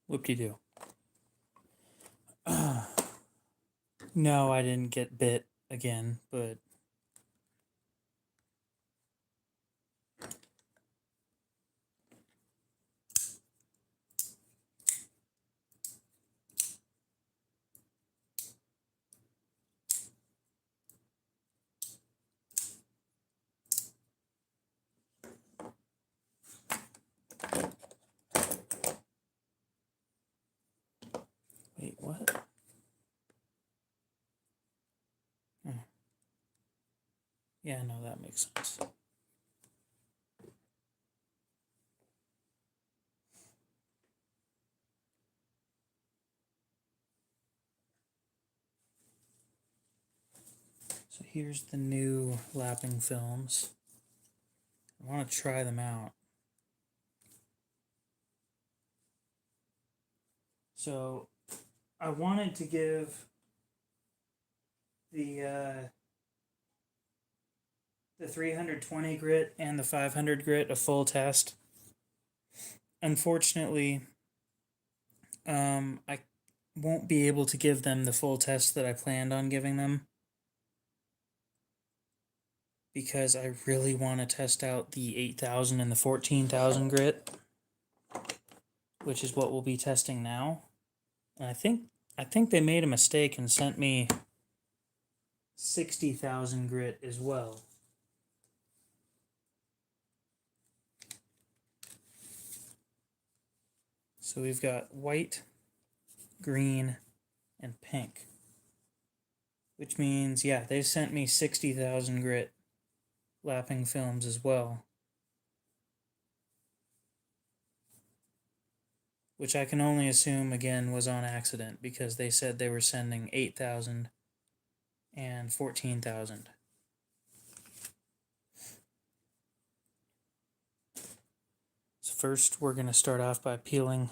Whoop-de-doo. No, I didn't get bit again, but wait, what? Yeah, no, that makes sense. So here's the new lapping films. I want to try them out. So I wanted to give the 320 grit and the 500 grit a full test. Unfortunately, I won't be able to give them the full test that I planned on giving them because I really want to test out the 8,000 and the 14,000 grit, which is what we'll be testing now. And I think they made a mistake and sent me 60,000 grit as well. So we've got white, green, and pink. Which means, yeah, they sent me 60,000 grit lapping films as well. Which I can only assume, again, was on accident because they said they were sending 8,000 and 14,000. So first we're going to start off by peeling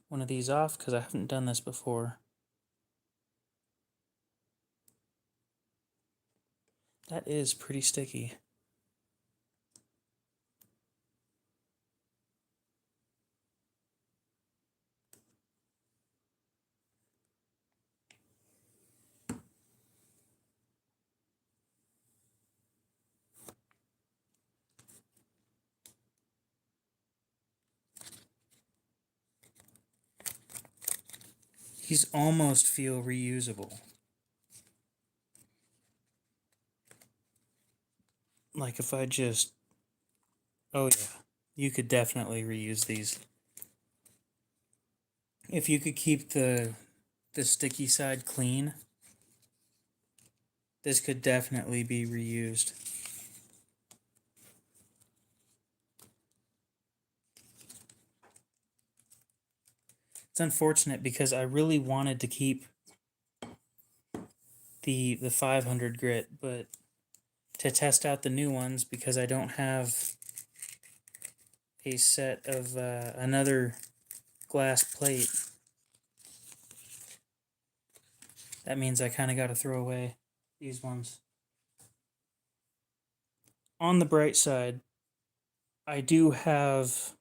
one of these off because I haven't done this before. That is pretty sticky. These almost feel reusable. Like if I just... Oh yeah, you could definitely reuse these. If you could keep the sticky side clean, this could definitely be reused. It's unfortunate because I really wanted to keep the 500 grit, but to test out the new ones because I don't have a set of another glass plate. That means I kind of got to throw away these ones. On the bright side, I do have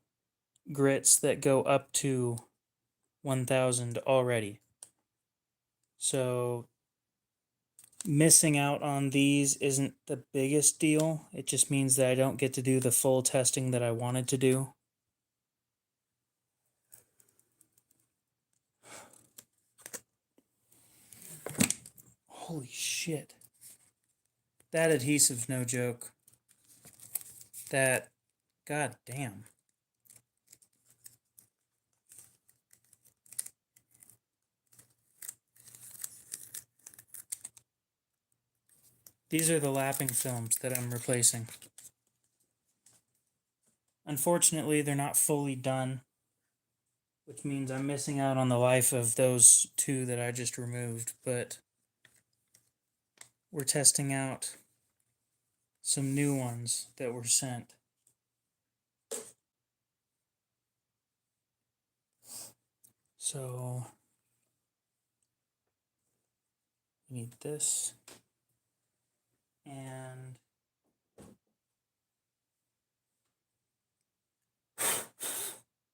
grits that go up to 1,000 already. So missing out on these isn't the biggest deal. It just means that I don't get to do the full testing that I wanted to do. Holy shit. That adhesive's no joke. That, god damn. These are the lapping films that I'm replacing. Unfortunately, they're not fully done, which means I'm missing out on the life of those two that I just removed, but we're testing out some new ones that were sent. So we need this and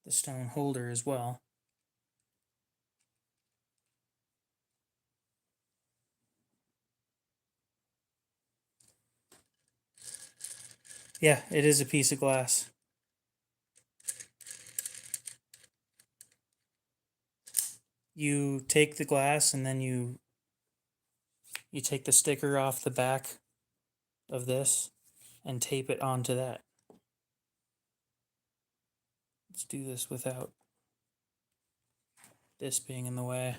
the stone holder as well. Yeah, it is a piece of glass. You take the glass and then you take the sticker off the back of this and tape it onto that. Let's do this without this being in the way.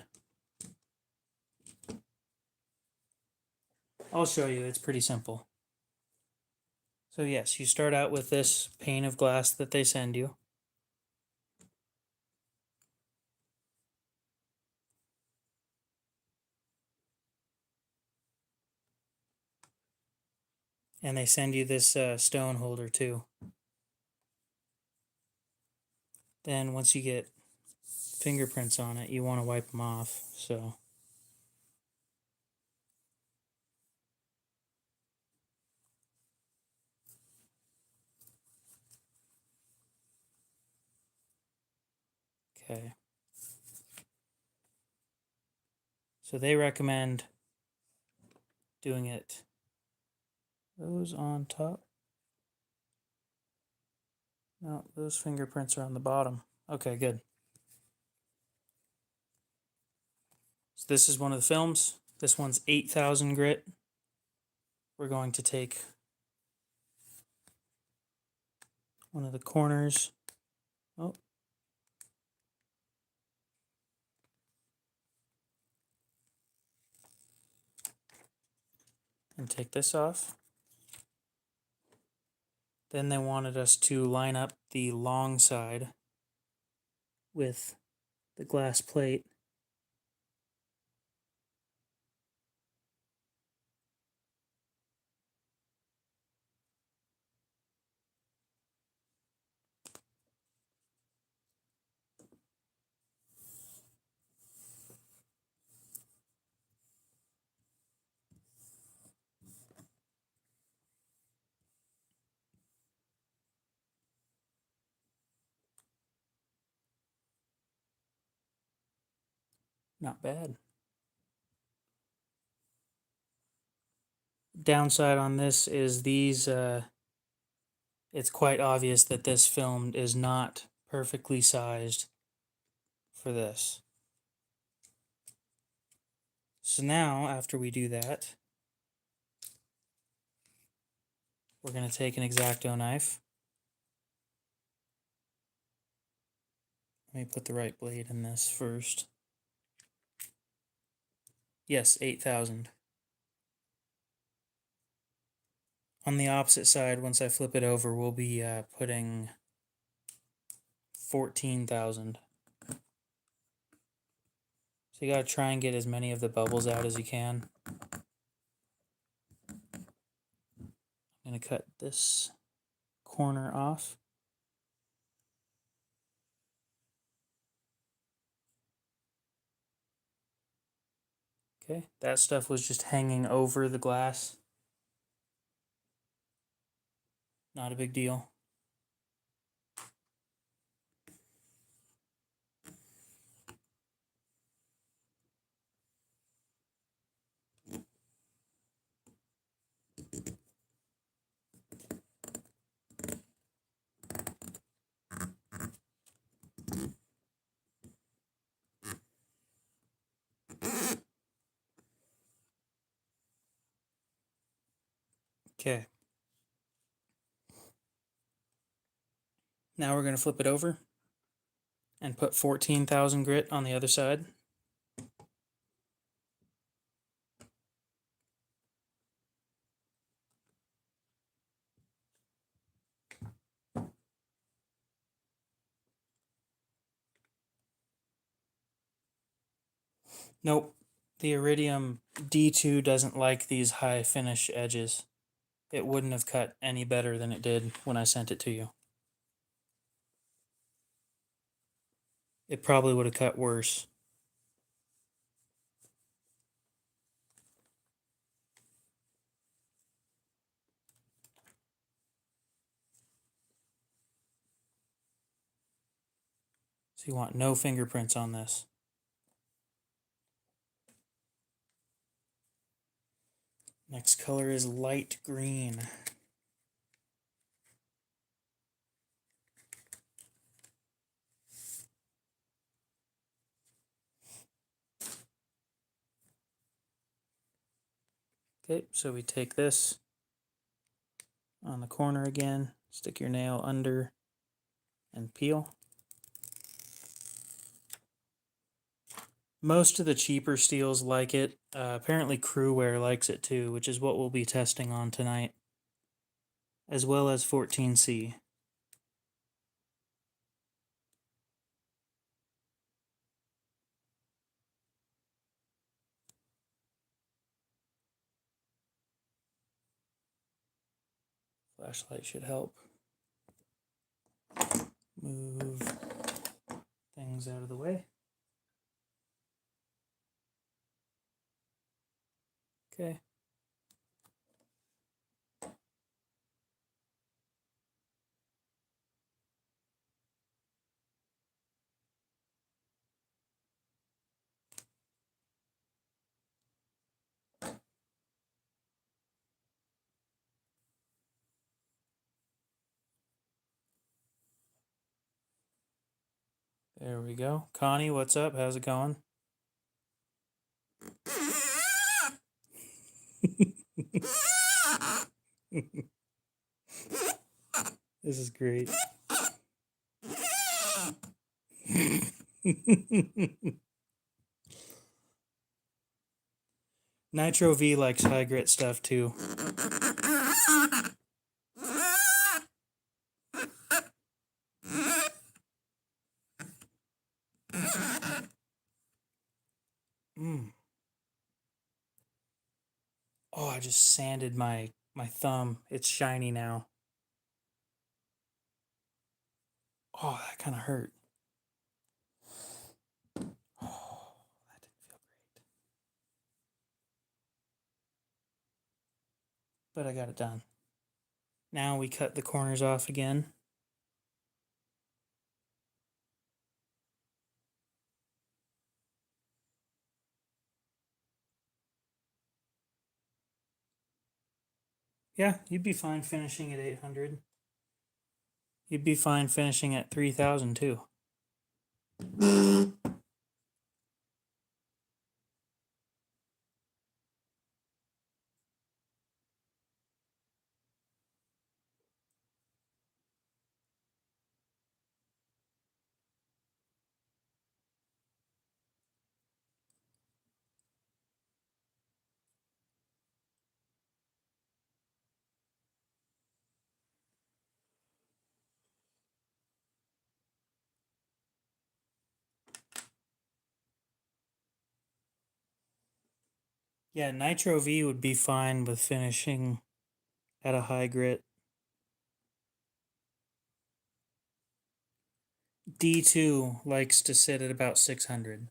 I'll show you, it's pretty simple. So yes, you start out with this pane of glass that they send you. And they send you this stone holder too. Then once you get fingerprints on it, you want to wipe them off. So okay. So they recommend doing it those on top. No, those fingerprints are on the bottom. Okay, good. So this is one of the films. This one's 8,000 grit. We're going to take one of the corners. Oh. And take this off. Then they wanted us to line up the long side with the glass plate. Not bad. Downside on this is these, it's quite obvious that this film is not perfectly sized for this. So now, after we do that, we're going to take an X-Acto knife. Let me put the right blade in this first. Yes, 8,000. On the opposite side, once I flip it over, we'll be putting 14,000. So you gotta try and get as many of the bubbles out as you can. I'm gonna cut this corner off. Okay, that stuff was just hanging over the glass. Not a big deal. Okay. Now we're going to flip it over and put 14,000 grit on the other side. Nope, the Iridium D2 doesn't like these high finish edges. It wouldn't have cut any better than it did when I sent it to you. It probably would have cut worse. So you want no fingerprints on this. Next color is light green. Okay, so we take this on the corner again, stick your nail under and peel. Most of the cheaper steels like it. Apparently Crewware likes it too, which is what we'll be testing on tonight, as well as 14C. Flashlight should help. Move things out of the way. Okay. There we go. Connie, what's up? How's it going? This is great. Nitro V likes high grit stuff too. Oh, I just sanded my thumb. It's shiny now. Oh, that kind of hurt. Oh, that didn't feel great. But I got it done. Now we cut the corners off again. Yeah, you'd be fine finishing at 800. You'd be fine finishing at 3,000 too. Yeah, Nitro V would be fine with finishing at a high grit. D2 likes to sit at about 600.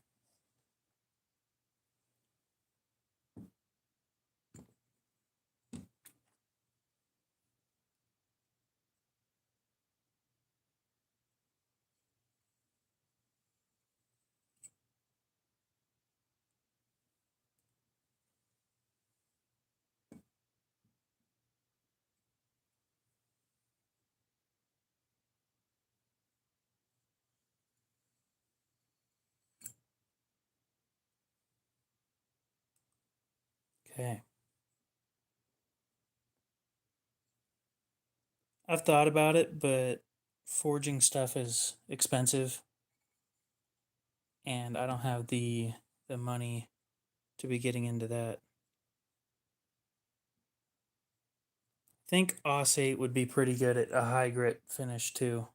Okay. I've thought about it, but forging stuff is expensive, and I don't have the money to be getting into that. I think Os 8 would be pretty good at a high grit finish too.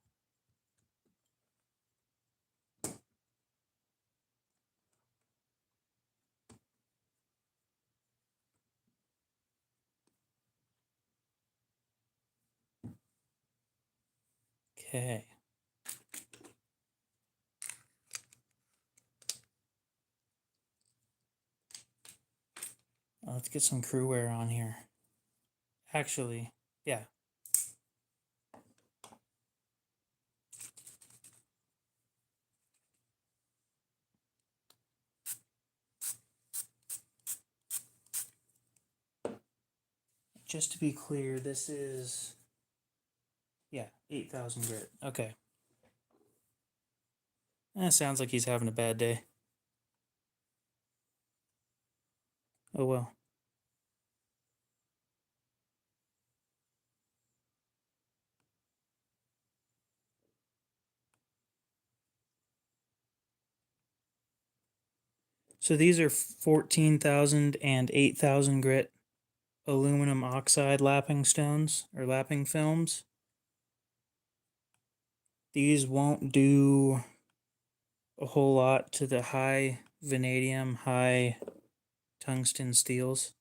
Okay. Let's get some Crewware on here. Actually, yeah. Just to be clear, this is, yeah, 8,000 grit. Okay. Sounds like he's having a bad day. Oh well. So these are 14,000 and 8,000 grit aluminum oxide lapping stones or lapping films. These won't do a whole lot to the high vanadium, high tungsten steels.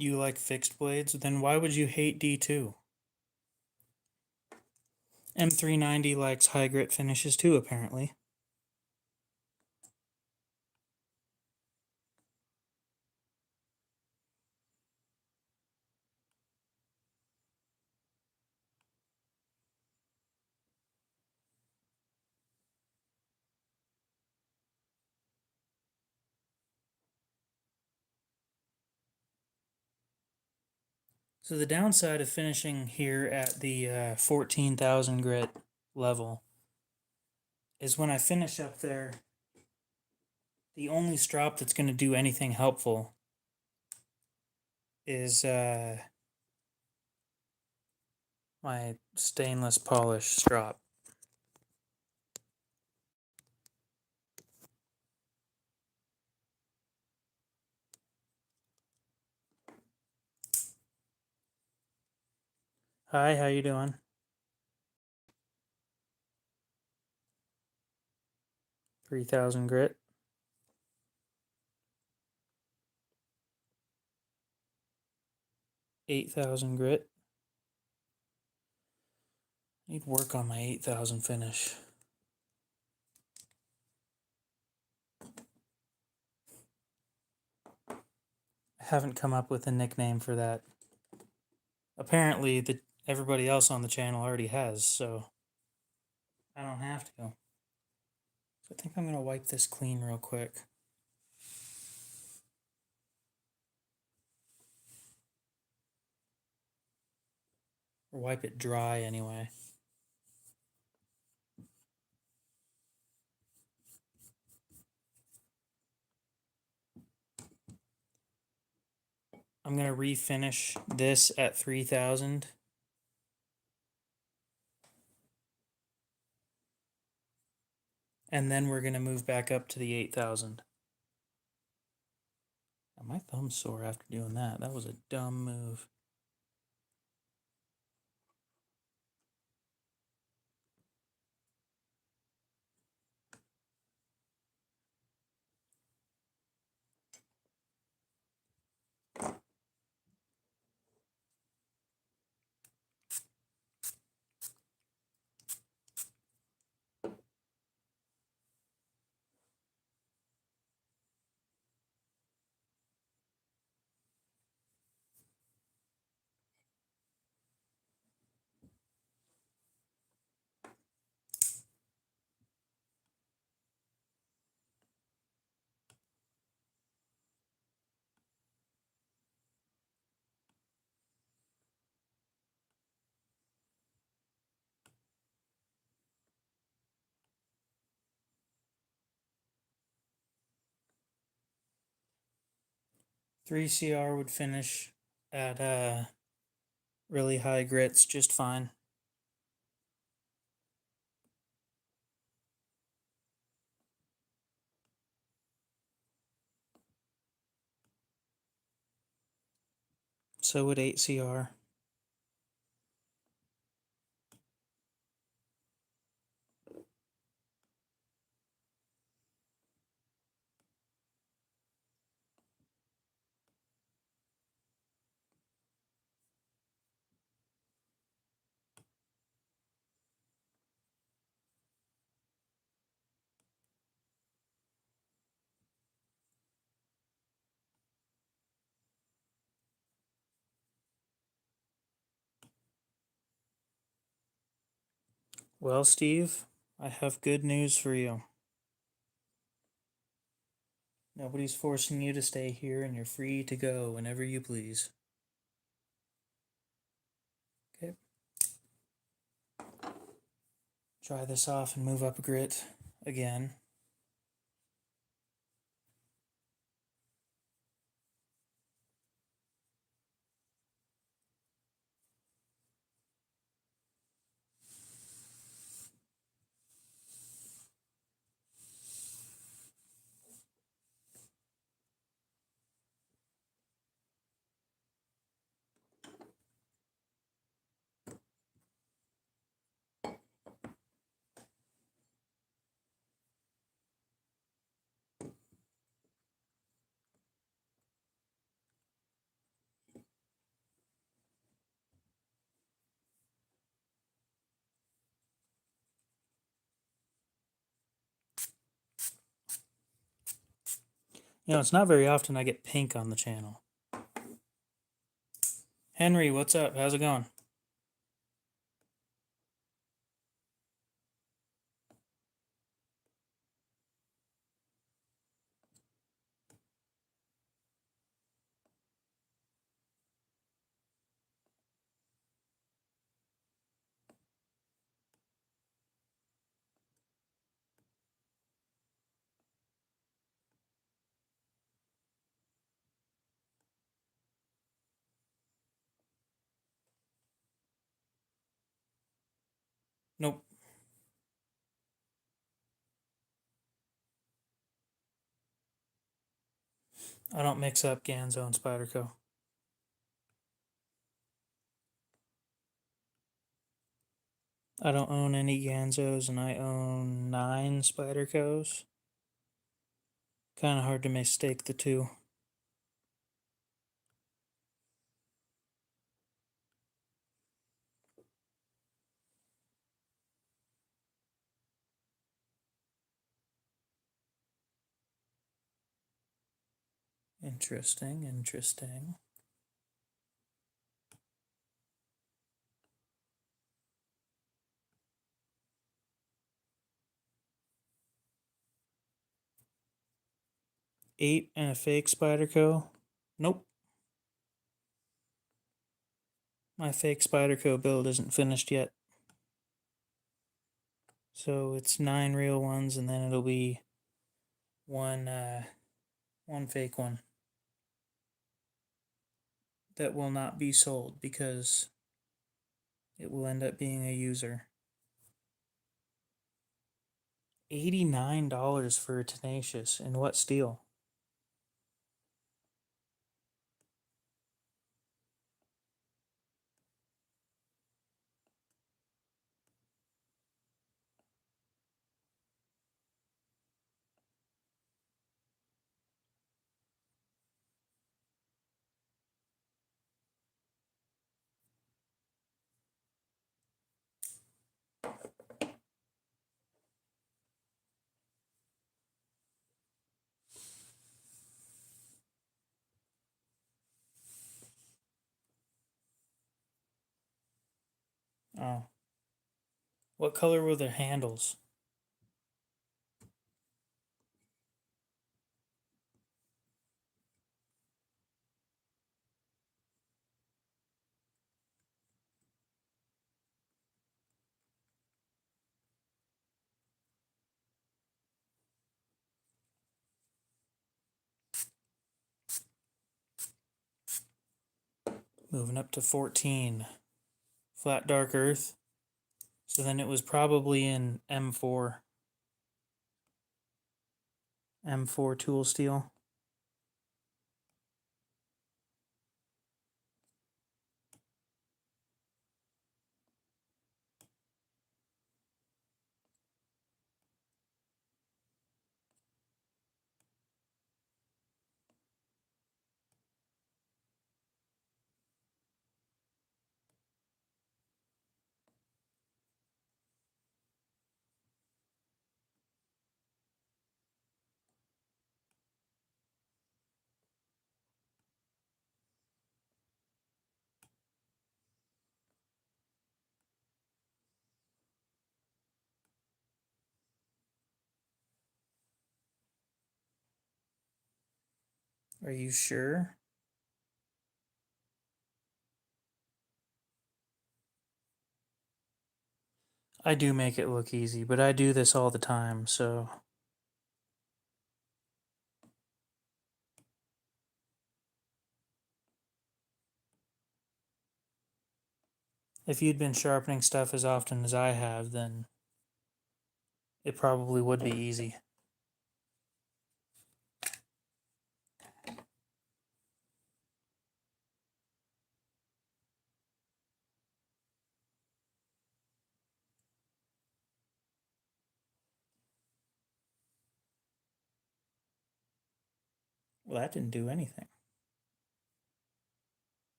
You like fixed blades? Then why would you hate D2? M390 likes high grit finishes too, apparently. So the downside of finishing here at the 14,000 grit level is when I finish up there, the only strop that's going to do anything helpful is my stainless polish strop. Hi, how you doing? 3,000 grit. 8,000 grit. Need work on my 8,000 finish. I haven't come up with a nickname for that. Apparently, everybody else on the channel already has, so I don't have to. So I think I'm going to wipe this clean real quick. Or wipe it dry anyway. I'm going to refinish this at 3,000. And then we're going to move back up to the 8,000. My thumb's sore after doing that. That was a dumb move. Three CR would finish at really high grits just fine. So would 8 CR. Well, Steve, I have good news for you. Nobody's forcing you to stay here, and you're free to go whenever you please. Okay. Dry this off and move up a grit again. You know, it's not very often I get pink on the channel. Henry, what's up? How's it going? Nope. I don't mix up Ganzo and Spyderco. I don't own any Ganzos and I own 9 Spydercos. Kind of hard to mistake the two. Interesting, interesting. Eight and a fake Spyderco? Nope. My fake Spyderco build isn't finished yet. So it's 9 real ones and then it'll be one fake one that will not be sold because it will end up being a user. $89 for a Tenacious. In what steel? Oh. What color were the handles? Moving up to 14. Flat dark earth. So then it was probably in M4. M4 tool steel. Are you sure? I do make it look easy, but I do this all the time, so... If you'd been sharpening stuff as often as I have, then it probably would be easy. Well, that didn't do anything.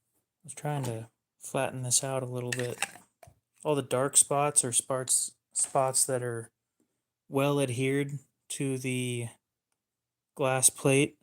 I was trying to flatten this out a little bit. All the dark spots are spots that are well adhered to the glass plate.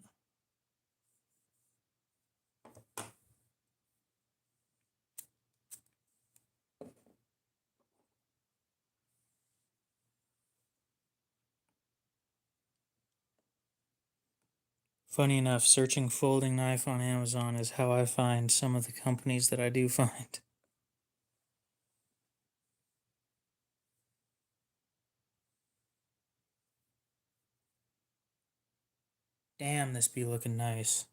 Funny enough, searching folding knife on Amazon is how I find some of the companies that I do find. Damn, this be looking nice.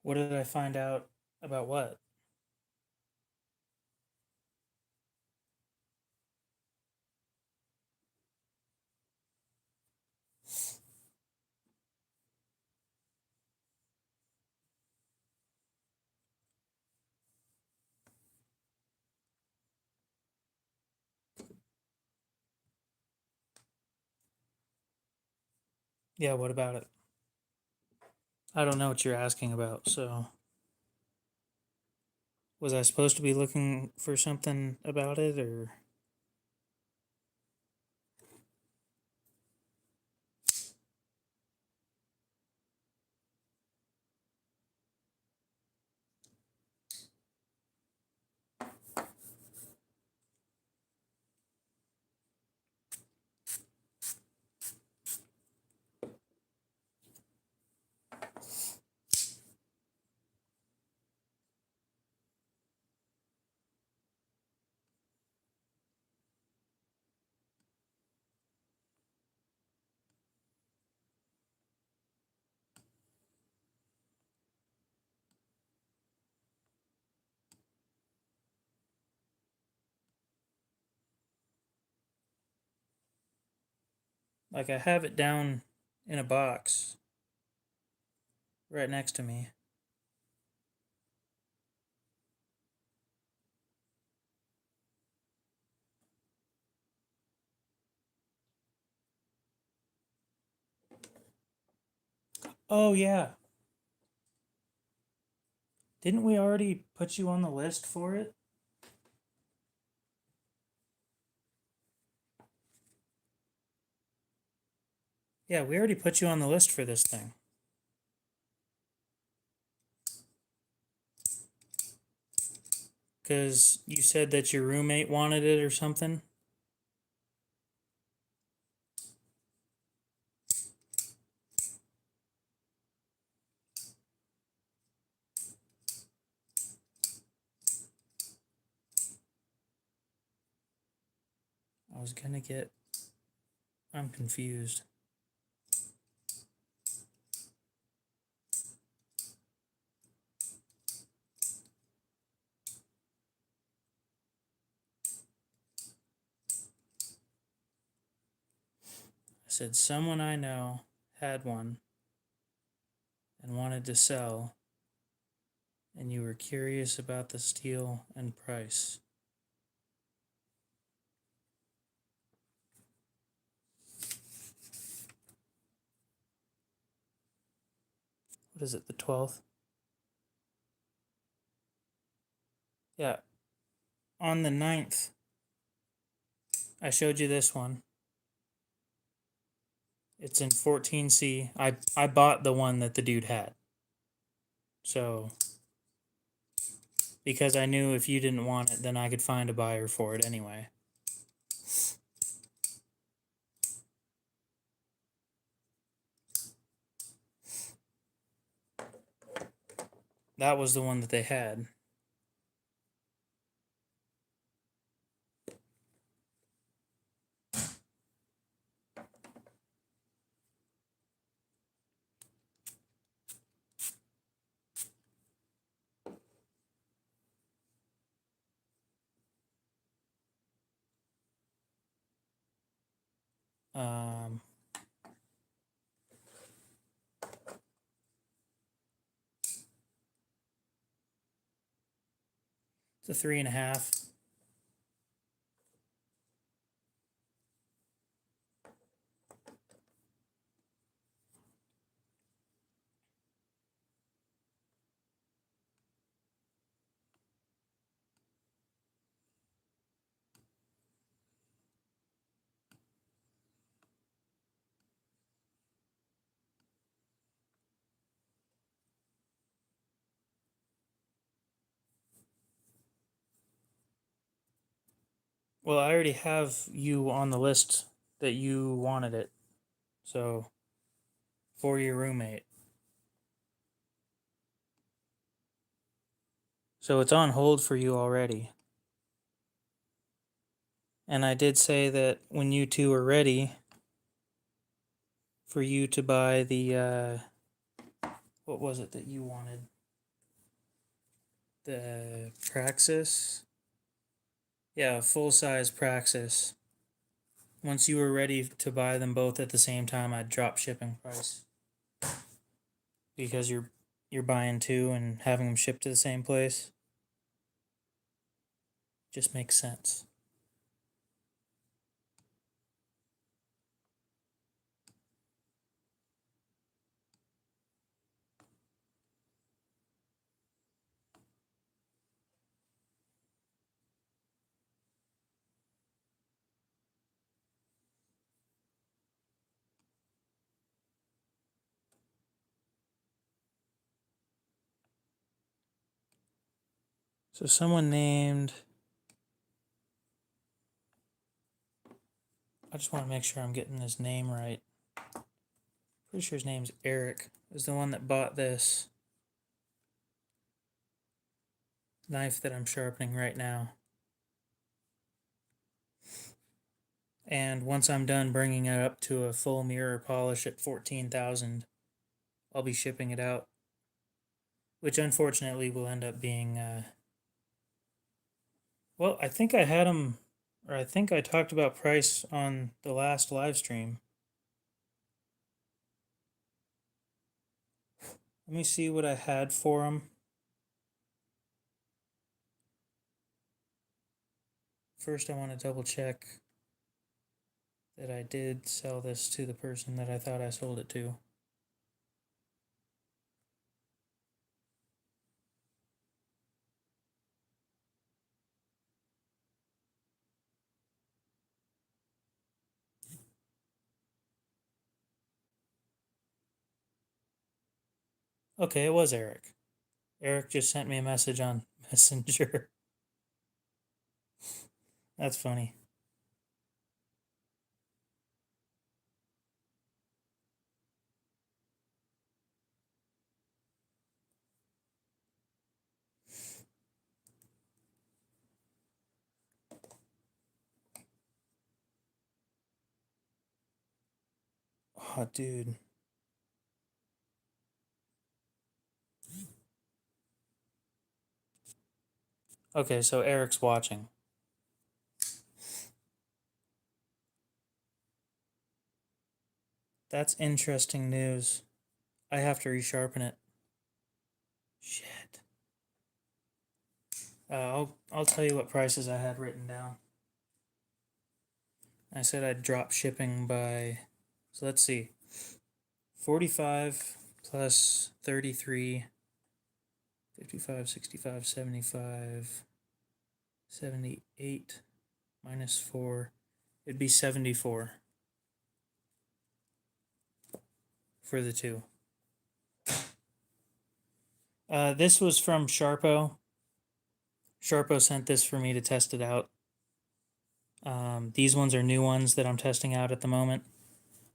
What did I find out about what? Yeah, what about it? I don't know what you're asking about, so was I supposed to be looking for something about it, or? Like, I have it down in a box right next to me. Oh, yeah. Didn't we already put you on the list for it? Yeah, we already put you on the list for this thing. Because you said that your roommate wanted it or something. I was gonna get. I'm confused. I said someone I know had one and wanted to sell, and you were curious about the steel and price. What is it, the 12th? Yeah. On the 9th, I showed you this one. It's in 14C. I bought the one that the dude had. So, because I knew if you didn't want it, then I could find a buyer for it anyway. That was the one that they had. It's a 3.5. Well, I already have you on the list that you wanted it. So, for your roommate. So it's on hold for you already. And I did say that when you two are ready, for you to buy the, what was it that you wanted? The Praxis? Yeah, full-size Praxis. Once you were ready to buy them both at the same time, I'd drop shipping price. Because you're buying two and having them shipped to the same place. Just makes sense. So someone named... I just want to make sure I'm getting his name right. Pretty sure his name's Eric. Is the one that bought this knife that I'm sharpening right now. And once I'm done bringing it up to a full mirror polish at 14,000, I'll be shipping it out. Which unfortunately will end up being, well, I think I had them, or I think I talked about price on the last live stream. Let me see what I had for them. First, I want to double check that I did sell this to the person that I thought I sold it to. Okay, it was Eric. Eric just sent me a message on Messenger. That's funny. Oh, dude. Okay, so Eric's watching. That's interesting news. I have to resharpen it. Shit. I'll tell you what prices I had written down. I said I'd drop shipping by, so let's see, 45 plus 33, 55, 65, 75, 78 minus 4. It'd be 74 for the two. This was from Sharpo. Sharpo sent this for me to test it out. These ones are new ones that I'm testing out at the moment.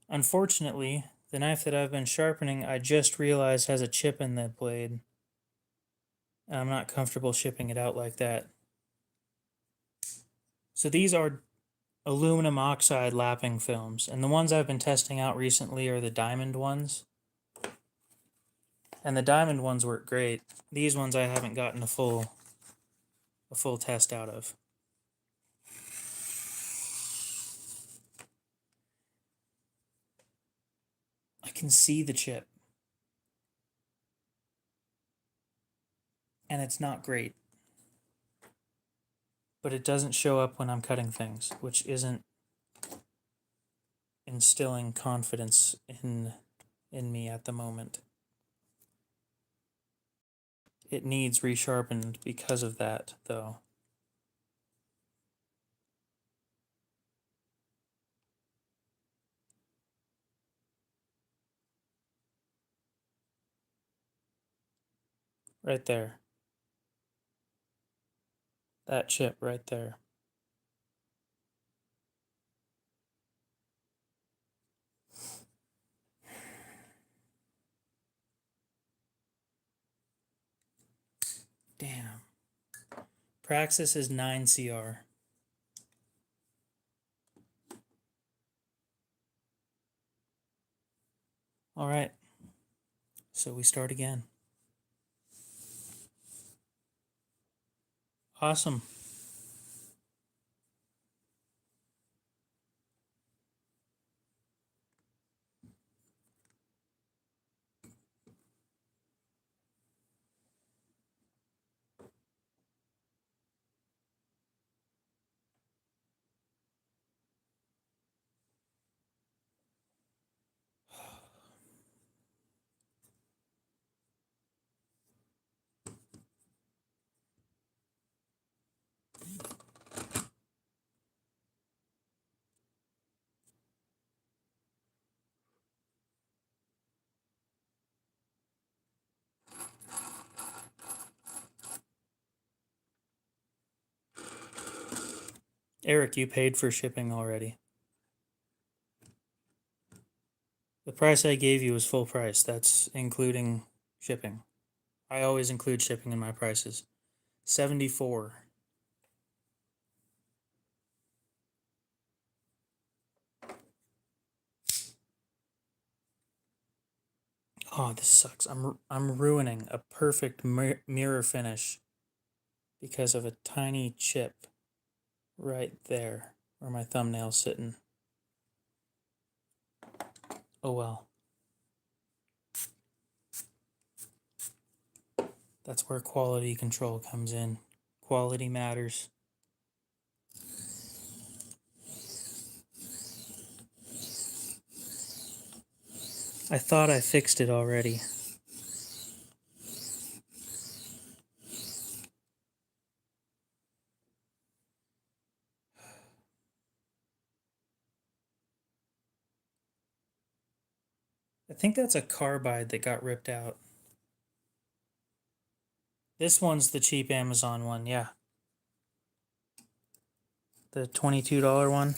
Unfortunately, the knife that I've been sharpening, I just realized has a chip in the blade. And I'm not comfortable shipping it out like that. So these are aluminum oxide lapping films, and the ones I've been testing out recently are the diamond ones. And the diamond ones work great. These ones I haven't gotten a full test out of. can see the chip. And it's not great. But it doesn't show up when I'm cutting things, which isn't instilling confidence in me at the moment. It needs resharpened because of that, though. Right there. That chip right there. Damn. Praxis is 9 CR. All right. So we start again. Awesome. Eric, you paid for shipping already. The price I gave you is full price. That's including shipping. I always include shipping in my prices. 74. Oh, this sucks. I'm ruining a perfect mirror finish because of a tiny chip right there where my thumbnail's sitting. Oh well. That's where quality control comes in. Quality matters. I thought I fixed it already. I think that's a carbide that got ripped out. This one's the cheap Amazon one, yeah. The $22 one.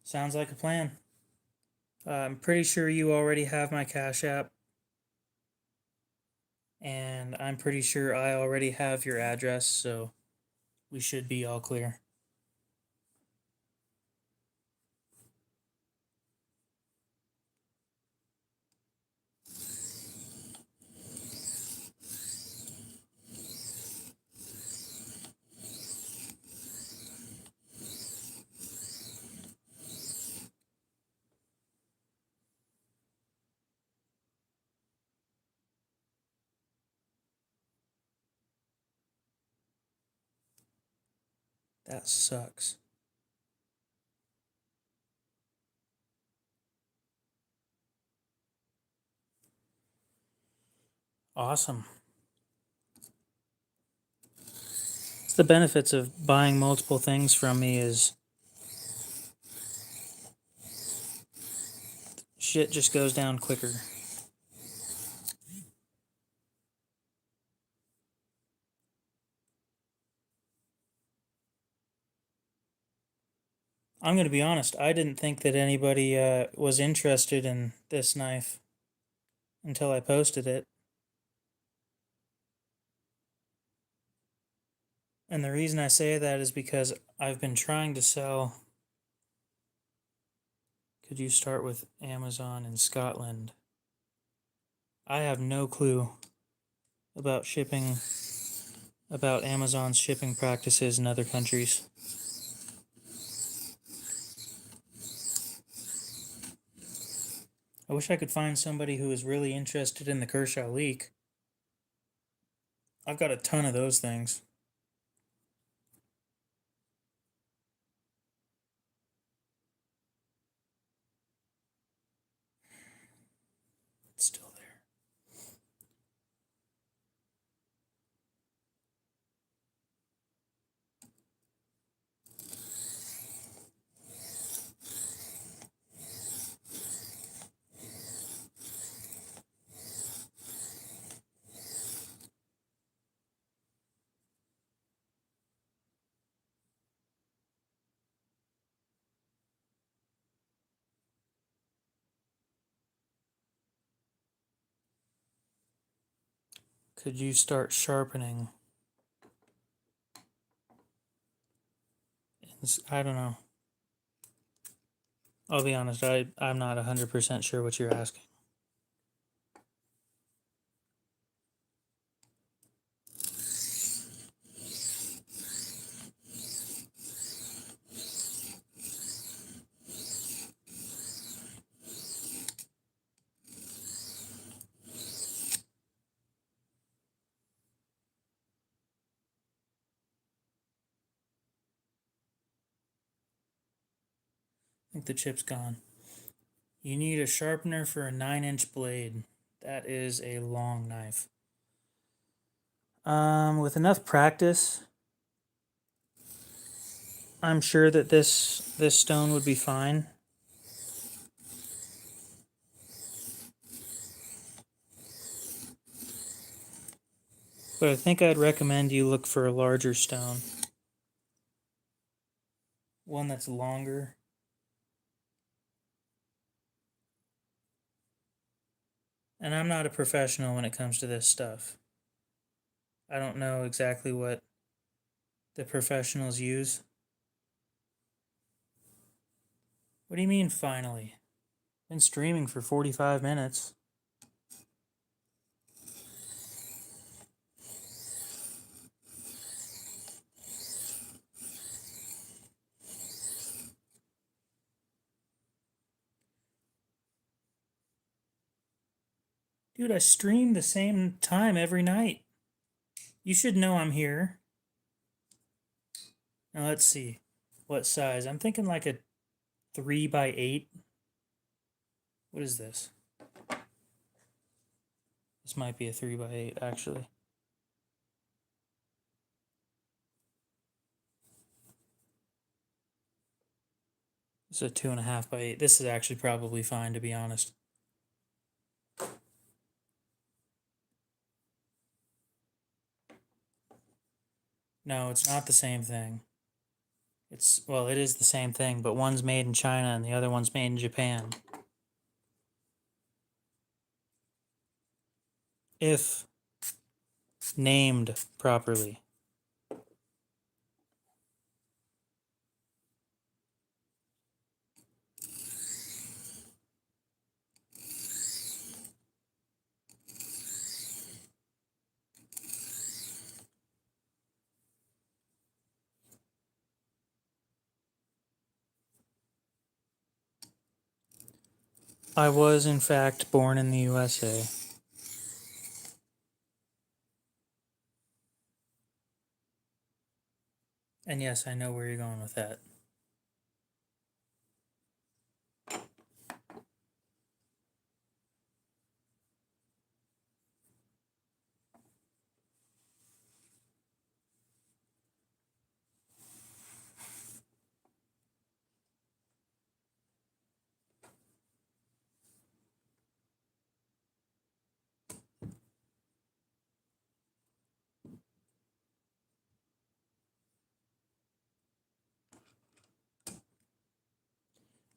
Sounds like a plan. I'm pretty sure you already have my Cash App. And I'm pretty sure I already have your address, so we should be all clear. That sucks. Awesome. It's the benefits of buying multiple things from me is shit just goes down quicker. I'm going to be honest, I didn't think that anybody was interested in this knife until I posted it. And the reason I say that is because I've been trying to sell Could you start with Amazon in Scotland? I have no clue about shipping, about Amazon's shipping practices in other countries. I wish I could find somebody who is really interested in the Kershaw leak. I've got a ton of those things. It's still there. Could you start sharpening? I don't know. I'll be honest, I'm not 100% sure what you're asking. I think the chip's gone. You need a sharpener for a 9-inch blade. That is a long knife. With enough practice, I'm sure that this stone would be fine. But I think I'd recommend you look for a larger stone. One that's longer. And I'm not a professional when it comes to this stuff. I don't know exactly what the professionals use. What do you mean, finally? Been streaming for 45 minutes. Dude, I stream the same time every night. You should know I'm here. Now let's see. What size? I'm thinking like a 3x8. What is this? This might be a 3x8, actually. This is a 2.5x8. This is actually probably fine, to be honest. No, it's not the same thing. Well, it is the same thing, but one's made in China and the other one's made in Japan. If named properly. I was, in fact, born in the USA. And yes, I know where you're going with that.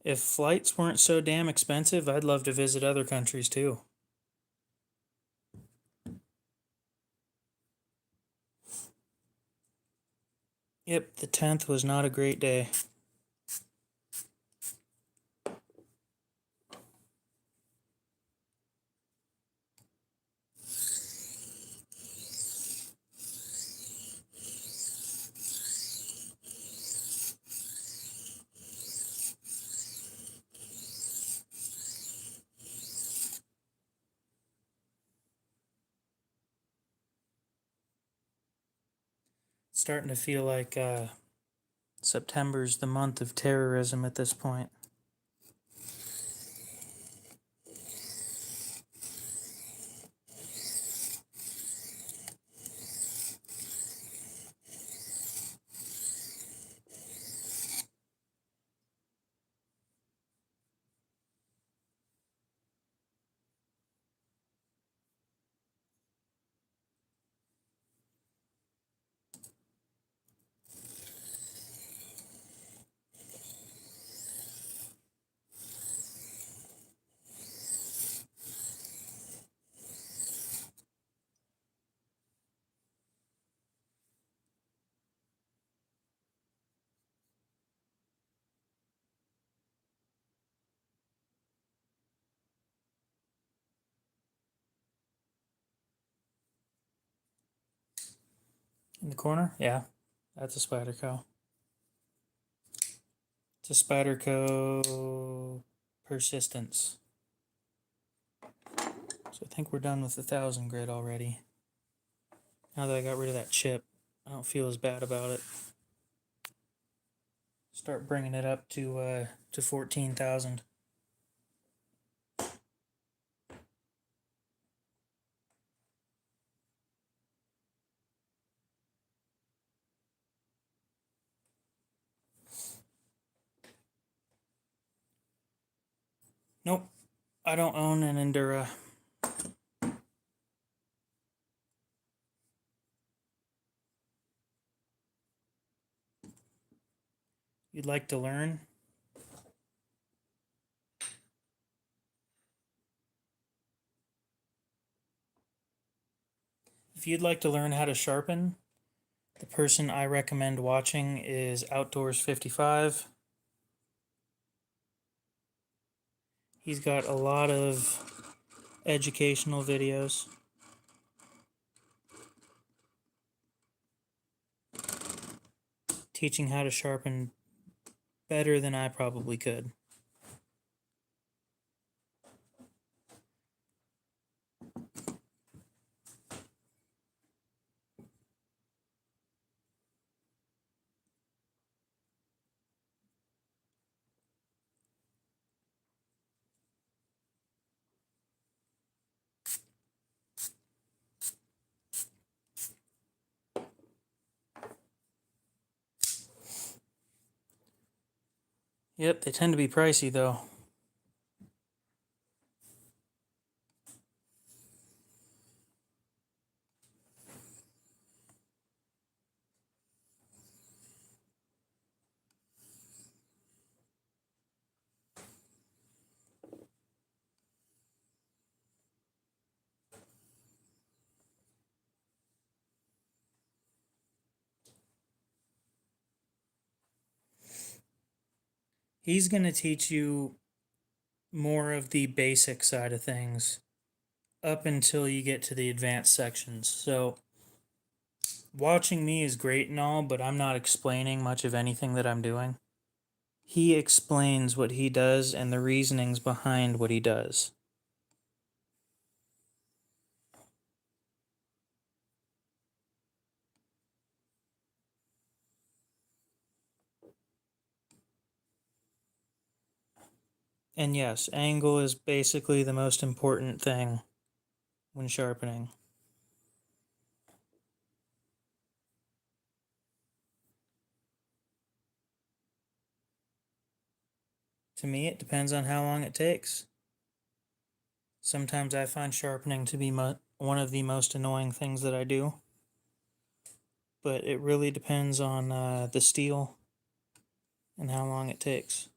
If flights weren't so damn expensive, I'd love to visit other countries too. Yep, the 10th was not a great day. starting to feel like September's the month of terrorism at this point. In the corner? Yeah, that's a Spyderco. It's a Spyderco Persistence. So I think we're done with the 1,000 grit already. Now that I got rid of that chip, I don't feel as bad about it. Start bringing it up to 14,000. Nope, I don't own an Endura. You'd like to learn? If you'd like to learn how to sharpen, the person I recommend watching is Outdoors 55. He's got a lot of educational videos. Teaching how to sharpen better than I probably could. Yep, they tend to be pricey though. He's going to teach you more of the basic side of things up until you get to the advanced sections. So watching me is great and all, but I'm not explaining much of anything that I'm doing. He explains what he does and the reasonings behind what he does. And yes, angle is basically the most important thing when sharpening. To me, it depends on how long it takes. Sometimes I find sharpening to be one of the most annoying things that I do. But it really depends on the steel and how long it takes.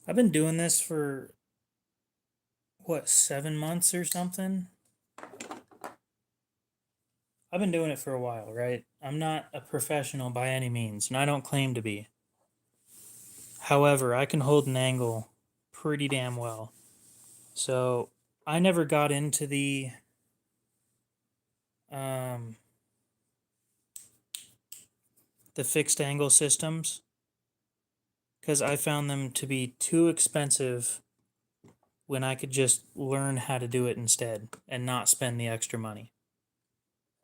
I've been doing this for, what, 7 months or something? I've been doing it for a while, right? I'm not a professional by any means, and I don't claim to be. However, I can hold an angle pretty damn well. So I never got into um, the fixed angle systems because I found them to be too expensive when I could just learn how to do it instead and not spend the extra money.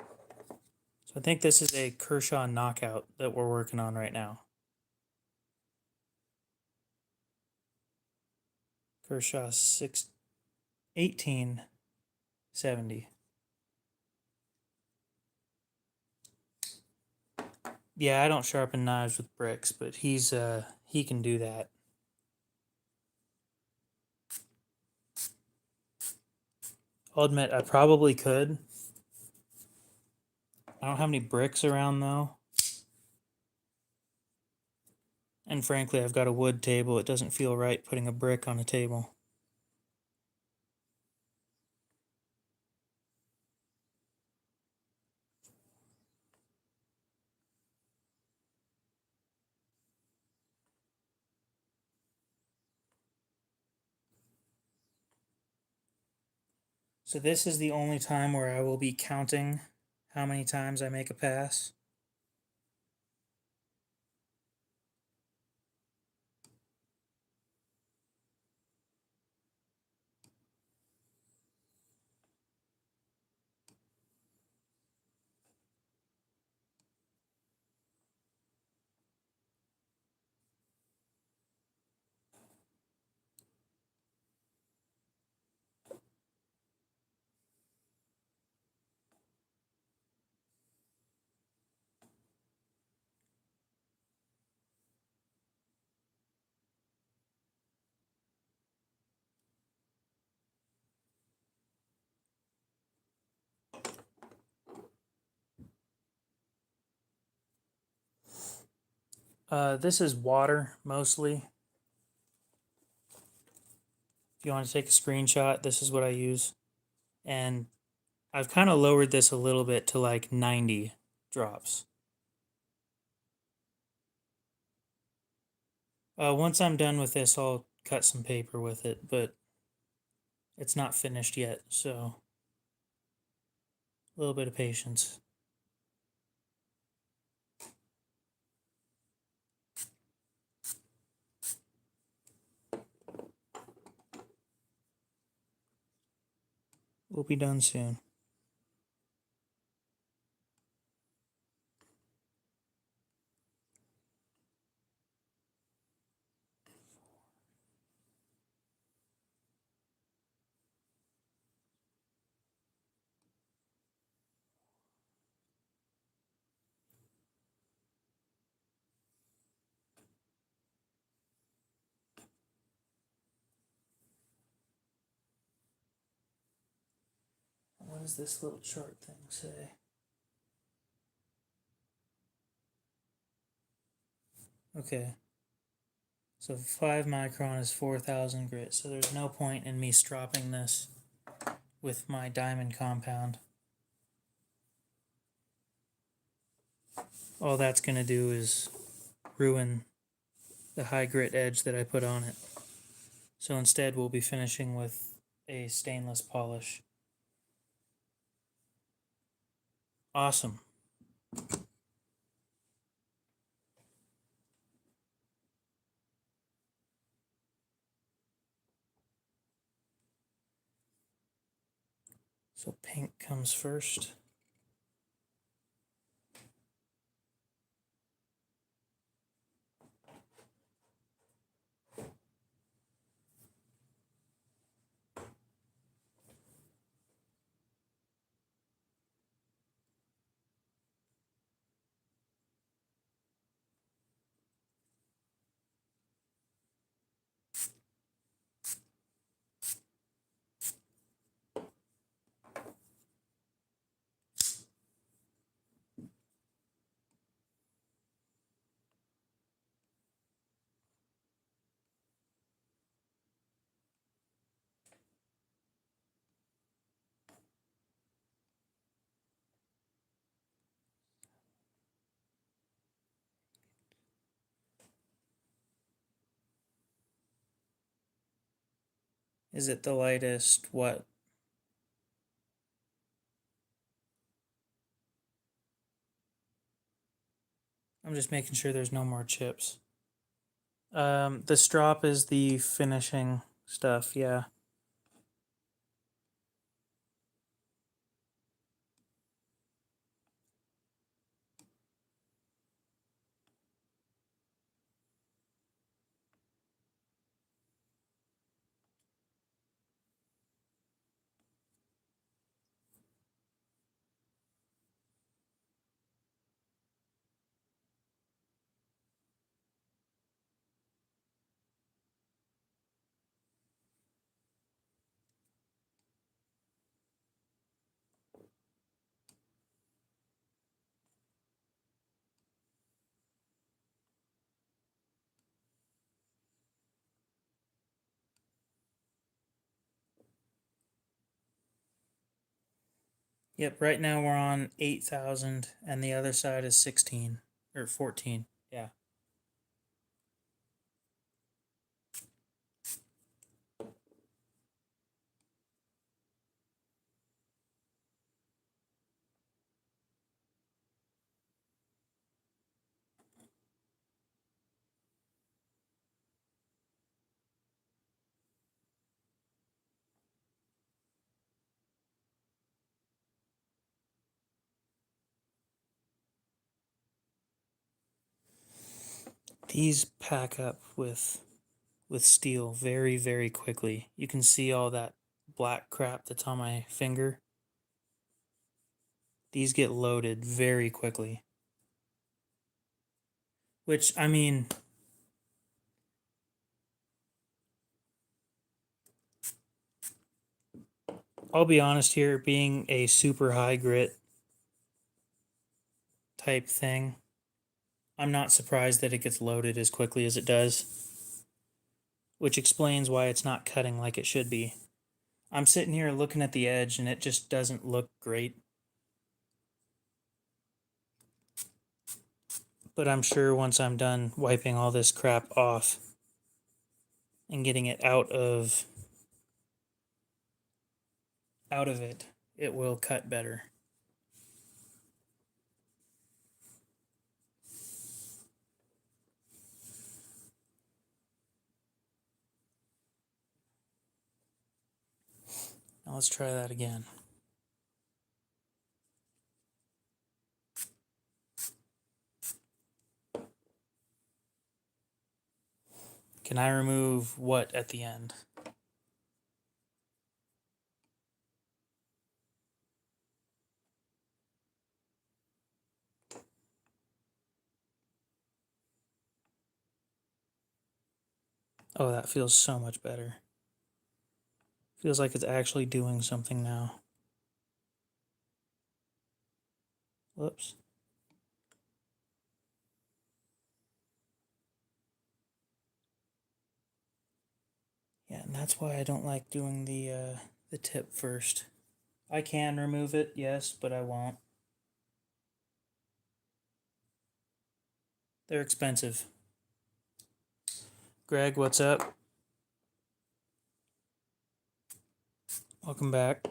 So I think this is a Kershaw knockout that we're working on right now. Kershaw 1870. Yeah, I don't sharpen knives with bricks, but he can do that. I'll admit I probably could. I don't have any bricks around though. And frankly, I've got a wood table. It doesn't feel right putting a brick on a table. So this is the only time where I will be counting how many times I make a pass. This is water mostly. If you want to take a screenshot, this is what I use. And I've kind of lowered this a little bit to like 90 drops. Once I'm done with this, I'll cut some paper with it, but it's not finished yet, so a little bit of patience. We'll be done soon. What does this little chart thing say? Okay. So 5 micron is 4,000 grit, so there's no point in me stropping this with my diamond compound. All that's going to do is ruin the high grit edge that I put on it. So instead we'll be finishing with a stainless polish. Awesome. So pink comes first. Is it the lightest? What? I'm just making sure there's no more chips. The strop is the finishing stuff, yeah. Yep, right now we're on 8,000 and the other side is 16 or 14. Yeah. These pack up with steel very, very quickly. You can see all that black crap that's on my finger. These get loaded very quickly. Which, I mean, I'll be honest here, being a super high grit type thing, I'm not surprised that it gets loaded as quickly as it does, which explains why it's not cutting like it should be. I'm sitting here looking at the edge and it just doesn't look great. But I'm sure once I'm done wiping all this crap off and getting it out of it, it will cut better. Now let's try that again. Can I remove what at the end? Oh, that feels so much better. Feels like it's actually doing something now. Whoops. Yeah, and that's why I don't like doing the tip first. I can remove it, yes, but I won't. They're expensive. Greg, what's up? Welcome back.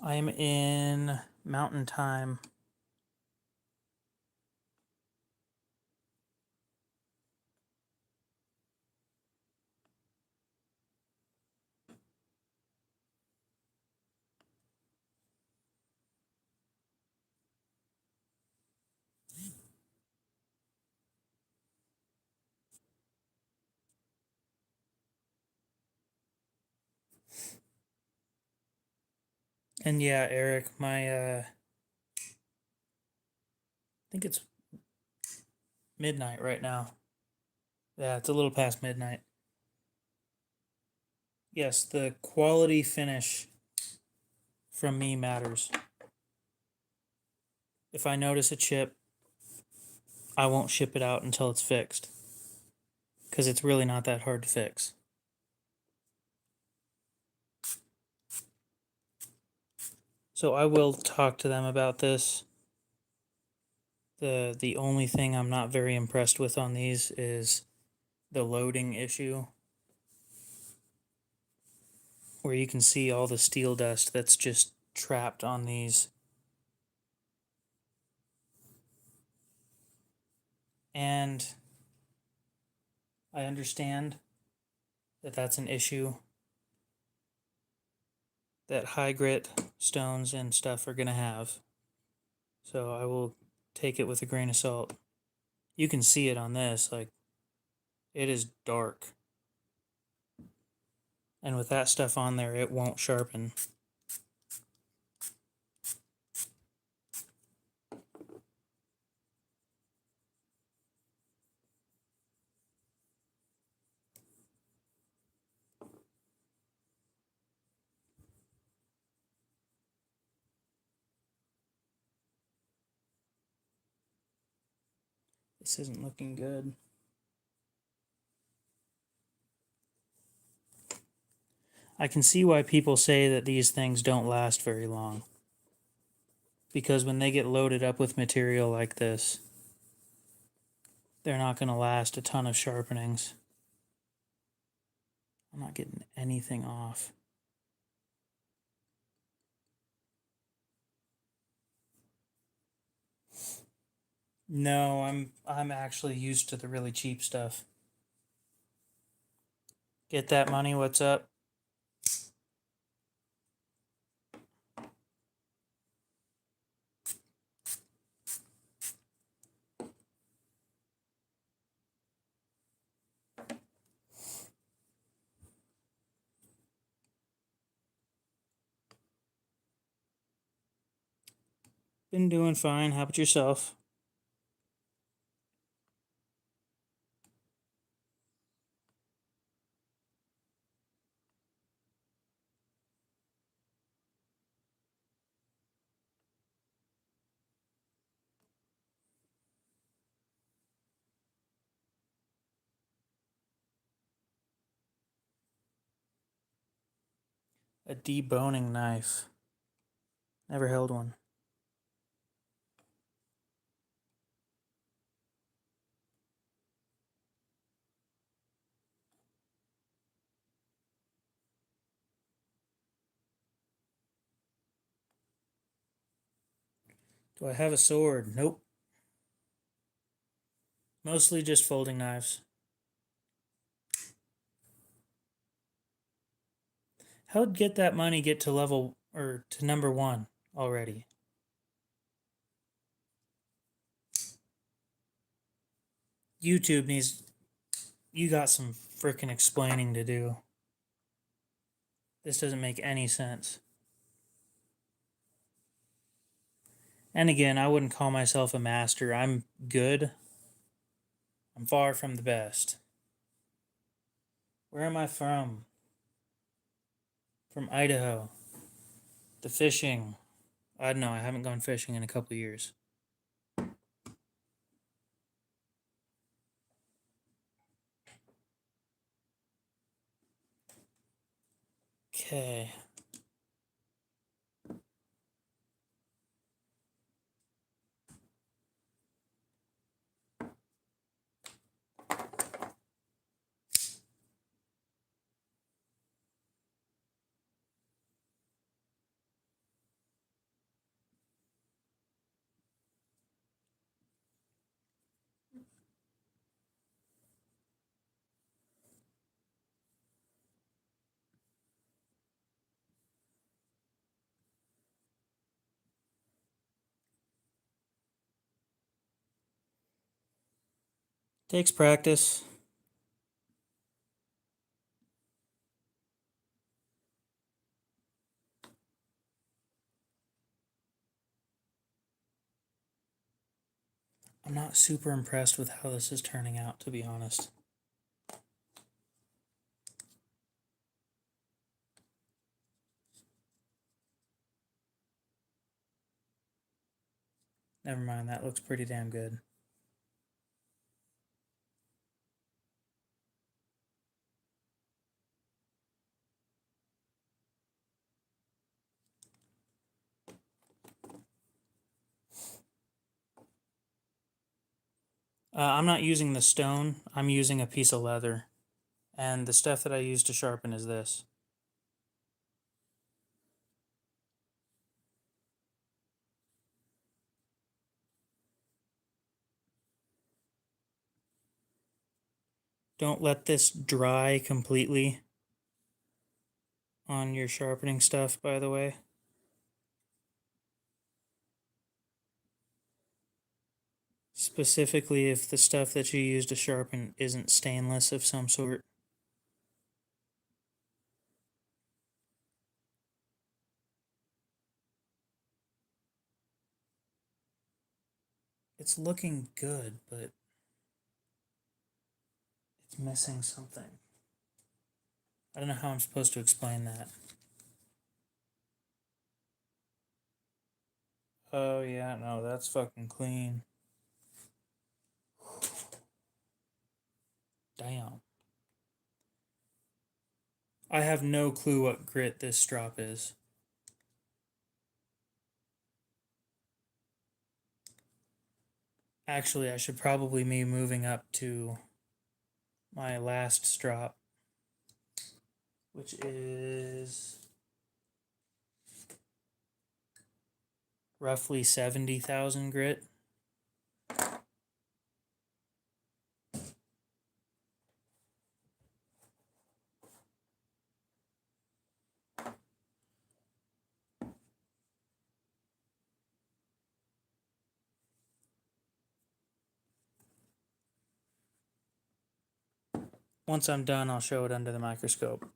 I am in Mountain Time. And yeah, Eric, my I think it's midnight right now. Yeah, it's a little past midnight. Yes, the quality finish from me matters. If I notice a chip, I won't ship it out until it's fixed, because it's really not that hard to fix. So I will talk to them about this. The only thing I'm not very impressed with on these is the loading issue, where you can see all the steel dust that's just trapped on these. And I understand that that's an issue that high grit stones and stuff are going to have. So I will take it with a grain of salt. You can see it on this, like, it is dark. And with that stuff on there, it won't sharpen. This isn't looking good. I can see why people say that these things don't last very long. Because when they get loaded up with material like this, they're not going to last a ton of sharpenings. I'm not getting anything off. No, I'm actually used to the really cheap stuff. Get that money, what's up? Been doing fine. How about yourself? A deboning knife. Never held one. Do I have a sword? Nope. Mostly just folding knives. How'd get that money get to level, or to number 1 already? YouTube needs... You got some frickin' explaining to do. This doesn't make any sense. And again, I wouldn't call myself a master. I'm good. I'm far from the best. Where am I from? From Idaho. The fishing. I don't know, I haven't gone fishing in a couple of years. Okay. Takes practice. I'm not super impressed with how this is turning out, to be honest. Never mind, that looks pretty damn good. I'm not using the stone, I'm using a piece of leather. And the stuff that I use to sharpen is this. Don't let this dry completely on your sharpening stuff, by the way. Specifically if the stuff that you use to sharpen isn't stainless of some sort. It's looking good, but it's missing something. I don't know how I'm supposed to explain that. Oh yeah, no, that's fucking clean. Damn. I have no clue what grit this strop is. Actually, I should probably be moving up to my last strop, which is roughly 70,000 grit. Once I'm done, I'll show it under the microscope.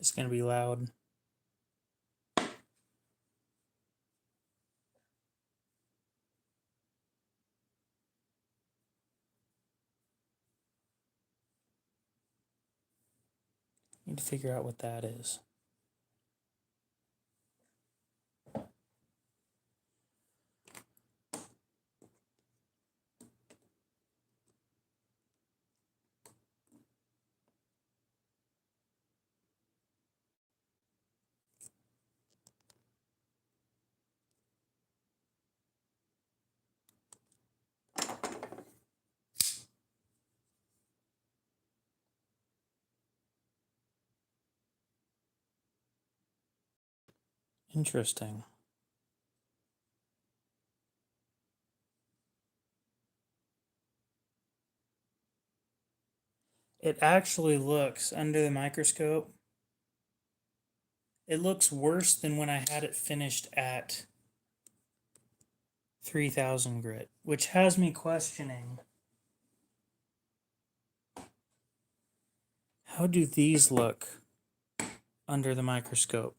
It's going to be loud. Need to figure out what that is. Interesting. It actually looks, under the microscope, it looks worse than when I had it finished at 3,000 grit, which has me questioning How do these look under the microscope?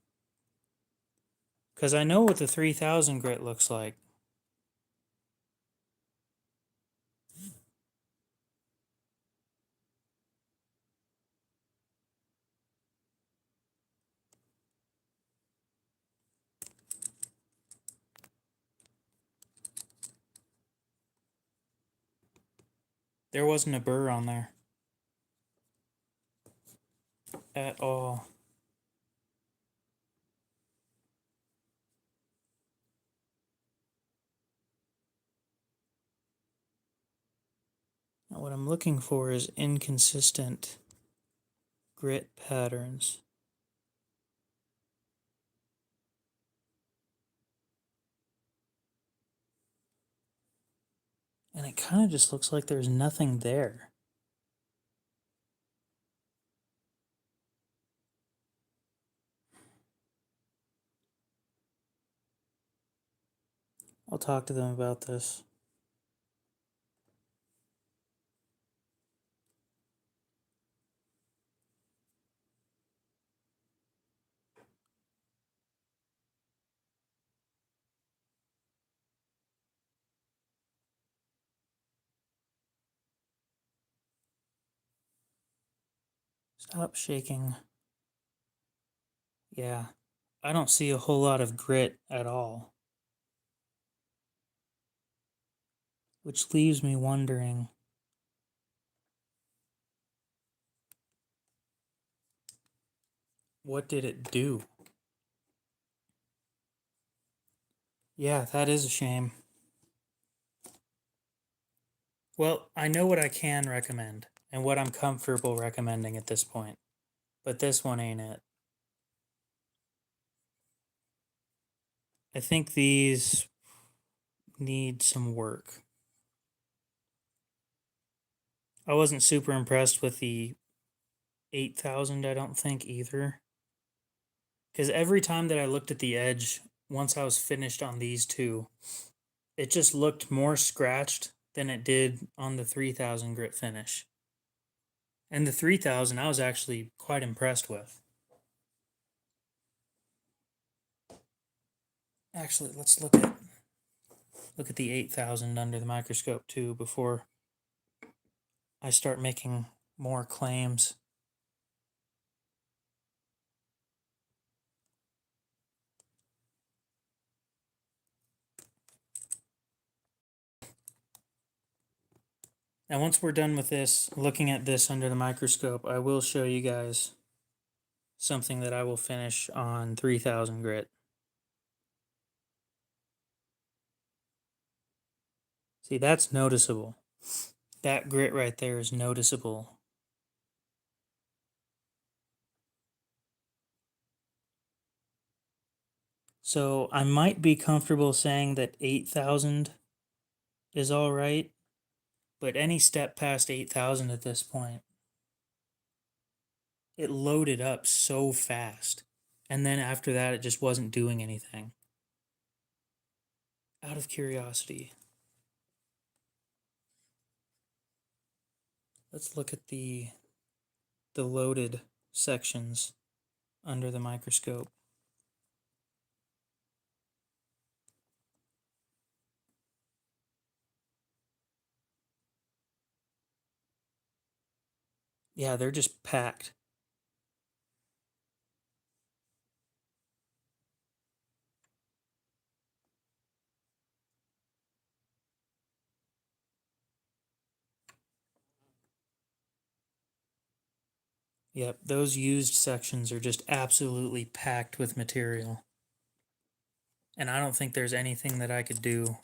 Because I know what the 3000 grit looks like. There wasn't a burr on there at all. Now what I'm looking for is inconsistent grit patterns. And it kind of just looks like there's nothing there. I'll talk to them about this. Stop shaking. Yeah, I don't see a whole lot of grit at all. Which leaves me wondering, what did it do? Yeah, that is a shame. Well, I know what I can recommend and what I'm comfortable recommending at this point, but this one ain't it. I think these need some work. I wasn't super impressed with the 8000, I don't think either. Because every time that I looked at the edge, once I was finished on these two, it just looked more scratched than it did on the 3000 grit finish. And the 3000 I was actually quite impressed with. Actually, let's look at the 8000 under the microscope too before I start making more claims. Now, once we're done with this, looking at this under the microscope, I will show you guys something that I will finish on 3000 grit. See, that's noticeable. That grit right there is noticeable. So I might be comfortable saying that 8000 is all right, but any step past 8000 at this point, it loaded up so fast. And then after that, it just wasn't doing anything. Out of curiosity, let's look at the loaded sections under the microscope. Yeah, they're just packed. Yep, those used sections are just absolutely packed with material. And I don't think there's anything that I could do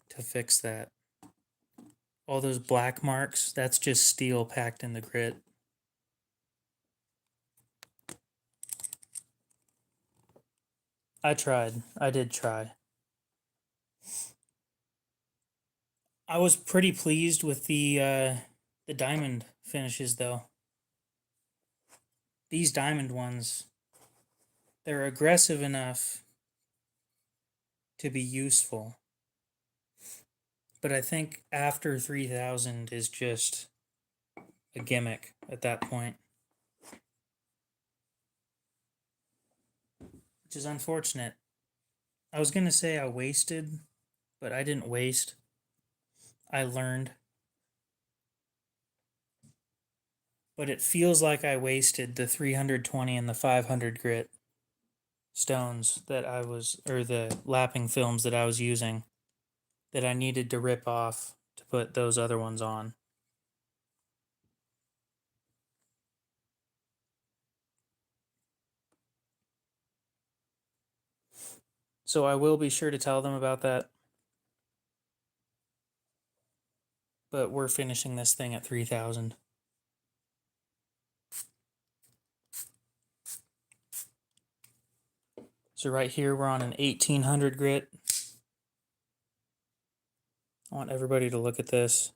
to fix that. All those black marks, that's just steel packed in the grit. I tried. I did try. I was pretty pleased with the diamond finishes though. These diamond ones, they're aggressive enough to be useful. But I think after 3000 is just a gimmick at that point. Which is unfortunate. I was going to say I wasted, but I didn't waste. I learned. But it feels like I wasted the 320 and the 500 grit stones that I was, or the lapping films that I was using, that I needed to rip off to put those other ones on. So I will be sure to tell them about that. But we're finishing this thing at 3,000. So right here we're on an 1800 grit. I want everybody to look at this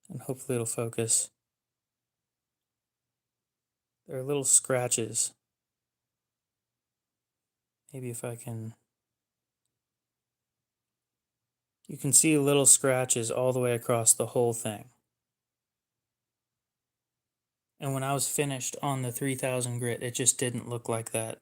and hopefully it'll focus. There are little scratches. Maybe if I can... You can see little scratches all the way across the whole thing. And when I was finished on the 3000 grit, it just didn't look like that.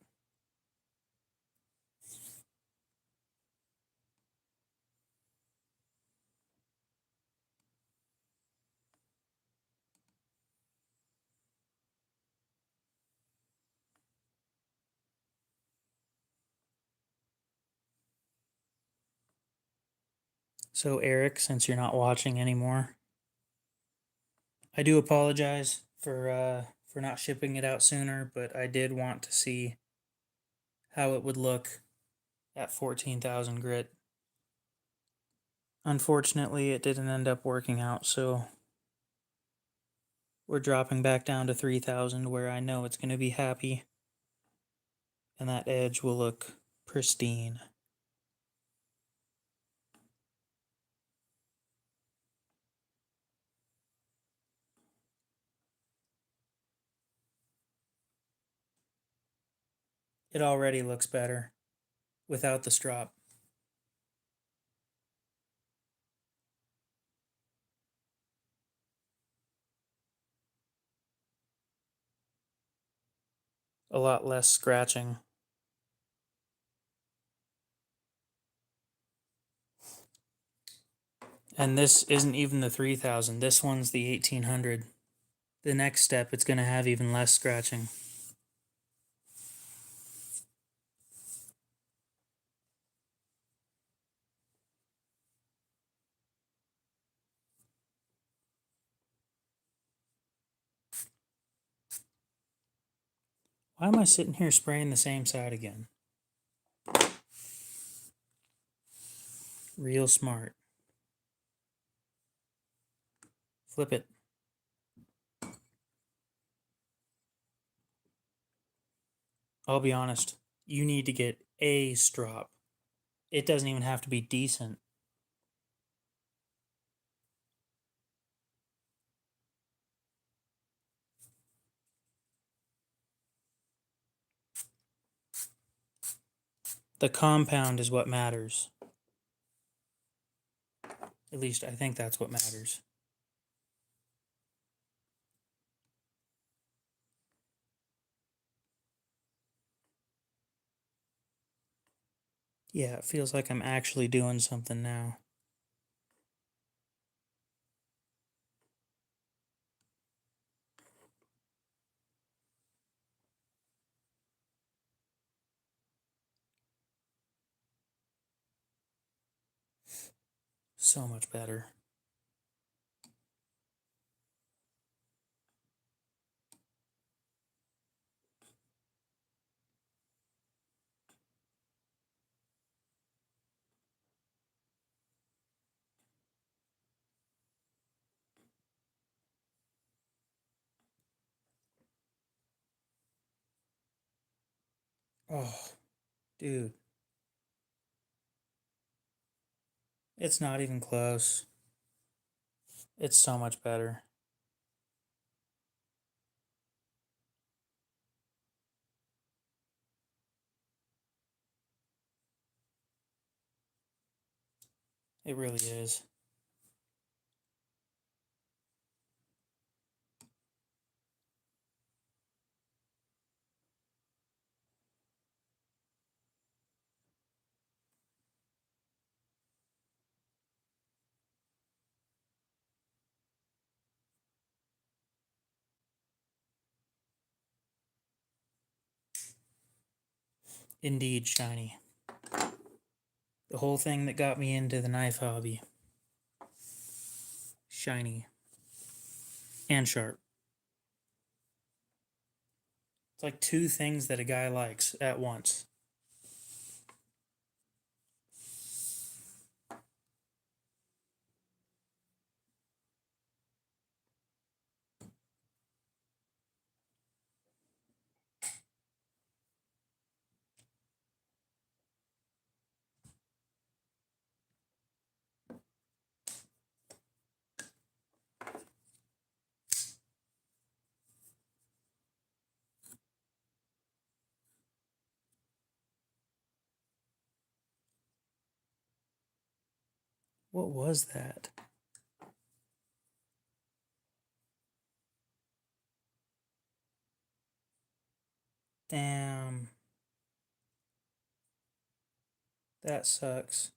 So Eric, since you're not watching anymore, I do apologize for not shipping it out sooner, but I did want to see how it would look at 14,000 grit. Unfortunately, it didn't end up working out, so we're dropping back down to 3,000 where I know it's going to be happy and that edge will look pristine. It already looks better without the strop. A lot less scratching. And this isn't even the 3,000. This one's the 1,800. The next step, it's going to have even less scratching. Why am I sitting here spraying the same side again? Real smart. Flip it. I'll be honest. You need to get a strop. It doesn't even have to be decent. The compound is what matters. At least I think that's what matters. Yeah, it feels like I'm actually doing something now. So much better. Oh, dude. It's not even close. It's so much better. It really is. Indeed shiny. The whole thing that got me into the knife hobby. Shiny. And sharp. It's like two things that a guy likes at once. What was that? Damn. That sucks.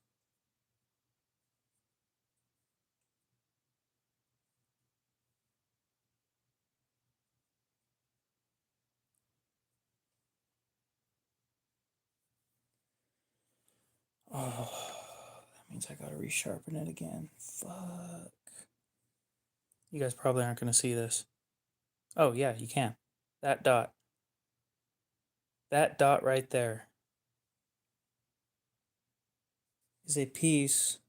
Oh, that means I gotta resharpen it again. Fuck. You guys probably aren't gonna see this. Oh, yeah, you can. That dot. That dot right there is a piece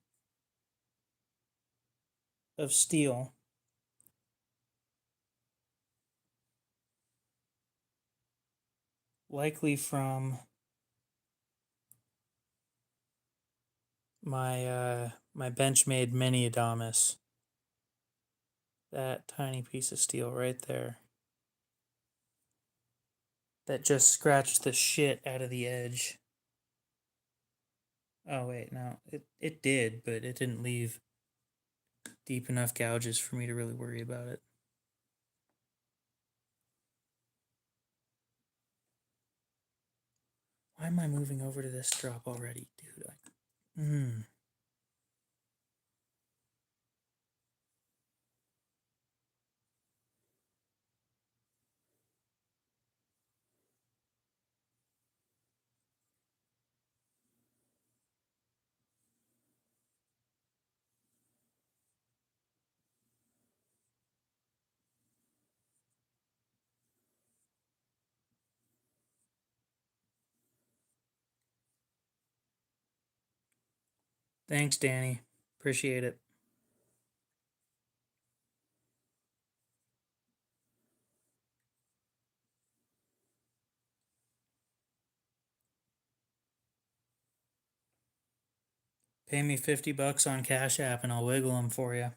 of steel, likely from my Benchmade mini Adamas. That tiny piece of steel right there. That just scratched the shit out of the edge. Oh wait, no. It did, but it didn't leave deep enough gouges for me to really worry about it. Why am I moving over to this drop already, dude? Thanks, Danny. Appreciate it. Pay me $50 on Cash App and I'll wiggle them for you.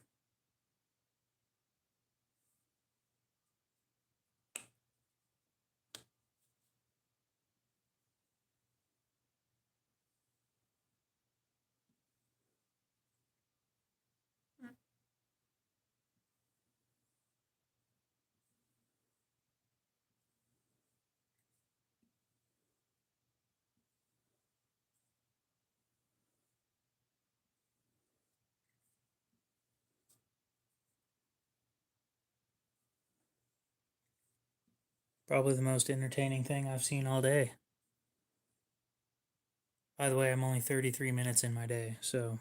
Probably the most entertaining thing I've seen all day. By the way, I'm only 33 minutes in my day, so.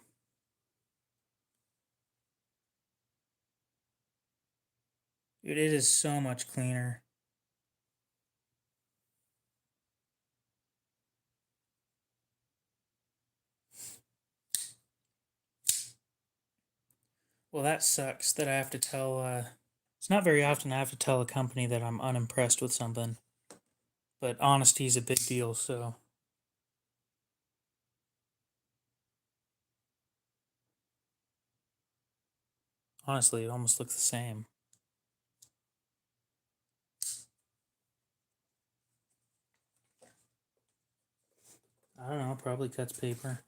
Dude, it is so much cleaner. Well, that sucks that I have to tell, it's not very often I have to tell a company that I'm unimpressed with something. But honesty is a big deal, so. Honestly, it almost looks the same. I don't know, probably cuts paper.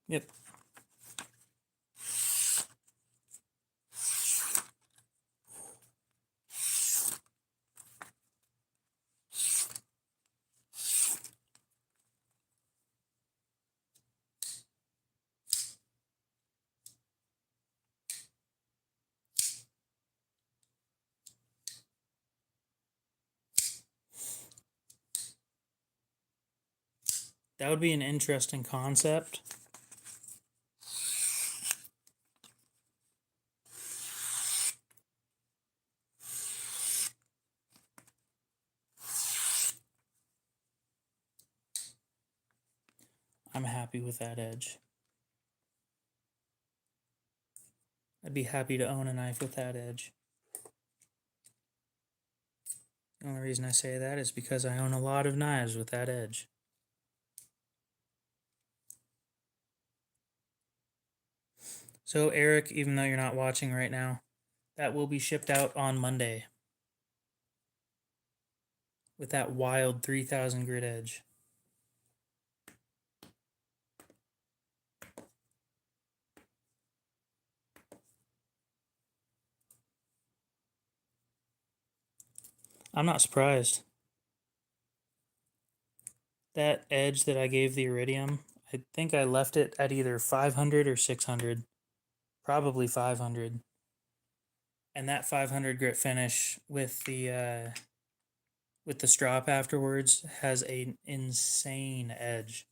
Yep. That would be an interesting concept. I'm happy with that edge. I'd be happy to own a knife with that edge. The only reason I say that is because I own a lot of knives with that edge. So Eric, even though you're not watching right now, that will be shipped out on Monday with that wild 3000 grit edge. I'm not surprised. That edge that I gave the iridium, I think I left it at either 500 or 600. Probably 500. And that 500 grit finish with the strop afterwards has an insane edge.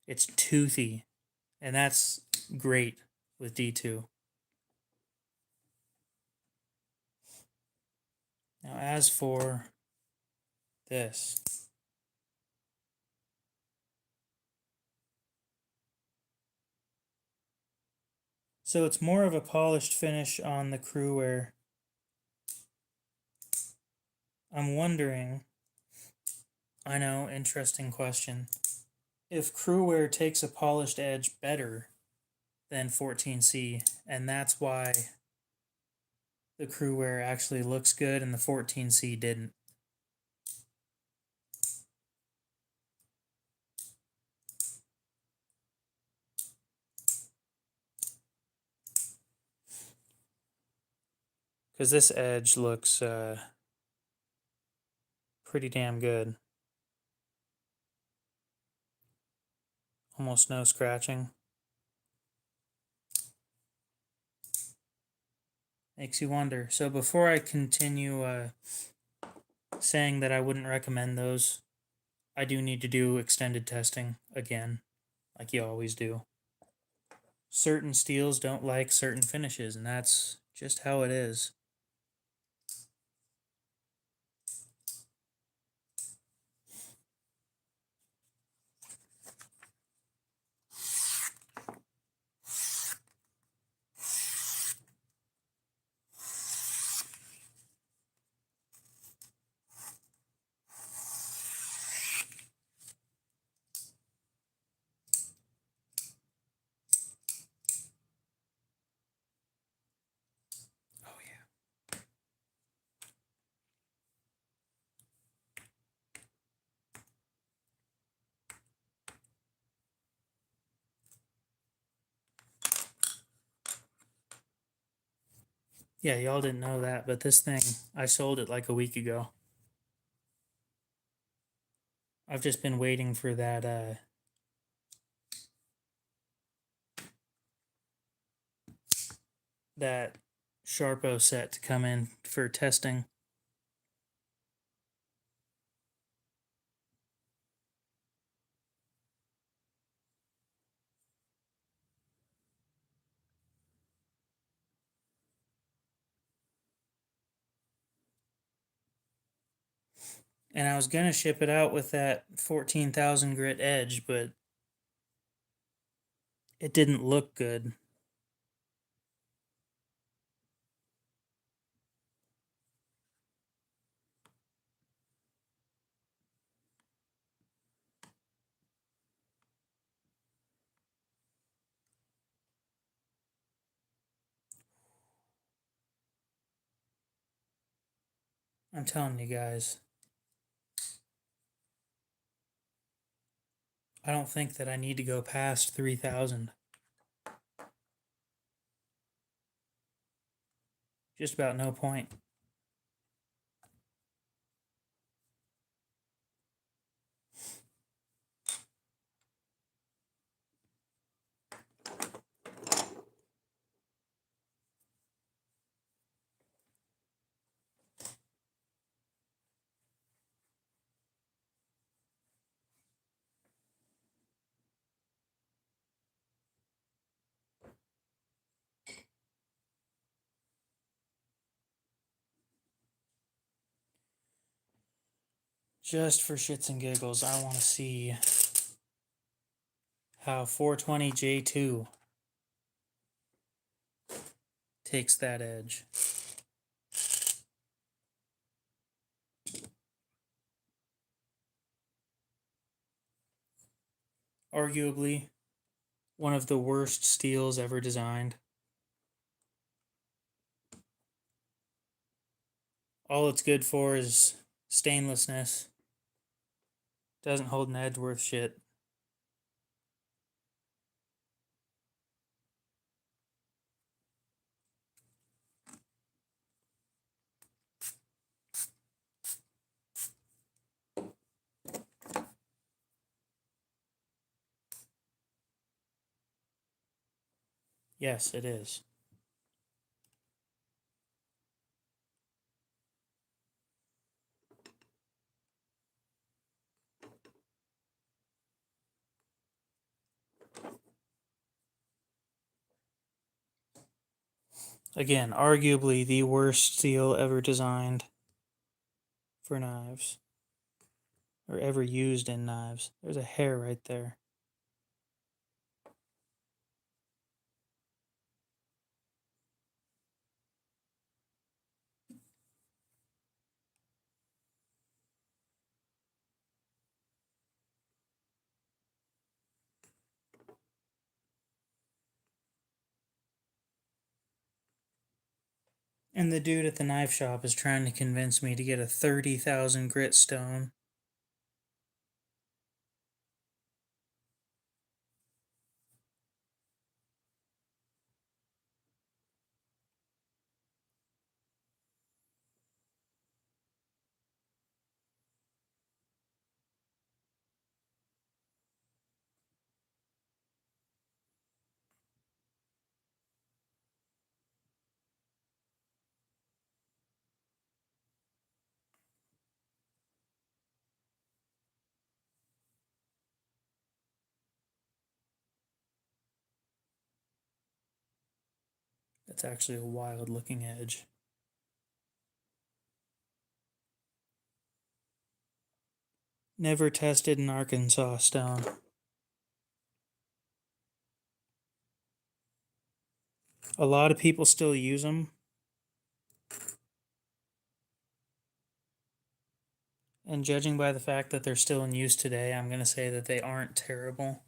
It's toothy, and that's great with D2. Now, as for this, so it's more of a polished finish on the Crewwear. I'm wondering, I know, interesting question, if Crewwear takes a polished edge better than 14C, and that's why the Crewwear actually looks good and the 14C didn't. Because this edge looks pretty damn good. Almost no scratching. Makes you wonder. So before I continue saying that I wouldn't recommend those, I do need to do extended testing again, like you always do. Certain steels don't like certain finishes, and that's just how it is. Oh yeah. Yeah, y'all didn't know that, but this thing, I sold it like a week ago. I've just been waiting for that that Sharpo set to come in for testing. And I was gonna ship it out with that 14,000 grit edge, but it didn't look good. I'm telling you guys, I don't think that I need to go past 3,000. Just about no point. Just for shits and giggles, I want to see how 420J2 takes that edge. Arguably one of the worst steels ever designed. All it's good for is stainlessness. Doesn't hold an edge worth shit. Yes, it is. Again, arguably the worst steel ever designed for knives. Or ever used in knives. There's a hair right there. And the dude at the knife shop is trying to convince me to get a 30,000 grit stone. That's actually a wild looking edge. Never tested an Arkansas stone. A lot of people still use them. And judging by the fact that they're still in use today, I'm going to say that they aren't terrible.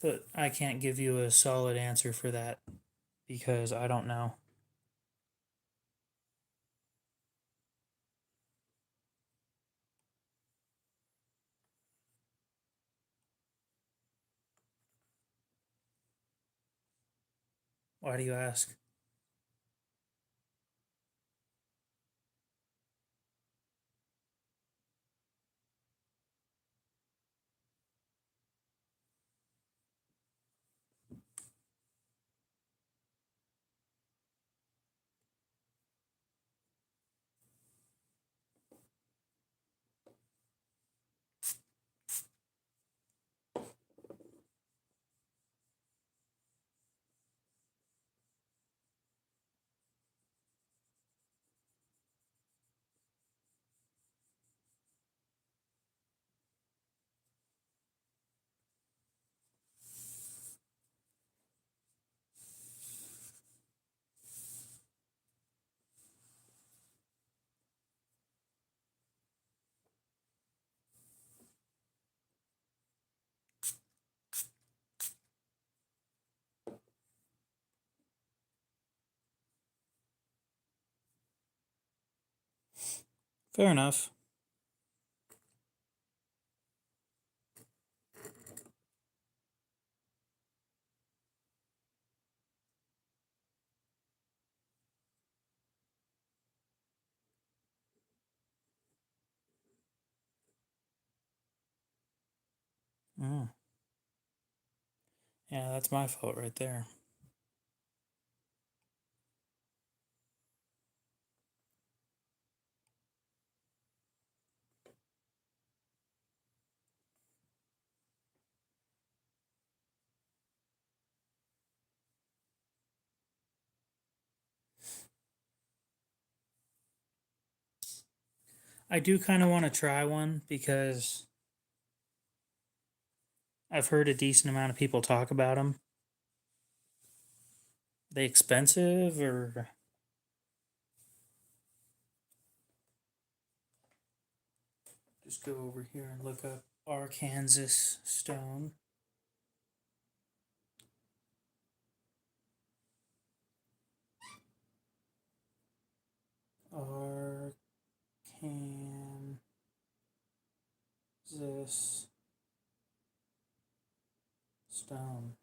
But I can't give you a solid answer for that because I don't know. Why do you ask? Fair enough. Mm. Yeah, that's my fault right there. I do kind of want to try one because I've heard a decent amount of people talk about them. They expensive or just go over here and look up Arkansas stone. Arkansas stone.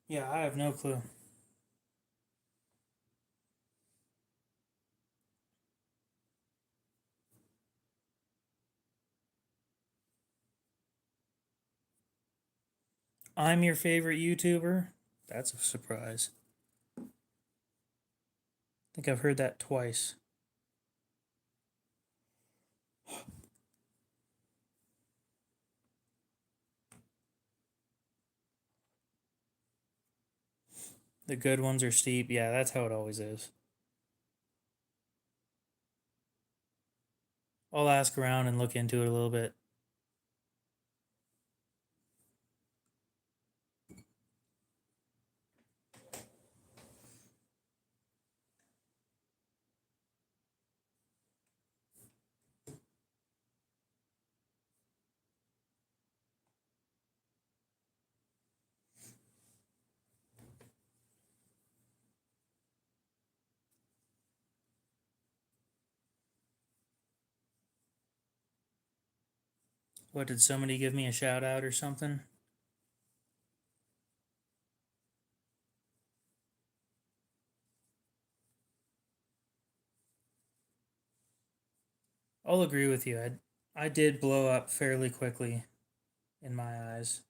Yeah, I have no clue. I'm your favorite YouTuber? That's a surprise. I think I've heard that twice. The good ones are steep. Yeah, that's how it always is. I'll ask around and look into it a little bit. What, did somebody give me a shout out or something? I'll agree with you. I did blow up fairly quickly in my eyes.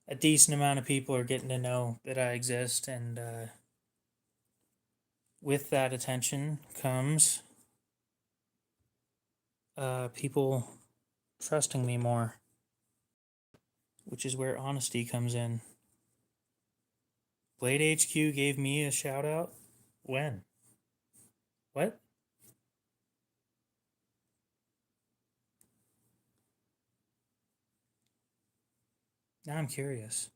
A decent amount of people are getting to know that I exist, and with that attention comes people trusting me more, which is where honesty comes in. Blade HQ gave me a shout out? When? What? Now I'm curious.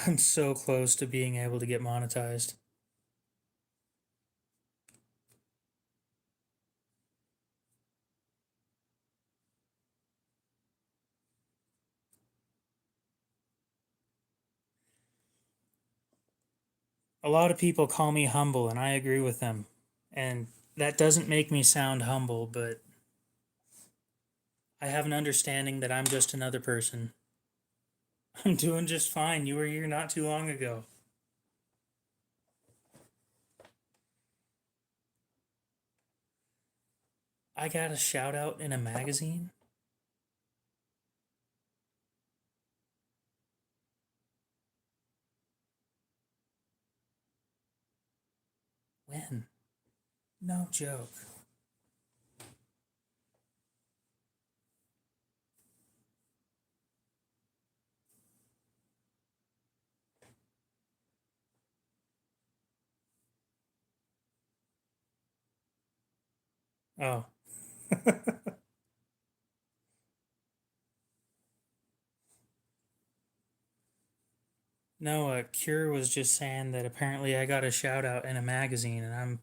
I'm so close to being able to get monetized. A lot of people call me humble, and I agree with them. And that doesn't make me sound humble, but I have an understanding that I'm just another person. I'm doing just fine. You were here not too long ago. I got a shout out in a magazine. When? No joke. Oh. No, Cure was just saying that apparently I got a shout out in a magazine, and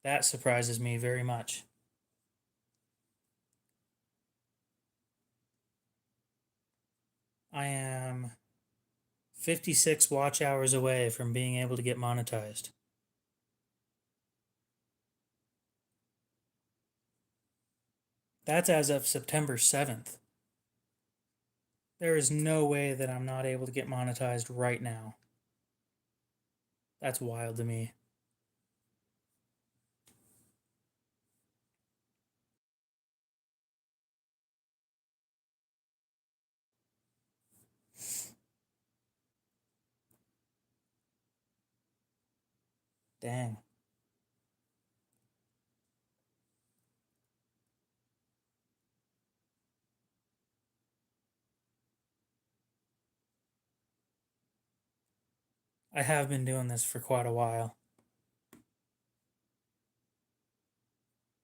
that surprises me very much. I am 56 watch hours away from being able to get monetized. That's as of September 7th. There is no way that I'm not able to get monetized right now. That's wild to me. Dang. I have been doing this for quite a while.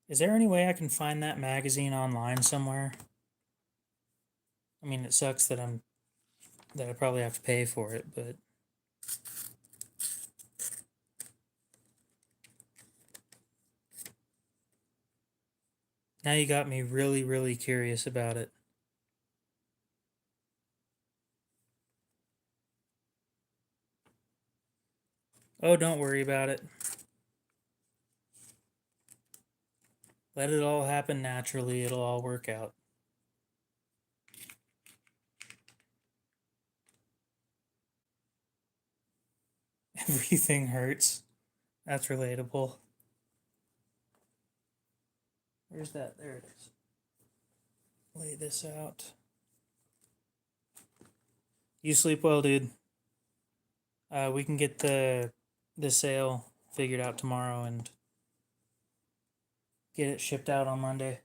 Is there any way I can find that magazine online somewhere? I mean, it sucks that I probably have to pay for it, but now you got me really, really curious about it. Oh, don't worry about it. Let it all happen naturally. It'll all work out. Everything hurts. That's relatable. Where's that? There it is. Lay this out. You sleep well, dude. We can get the sale figured out tomorrow and get it shipped out on Monday.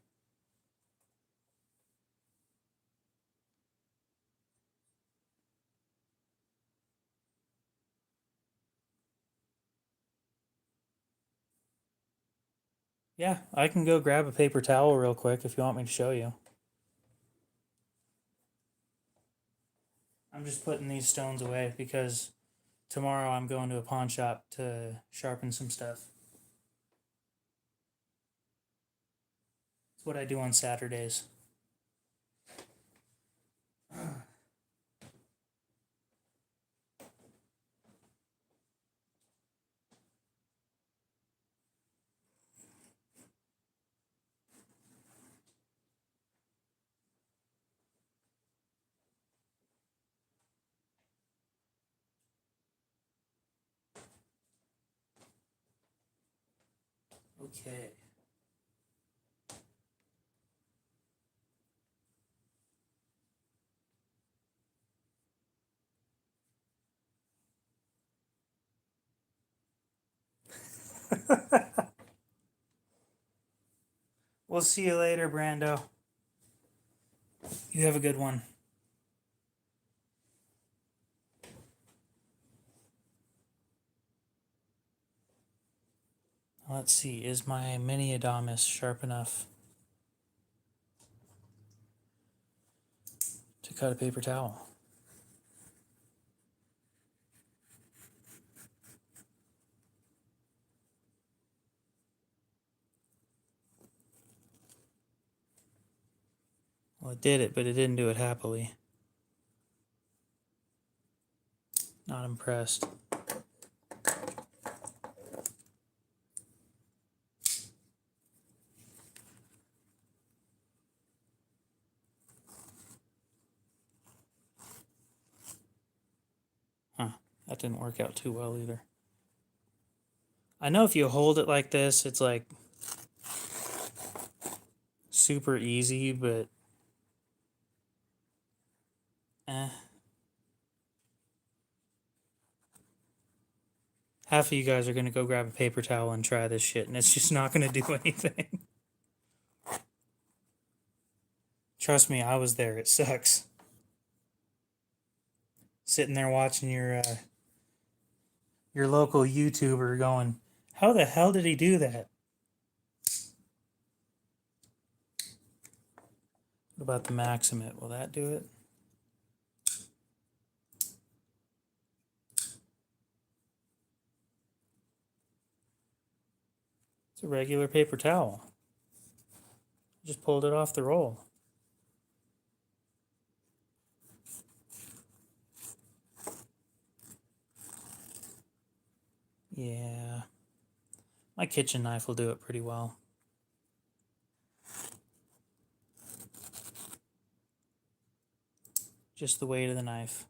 Yeah, I can go grab a paper towel real quick if you want me to show you. I'm just putting these stones away because tomorrow I'm going to a pawn shop to sharpen some stuff. It's what I do on Saturdays. Okay. We'll see you later, Brando. You have a good one. Let's see, is my mini Adamas sharp enough to cut a paper towel? Well, it did it, but it didn't do it happily. Not impressed. Huh, that didn't work out too well either. I know if you hold it like this, it's like super easy, but half of you guys are going to go grab a paper towel and try this shit, and it's just not going to do anything. Trust me, I was there. It sucks. Sitting there watching your local YouTuber going, how the hell did he do that? What about the Maximate? Will that do it? It's a regular paper towel. Just pulled it off the roll. Yeah. My kitchen knife will do it pretty well. Just the weight of the knife.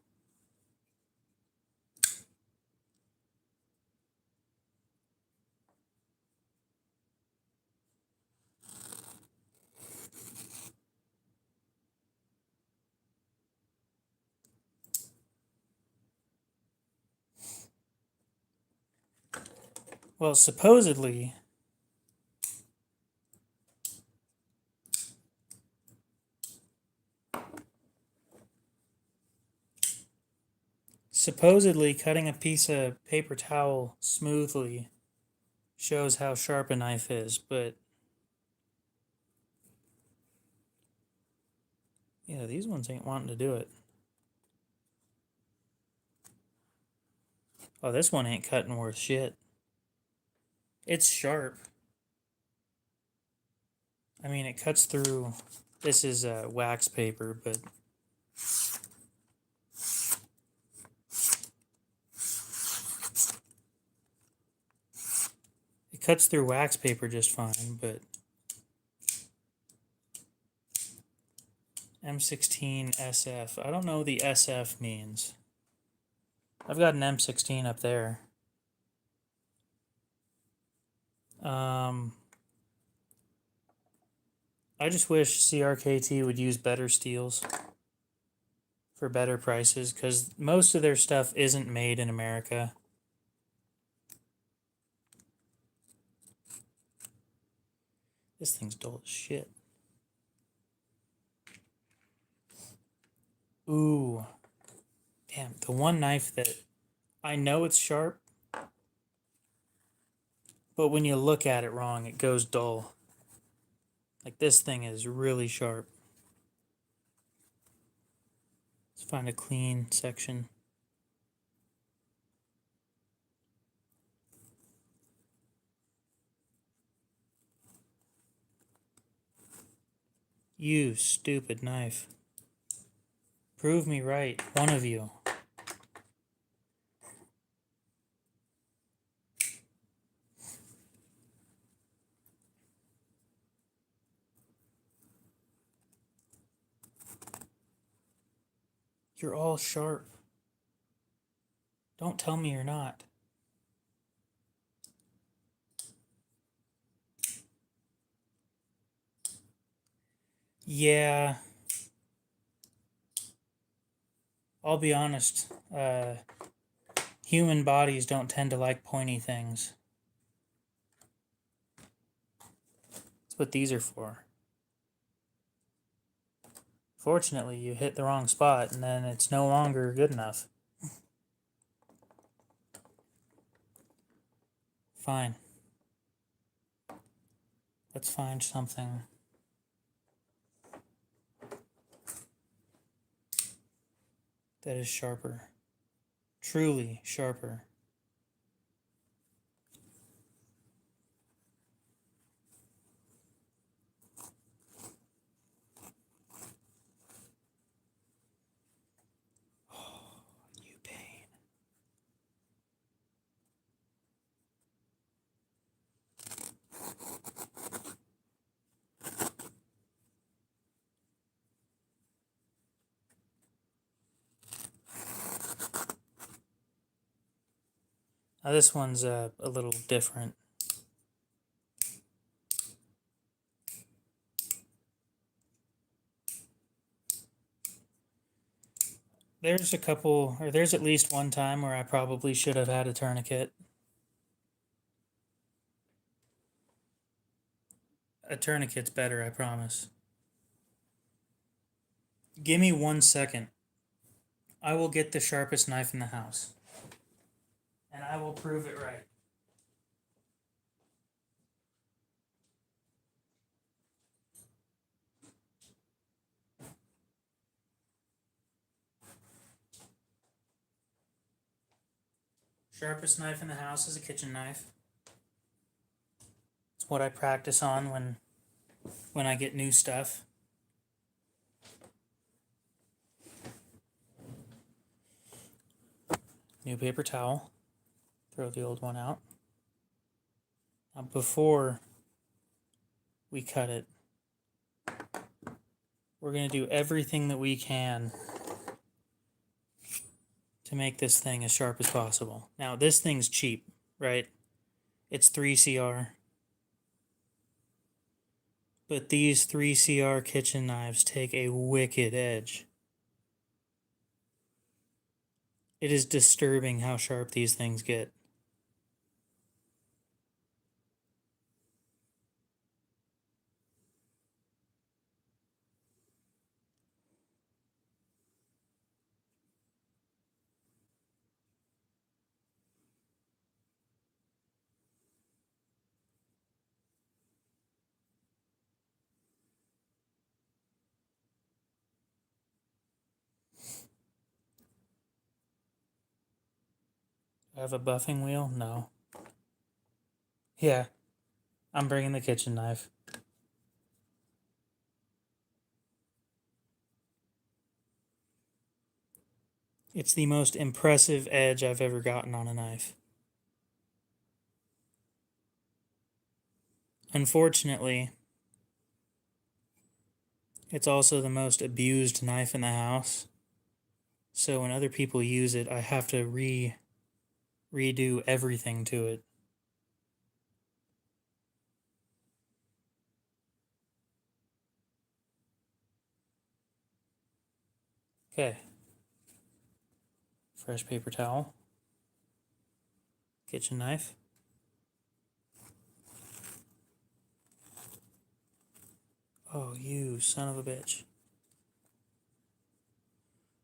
Well, supposedly, cutting a piece of paper towel smoothly shows how sharp a knife is, but yeah, these ones ain't wanting to do it. Oh, this one ain't cutting worth shit. It's sharp. I mean, it cuts through. This is wax paper, but it cuts through wax paper just fine, but M16 SF. I don't know what the SF means. I've got an M16 up there. I just wish CRKT would use better steels for better prices, because most of their stuff isn't made in America. This thing's dull as shit. Ooh. Damn, the one knife that I know it's sharp, but when you look at it wrong, it goes dull. Like, this thing is really sharp. Let's find a clean section. You stupid knife. Prove me right, one of you. You're all sharp. Don't tell me you're not. Yeah. I'll be honest. Human bodies don't tend to like pointy things. That's what these are for. Fortunately, you hit the wrong spot and then it's no longer good enough. Fine. Let's find something that is sharper. Truly sharper. Oh, you pain. Now this one's a little different. There's a couple, or there's at least one time where I probably should have had a tourniquet. A tourniquet's better, I promise. Give me 1 second. I will get the sharpest knife in the house. And I will prove it right. Sharpest knife in the house is a kitchen knife. It's what I practice on when I get new stuff. New paper towel. Throw the old one out. Now before we cut it, we're going to do everything that we can to make this thing as sharp as possible. Now this thing's cheap, right? It's 3CR. But these 3CR kitchen knives take a wicked edge. It is disturbing how sharp these things get. I have a buffing wheel? No. Yeah, I'm bringing the kitchen knife. It's the most impressive edge I've ever gotten on a knife. Unfortunately, it's also the most abused knife in the house. So when other people use it, I have to redo everything to it. Okay. Fresh paper towel. Kitchen knife. Oh, you son of a bitch.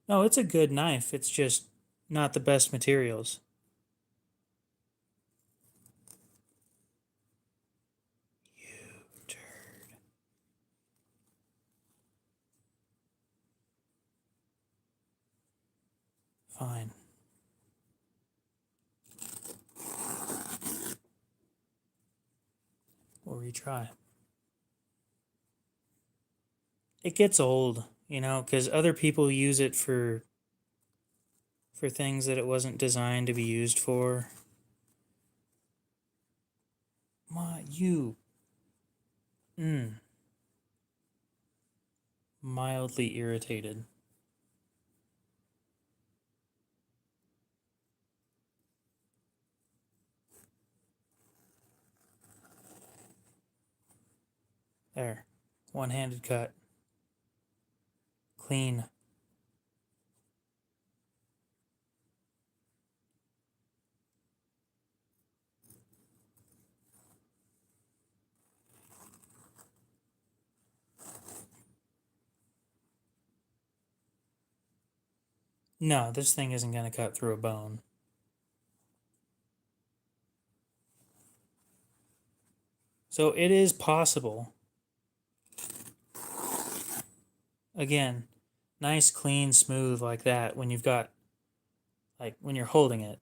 No, it's a good knife. It's just not the best materials. You turd. Fine. We'll retry. It gets old, you know, because other people use it for things that it wasn't designed to be used for. You. Mildly irritated. There. One-handed cut. Clean. No, this thing isn't going to cut through a bone. So it is possible. Again, nice, clean, smooth like that when you've got, like, when you're holding it.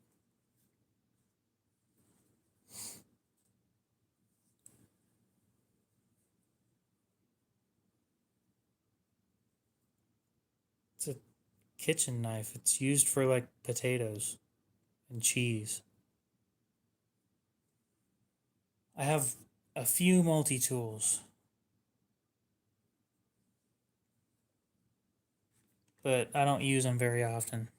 It's a kitchen knife. It's used for, like, potatoes and cheese. I have a few multi-tools, but I don't use them very often.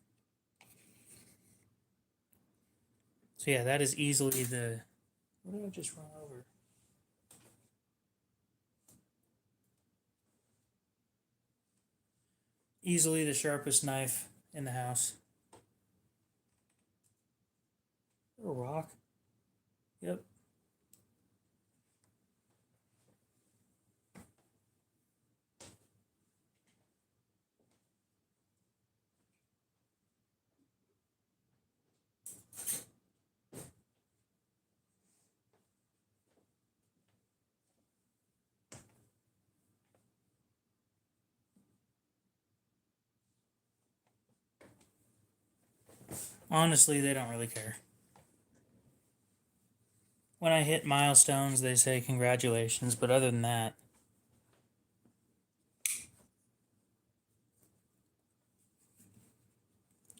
So yeah, that is easily the... What did I just run over? Easily the sharpest knife in the house. A rock. Yep. Honestly, they don't really care. When I hit milestones, they say congratulations, but other than that,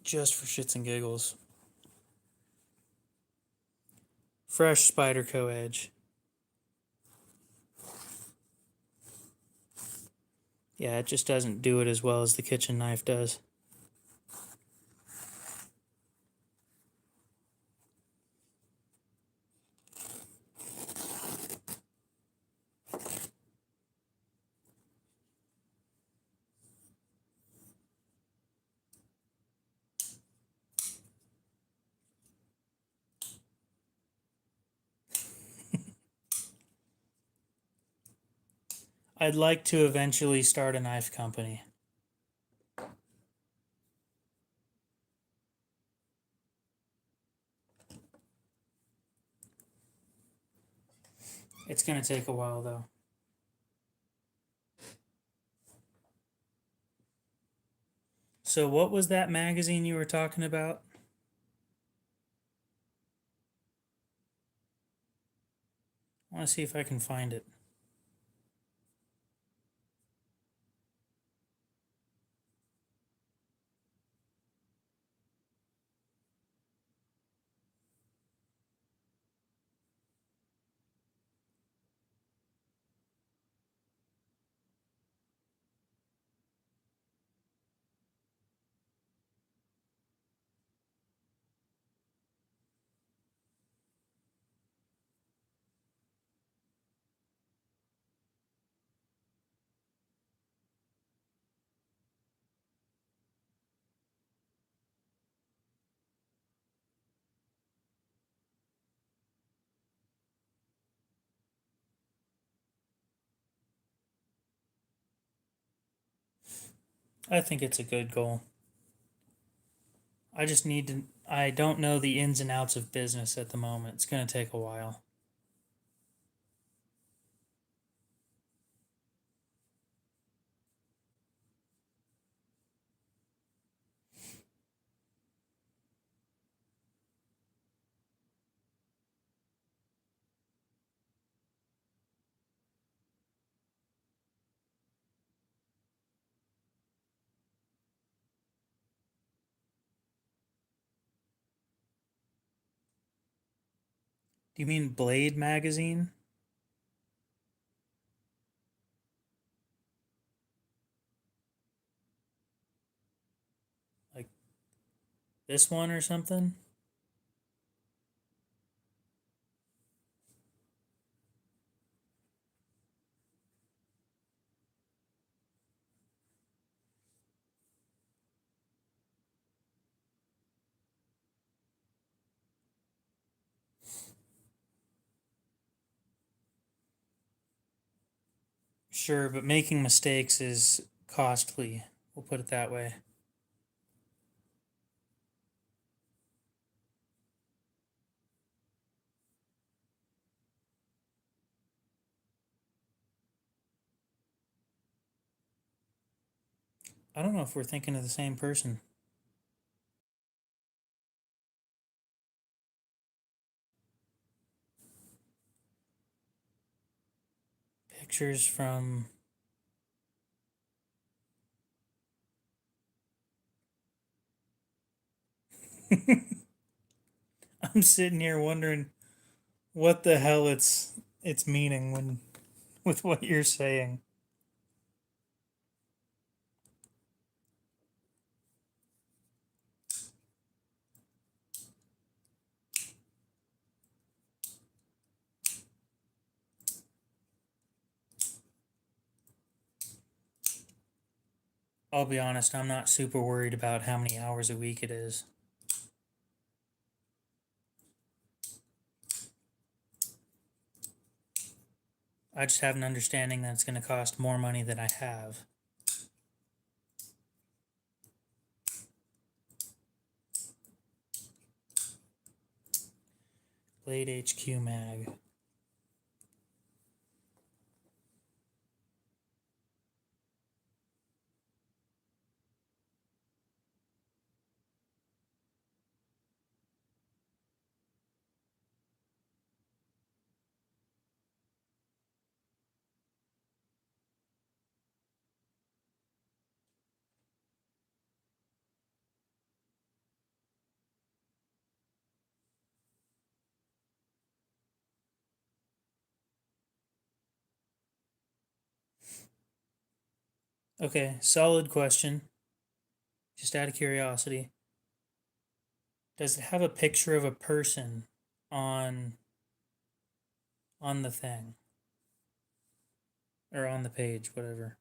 just for shits and giggles. Fresh Spyderco edge. Yeah, it just doesn't do it as well as the kitchen knife does. I'd like to eventually start a knife company. It's going to take a while, though. So, what was that magazine you were talking about? I want to see if I can find it. I think it's a good goal. I just need to. I don't know the ins and outs of business at the moment. It's going to take a while. Do you mean Blade magazine? Like this one or something? Sure, but making mistakes is costly. We'll put it that way. I don't know if we're thinking of the same person. Pictures from. I'm sitting here wondering what the hell it's meaning when with what you're saying. I'll be honest, I'm not super worried about how many hours a week it is. I just have an understanding that it's going to cost more money than I have. Blade HQ mag. Okay, solid question. Just out of curiosity. Does it have a picture of a person on the thing? Or on the page, whatever.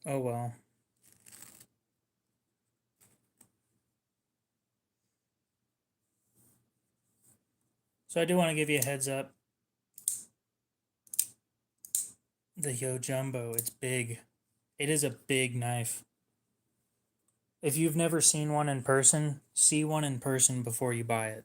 Oh well. So I do want to give you a heads up. The Yo Jumbo, it's big. It is a big knife. If you've never seen one in person, see one in person before you buy it.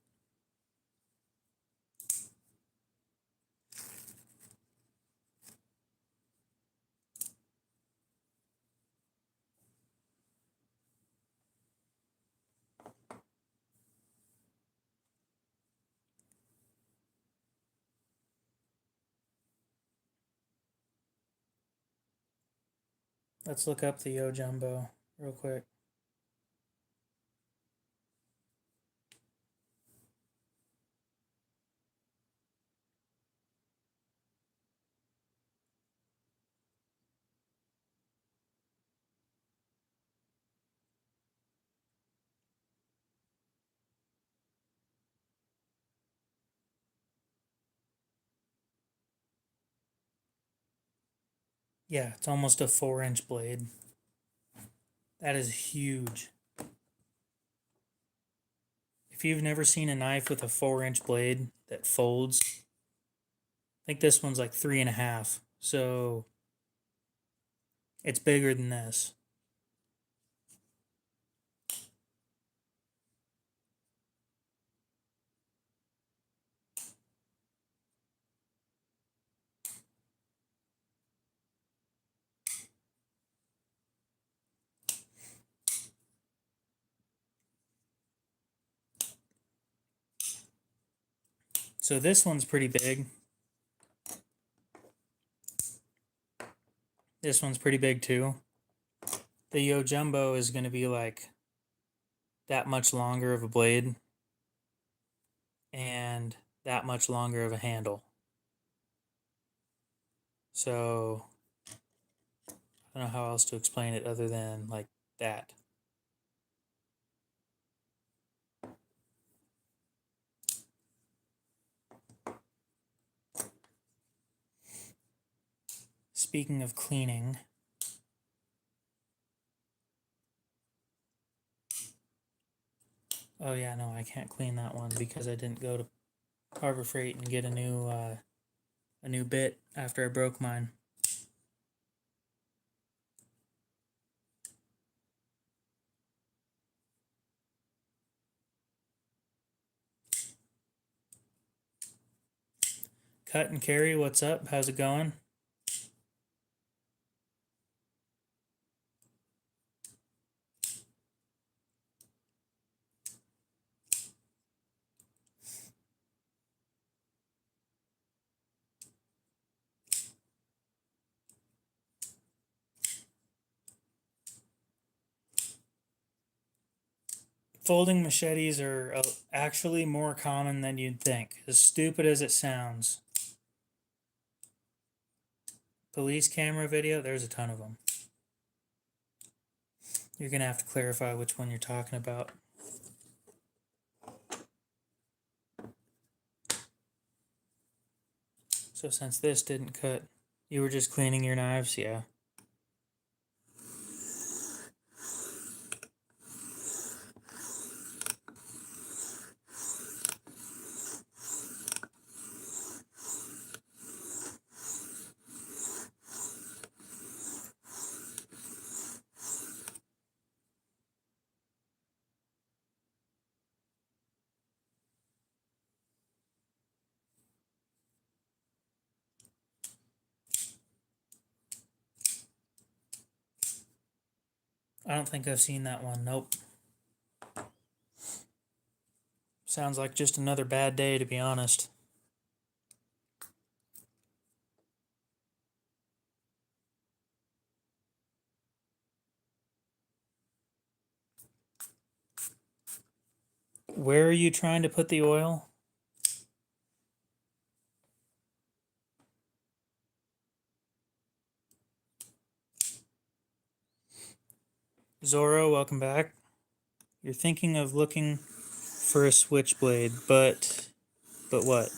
Let's look up the Yo Jumbo real quick. Yeah, it's almost a 4-inch blade. That is huge. If you've never seen a knife with a 4-inch blade that folds, I think this one's like 3.5. So it's bigger than this. So this one's pretty big. This one's pretty big too. The Yo Jumbo is going to be like that much longer of a blade and that much longer of a handle. So I don't know how else to explain it other than like that. Speaking of cleaning, oh yeah, no, I can't clean that one because I didn't go to Harbor Freight and get a new bit after I broke mine. Cut and Carry, what's up? How's it going? Folding machetes are actually more common than you'd think, as stupid as it sounds. Police camera video, there's a ton of them. You're going to have to clarify which one you're talking about. So since this didn't cut, you were just cleaning your knives? Yeah. I don't think I've seen that one. Nope. Sounds like just another bad day, to be honest. Where are you trying to put the oil? Zorro, welcome back. You're thinking of looking for a switchblade, but what?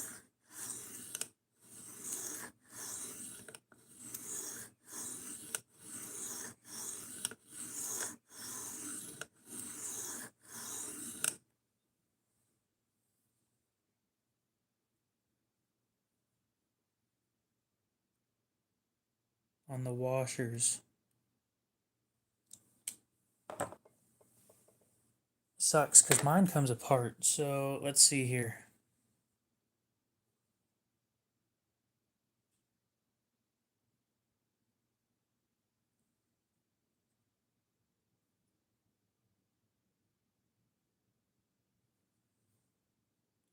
On the washers. Sucks, because mine comes apart. So let's see here.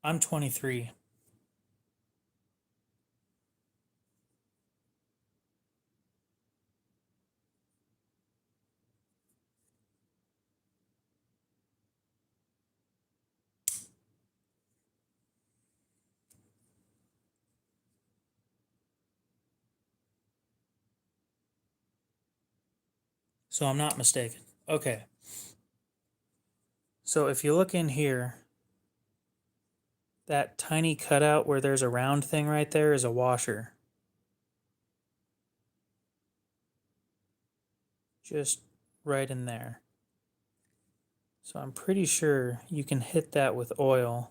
I'm 23. So I'm not mistaken. Okay. So if you look in here, that tiny cutout where there's a round thing right there is a washer. Just right in there. So I'm pretty sure you can hit that with oil.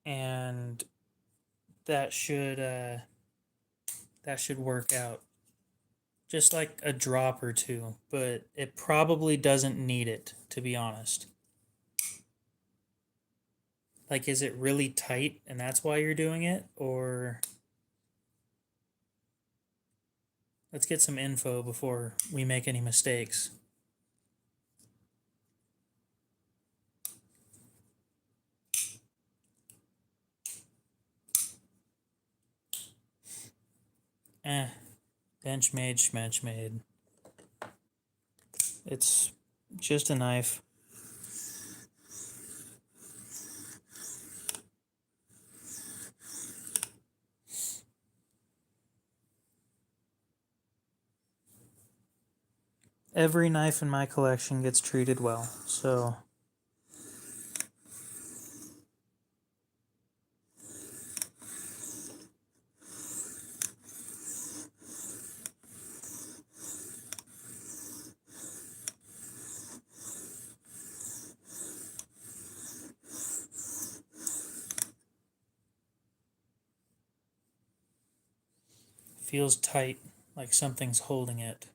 And that should work out. Just like a drop or two, but it probably doesn't need it, to be honest. Like, is it really tight and that's why you're doing it? Or let's get some info before we make any mistakes. Bench made, schmench made. It's just a knife. Every knife in my collection gets treated well, so feels tight, like something's holding it.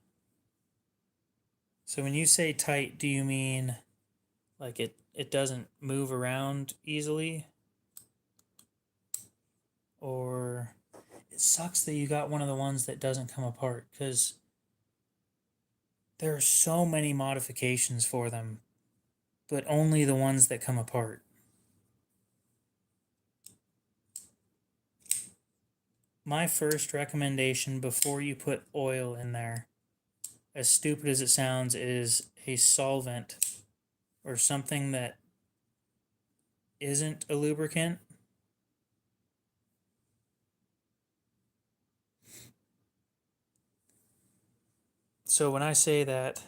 So when you say tight, do you mean like it doesn't move around easily? Or it sucks that you got one of the ones that doesn't come apart, because there are so many modifications for them, but only the ones that come apart. My first recommendation before you put oil in there, as stupid as it sounds, is a solvent or something that isn't a lubricant. So when I say that,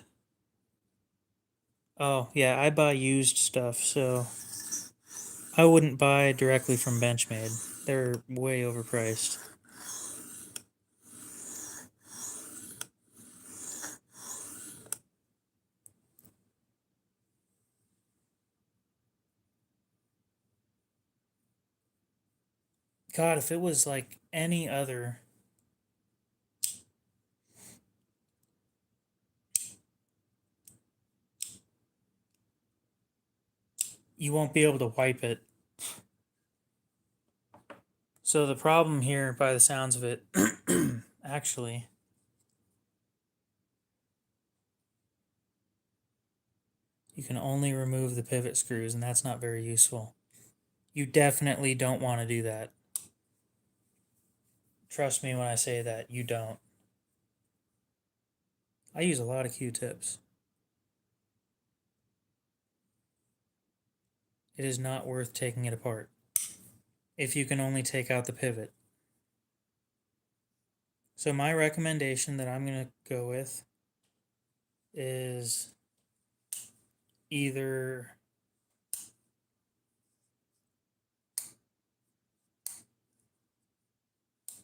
oh yeah, I buy used stuff, so I wouldn't buy directly from Benchmade. They're way overpriced. God, if it was like any other, you won't be able to wipe it. So the problem here, by the sounds of it, actually, you can only remove the pivot screws, and that's not very useful. You definitely don't want to do that. Trust me when I say that, you don't. I use a lot of Q-tips. It is not worth taking it apart if you can only take out the pivot. So my recommendation that I'm going to go with is either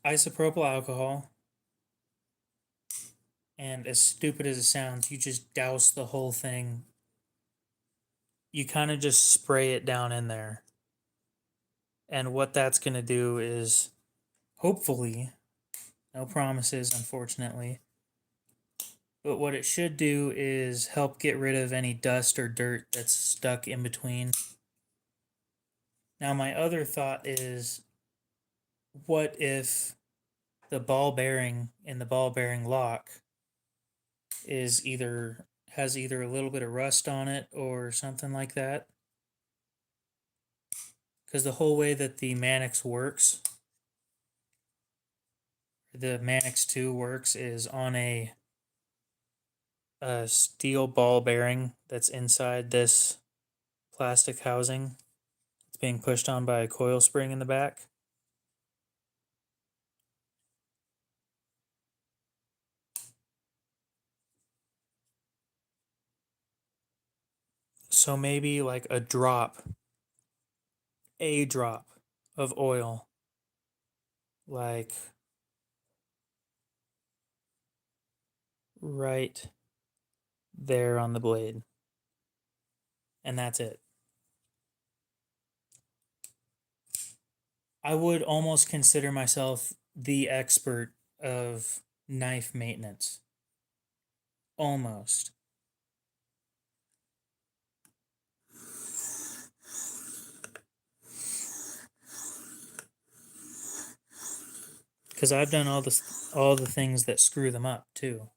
isopropyl alcohol, and as stupid as it sounds, you just douse the whole thing. You kind of just spray it down in there. And what that's going to do is, hopefully, no promises, unfortunately, but what it should do is help get rid of any dust or dirt that's stuck in between. Now, my other thought is, what if the ball bearing in the ball bearing lock is has either a little bit of rust on it or something like that? Because the whole way that the Mannix works, the Mannix 2 works, is on a steel ball bearing that's inside this plastic housing. It's being pushed on by a coil spring in the back. So maybe like a drop of oil, like right there on the blade. And that's it. I would almost consider myself the expert of knife maintenance. Almost. Because I've done all the things that screw them up too.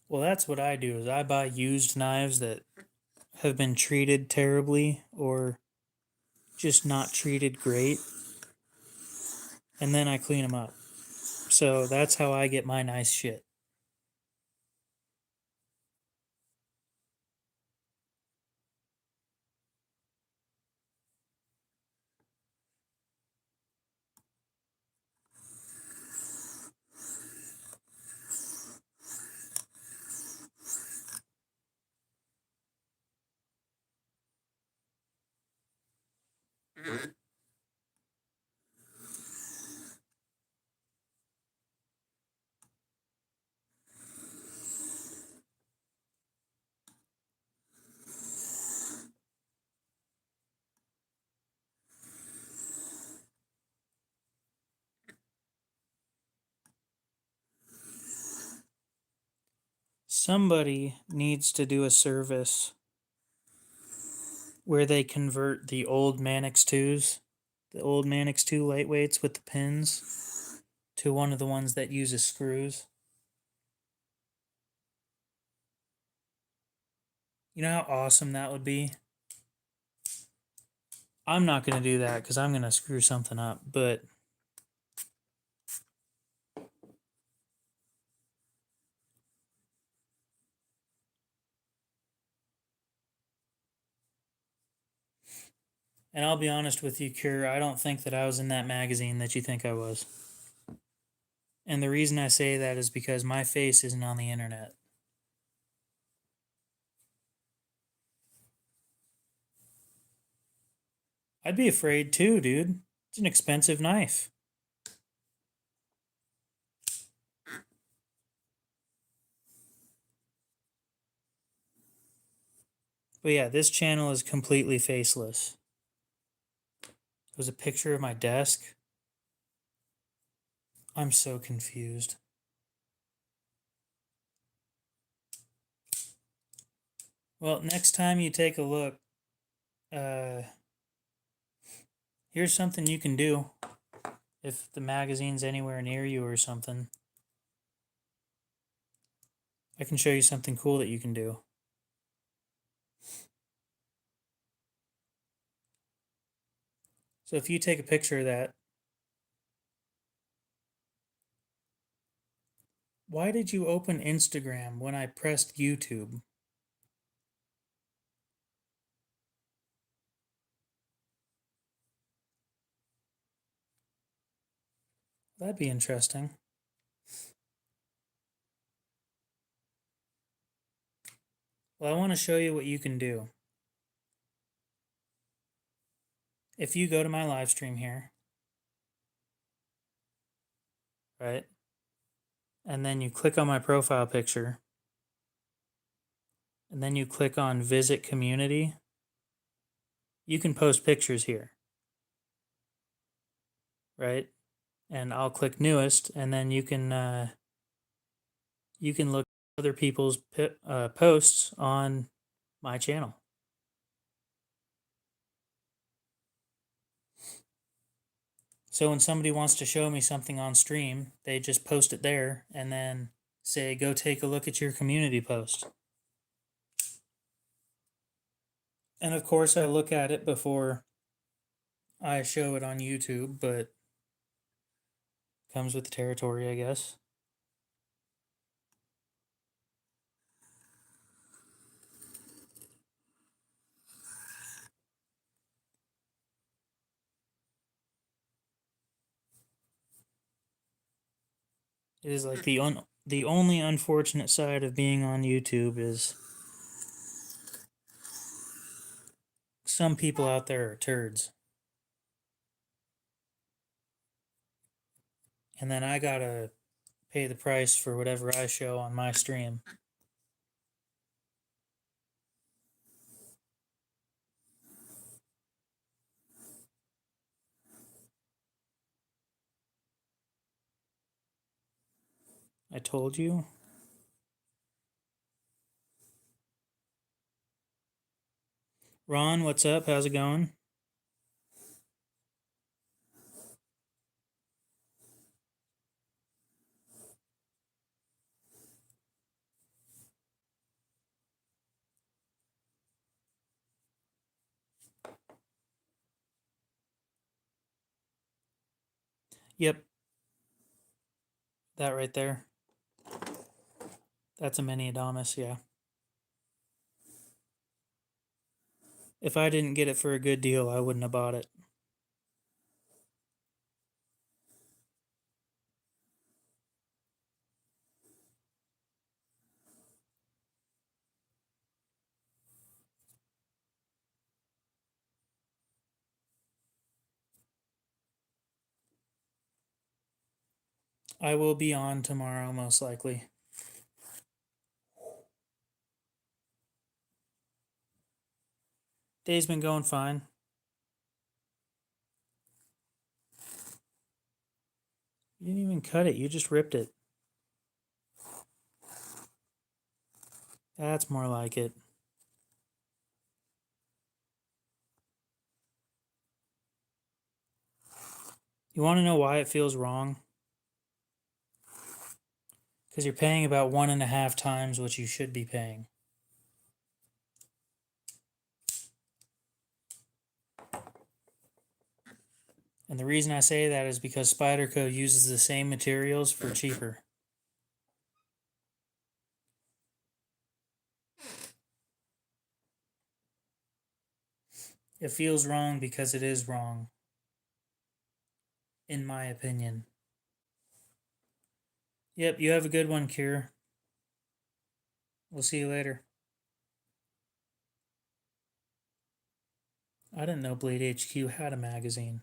Well, that's what I do is I buy used knives that have been treated terribly or just not treated great, and then I clean them up. So that's how I get my nice shit. Somebody needs to do a service where they convert the old Mannix 2s, the old Mannix 2 lightweights with the pins, to one of the ones that uses screws. You know how awesome that would be? I'm not going to do that because I'm going to screw something up, but and I'll be honest with you, Cure, I don't think that I was in that magazine that you think I was. And the reason I say that is because my face isn't on the internet. I'd be afraid too, dude. It's an expensive knife. But yeah, this channel is completely faceless. It was a picture of my desk. I'm so confused. Well, next time you take a look, here's something you can do if the magazine's anywhere near you or something. I can show you something cool that you can do. So if you take a picture of that, why did you open Instagram when I pressed YouTube? That'd be interesting. Well, I want to show you what you can do. If you go to my live stream here, right, and then you click on my profile picture, and then you click on visit community, you can post pictures here, right? And I'll click newest, and then you can look at other people's posts on my channel. So when somebody wants to show me something on stream, they just post it there and then say, go take a look at your community post. And of course, I look at it before I show it on YouTube, but comes with the territory, I guess. It is like the only unfortunate side of being on YouTube is some people out there are turds. And then I gotta pay the price for whatever I show on my stream. I told you. Ron, what's up? How's it going? Yep. That right there. That's a mini Adamas, yeah. If I didn't get it for a good deal, I wouldn't have bought it. I will be on tomorrow, most likely. Day's been going fine. You didn't even cut it, you just ripped it. That's more like it. You want to know why it feels wrong? Because you're paying about 1.5 times what you should be paying. And the reason I say that is because Spyderco uses the same materials for cheaper. It feels wrong because it is wrong, in my opinion. Yep, you have a good one, Cure. We'll see you later. I didn't know Blade HQ had a magazine.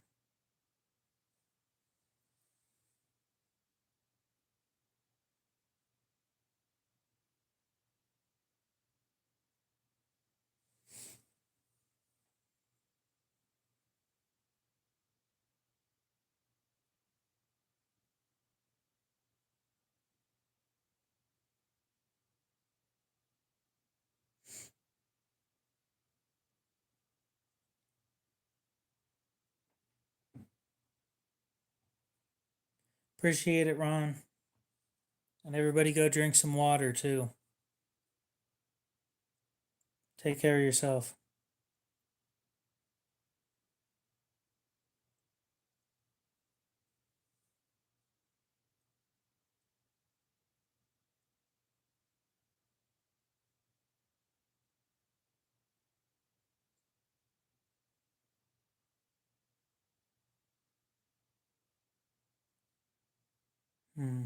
Appreciate it, Ron. And everybody go drink some water, too. Take care of yourself. Hmm.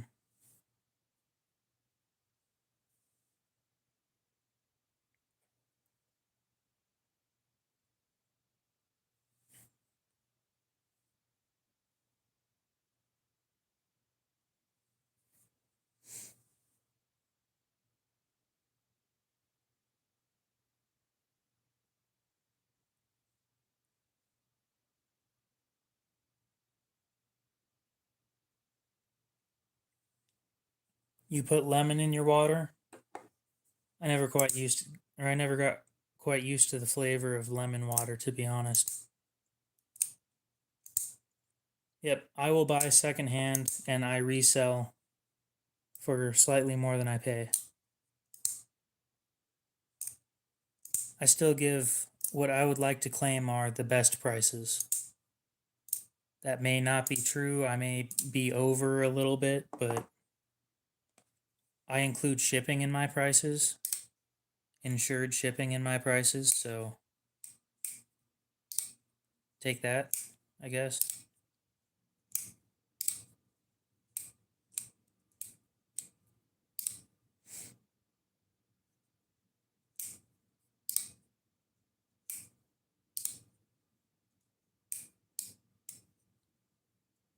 You put lemon in your water? I never got quite used to the flavor of lemon water, to be honest. Yep, I will buy secondhand and I resell for slightly more than I pay. I still give what I would like to claim are the best prices. That may not be true. I may be over a little bit, but I include shipping in my prices, insured shipping in my prices, so take that, I guess.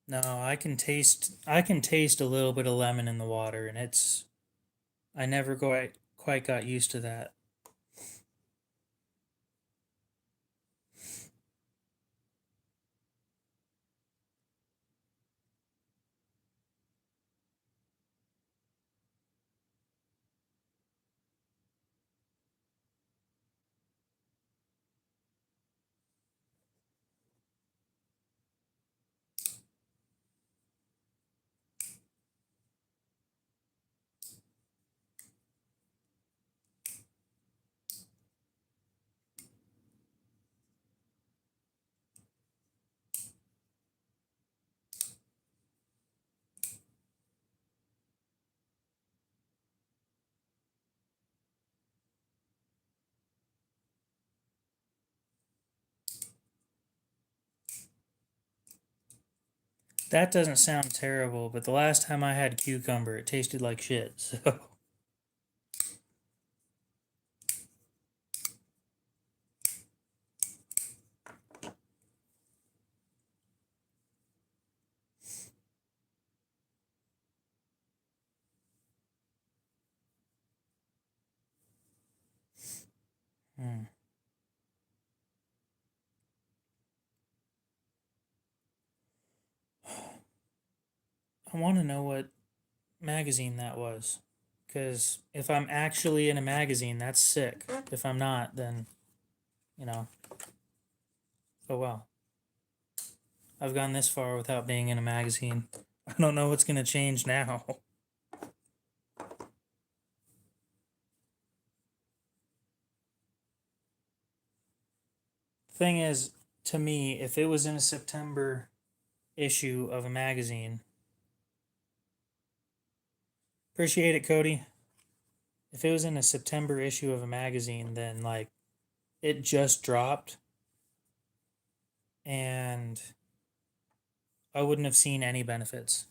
No, I can taste a little bit of lemon in the water, and I never quite got used to that. That doesn't sound terrible, but the last time I had cucumber, it tasted like shit. So, hmm. I want to know what magazine that was. Because if I'm actually in a magazine, that's sick. If I'm not, then, you know, oh well. I've gone this far without being in a magazine. I don't know what's going to change now. Thing is, to me, if it was in a September issue of a magazine. Appreciate it, Cody. If it was in a September issue of a magazine, then like it just dropped and I wouldn't have seen any benefits.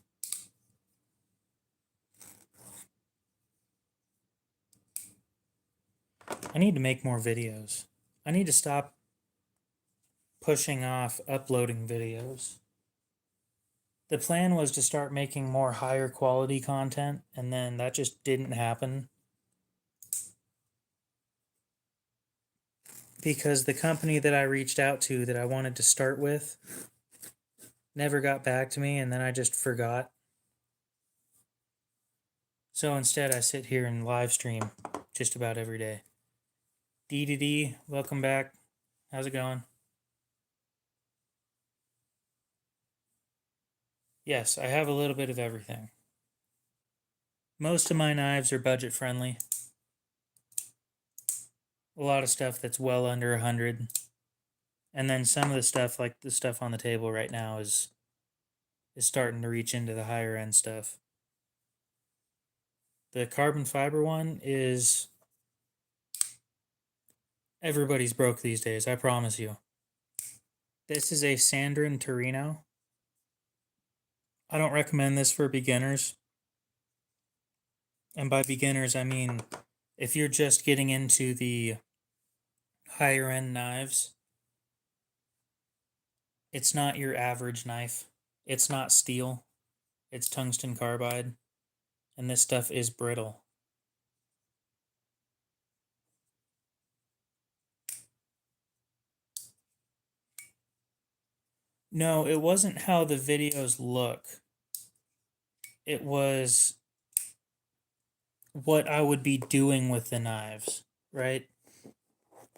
I need to make more videos. I need to stop pushing off uploading videos. The plan was to start making more higher quality content, and then that just didn't happen. Because the company that I reached out to that I wanted to start with never got back to me, and then I just forgot. So instead, I sit here and live stream just about every day. D, welcome back. How's it going? Yes, I have a little bit of everything. Most of my knives are budget friendly. A lot of stuff that's well under 100. And then some of the stuff, like the stuff on the table right now, is starting to reach into the higher end stuff. The carbon fiber one is everybody's broke these days, I promise you. This is a Sandin Torino. I don't recommend this for beginners. And by beginners, I mean if you're just getting into the higher end knives, it's not your average knife. It's not steel. It's tungsten carbide. And this stuff is brittle. No, it wasn't how the videos look. It was what I would be doing with the knives, right?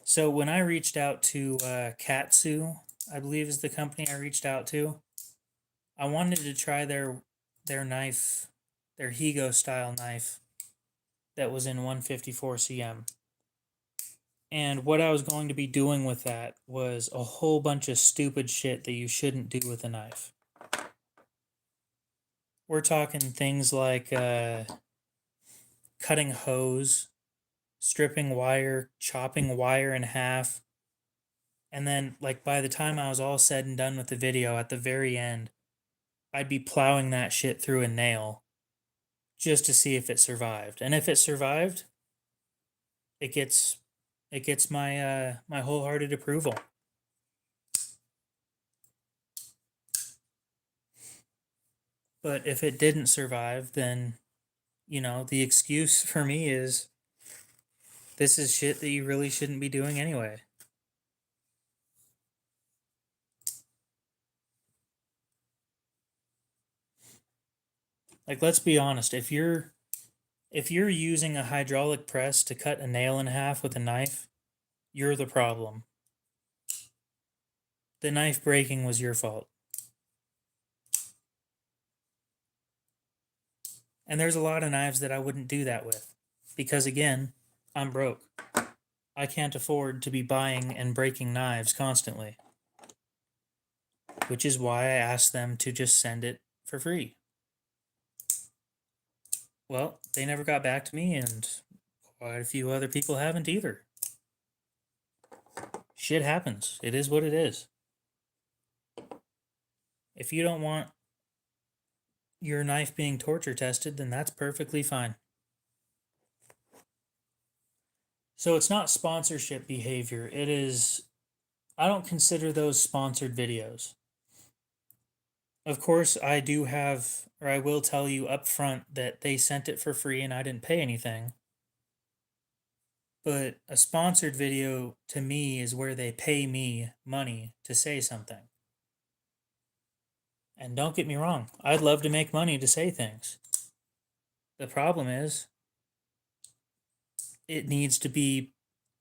So when I reached out to Katsu, I believe is the company I reached out to, I wanted to try their knife, their Higo style knife that was in 154 cm. And what I was going to be doing with that was a whole bunch of stupid shit that you shouldn't do with a knife. We're talking things like cutting hose, stripping wire, chopping wire in half. And then, like, by the time I was all said and done with the video, at the very end, I'd be plowing that shit through a nail just to see if it survived. And if it survived, it gets my my wholehearted approval. But if it didn't survive, then, you know, the excuse for me is this is shit that you really shouldn't be doing anyway. Like, let's be honest, if you're using a hydraulic press to cut a nail in half with a knife, you're the problem. The knife breaking was your fault. And there's a lot of knives that I wouldn't do that with. Because again, I'm broke. I can't afford to be buying and breaking knives constantly. Which is why I asked them to just send it for free. Well, they never got back to me, and quite a few other people haven't either. Shit happens. It is what it is. If you don't want your knife being torture tested, then that's perfectly fine. So it's not sponsorship behavior. It is, I don't consider those sponsored videos. Of course, I do have, or I will tell you up front that they sent it for free and I didn't pay anything. But a sponsored video to me is where they pay me money to say something. And don't get me wrong, I'd love to make money to say things. The problem is, it needs to be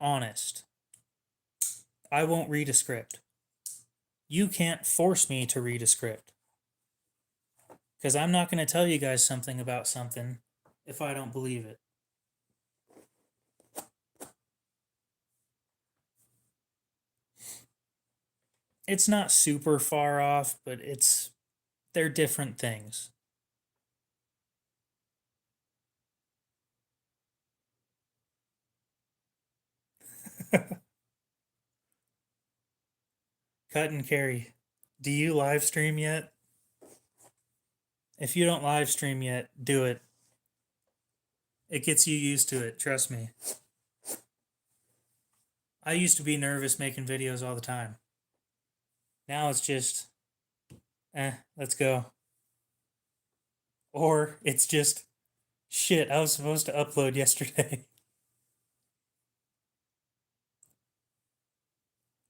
honest. I won't read a script. You can't force me to read a script. Because I'm not going to tell you guys something about something if I don't believe it. It's not super far off, but it's They're different things. Cut and carry. Do you live stream yet? If you don't live stream yet, do it. It gets you used to it, trust me. I used to be nervous making videos all the time. Now it's just, let's go. Or it's just, shit, I was supposed to upload yesterday.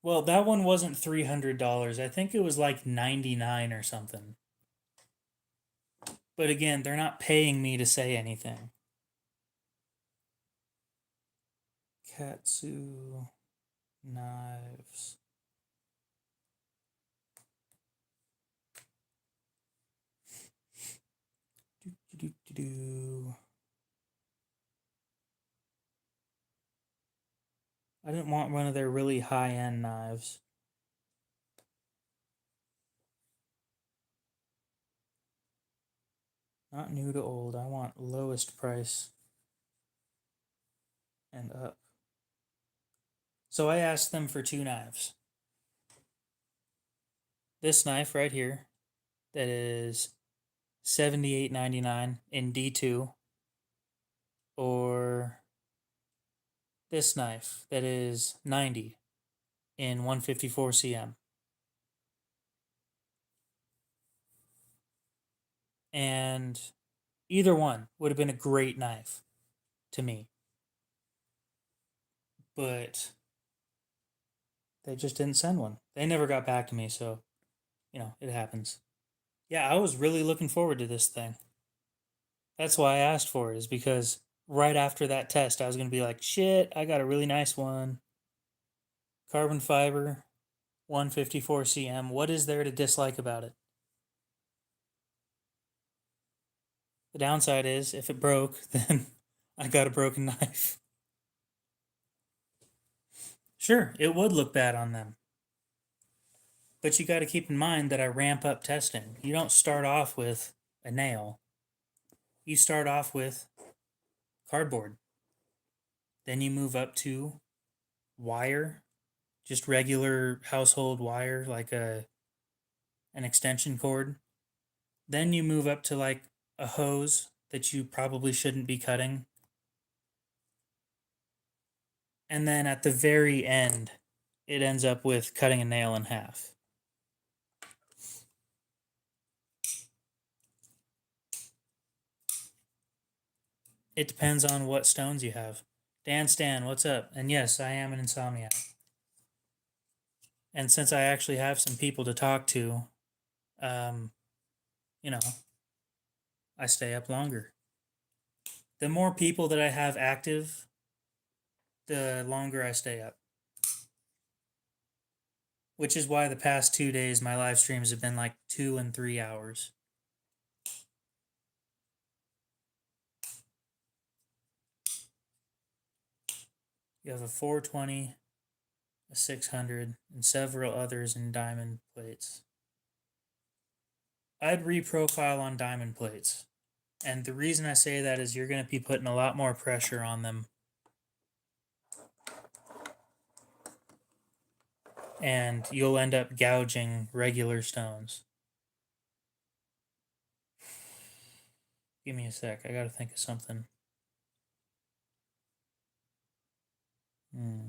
Well, that one wasn't $300. I think it was like 99 or something. But again, they're not paying me to say anything. Katsu knives. I didn't want one of their really high-end knives. Not new to old. I want lowest price and up. So I asked them for two knives. This knife right here, that is $78.99 in D2, or this knife that is $90 in 154 cm. And either one would have been a great knife to me. But they just didn't send one. They never got back to me, so, it happens. Yeah, I was really looking forward to this thing. That's why I asked for it, is because right after that test, I was going to be like, shit, I got a really nice one. Carbon fiber, 154 cm. What is there to dislike about it? The downside is, if it broke, then I got a broken knife. Sure, it would look bad on them. But you got to keep in mind that I ramp up testing. You don't start off with a nail. You start off with cardboard. Then you move up to wire, just regular household wire, like an extension cord. Then you move up to like a hose that you probably shouldn't be cutting. And then at the very end, it ends up with cutting a nail in half. It depends on what stones you have. Dan Stan, what's up? And yes, I am an insomniac. And since I actually have some people to talk to, you know, I stay up longer. The more people that I have active, the longer I stay up. Which is why the past 2 days my live streams have been like 2 and 3 hours. You have a 420, a 600, and several others in diamond plates. I'd reprofile on diamond plates. And the reason I say that is you're going to be putting a lot more pressure on them. And you'll end up gouging regular stones. Give me a sec. I got to think of something. Hmm.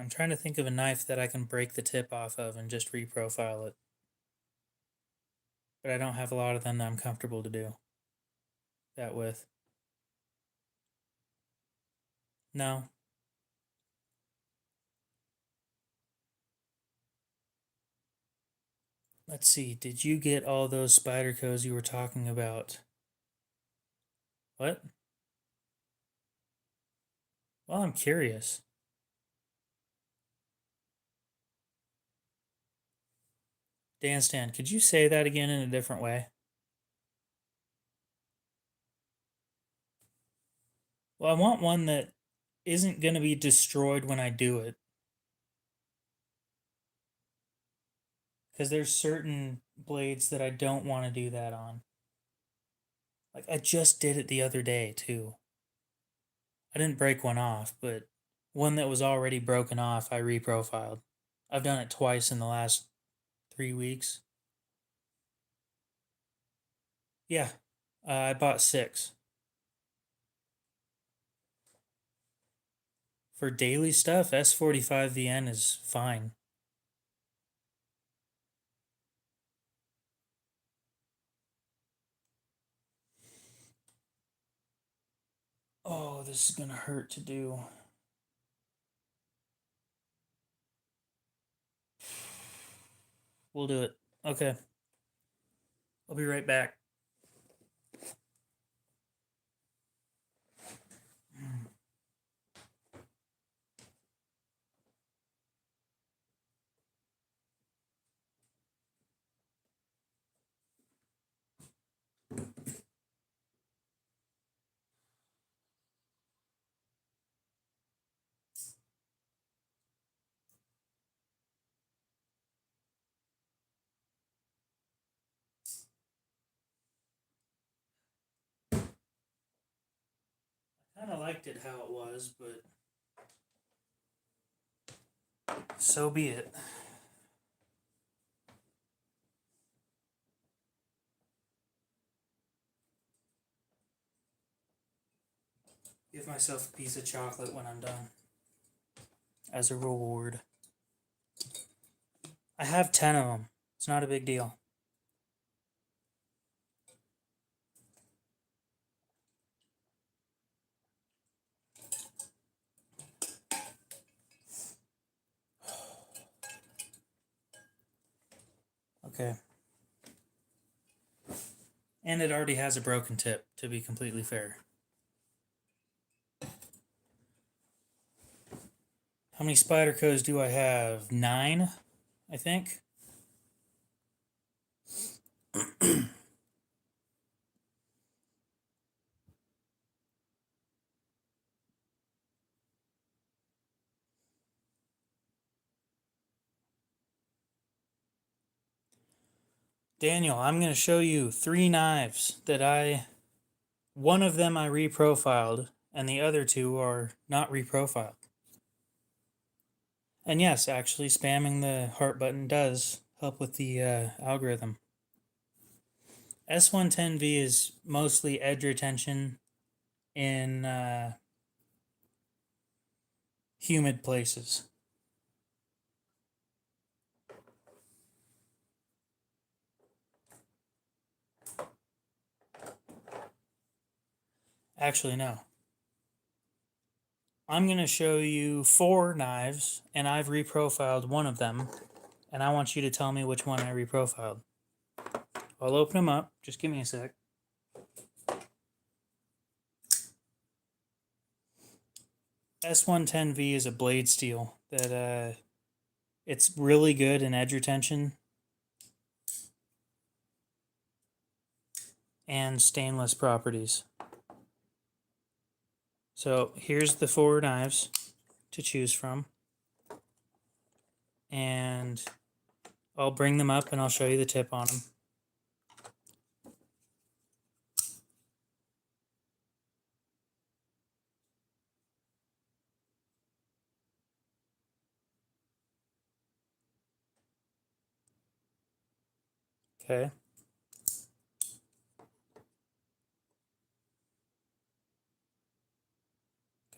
I'm trying to think of a knife that I can break the tip off of and just reprofile it. But I don't have a lot of them that I'm comfortable to do that with. No. Let's see. Did you get all those Spydercos you were talking about? What? Well, I'm curious. Dan Stan, could you say that again in a different way? Well, I want one that isn't going to be destroyed when I do it. Because there's certain blades that I don't want to do that on. Like, I just did it the other day, too. I didn't break one off, but one that was already broken off, I reprofiled. I've done it twice in the last 3 weeks. Yeah, I bought 6. For daily stuff, S45VN is fine. Oh, this is gonna hurt to do. We'll do it. Okay. I'll be right back. I kind of liked it how it was, but so be it. Give myself a piece of chocolate when I'm done as a reward. I have 10 of them. It's not a big deal. Okay. And it already has a broken tip, to be completely fair. How many spider codes do I have? 9, I think. Daniel, I'm going to show you 3 knives that one of them I reprofiled, and the other 2 are not reprofiled. And yes, actually, spamming the heart button does help with the algorithm. S110V is mostly edge retention in humid places. Actually, no. I'm going to show you 4 knives, and I've reprofiled one of them, and I want you to tell me which one I reprofiled. I'll open them up. Just give me a sec. S110V is a blade steel that it's really good in edge retention and stainless properties. So here's the 4 knives to choose from, and I'll bring them up and I'll show you the tip on them. Okay.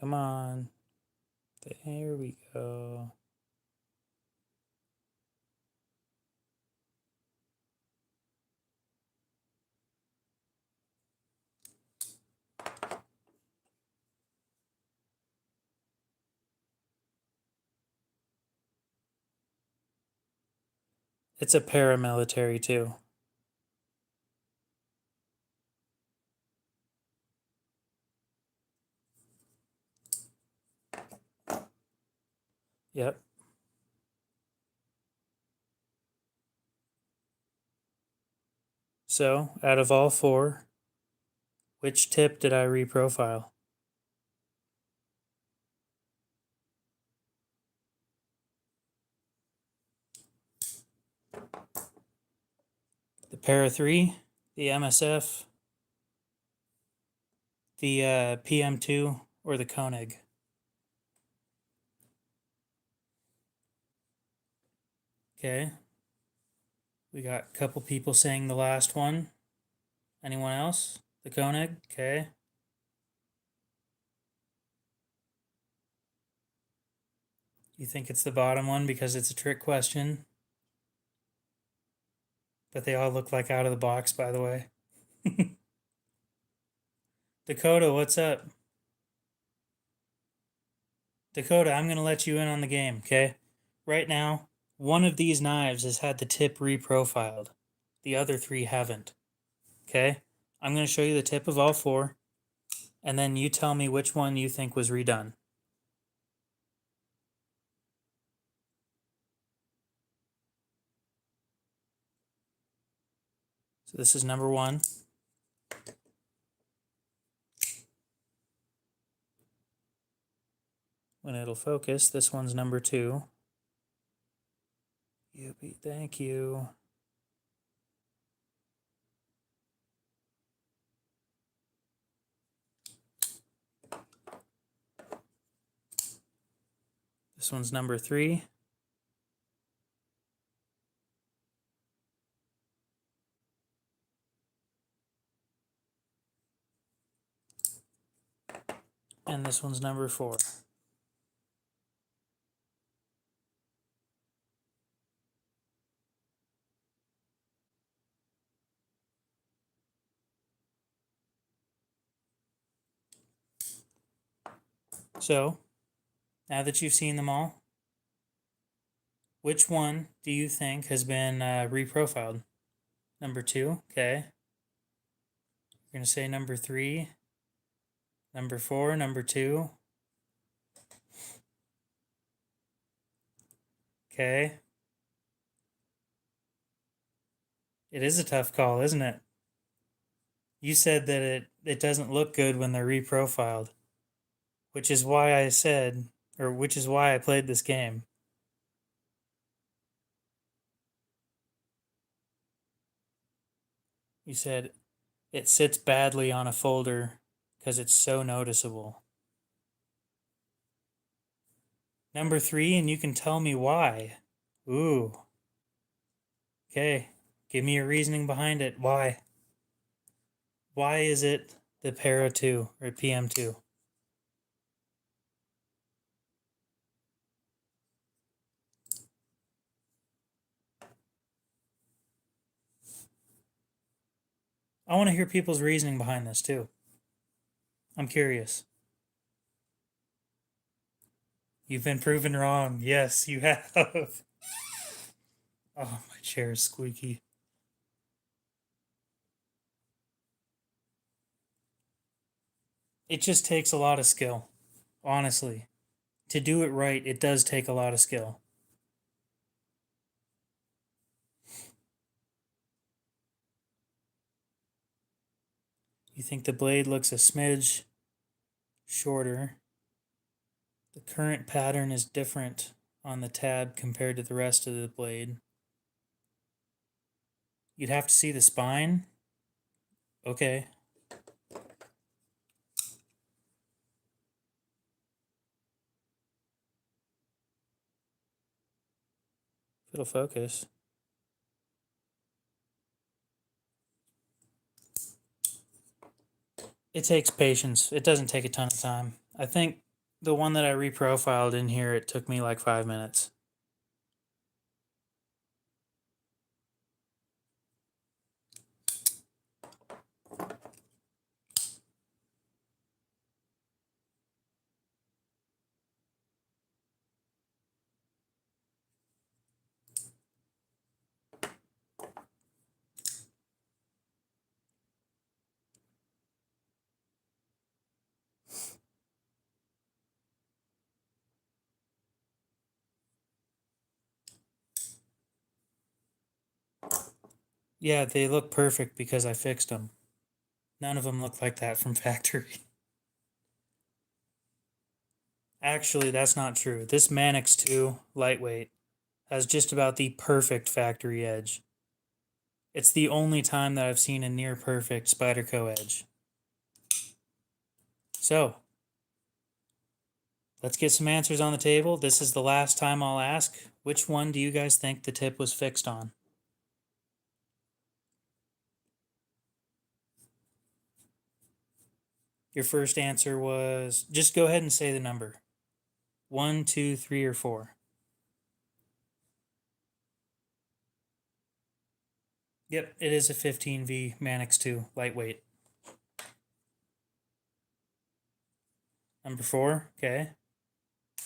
Come on. There we go. It's a paramilitary too. Yep. So, out of all four, which tip did I reprofile? The Para 3, the MSF, the PM2, or the Koenig? Okay. We got a couple people saying the last one. Anyone else? The Koenig? Okay. You think it's the bottom one because it's a trick question? But they all look like out of the box, by the way. Dakota, what's up? Dakota, I'm going to let you in on the game, okay? Right now, one of these knives has had the tip reprofiled. The other three haven't. Okay? I'm going to show you the tip of all four, and then you tell me which one you think was redone. So this is number one. When it'll focus, this one's number two. Yippee, thank you. This one's number three. And this one's number four. So, now that you've seen them all, which one do you think has been reprofiled? Number two, okay. You're going to say number three, number four, number two. Okay. It is a tough call, isn't it? You said that it doesn't look good when they're reprofiled, which is why I said, or which is why I played this game. You said it sits badly on a folder because it's so noticeable. Number three, and you can tell me why. Ooh. Okay. Give me your reasoning behind it. Why? Why is it the Para 2 or PM2? I want to hear people's reasoning behind this too. I'm curious. You've been proven wrong. Yes, you have. Oh, my chair is squeaky. It just takes a lot of skill, honestly. To do it right, it does take a lot of skill. You think the blade looks a smidge shorter. The current pattern is different on the tab compared to the rest of the blade. You'd have to see the spine. Okay. If it'll focus. It takes patience. It doesn't take a ton of time. I think the one that I reprofiled in here, it took me like 5 minutes. Yeah, they look perfect because I fixed them. None of them look like that from factory. Actually, that's not true. This Manix 2 lightweight has just about the perfect factory edge. It's the only time that I've seen a near perfect Spyderco edge. So, let's get some answers on the table. This is the last time I'll ask. Which one do you guys think the tip was fixed on? Your first answer was, just go ahead and say the number. 1, 2, 3, or 4. Yep, it is a 15V Manix 2 lightweight. Number 4, okay.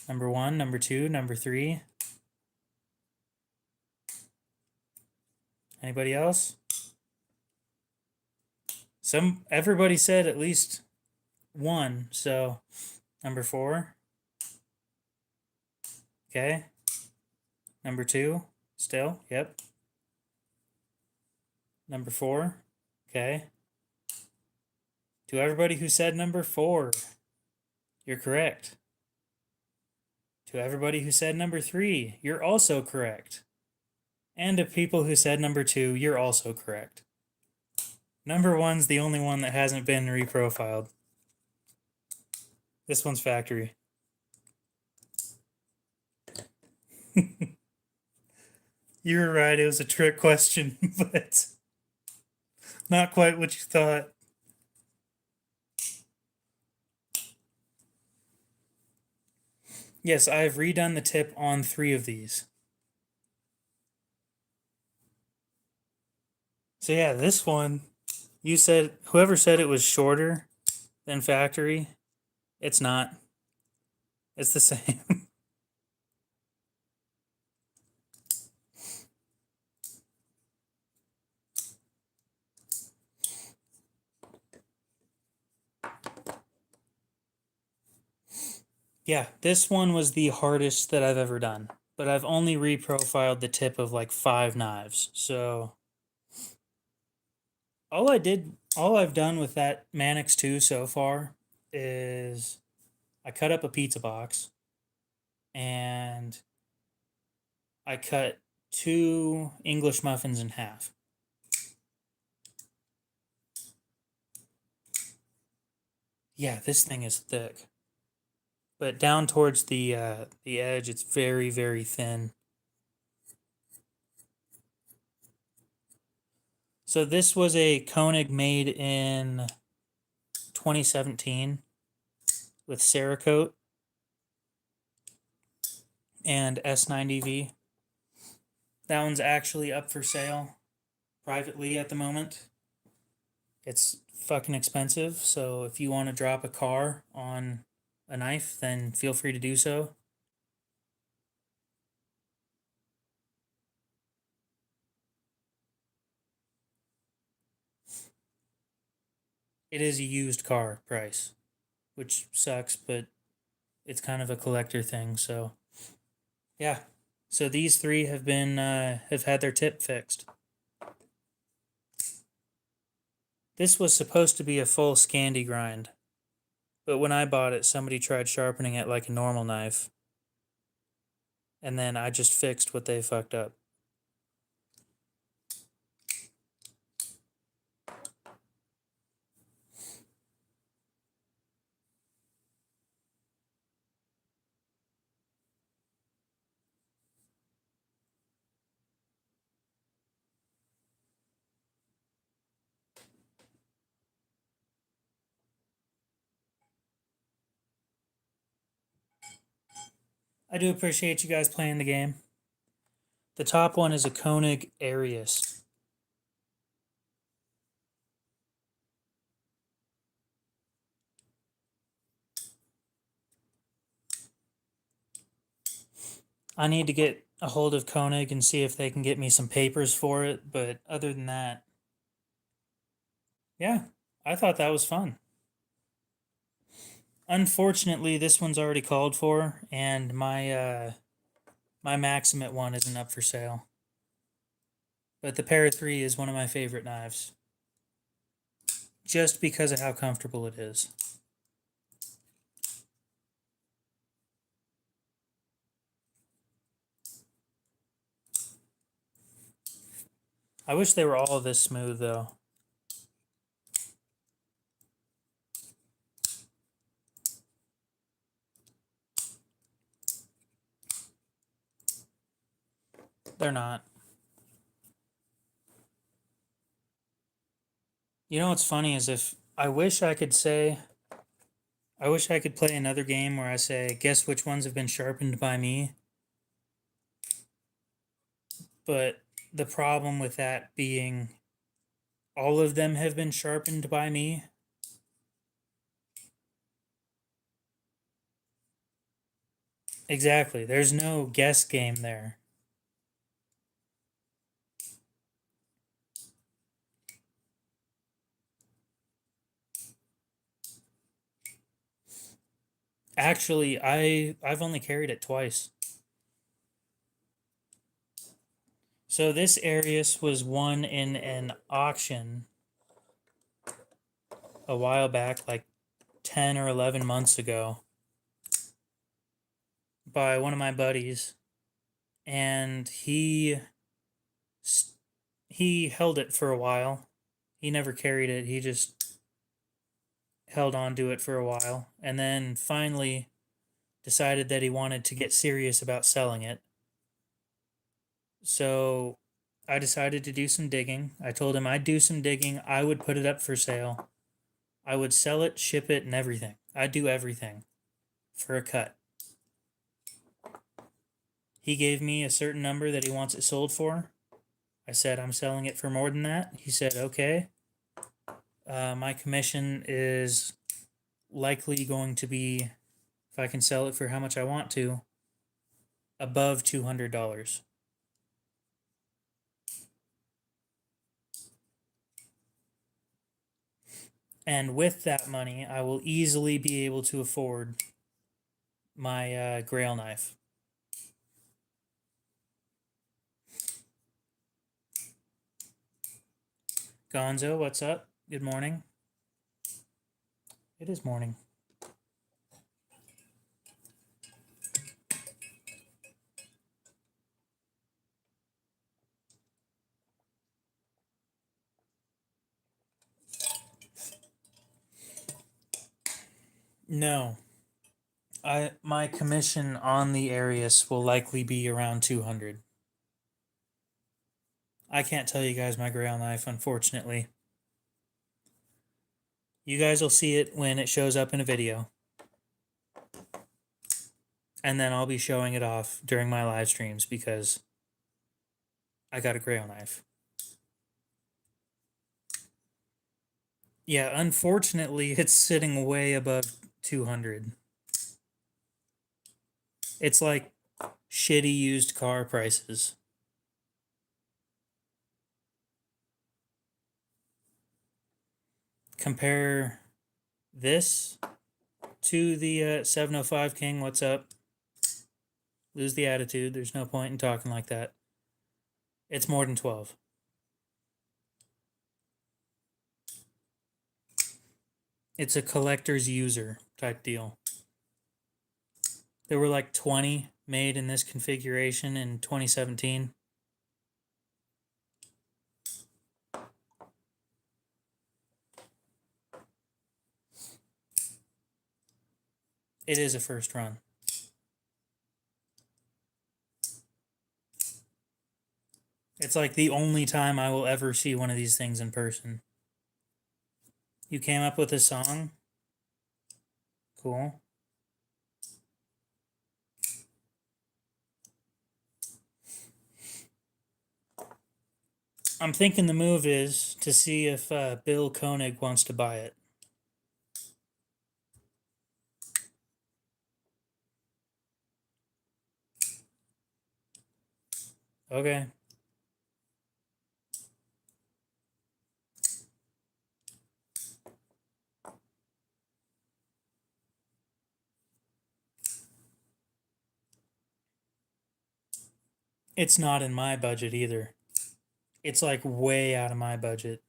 Number 1, number 2, number 3. Anybody else? Everybody said at least 1, so number 4. Okay. Number 2, still, yep. Number 4, okay. To everybody who said number 4, you're correct. To everybody who said number 3, you're also correct. And to people who said number 2, you're also correct. Number 1's the only one that hasn't been reprofiled. This one's factory. You were right, it was a trick question, but not quite what you thought. Yes, I have redone the tip on 3 of these. So yeah, this one, you said, whoever said it was shorter than factory, it's not. It's the same. Yeah, this one was the hardest that I've ever done. But I've only reprofiled the tip of like 5 knives. So all I've done with that Manix 2 so far is I cut up a pizza box and I cut 2 English muffins in half. Yeah, this thing is thick. But down towards the edge, it's very, very thin. So this was a Koenig made in 2017 with Cerakote and S90V. That one's actually up for sale privately at the moment. It's fucking expensive, so if you want to drop a car on a knife, then feel free to do so. It is a used car price, which sucks, but it's kind of a collector thing, so yeah. So these 3 have been have had their tip fixed. This was supposed to be a full Scandi grind, but when I bought it, somebody tried sharpening it like a normal knife, and then I just fixed what they fucked up. I do appreciate you guys playing the game. The top one is a Koenig Arius. I need to get a hold of Koenig and see if they can get me some papers for it, but other than that, yeah, I thought that was fun. Unfortunately, this one's already called for, and my Maximate one isn't up for sale. But the Para 3 is one of my favorite knives. Just because of how comfortable it is. I wish they were all this smooth though. They're not. You know what's funny is if I wish I could say, I wish I could play another game where I say, guess which ones have been sharpened by me. But the problem with that being all of them have been sharpened by me. Exactly. There's no guess game there. Actually, I've only carried it twice. So this Arius was won in an auction a while back, like 10 or 11 months ago, by one of my buddies, and he held it for a while. He never carried it. He just held on to it for a while, and then finally decided that he wanted to get serious about selling it. So I decided to do some digging. I told him I'd do some digging. I would put it up for sale. I would sell it, ship it, and everything. I'd do everything for a cut. He gave me a certain number that he wants it sold for. I said, I'm selling it for more than that. He said, okay. My commission is likely going to be, if I can sell it for how much I want to, above $200. And with that money, I will easily be able to afford my Grail knife. Gonzo, what's up? Good morning. It is morning. No. My commission on the Arius will likely be around 200. I can't tell you guys my Grail knife, unfortunately. You guys will see it when it shows up in a video. And then I'll be showing it off during my live streams because I got a Grail knife. Yeah, unfortunately, it's sitting way above 200. It's like shitty used car prices. Compare this to the 705 King. What's up? Lose the attitude. There's no point in talking like that. It's more than 12. It's a collector's user type deal. There were like 20 made in this configuration in 2017. It is a first run. It's like the only time I will ever see one of these things in person. You came up with a song? Cool. I'm thinking the move is to see if Bill Koenig wants to buy it. Okay. It's not in my budget either. It's like way out of my budget.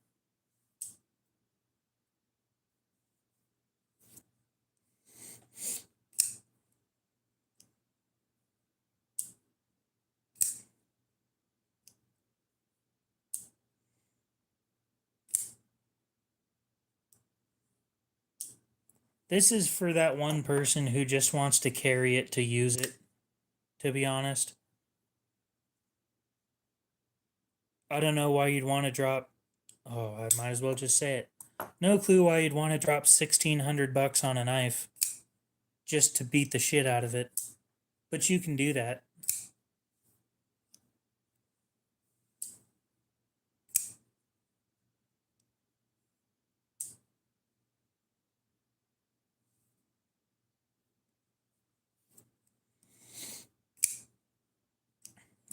This is for that one person who just wants to carry it to use it, to be honest. I don't know why you'd want to drop. Oh, I might as well just say it. No clue why you'd want to drop $1,600 on a knife just to beat the shit out of it. But you can do that.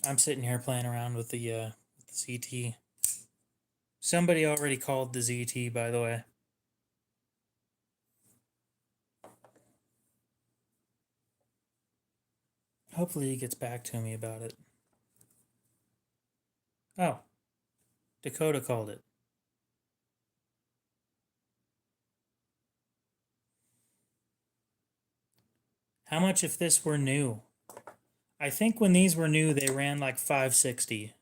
I'm sitting here playing around with the ZT. Somebody already called the ZT, by the way. Hopefully he gets back to me about it. Oh, Dakota called it. How much if this were new? I think when these were new, they ran like 560.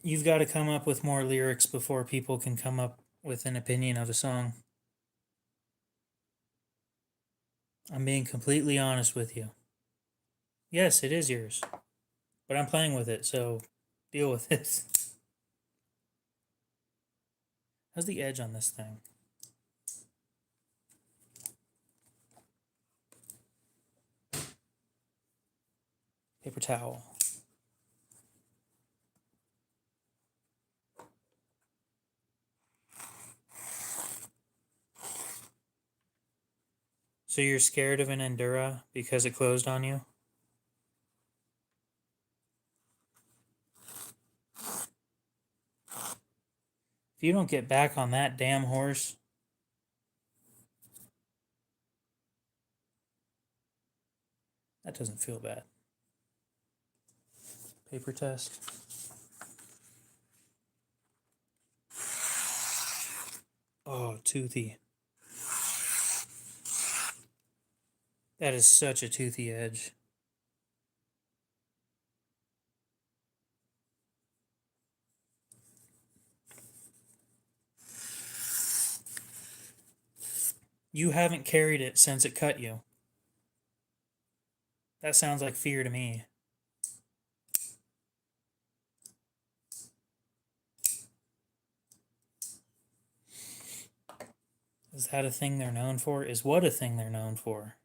You've got to come up with more lyrics before people can come up with an opinion of a song. I'm being completely honest with you. Yes, it is yours. But I'm playing with it, so deal with it. How's the edge on this thing? Paper towel. So you're scared of an Endura because it closed on you? If you don't get back on that damn horse, that doesn't feel bad. Paper test. Oh, toothy. That is such a toothy edge. You haven't carried it since it cut you. That sounds like fear to me. Is that a thing they're known for? Is what a thing they're known for?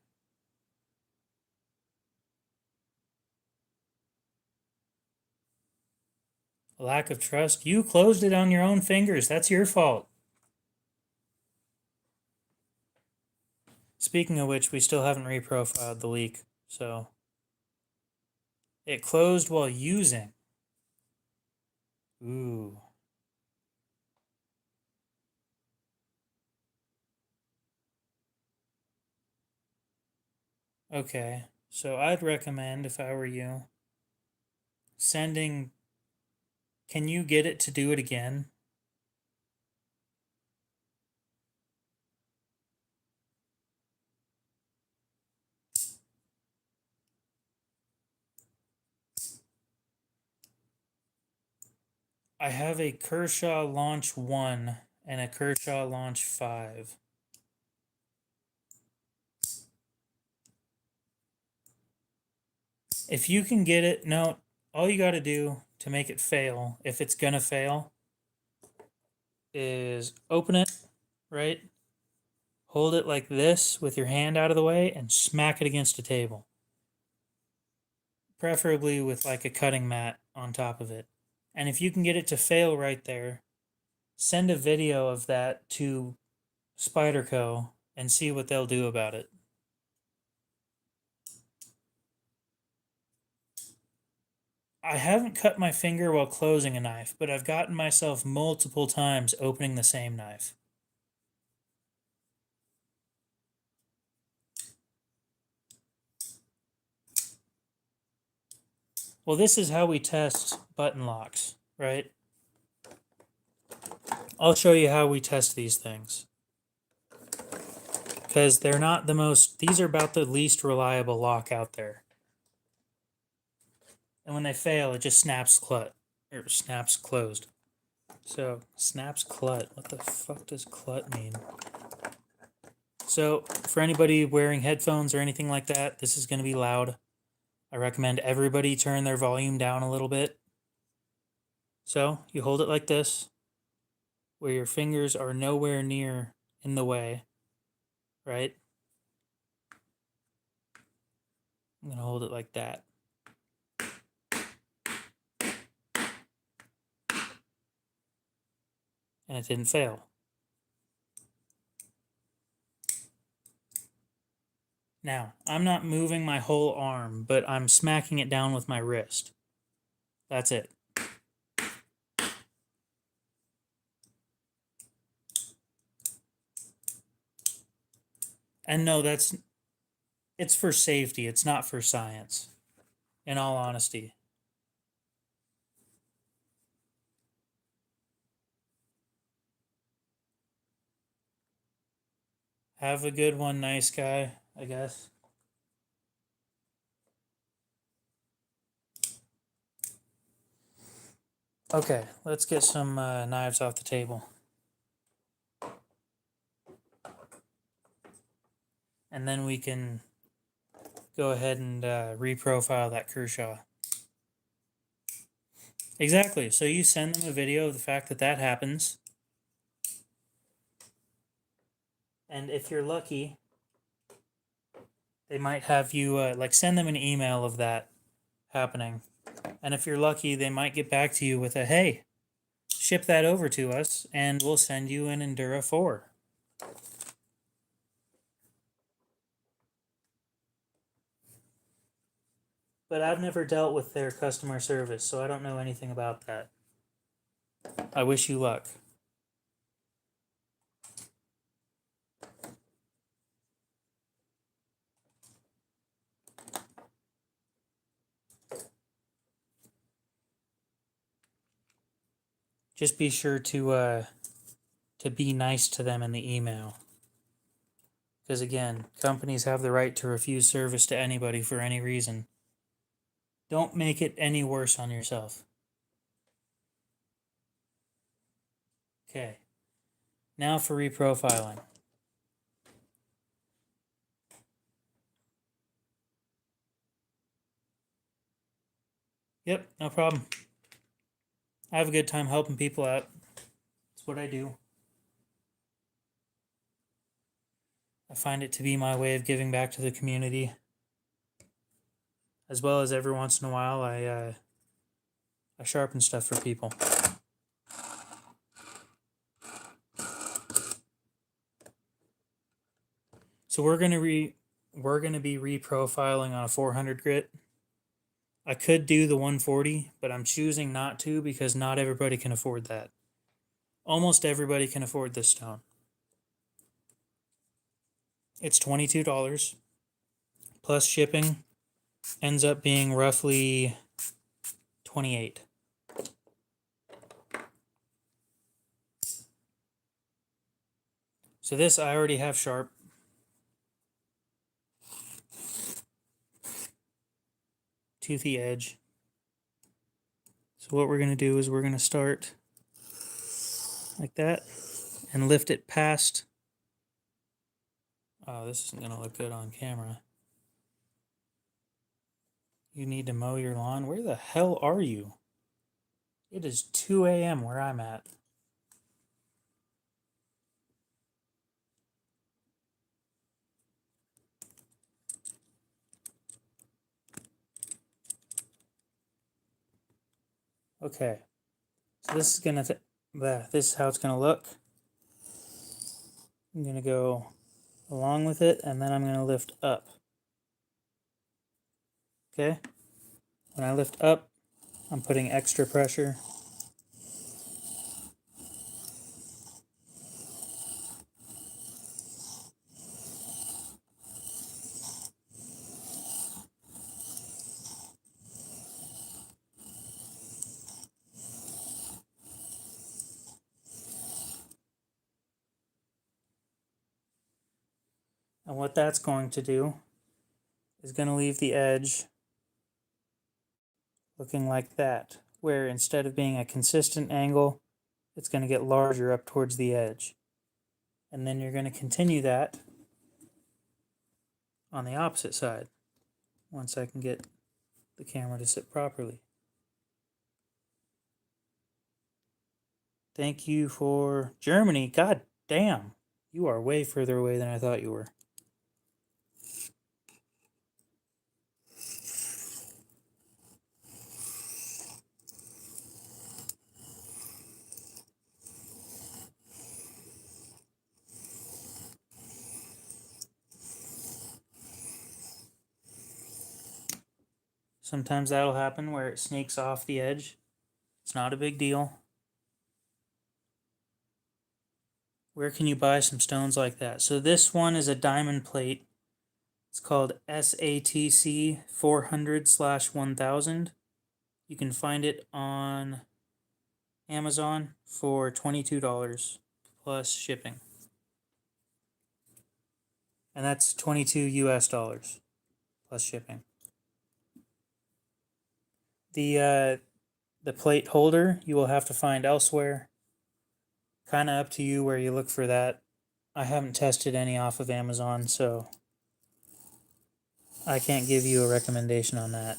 A lack of trust? You closed it on your own fingers. That's your fault. Speaking of which, we still haven't reprofiled the leak, so it closed while using. Ooh. Okay, so I'd recommend, if I were you, sending. Can you get it to do it again? I have a Kershaw Launch 1 and a Kershaw Launch 5. If you can get it, no, all you got to do to make it fail, if it's going to fail, is open it, right? Hold it like this with your hand out of the way and smack it against a table. Preferably with like a cutting mat on top of it. And if you can get it to fail right there, send a video of that to Spyderco and see what they'll do about it. I haven't cut my finger while closing a knife, but I've gotten myself multiple times opening the same knife. Well, this is how we test button locks, right? I'll show you how we test these things. Because they're not the most, these are about the least reliable lock out there. And when they fail, it just snaps snaps closed. So, snaps clut. What the fuck does clut mean? So, for anybody wearing headphones or anything like that, this is going to be loud. I recommend everybody turn their volume down a little bit. So, you hold it like this, where your fingers are nowhere near in the way, right? I'm going to hold it like that. And it didn't fail. Now, I'm not moving my whole arm, but I'm smacking it down with my wrist. That's it. And no, it's for safety. It's not for science, in all honesty. Have a good one, nice guy, I guess. Okay, let's get some knives off the table. And then we can go ahead and reprofile that Kershaw. Exactly, so you send them a video of the fact that that happens. And if you're lucky, they might have you, like, send them an email of that happening. And if you're lucky, they might get back to you with a, hey, ship that over to us, and we'll send you an Endura 4. But I've never dealt with their customer service, so I don't know anything about that. I wish you luck. Just be sure to be nice to them in the email. Because again, companies have the right to refuse service to anybody for any reason. Don't make it any worse on yourself. Okay. Now for reprofiling. Yep, no problem. I have a good time helping people out. It's what I do. I find it to be my way of giving back to the community. As well as every once in a while, I sharpen stuff for people. So we're gonna be reprofiling on a 400 grit. I could do the 140, but I'm choosing not to because not everybody can afford that. Almost everybody can afford this stone. It's $22 plus shipping, ends up being roughly 28. So this I already have sharp. Toothy edge. So what we're going to do is we're going to start like that and lift it past. Oh, this isn't going to look good on camera. You need to mow your lawn. Where the hell are you? It is 2 a.m. where I'm at. Okay. So this is going to, this is how it's going to look. I'm going to go along with it, and then I'm going to lift up. Okay? When I lift up, I'm putting extra pressure. And what that's going to do is going to leave the edge looking like that, where instead of being a consistent angle, it's going to get larger up towards the edge. And then you're going to continue that on the opposite side, once I can get the camera to sit properly. Thank you for Germany. God damn, you are way further away than I thought you were. Sometimes that'll happen where it snakes off the edge. It's not a big deal. Where can you buy some stones like that? So this one is a diamond plate. It's called SATC 400/1000. You can find it on Amazon for $22 plus shipping. And that's 22 US dollars plus shipping. The plate holder you will have to find elsewhere. Kind of up to you where you look for that. I haven't tested any off of Amazon, so I can't give you a recommendation on that.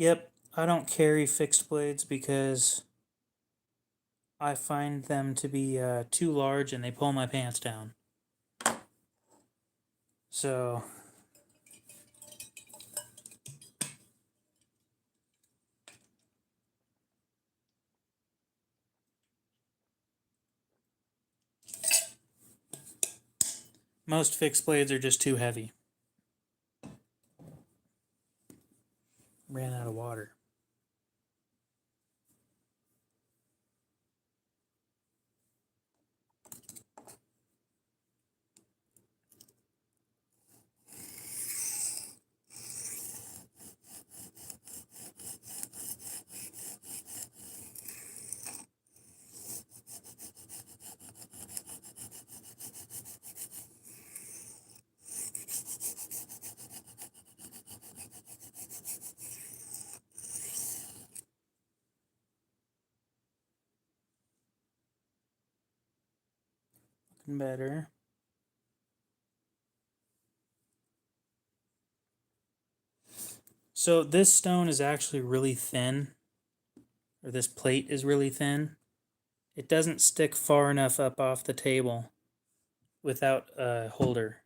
Yep, I don't carry fixed blades because I find them to be too large and they pull my pants down. So most fixed blades are just too heavy. Ran out of water. Looking better. So this stone is actually really thin, or this plate is really thin. It doesn't stick far enough up off the table without a holder.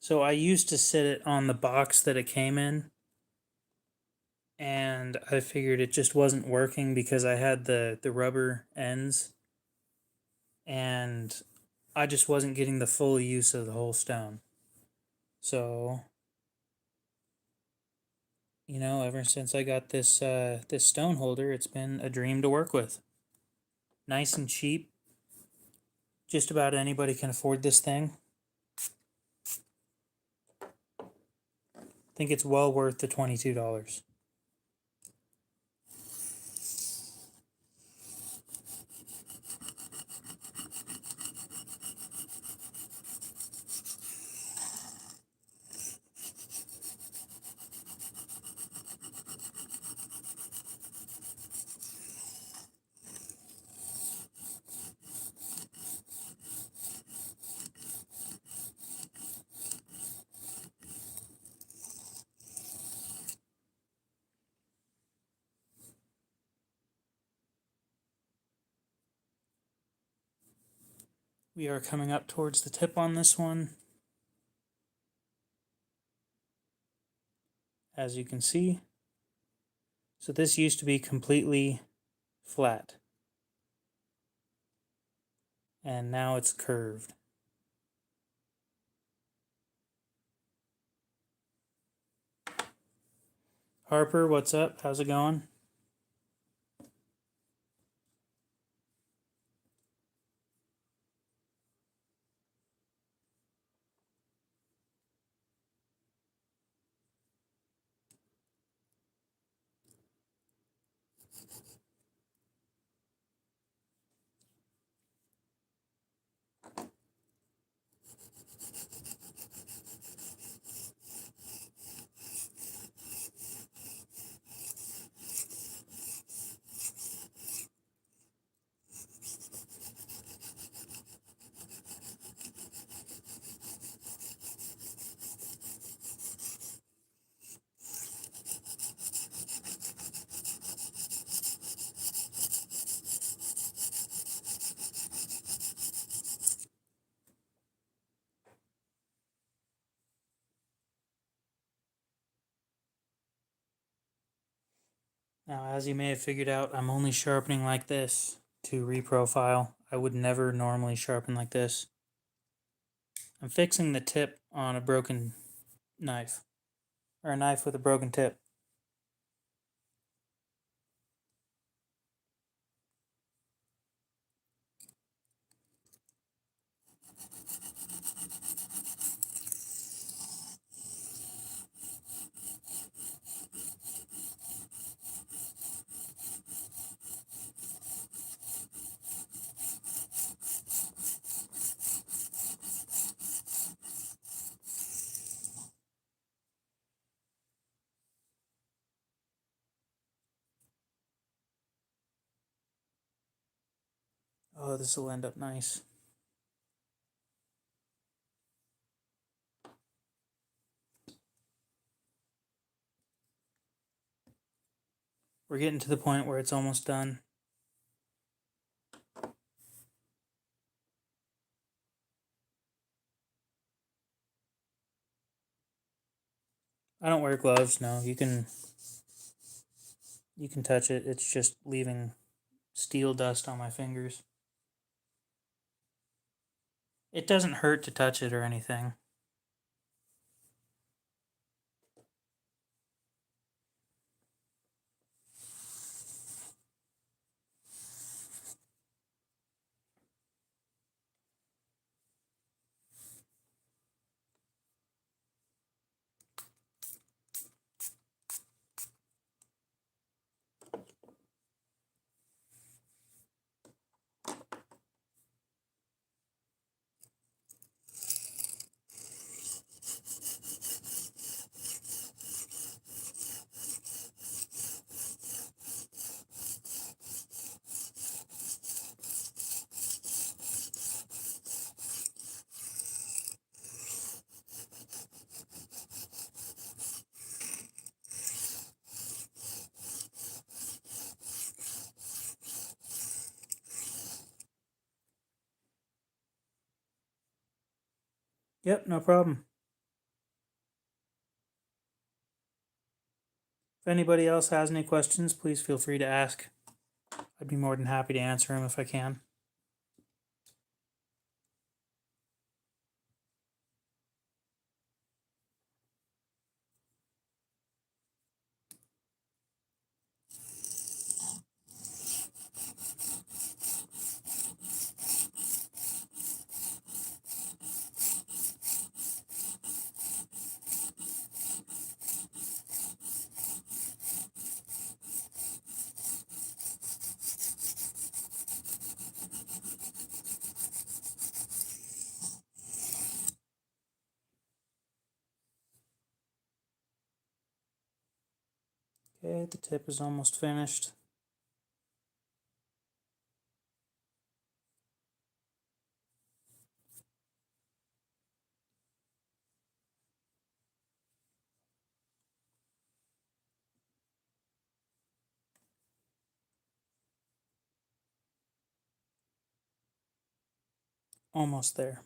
So I used to sit it on the box that it came in, and I figured it just wasn't working because I had the rubber ends, and I just wasn't getting the full use of the whole stone. So, you know, ever since I got this this stone holder, it's been a dream to work with. Nice and cheap. Just about anybody can afford this thing. I think it's well worth the $22. We are coming up towards the tip on this one. As you can see. So this used to be completely flat. And now it's curved. Harper, what's up? How's it going? Now, as you may have figured out, I'm only sharpening like this to reprofile. I would never normally sharpen like this. I'm fixing the tip on a broken knife, or a knife with a broken tip. Oh, this will end up nice. We're getting to the point where it's almost done. I don't wear gloves, no. You can touch it. It's just leaving steel dust on my fingers. It doesn't hurt to touch it or anything. Yep, no problem. If anybody else has any questions, please feel free to ask. I'd be more than happy to answer them if I can. Okay, the tip is almost finished. Almost there.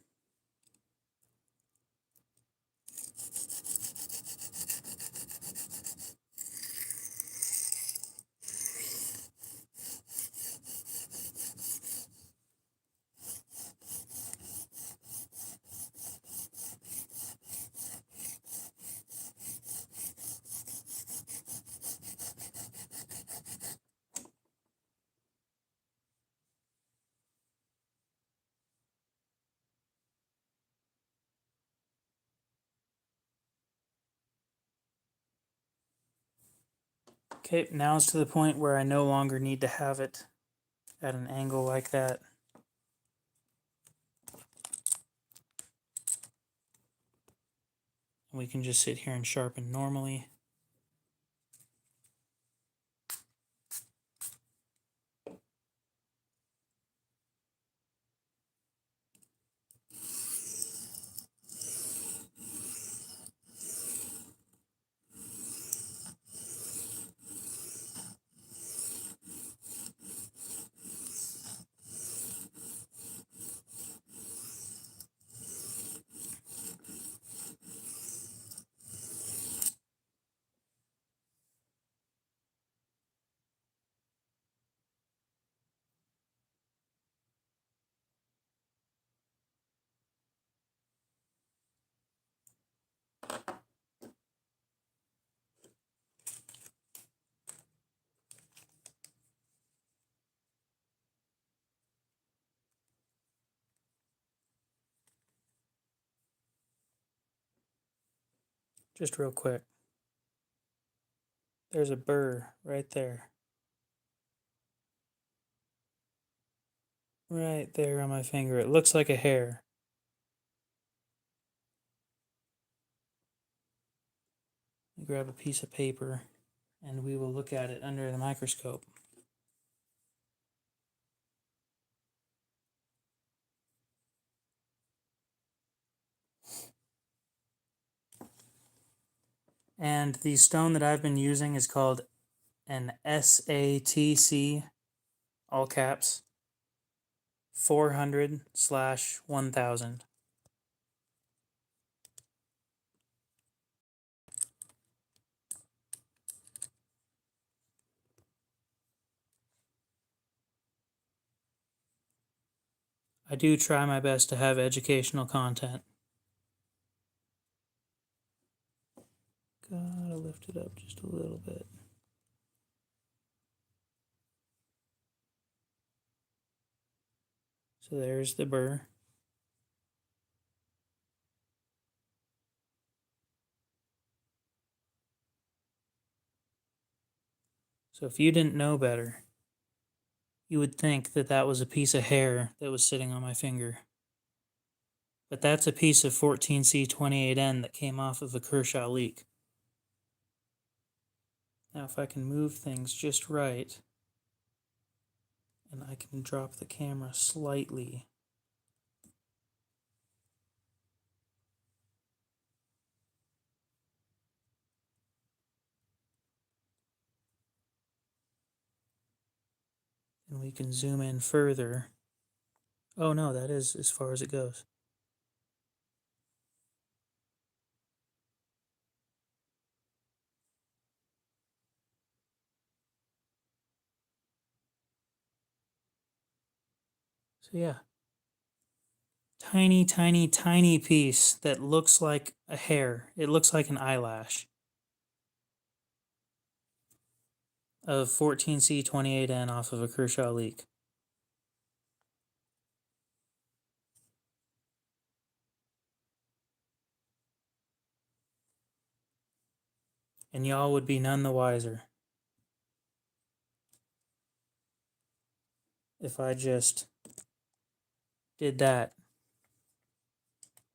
Okay, now it's to the point where I no longer need to have it at an angle like that. We can just sit here and sharpen normally. Just real quick. There's a burr right there. Right there on my finger. It looks like a hair. Grab a piece of paper and we will look at it under the microscope. And the stone that I've been using is called an SATC, all caps, 400/1000. I do try my best to have educational content. Gotta lift it up just a little bit. So there's the burr. So if you didn't know better, you would think that that was a piece of hair that was sitting on my finger. But that's a piece of 14C28N that came off of a Kershaw leak. Now if I can move things just right, and I can drop the camera slightly, and we can zoom in further. Oh no, that is as far as it goes. So yeah, tiny, tiny, tiny piece that looks like a hair. It looks like an eyelash of 14C28N off of a Kershaw leak. And y'all would be none the wiser if I just did that.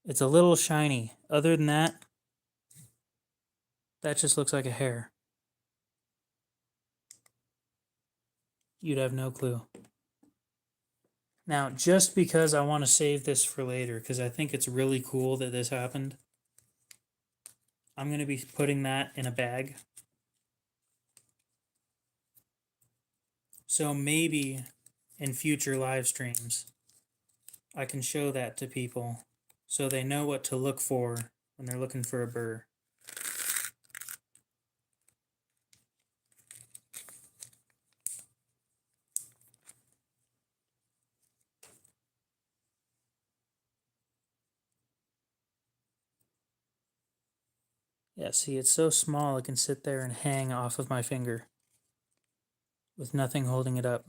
It's a little shiny. Other than that, that just looks like a hair. You'd have no clue. Now, just because I want to save this for later, because I think it's really cool that this happened, I'm going to be putting that in a bag. So maybe in future live streams, I can show that to people so they know what to look for when they're looking for a burr. Yeah, see, it's so small it can sit there and hang off of my finger with nothing holding it up.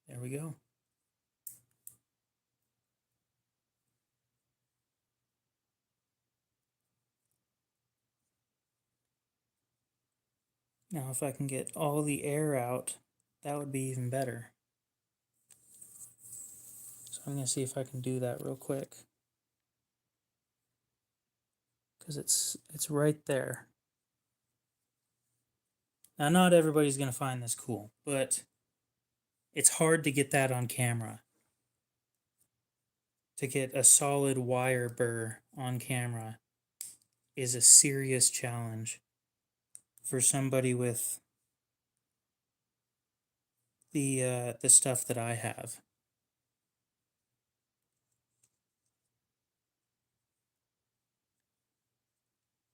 There we go. Now, if I can get all the air out, that would be even better. So I'm going to see if I can do that real quick. Because it's right there. Now, not everybody's going to find this cool, but it's hard to get that on camera. To get a solid wire burr on camera is a serious challenge for somebody with the stuff that I have.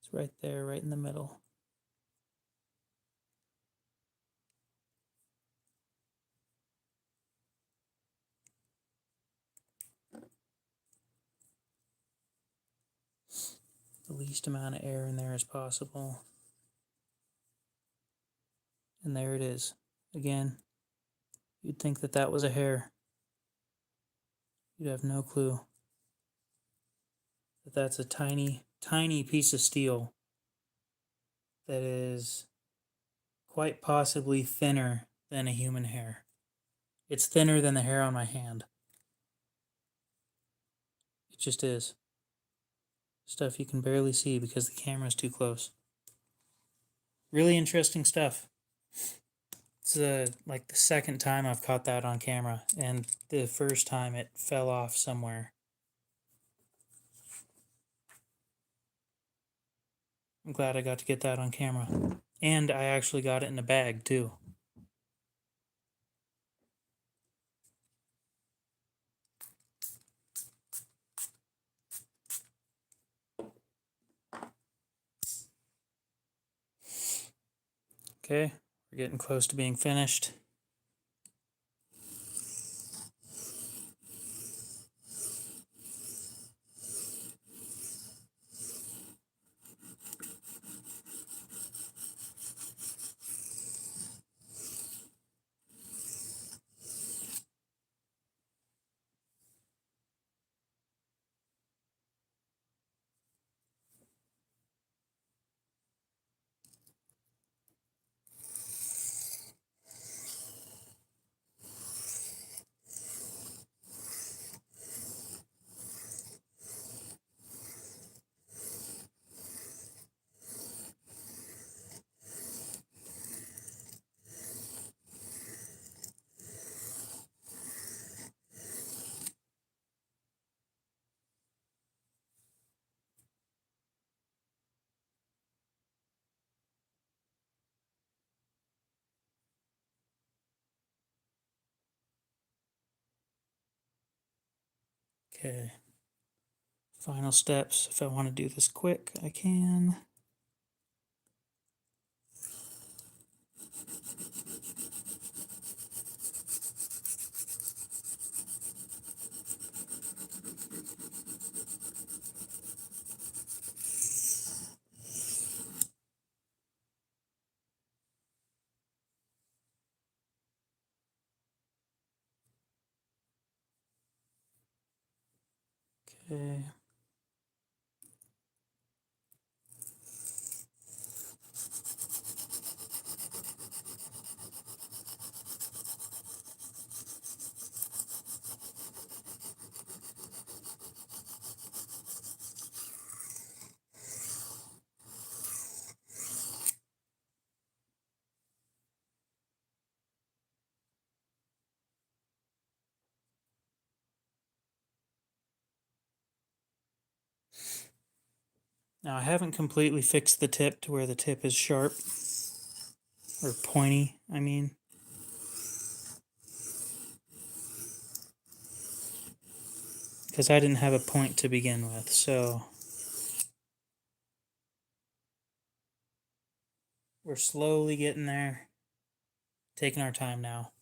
It's right there, right in the middle. The least amount of air in there as possible. And there it is. Again, you'd think that that was a hair. You'd have no clue that that's a tiny, tiny piece of steel that is quite possibly thinner than a human hair. It's thinner than the hair on my hand. It just is. Stuff you can barely see because the camera's too close. Really interesting stuff. It's like the second time I've caught that on camera, and the first time it fell off somewhere. I'm glad I got to get that on camera. And I actually got it in a bag, too. Okay, we're getting close to being finished. Okay. Final steps. If I want to do this quick, I can. Okay. Now I haven't completely fixed the tip to where the tip is sharp, or pointy, I mean. Because I didn't have a point to begin with, so we're slowly getting there, taking our time now.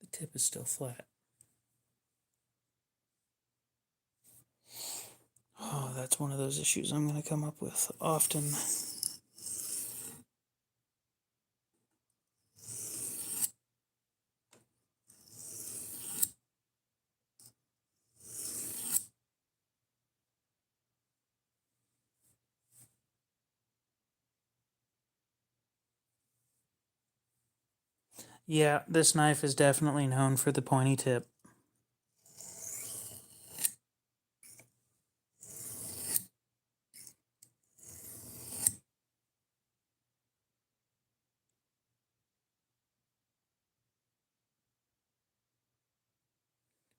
The tip is still flat. Oh, that's one of those issues I'm going to come up with often. Yeah, this knife is definitely known for the pointy tip.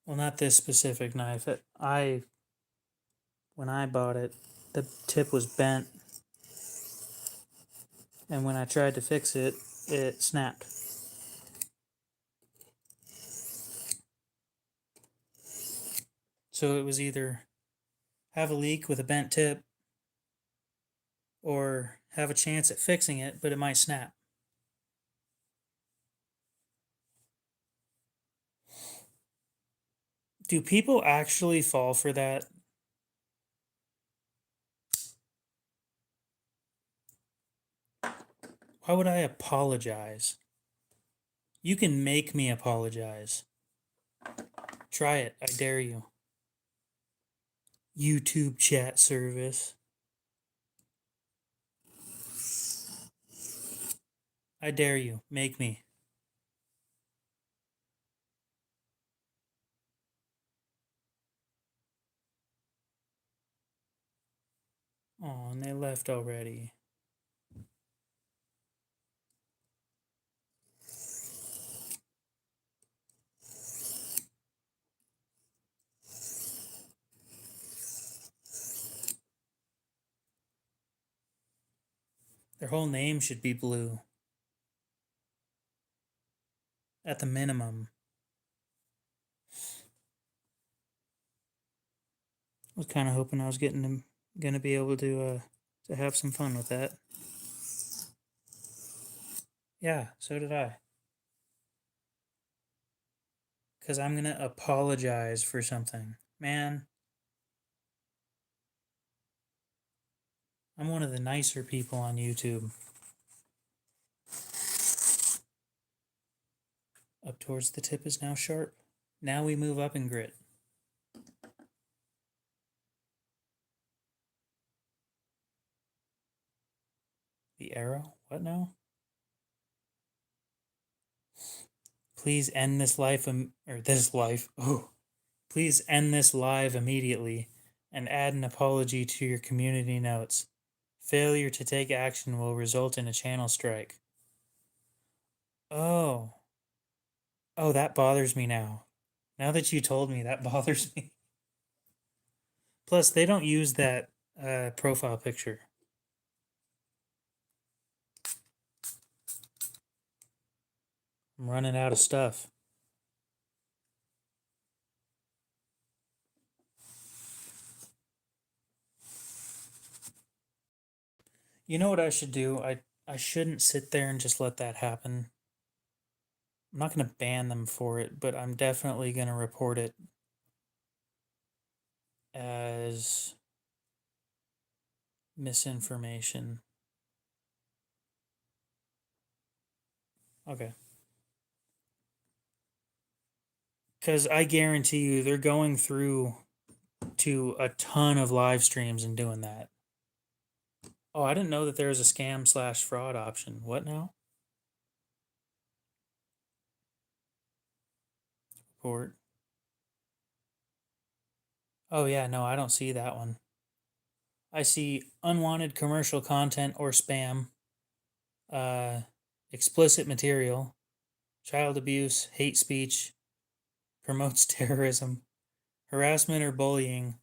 Well, not this specific knife. When I bought it, the tip was bent, and when I tried to fix it, it snapped. So it was either have a leak with a bent tip or have a chance at fixing it, but it might snap. Do people actually fall for that? Why would I apologize? You can make me apologize. Try it, I dare you. YouTube chat service. I dare you, make me. Oh, and they left already. Their whole name should be blue. At the minimum. I was kind of hoping I was gonna be able to have some fun with that. Yeah, so did I. Because I'm gonna apologize for something. Man, I'm one of the nicer people on YouTube. Up towards the tip is now sharp. Now we move up in grit. The arrow? What now? Please end this life, or this life. Oh, please end this live immediately and add an apology to your community notes. Failure to take action will result in a channel strike. Oh. Oh, that bothers me now. Now that you told me, that bothers me. Plus, they don't use that profile picture. I'm running out of stuff. You know what I should do? I shouldn't sit there and just let that happen. I'm not going to ban them for it, but I'm definitely going to report it as misinformation. Okay. Because I guarantee you they're going through to a ton of live streams and doing that. Oh, I didn't know that there was a scam/fraud option. What now? report. Oh yeah, no, I don't see that one. I see unwanted commercial content or spam, explicit material, child abuse, hate speech, promotes terrorism, harassment or bullying,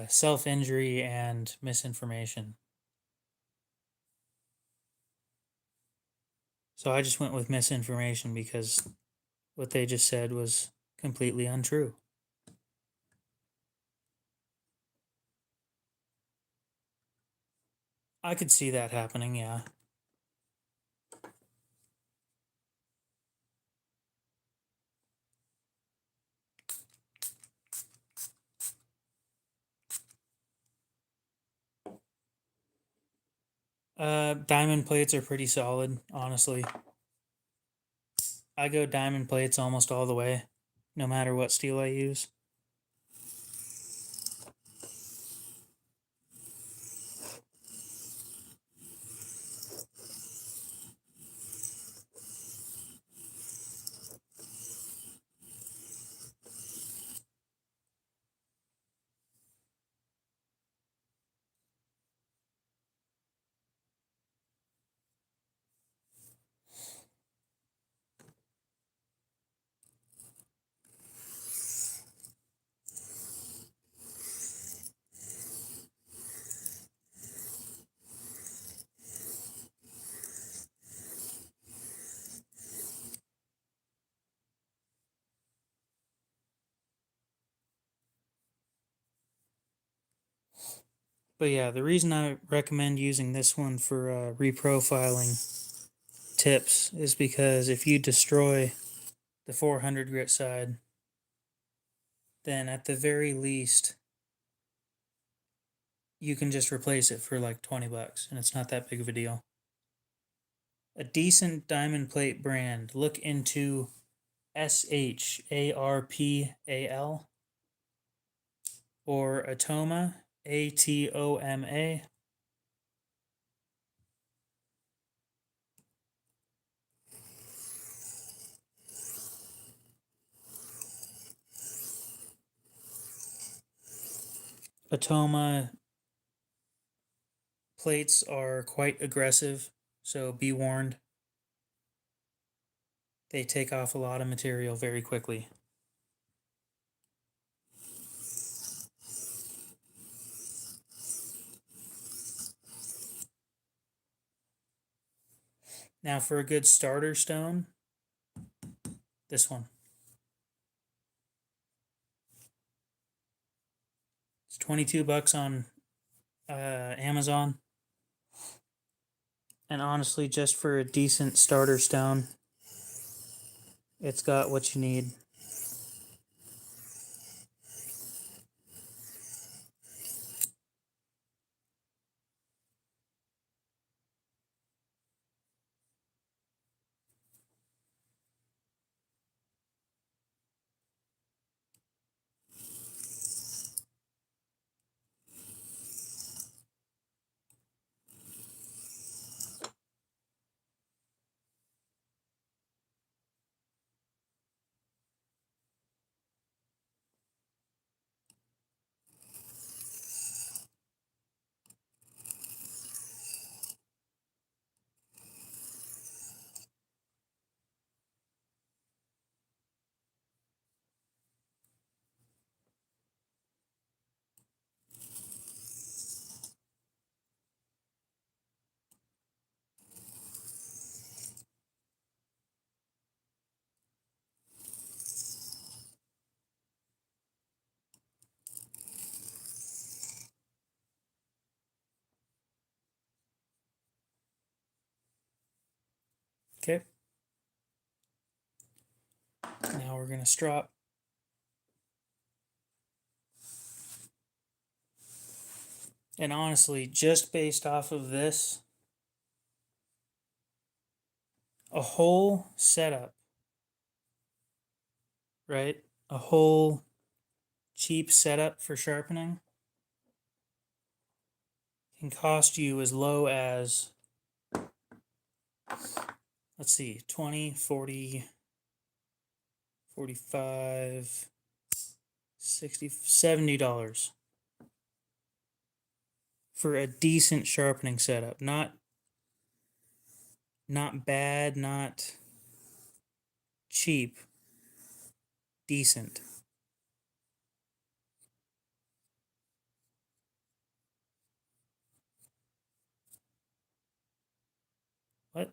self-injury, and misinformation. So I just went with misinformation because what they just said was completely untrue. I could see that happening, yeah. Diamond plates are pretty solid, honestly. I go diamond plates almost all the way, no matter what steel I use. But yeah, the reason I recommend using this one for reprofiling tips is because if you destroy the 400 grit side, then at the very least, you can just replace it for like 20 bucks and it's not that big of a deal. A decent diamond plate brand, look into SHARPAL or Atoma, ATOMA. Atoma plates are quite aggressive, so be warned. They take off a lot of material very quickly. Now for a good starter stone, this one. It's 22 bucks on Amazon. And honestly, just for a decent starter stone, it's got what you need. Okay. Now we're going to strop. And honestly, just based off of this, a whole setup, right? A whole cheap setup for sharpening can cost you as low as, let's see, 20, 40, $45, $60, $70 for a decent sharpening setup. Not bad, not cheap, decent. What?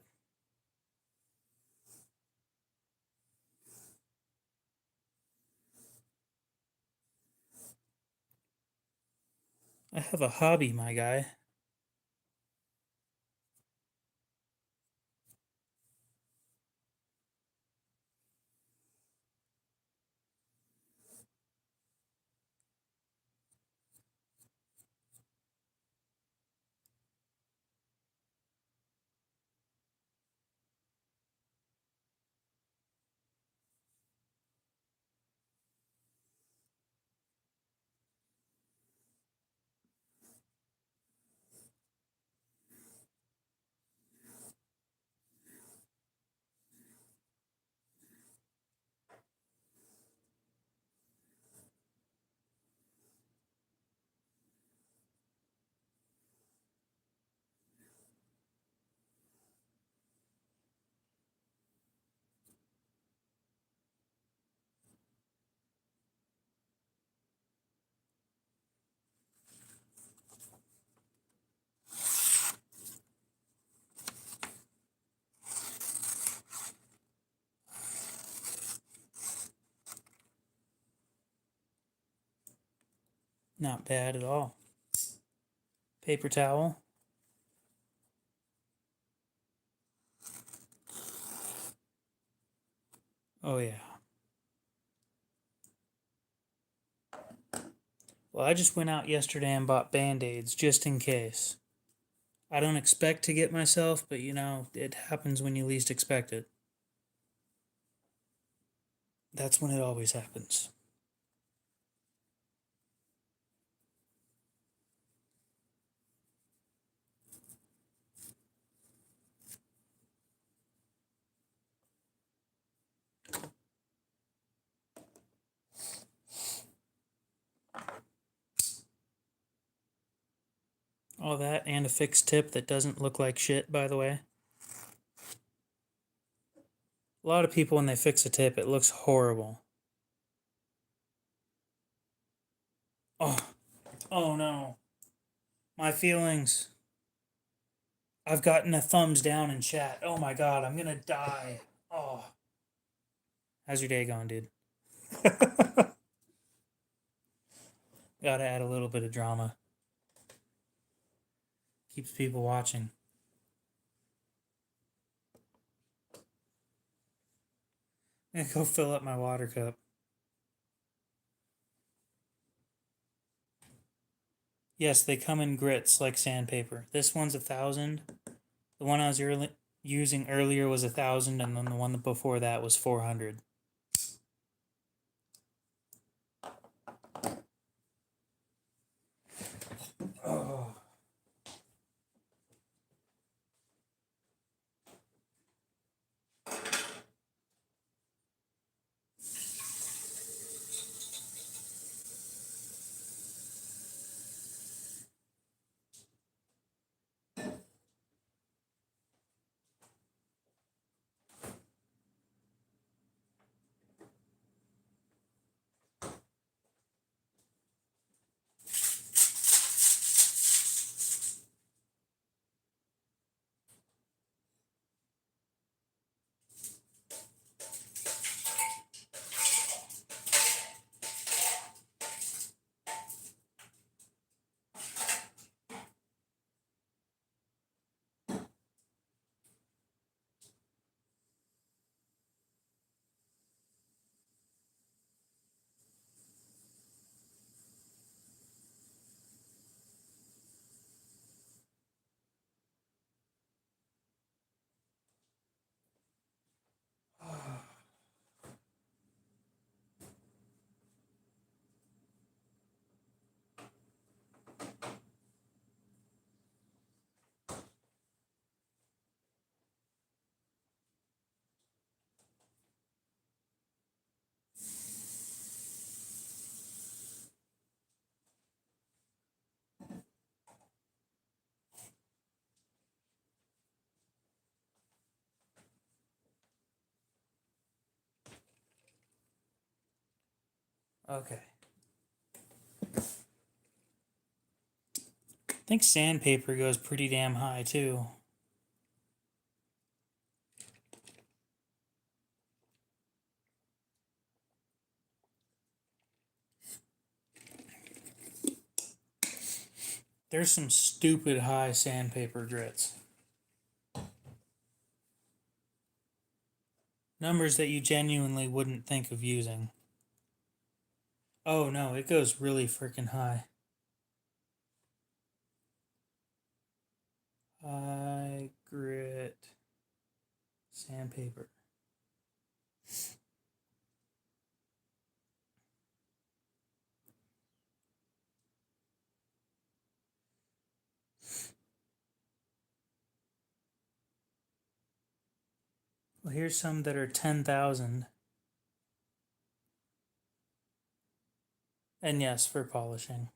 I have a hobby, my guy. Not bad at all. Paper towel. Oh, yeah. Well, I just went out yesterday and bought Band-Aids just in case. I don't expect to get myself, but you know, it happens when you least expect it. That's when it always happens. All that and a fixed tip that doesn't look like shit, by the way. A lot of people, when they fix a tip, it looks horrible. Oh, oh no. My feelings. I've gotten a thumbs down in chat. Oh my god, I'm gonna die. Oh. How's your day going, dude? Gotta add a little bit of drama. Keeps people watching. I'm gonna go fill up my water cup. Yes, they come in grits like sandpaper. This one's 1,000. The one I was using earlier was 1,000, and then the one before that was 400. Oh. Okay. I think sandpaper goes pretty damn high too. There's some stupid high sandpaper grits. Numbers that you genuinely wouldn't think of using. Oh no, it goes really freaking high. High grit sandpaper. Well, here's some that are 10,000. And yes, for polishing.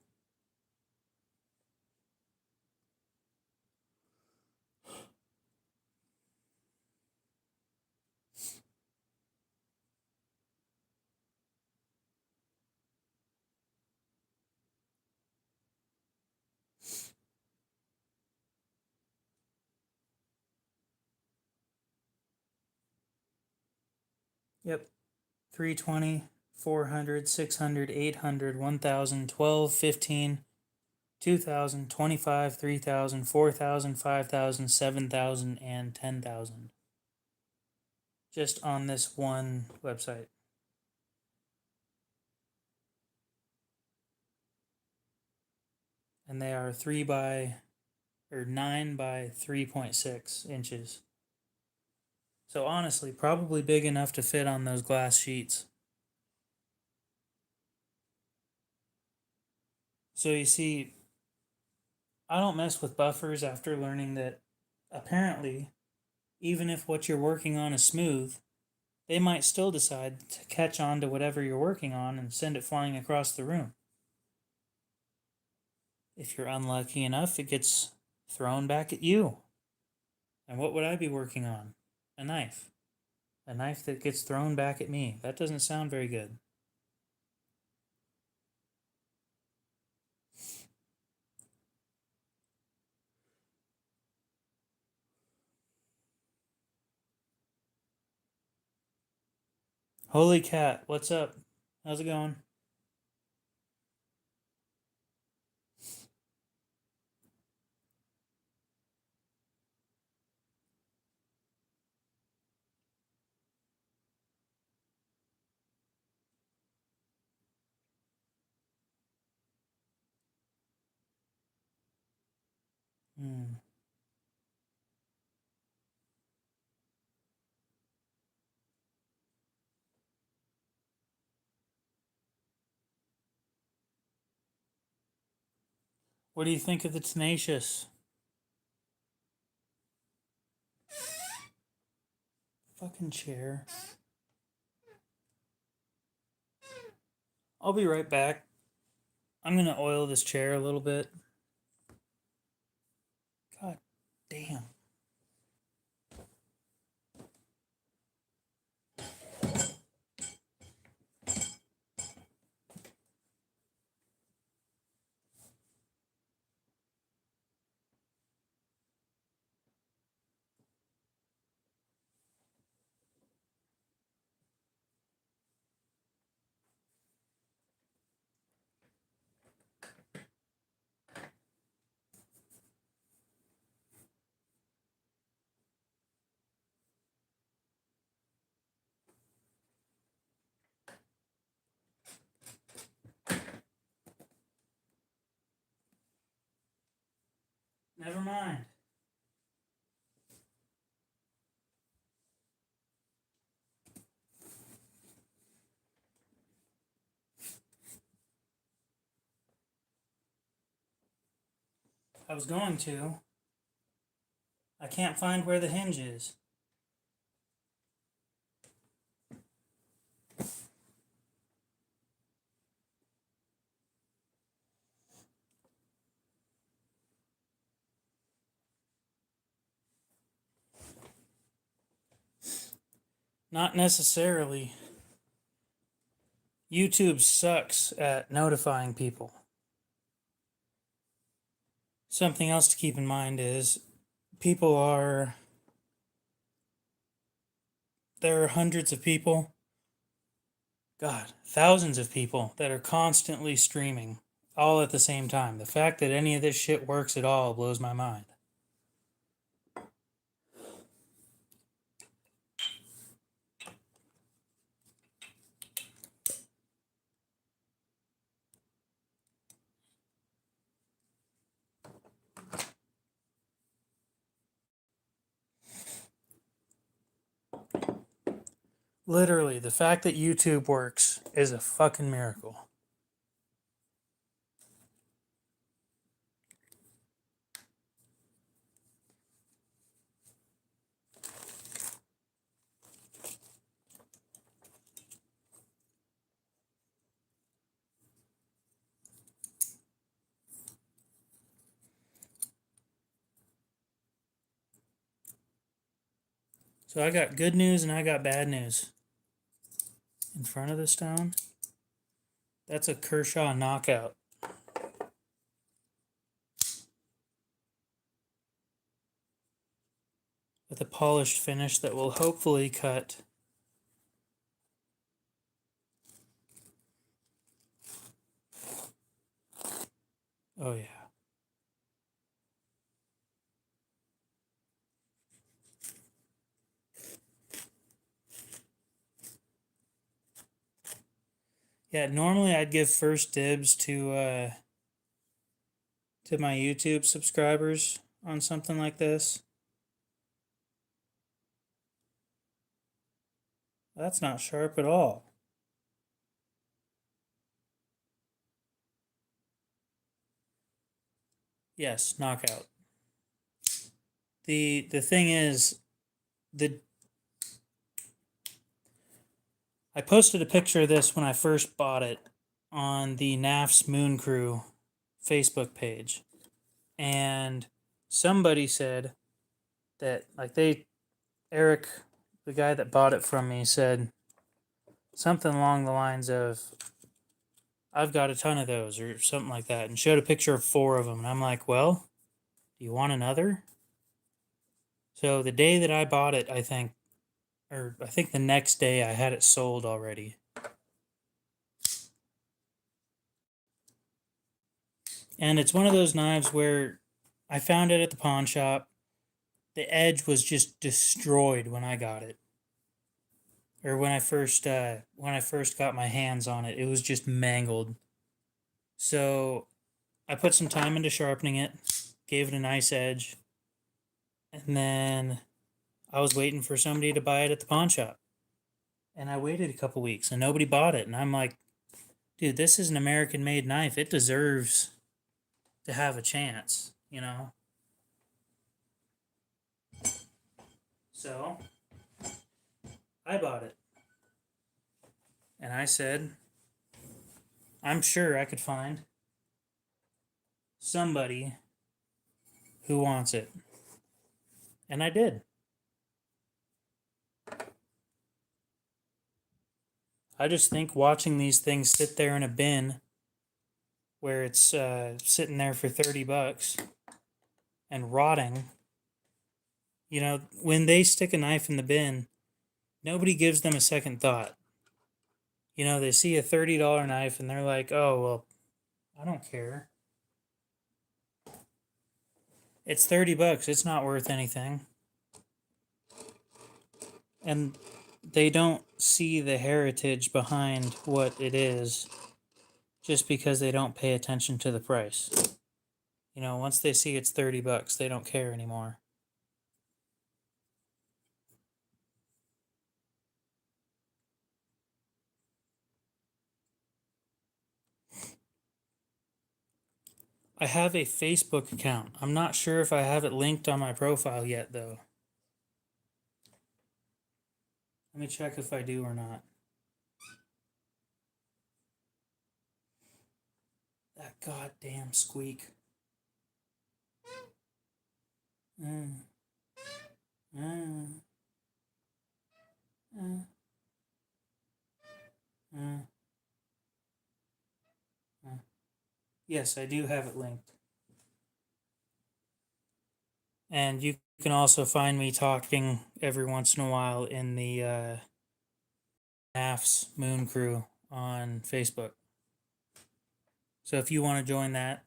Yep. 320, 400, 600, 800, 1,000, 12, 15, 2,000, 25, 3,000, 4,000, 5,000, 7,000, and 10,000. Just on this one website. And they are 9 by 3.6 inches. So honestly, probably big enough to fit on those glass sheets. So you see, I don't mess with buffers after learning that apparently, even if what you're working on is smooth, they might still decide to catch on to whatever you're working on and send it flying across the room. If you're unlucky enough, it gets thrown back at you. And what would I be working on? A knife. A knife that gets thrown back at me. That doesn't sound very good. Holy cat, what's up? How's it going? Hmm. What do you think of the Tenacious? Fucking chair. I'll be right back. I'm gonna oil this chair a little bit. God damn. Never mind. I was going to. I can't find where the hinge is. Not necessarily. YouTube sucks at notifying people. Something else to keep in mind is there are hundreds of people, God, thousands of people that are constantly streaming all at the same time. The fact that any of this shit works at all blows my mind. Literally, the fact that YouTube works is a fucking miracle. So I got good news and I got bad news. In front of the stone, that's a Kershaw knockout. With a polished finish that will hopefully cut. Oh yeah. Yeah, normally I'd give first dibs to my YouTube subscribers on something like this. That's not sharp at all. Yes, knockout. The thing is, I posted a picture of this when I first bought it on the NAF's Moon Crew Facebook page. And somebody said that, Eric, the guy that bought it from me, said something along the lines of, I've got a ton of those, or something like that, and showed a picture of 4 of them. And I'm like, well, do you want another? So the day that I bought it, I think the next day I had it sold already. And it's one of those knives where I found it at the pawn shop. The edge was just destroyed when I got it. Or when I first got my hands on it, it was just mangled. So I put some time into sharpening it, gave it a nice edge, and then I was waiting for somebody to buy it at the pawn shop. And I waited a couple weeks and nobody bought it. And I'm like, dude, this is an American made knife. It deserves to have a chance, you know? So I bought it. And I said, I'm sure I could find somebody who wants it. And I did. I just think watching these things sit there in a bin where it's sitting there for $30 and rotting, you know, when they stick a knife in the bin, nobody gives them a second thought. You know, they see a $30 knife and they're like, oh, well, I don't care. It's $30. It's not worth anything. And they don't see the heritage behind what it is just because they don't pay attention to the price. You know, once they see it's $30, they don't care anymore. I have a Facebook account. I'm not sure if I have it linked on my profile yet, though. Let me check if I do or not. That goddamn squeak. Mm. Mm. Mm. Mm. Yes, I do have it linked. And you can also find me talking every once in a while in the NAF's Moon Crew on Facebook. So if you want to join that,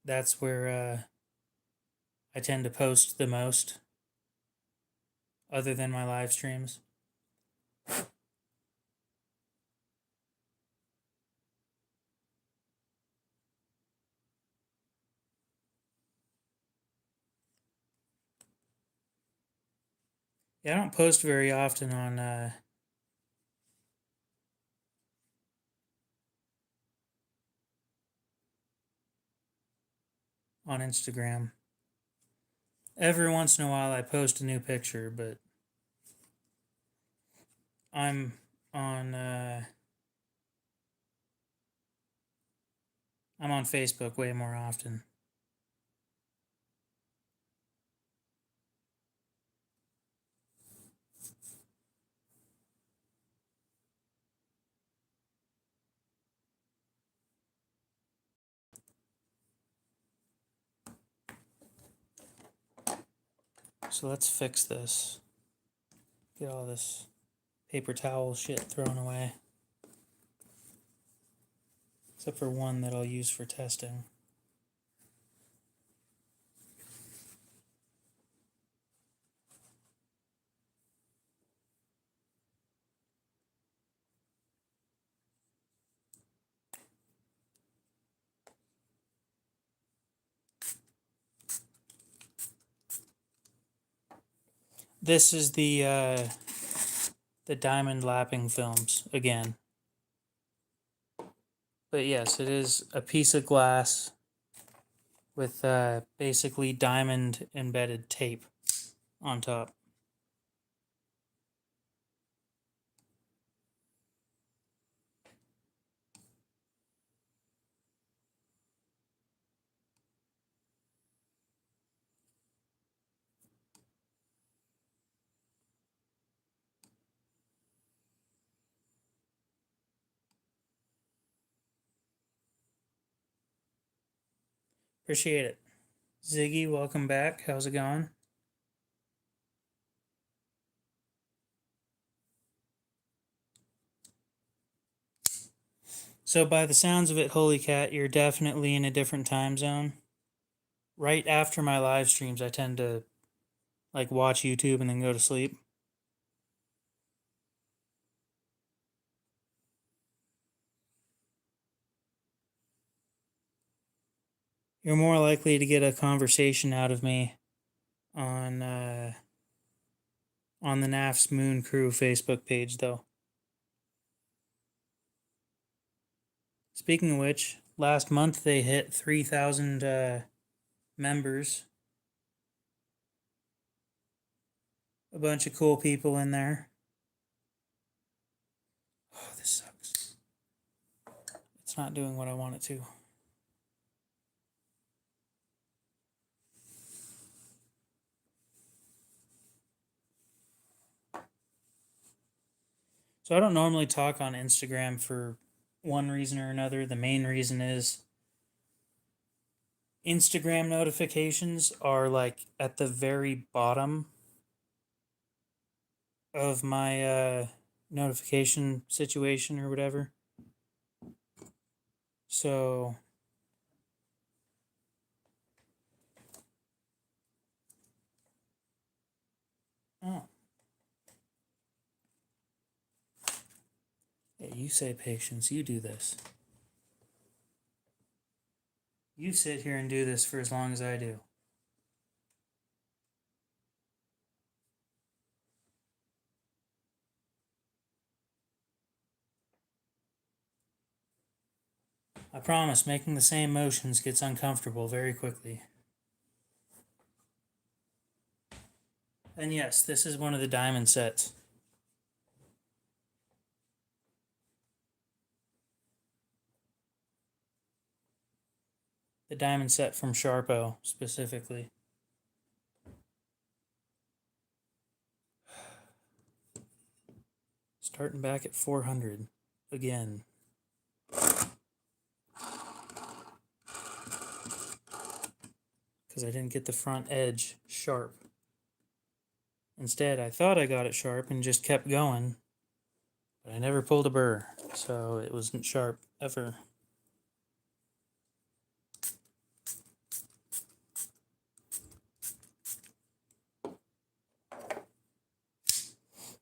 that's where I tend to post the most, other than my live streams. Yeah, I don't post very often on Instagram. Every once in a while, I post a new picture, but I'm on I'm on Facebook way more often. So let's fix this. Get all this paper towel shit thrown away. Except for one that I'll use for testing. This is the diamond lapping films again. But yes, it is a piece of glass with basically diamond embedded tape on top. Appreciate it. Ziggy, welcome back. How's it going? So by the sounds of it, Holy Cat, you're definitely in a different time zone. Right after my live streams, I tend to like watch YouTube and then go to sleep. You're more likely to get a conversation out of me on the NAF's Moon Crew Facebook page, though. Speaking of which, last month they hit 3,000 members. A bunch of cool people in there. Oh, this sucks. It's not doing what I want it to. So I don't normally talk on Instagram for one reason or another. The main reason is Instagram notifications are like at the very bottom of my notification situation or whatever. So oh. Yeah, you say patience, you do this. You sit here and do this for as long as I do. I promise, making the same motions gets uncomfortable very quickly. And yes, this is one of the diamond sets. The diamond set from Sharpo, specifically. Starting back at 400 again. because I didn't get the front edge sharp. Instead, I thought I got it sharp and just kept going, but I never pulled a burr, so it wasn't sharp ever.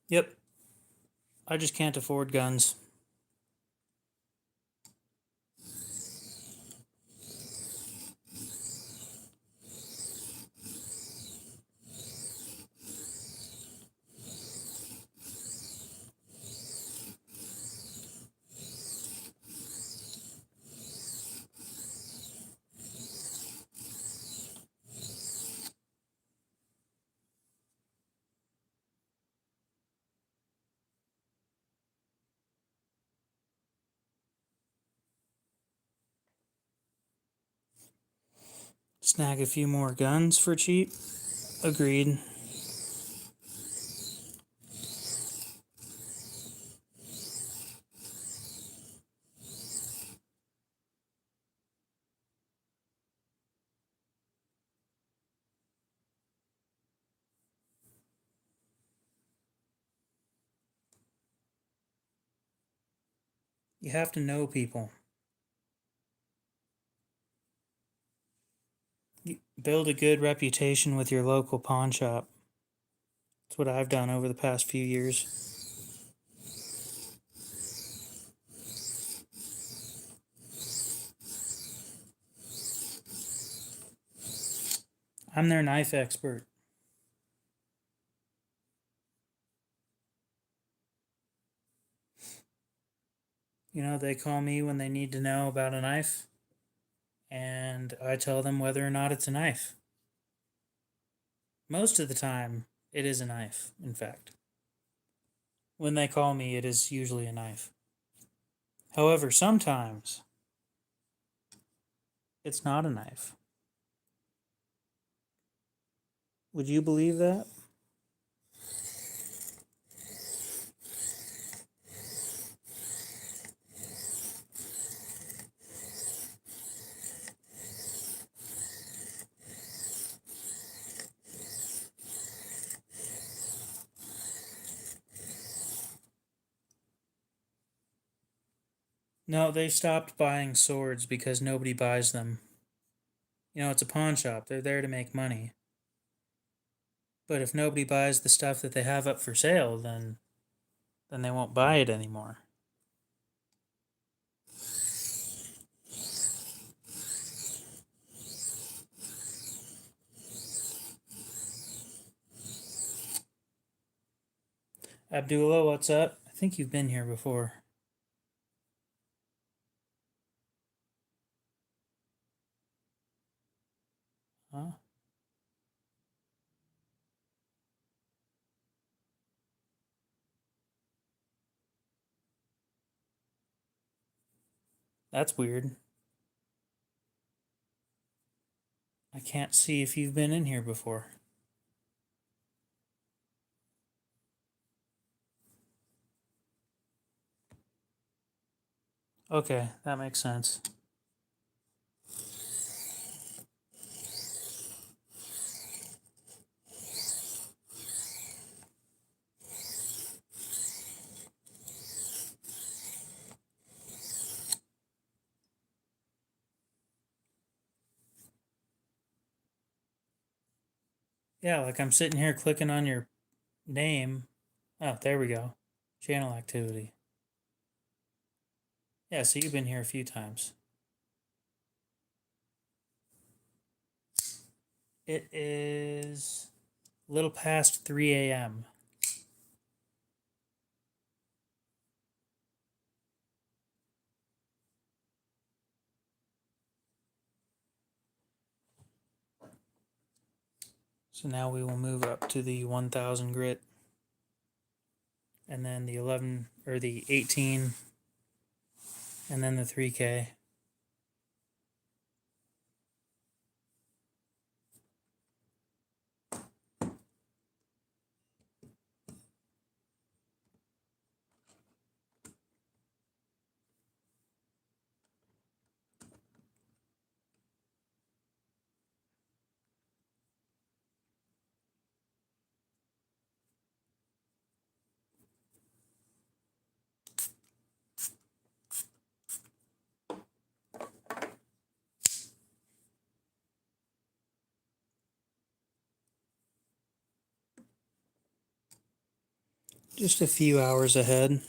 Yep, I just can't afford guns. Snag a few more guns for cheap. Agreed. You have to know people. You build a good reputation with your local pawn shop. That's what I've done over the past few years. I'm their knife expert. You know, they call me when they need to know about a knife, and I tell them whether or not it's a knife. Most of the time, it is a knife, in fact. When they call me, it is usually a knife. However, sometimes it's not a knife. Would you believe that? No, they stopped buying swords because nobody buys them. You know, it's a pawn shop. They're there to make money. But if nobody buys the stuff that they have up for sale, then they won't buy it anymore. Abdullah, what's up? I think you've been here before. Huh? That's weird. I can't see if you've been in here before. Okay, that makes sense. Yeah, like I'm sitting here clicking on your name. Oh, there we go. Channel activity. Yeah, so you've been here a few times. It is a little past 3 a.m. So now we will move up to the 1000 grit, and then the 11 or the 18, and then the 3K. just a few hours ahead.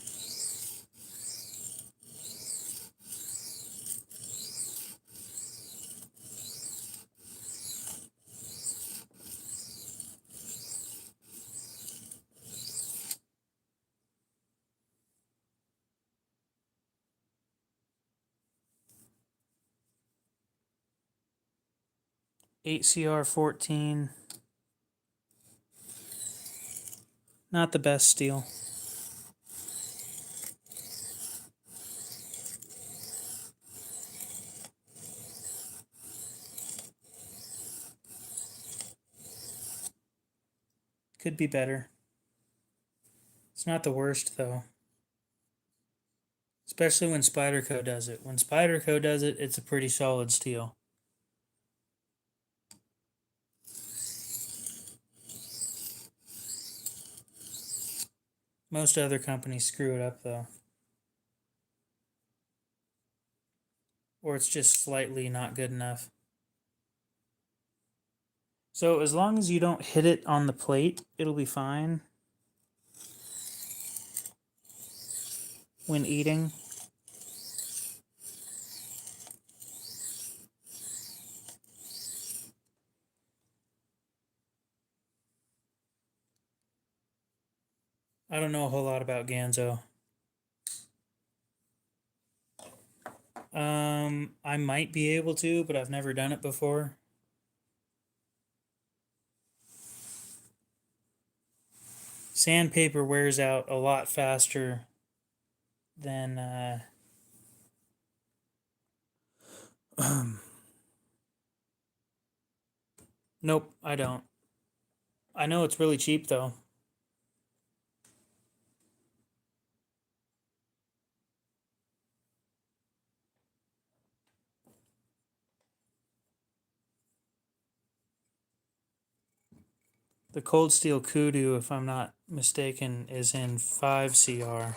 $8CR14. Not the best steel. Could be better. It's not the worst though. Especially when Spyderco does it. When Spyderco does it, it's a pretty solid steel. Most other companies screw it up though. Or it's just slightly not good enough. So as long as you don't hit it on the plate, it'll be fine when eating. I don't know a whole lot about Ganzo. I might be able to, but I've never done it before. Sandpaper wears out a lot faster than nope, I don't. I know it's really cheap though. The cold steel kudu, if I'm not mistaken, is in 5CR.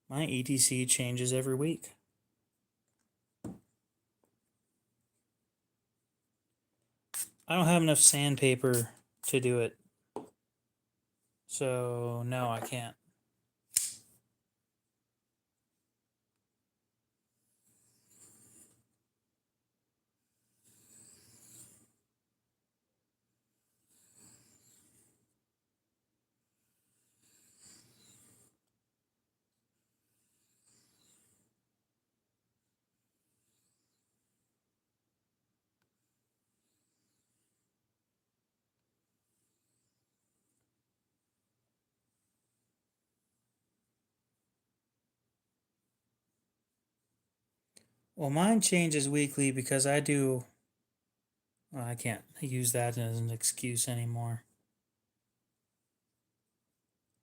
My ETC changes every week. I don't have enough sandpaper to do it. So, no, I can't. Well, mine changes weekly because I do. Well, I can't use that as an excuse anymore.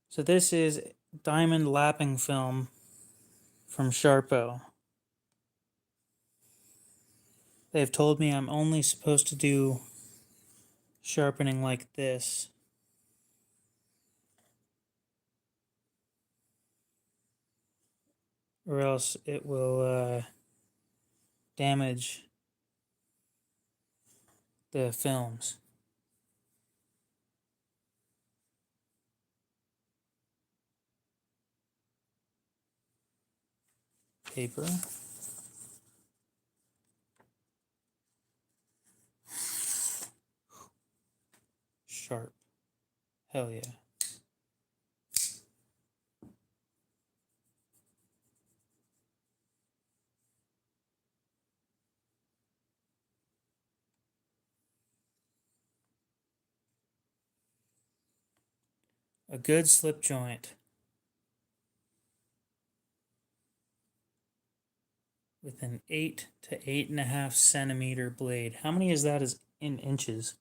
So, this is diamond lapping film from Sharpo. They've told me I'm only supposed to do sharpening like this. Or else it will damage the films. Paper. Sharp. Hell yeah. A good slip joint with an 8 to 8.5 centimeter blade. How many is that is in inches?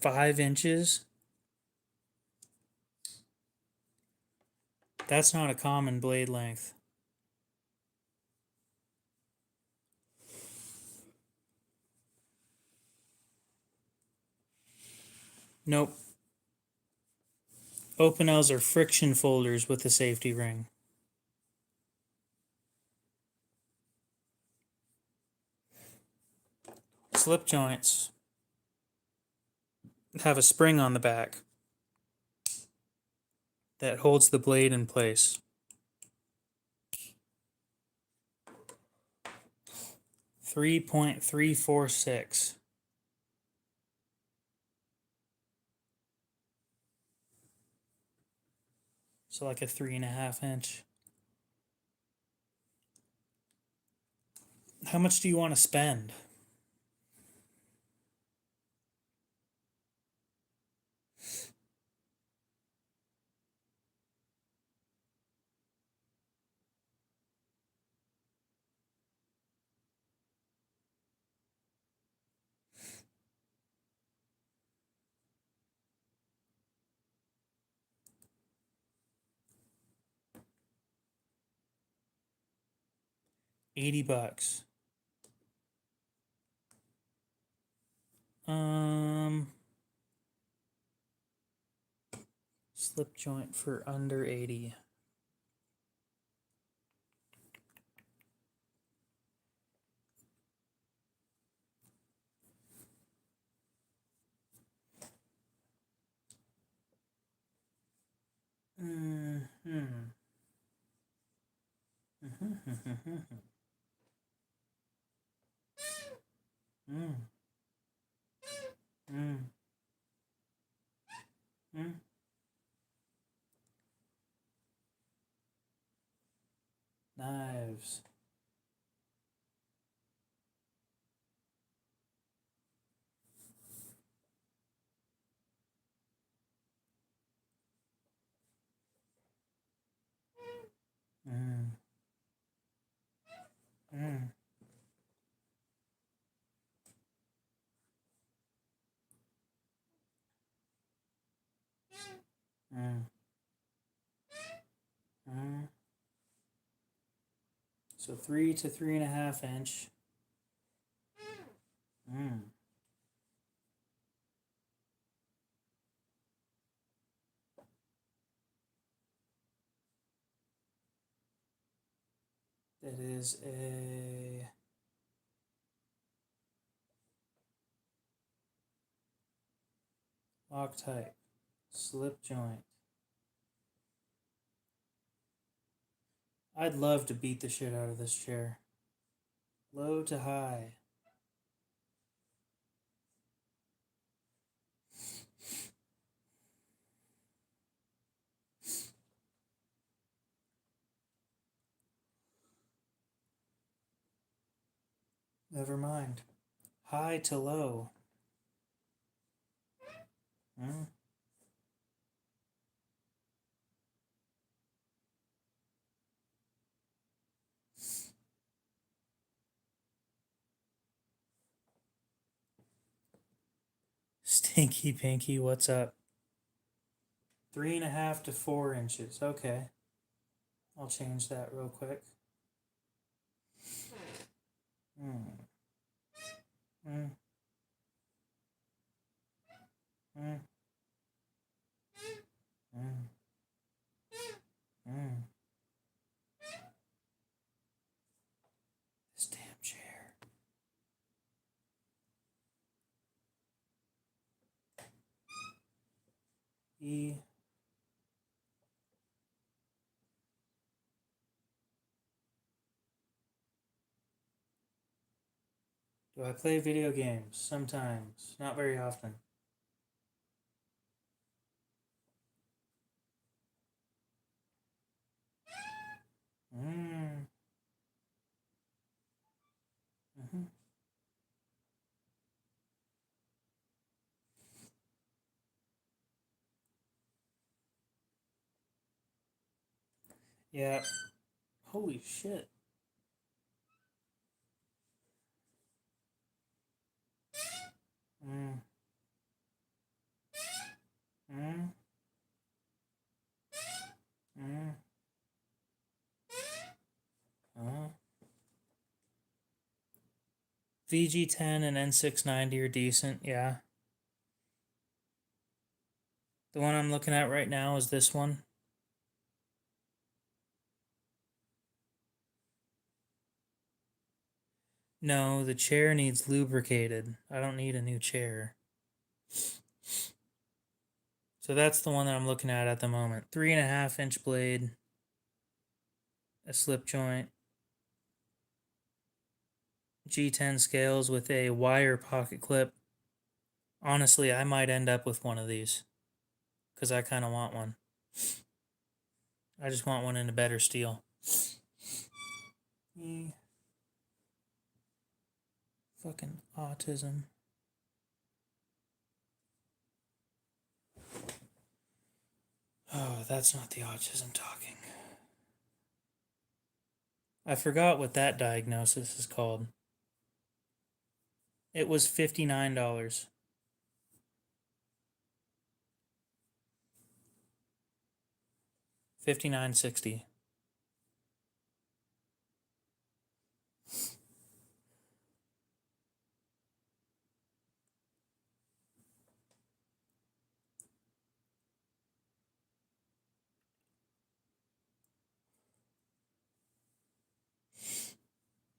$5. That's not a common blade length. Nope. Open-Ls are friction folders with a safety ring. Slip joints have a spring on the back that holds the blade in place. 3.346. So like a 3.5 inch. How much do you want to spend? $80. Slip joint for under 80. Knives. So 3 to 3.5 inch. That is a Loctite slip joint. I'd love to beat the shit out of this chair. Low to high. Never mind. High to low. Stinky Pinky, what's up? 3.5 to 4 inches. Okay. I'll change that real quick. This damn chair. E. Do I play video games? Sometimes. Not very often. Yeah. Holy shit. VG10 and N690 are decent, yeah. The one I'm looking at right now is this one. No, the chair needs lubricated. I don't need a new chair. So that's the one that I'm looking at the moment. 3.5 inch blade, a slip joint, G10 scales with a wire pocket clip. Honestly, I might end up with one of these because I kind of want one. I just want one in a better steel. Fucking autism. Oh, that's not the autism talking. I forgot what that diagnosis is called. It was $59. $59.60.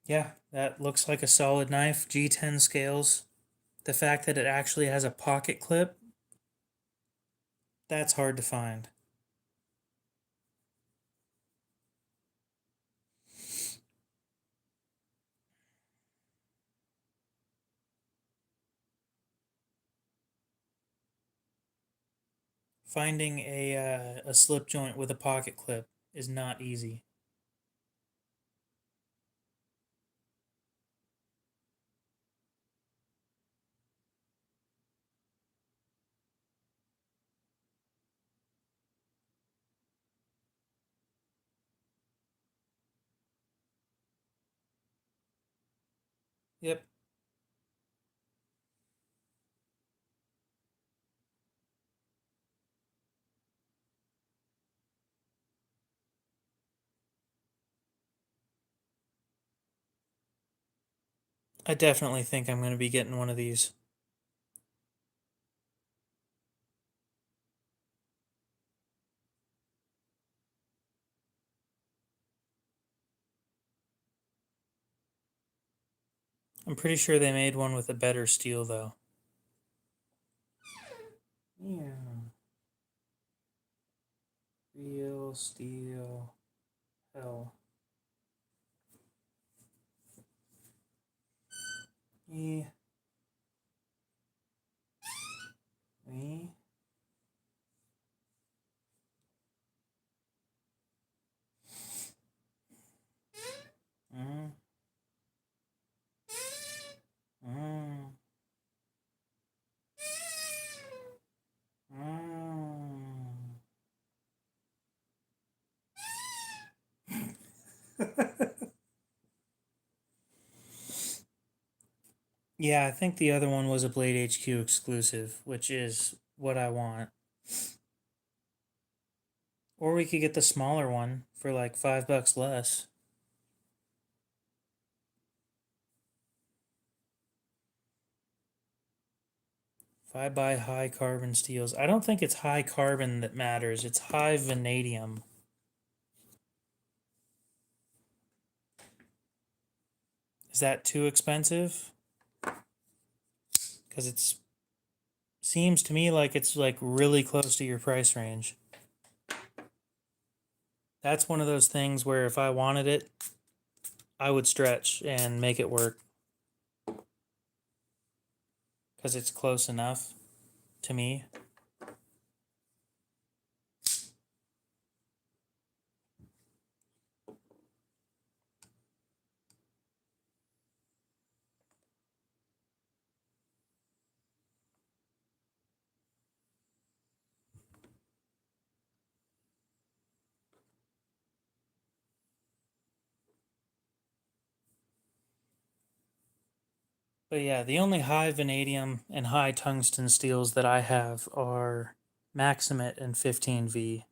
Yeah, that looks like a solid knife. G10 scales. The fact that it actually has a pocket clip, that's hard to find. Finding a slip joint with a pocket clip is not easy. Yep. I definitely think I'm going to be getting one of these. I'm pretty sure they made one with a better steel, though. Yeah. Real steel. Hell. E. E. Mm. Mm. Mm. Yeah, I think the other one was a Blade HQ exclusive, which is what I want. Or we could get the smaller one for like $5 less. If I buy high carbon steels, I don't think it's high carbon that matters, it's high vanadium. Is that too expensive? Because it's seems to me like it's like really close to your price range. That's one of those things where if I wanted it, I would stretch and make it work. Because it's close enough to me. But yeah, the only high vanadium and high tungsten steels that I have are Maximate and 15V.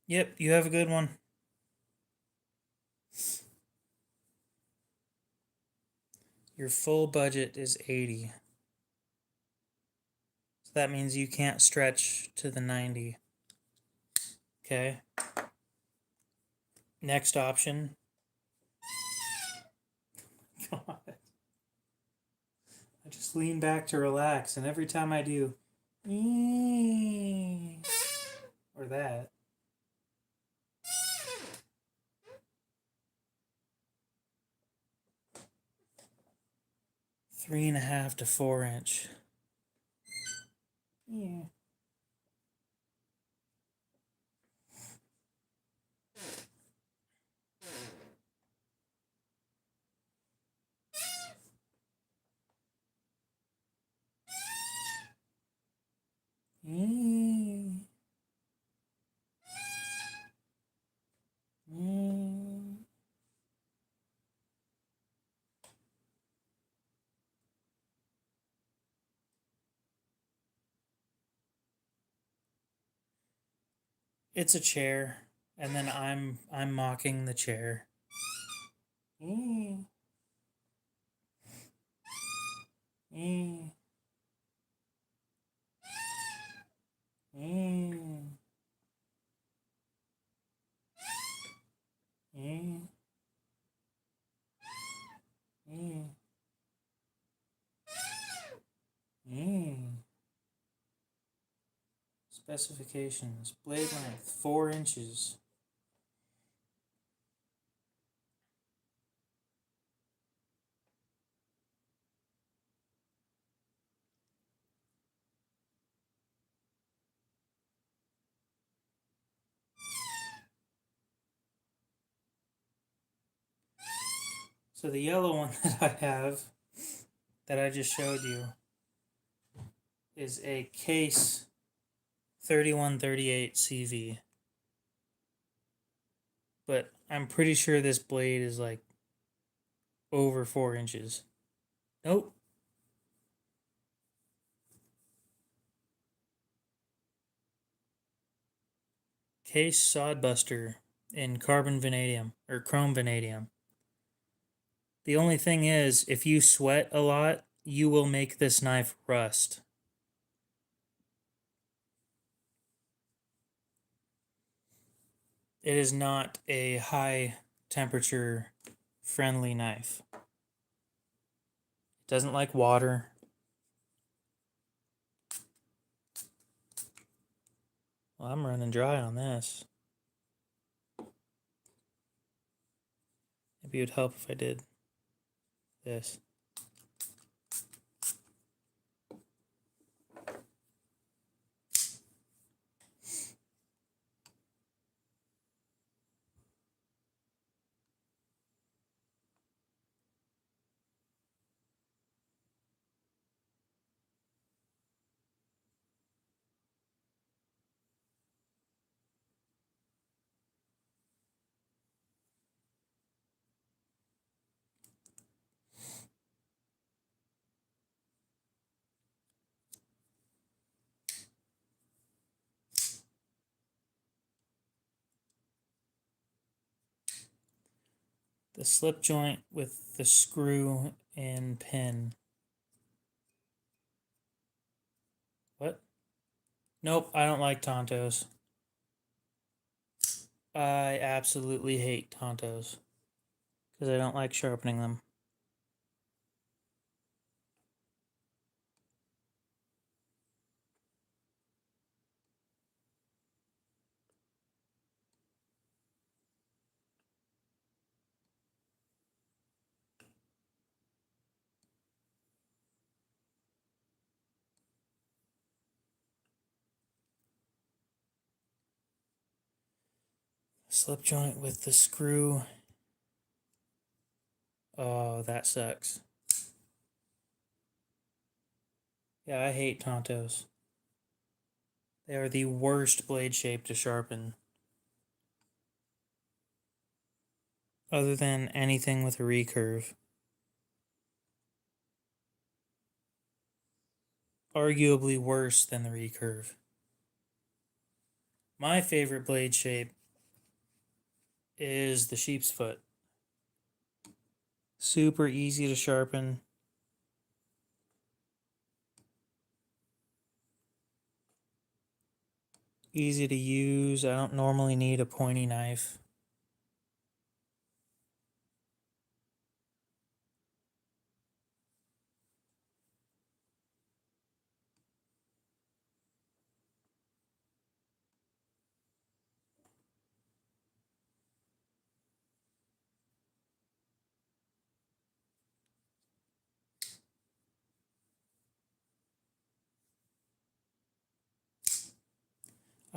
Yep, you have a good one. Your full budget is 80. So that means you can't stretch to the 90. Okay. Next option. God. I just lean back to relax, and every time I do, or that, 3.5 to 4 inch. Yeah. It's a chair, and then I'm mocking the chair. Specifications: blade length 4 inches. So the yellow one that I have, that I just showed you, is a Case 3138 CV. But I'm pretty sure this blade is like over 4 inches. Nope. Case Sodbuster in carbon vanadium, or chrome vanadium. The only thing is, if you sweat a lot, you will make this knife rust. It is not a high temperature friendly knife. It doesn't like water. Well, I'm running dry on this. Maybe it would help if I did this. The slip joint with the screw and pin. What? Nope, I don't like Tontos. I absolutely hate Tontos because I don't like sharpening them. Slip joint with the screw. Oh, that sucks. Yeah, I hate Tontos. They are the worst blade shape to sharpen. Other than anything with a recurve. Arguably worse than the recurve. My favorite blade shape is the sheep's foot. Super easy to sharpen. Easy to use. I don't normally need a pointy knife.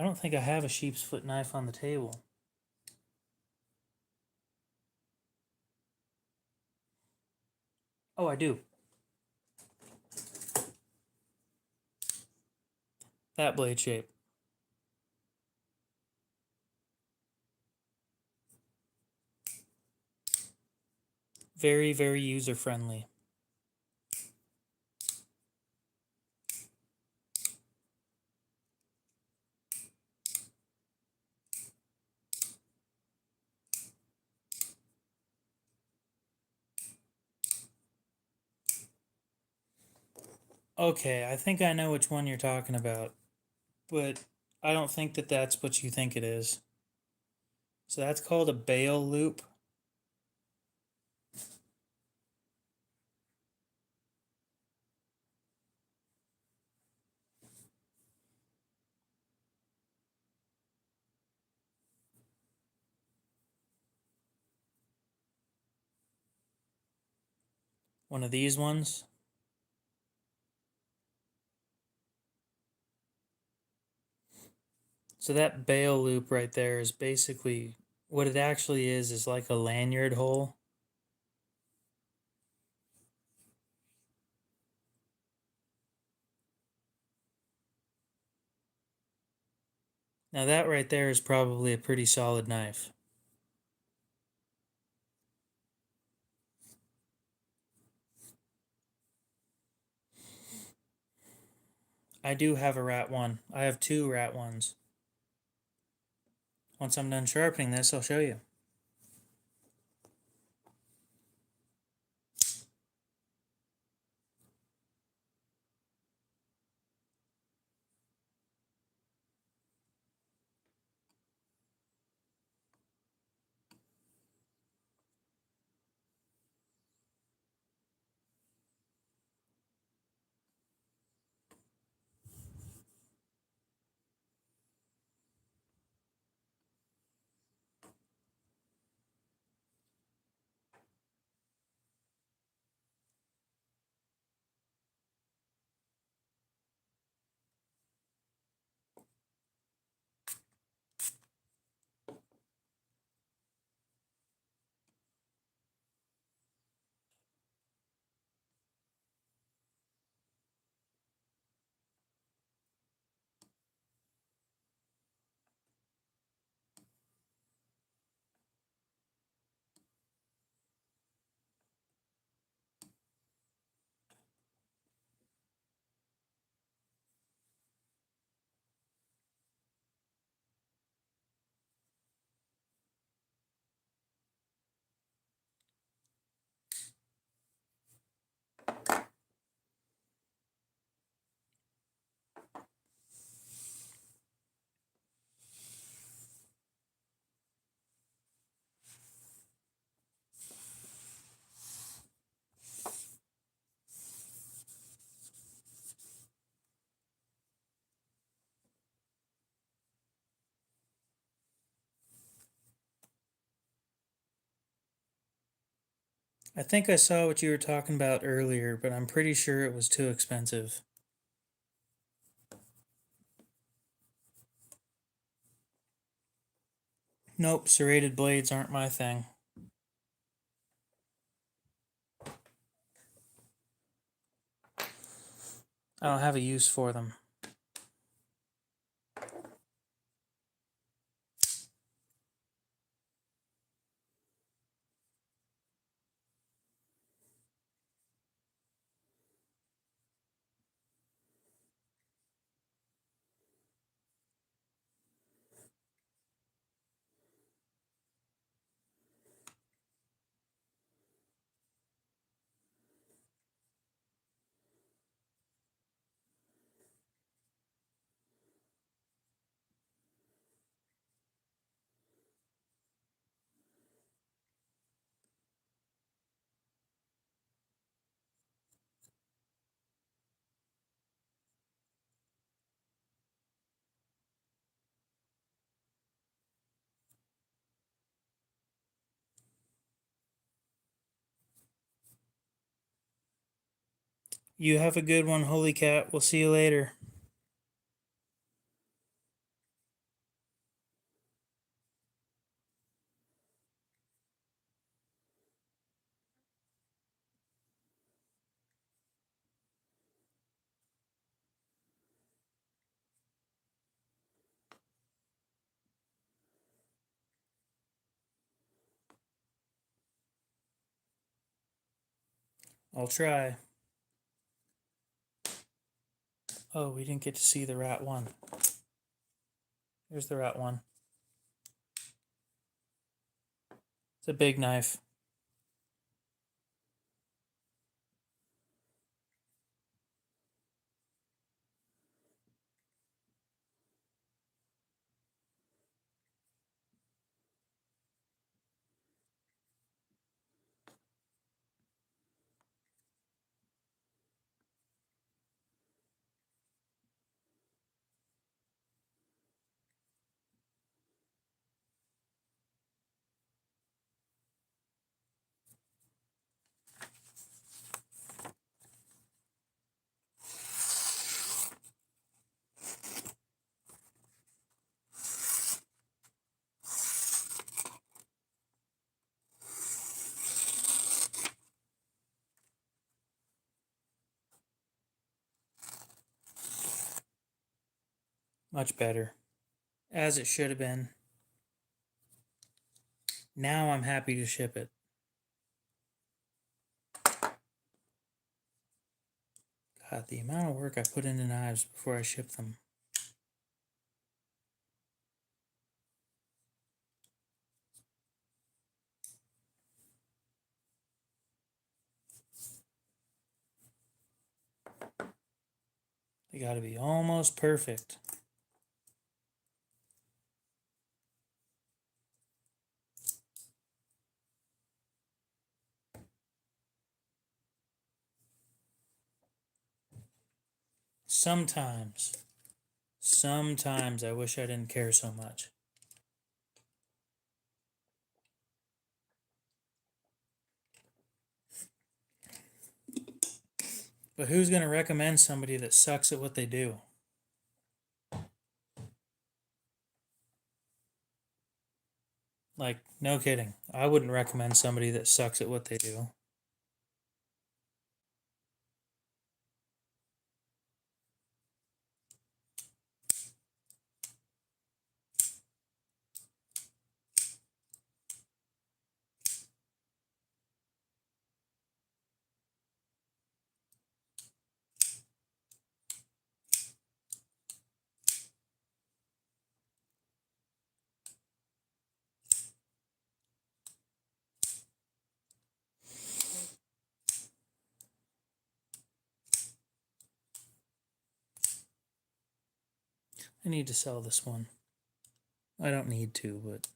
I don't think I have a sheep's foot knife on the table. Oh, I do. That blade shape. Very, very user friendly. Okay, I think I know which one you're talking about, but I don't think that that's what you think it is. So that's called a bail loop. One of these ones. So that bail loop right there is basically what it actually is like a lanyard hole. Now that right there is probably a pretty solid knife. I do have a rat one. I have two rat ones. Once I'm done sharpening this, I'll show you. I think I saw what you were talking about earlier, but I'm pretty sure it was too expensive. Nope, serrated blades aren't my thing. I don't have a use for them. You have a good one, Holy Cat. We'll see you later. I'll try. Oh, we didn't get to see the rat one. Here's the rat one. It's a big knife. Much better. As it should have been. Now I'm happy to ship it. God, the amount of work I put into knives before I ship them. They gotta be almost perfect. Sometimes I wish I didn't care so much. But who's going to recommend somebody that sucks at what they do? Like, no kidding. I wouldn't recommend somebody that sucks at what they do. I need to sell this one. I don't need to, but...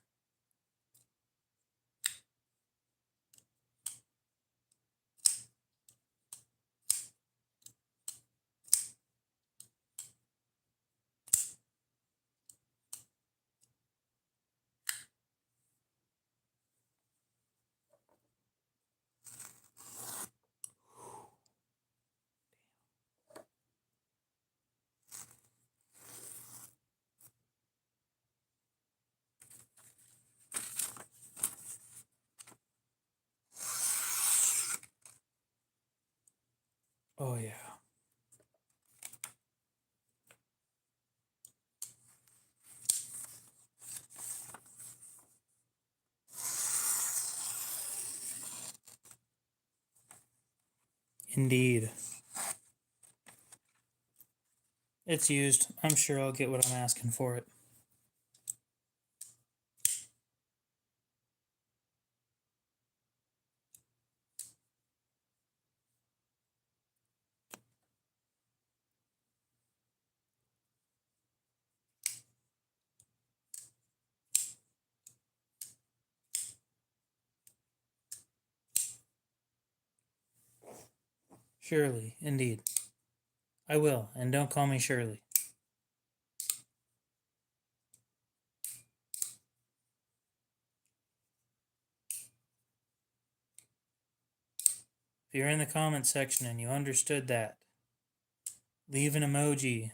Oh, yeah. Indeed. It's used. I'm sure I'll get what I'm asking for it. Surely, indeed. I will, and don't call me Shirley. you're in the comment section and you understood that, leave an emoji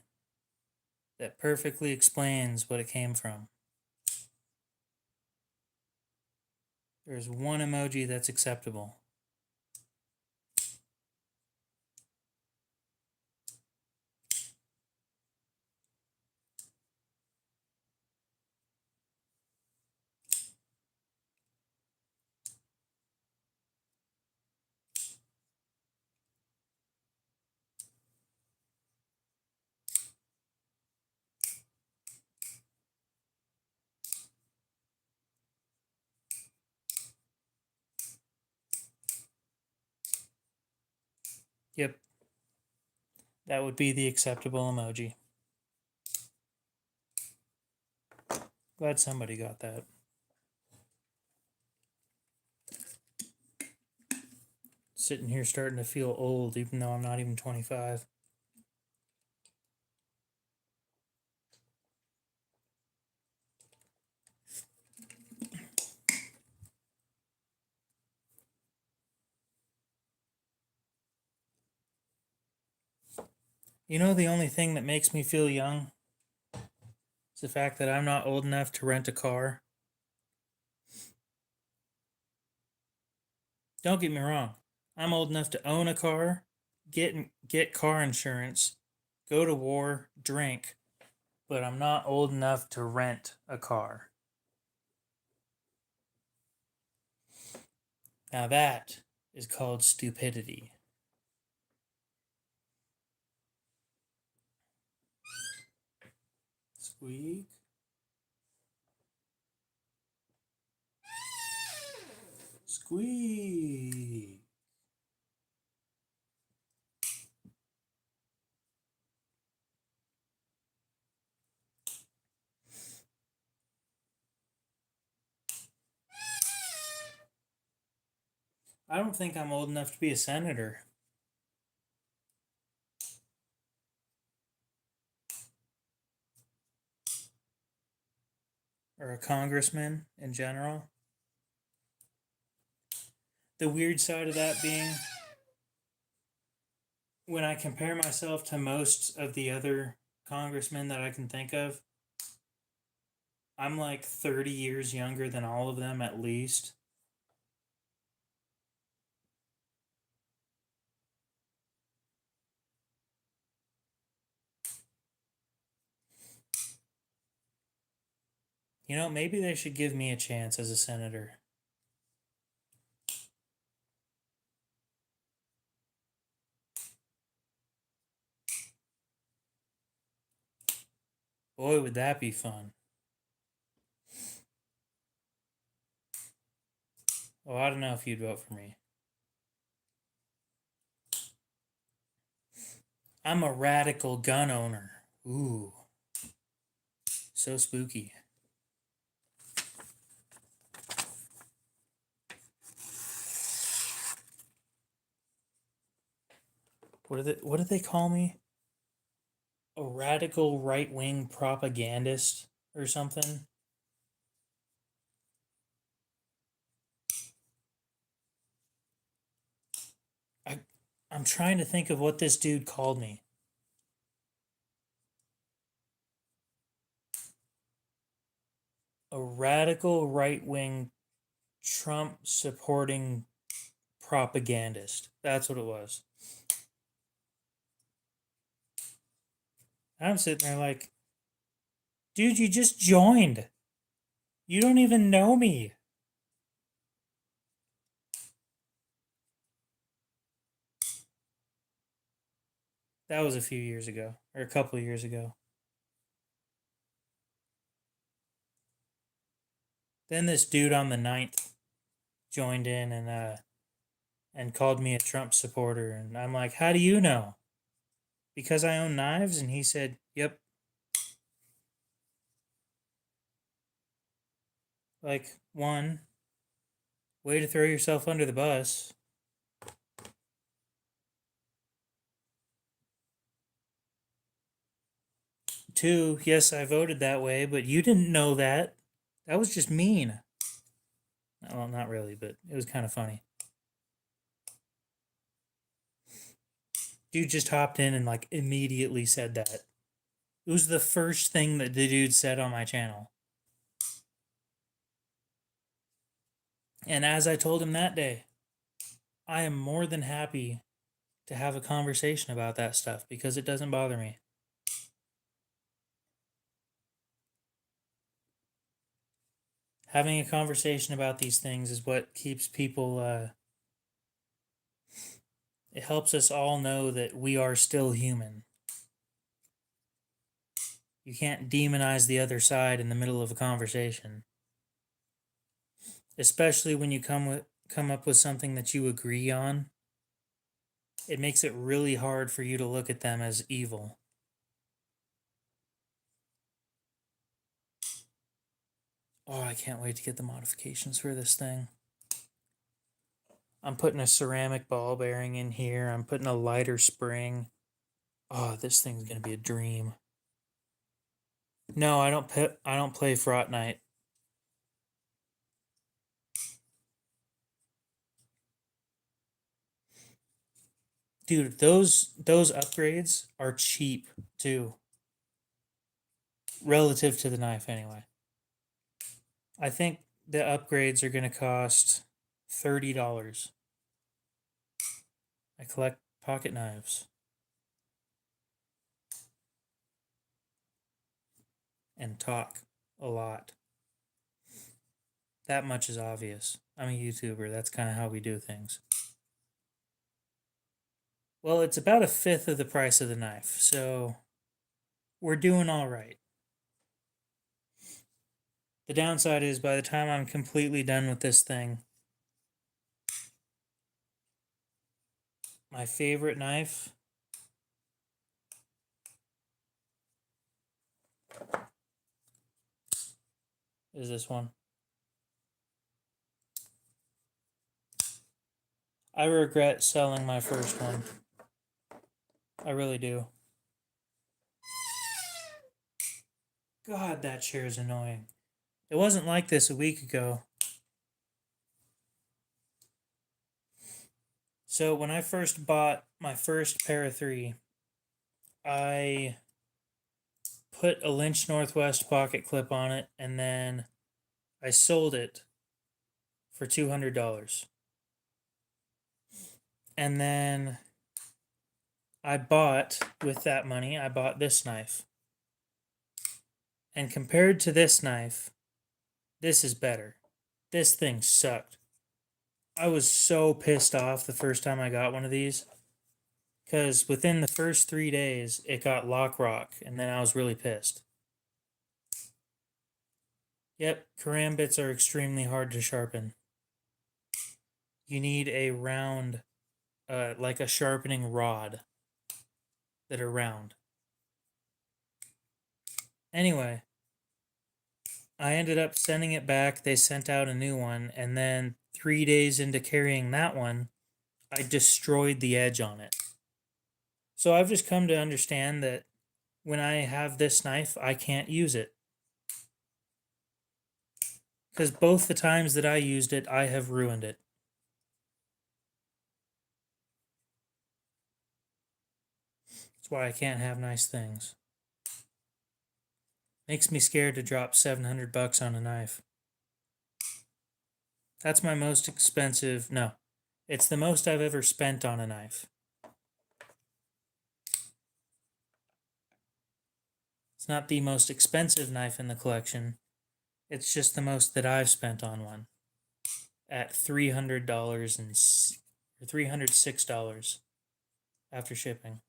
that perfectly explains what it came from. There's one emoji that's acceptable. Yep. That would be the acceptable emoji. Glad somebody got that. Sitting here starting to feel old, even though I'm not even 25. You know, the only thing that makes me feel young is the fact that I'm not old enough to rent a car. Don't get me wrong. I'm old enough to own a car, get car insurance, go to war, drink, but I'm not old enough to rent a car. Now that is called stupidity. Squeak. Squeak. I don't think I'm old enough to be a senator. Or a congressman in general. The weird side of that being, when I compare myself to most of the other congressmen that I can think of, I'm like 30 years younger than all of them at least. You know, maybe they should give me a chance as a senator. Boy, would that be fun. Oh, I don't know if you'd vote for me. I'm a radical gun owner. Ooh. So spooky. What do they call me? A radical right-wing propagandist or something? I'm trying to think of what this dude called me. A radical right-wing Trump supporting propagandist. That's what it was. I'm sitting there like, dude, you just joined. You don't even know me. That was a few years ago, or a couple of years ago. Then this dude on the 9th joined in and called me a Trump supporter, and I'm like, how do you know? Because I own knives? And he said, yep. Like, one, way to throw yourself under the bus. Two, yes, I voted that way, but you didn't know that. That was just mean. Well, not really, but it was kind of funny. Dude just hopped in and like immediately said that. It was the first thing that the dude said on my channel. And as I told him that day, I am more than happy to have a conversation about that stuff because it doesn't bother me. Having a conversation about these things is what keeps people, it helps us all know that we are still human. You can't demonize the other side in the middle of a conversation. Especially when you come up with something that you agree on. It makes it really hard for you to look at them as evil. Oh, I can't wait to get the modifications for this thing. I'm putting a ceramic ball bearing in here. I'm putting a lighter spring. Oh, this thing's gonna be a dream. No, I don't play Fraught Night. Dude, those upgrades are cheap too. Relative to the knife anyway. I think the upgrades are gonna cost $30. I collect pocket knives. And talk a lot. That much is obvious. I'm a YouTuber. That's kind of how we do things. Well, it's about a fifth of the price of the knife, so we're doing all right. The downside is by the time I'm completely done with this thing, my favorite knife is this one. I regret selling my first one. I really do. God, that chair is annoying. It wasn't like this a week ago. So when I first bought my first pair of 3, I put a Lynch Northwest pocket clip on it, and then I sold it for $200. And then I bought, with that money, I bought this knife. And compared to this knife, this is better. This thing sucked. I was so pissed off the first time I got one of these. Because within the first 3 days, it got lock rock, and then I was really pissed. Yep, karambits are extremely hard to sharpen. You need a round, like a sharpening rod that are round. Anyway, I ended up sending it back. They sent out a new one, and then 3 days into carrying that one, I destroyed the edge on it. So I've just come to understand that when I have this knife, I can't use it. Because both the times that I used it, I have ruined it. That's why I can't have nice things. Makes me scared to drop $700 on a knife. That's my most expensive. No, it's the most I've ever spent on a knife. It's not the most expensive knife in the collection. It's just the most that I've spent on one. At $300 or $306 after shipping.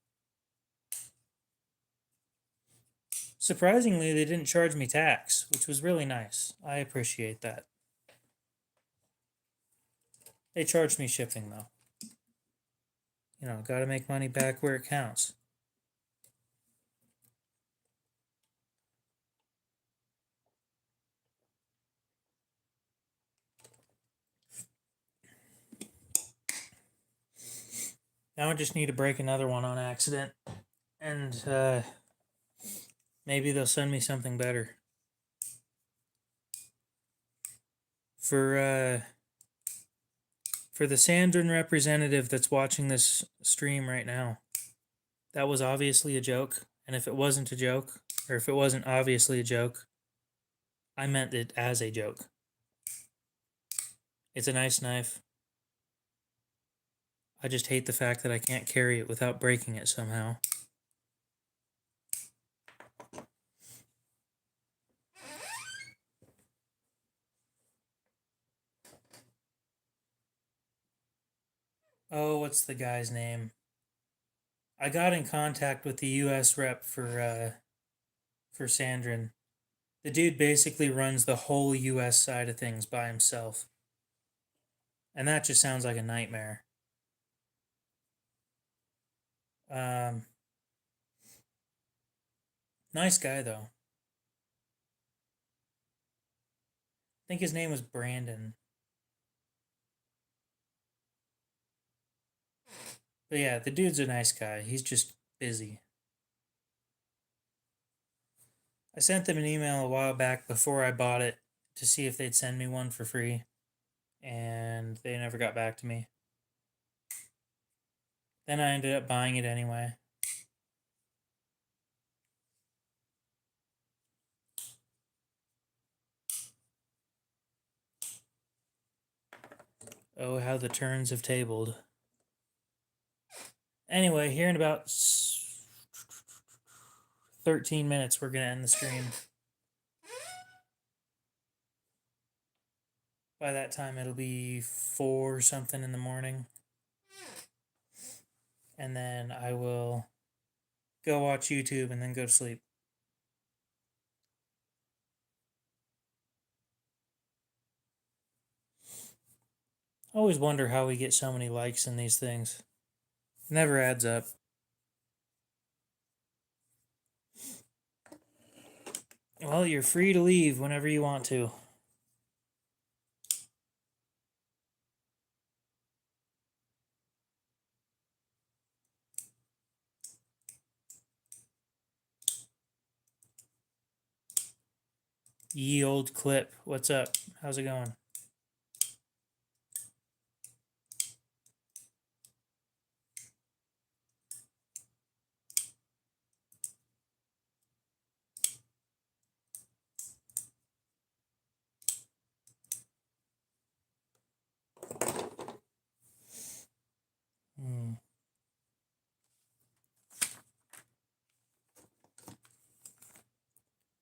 Surprisingly, they didn't charge me tax, which was really nice. I appreciate that. They charged me shipping, though. You know, gotta make money back where it counts. Now I just need to break another one on accident, and maybe they'll send me something better. For the Sandin representative that's watching this stream right now, That was obviously a joke, and if it wasn't a joke, or if it wasn't obviously a joke, I meant it as a joke. It's a nice knife. I just hate the fact that I can't carry it without breaking it somehow. Oh, what's the guy's name? I got in contact with the U.S. rep for Sandin. The dude basically runs the whole U.S. side of things by himself, and that just sounds like a nightmare. Nice guy though. I think his name was Brandon. But yeah, the dude's a nice guy. He's just busy. I sent them an email a while back before I bought it to see if they'd send me one for free, and they never got back to me. Then I ended up buying it anyway. Oh, how the turns have tabled. Anyway, here in about 13 minutes, we're going to end the stream. By that time, it'll be 4 something in the morning. And then I will go watch YouTube and then go to sleep. I always wonder how we get so many likes in these things. It never adds up. Well, you're free to leave whenever you want to. Ye old clip. What's up? How's it going?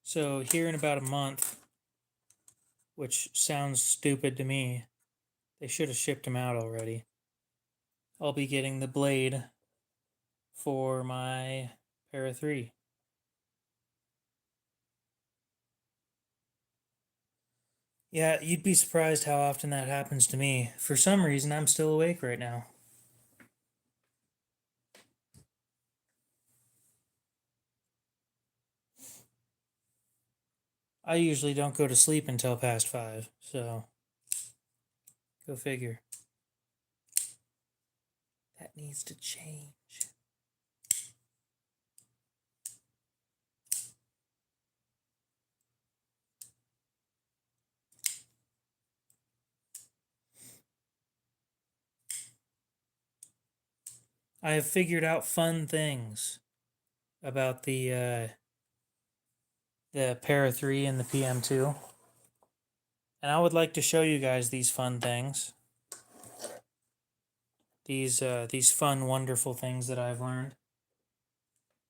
So here in about a month, which sounds stupid to me, they should have shipped them out already. I'll be getting the blade for my Para 3. Yeah, you'd be surprised how often that happens to me. For some reason, I'm still awake right now. I usually don't go to sleep until past 5, so go figure. That needs to change. I have figured out fun things about the Para 3 and the PM2. And I would like to show you guys these fun things. These fun, wonderful things that I've learned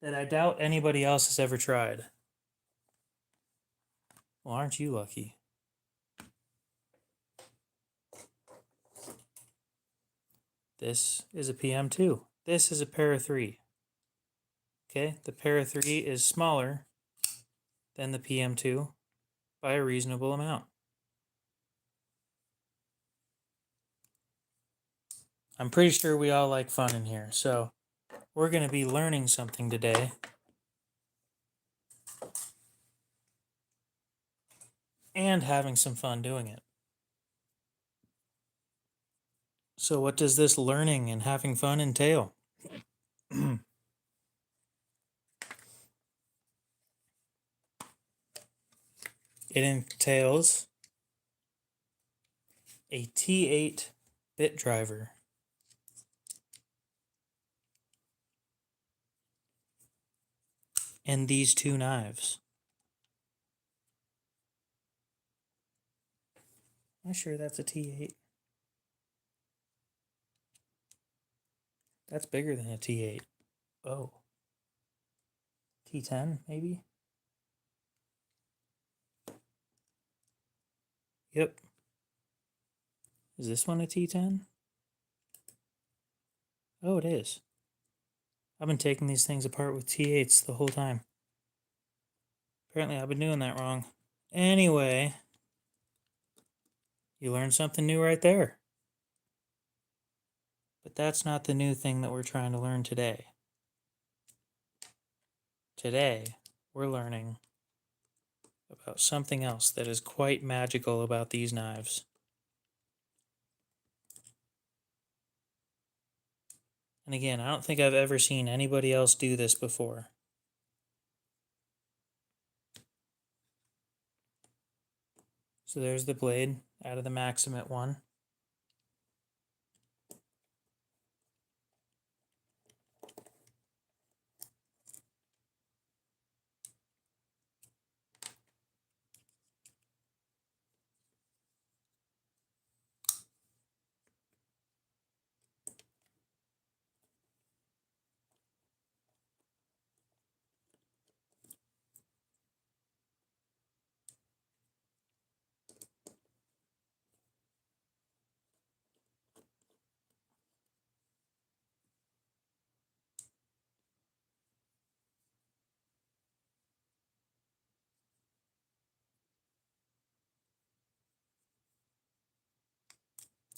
that I doubt anybody else has ever tried. Well, aren't you lucky? This is a PM2. This is a Para 3. Okay, the Para 3 is smaller than the PM2 by a reasonable amount. I'm pretty sure we all like fun in here, so we're going to be learning something today. And having some fun doing it. So what does this learning and having fun entail? It entails a T8 bit driver. and these two knives. Am I sure that's a T8? That's bigger than a T8. Oh. T10, maybe? Yep. Is this one a T10? Oh, it is. I've been taking these things apart with T8s the whole time. Apparently I've been doing that wrong. Anyway, you learned something new right there. But that's not the new thing that we're trying to learn today. Today, we're learning about something else that is quite magical about these knives. And again, I don't think I've ever seen anybody else do this before. So there's the blade out of the Maximate one.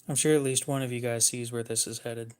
I'm sure at least one of you guys sees where this is headed.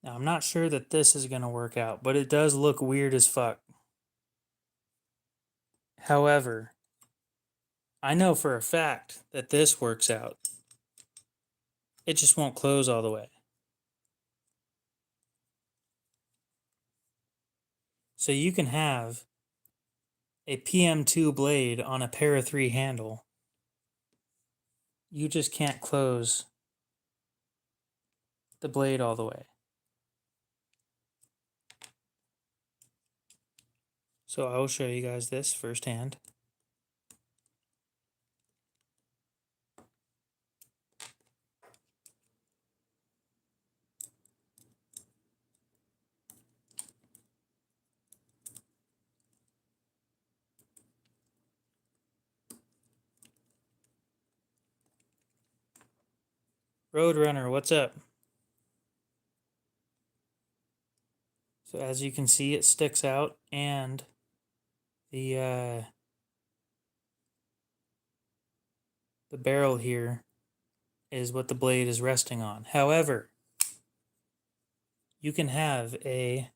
Now, I'm not sure that this is going to work out, but it does look weird as fuck. However, I know for a fact that this works out. It just won't close all the way. So you can have a PM2 blade on a para 3 handle. You just can't close the blade all the way. So I will show you guys this firsthand. Roadrunner, what's up? So as you can see, it sticks out, and the barrel here is what the blade is resting on. However, you can have a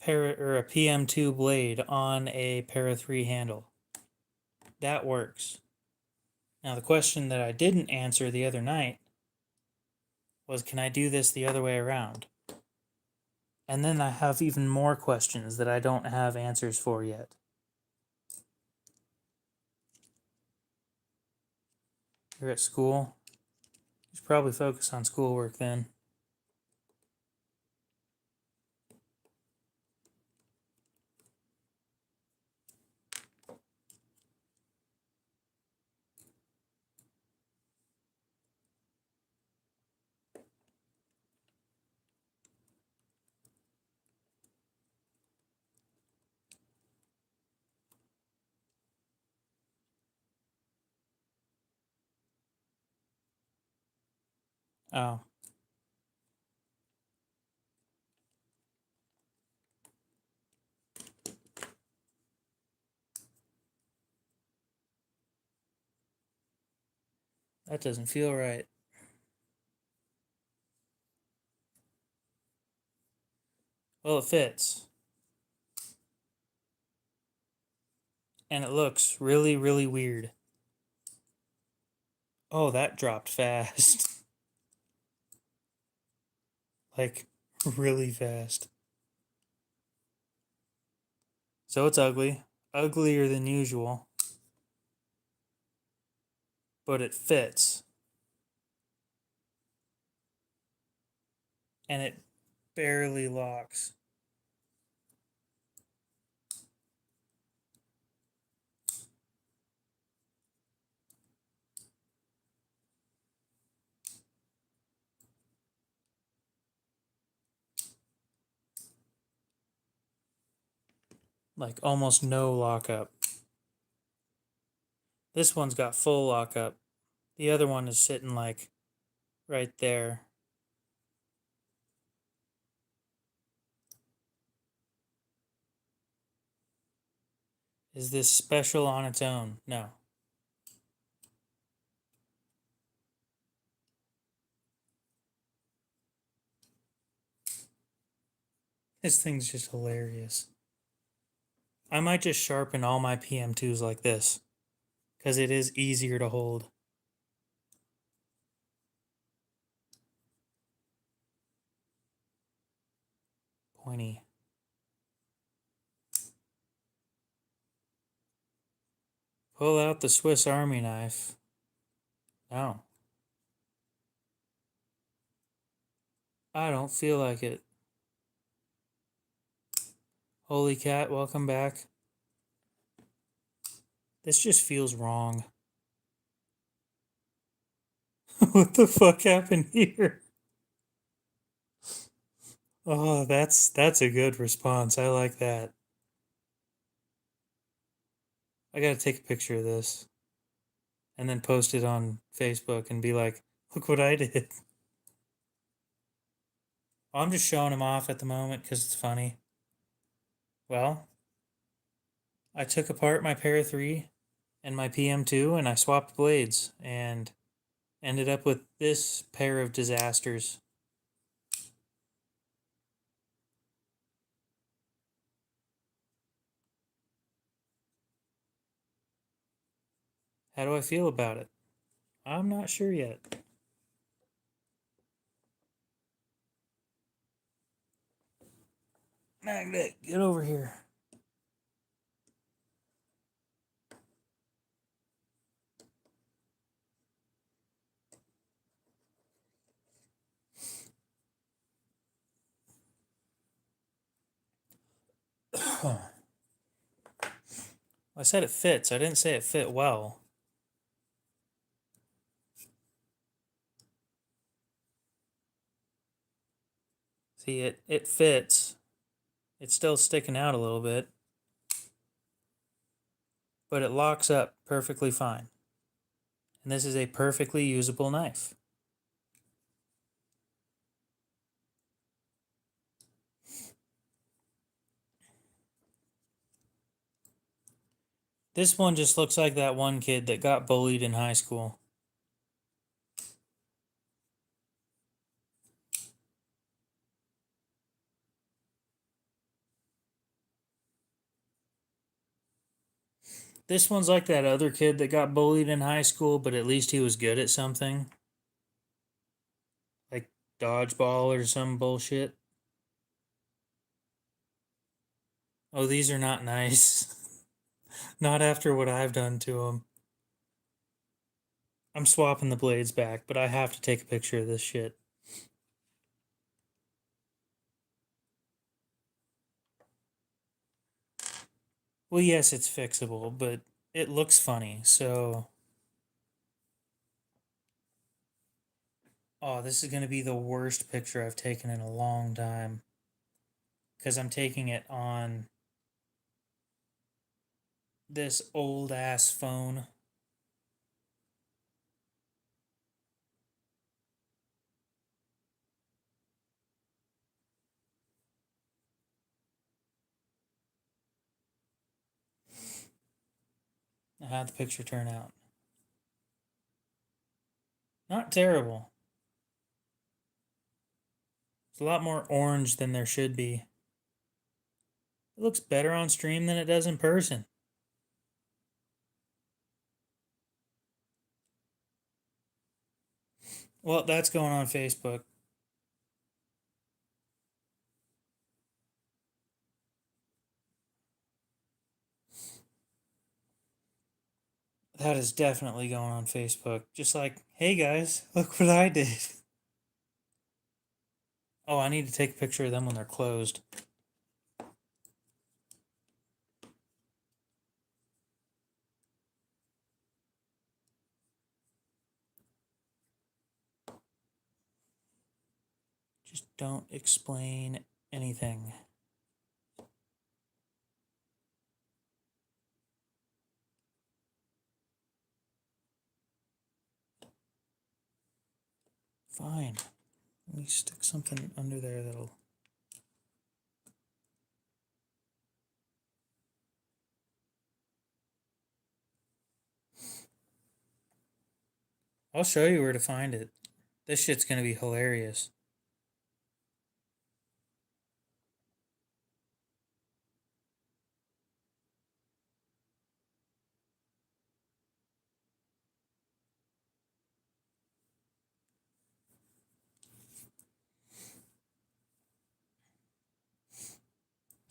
PM2 blade on a para 3 handle. That works. Now the question that I didn't answer the other night was, can I do this the other way around? And then I have even more questions that I don't have answers for yet. You're at school? You should probably focus on schoolwork then. Oh. That doesn't feel right. Well, it fits. And it looks really, really weird. Oh, that dropped fast. Like, really fast. So it's ugly. Uglier than usual. But it fits. And it barely locks. Like almost no lockup. This one's got full lockup. The other one is sitting like right there. Is this special on its own? No. This thing's just hilarious. I might just sharpen all my PM2s like this, because it is easier to hold. Pointy. Pull out the Swiss Army knife. No. I don't feel like it. Holy cat, welcome back. This just feels wrong. What the fuck happened here? Oh, that's a good response. I like that. I gotta take a picture of this and then post it on Facebook and be like, look what I did. I'm just showing him off at the moment because it's funny. Well, I took apart my Para 3 and my PM2 and I swapped blades and ended up with this pair of disasters. How do I feel about it? I'm not sure yet. Magnet, get over here. I said it fits. I didn't say it fit well. See, it fits. It's still sticking out a little bit, but it locks up perfectly fine. And this is a perfectly usable knife. This one just looks like that one kid that got bullied in high school. This one's like that other kid that got bullied in high school, but at least he was good at something. Like dodgeball or some bullshit. Oh, these are not nice. Not after what I've done to them. I'm swapping the blades back, but I have to take a picture of this shit. Well, yes, it's fixable, but it looks funny, so... Oh, this is going to be the worst picture I've taken in a long time. Because I'm taking it on this old-ass phone. How'd the picture turn out? Not terrible. It's a lot more orange than there should be. It looks better on stream than it does in person. Well, that's going on Facebook. That is definitely going on Facebook. Just like, hey guys, look what I did. Oh, I need to take a picture of them when they're closed. Just don't explain anything. Fine. Let me stick something under there that'll... I'll show you where to find it. This shit's gonna be hilarious.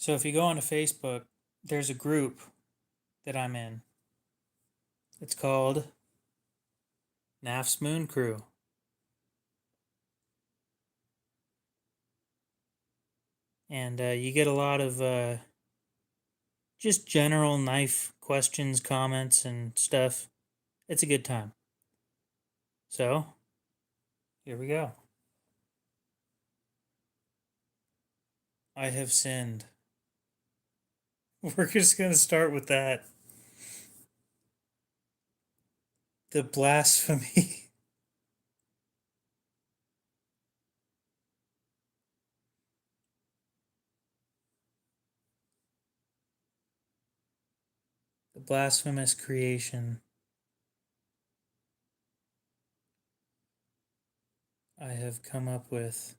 So if you go onto Facebook, there's a group that I'm in. It's called NAF's Moon Crew. And you get a lot of just general knife questions, comments, and stuff. It's a good time. So, here we go. I have sinned. We're just going to start with that. The blasphemy. The blasphemous creation I have come up with.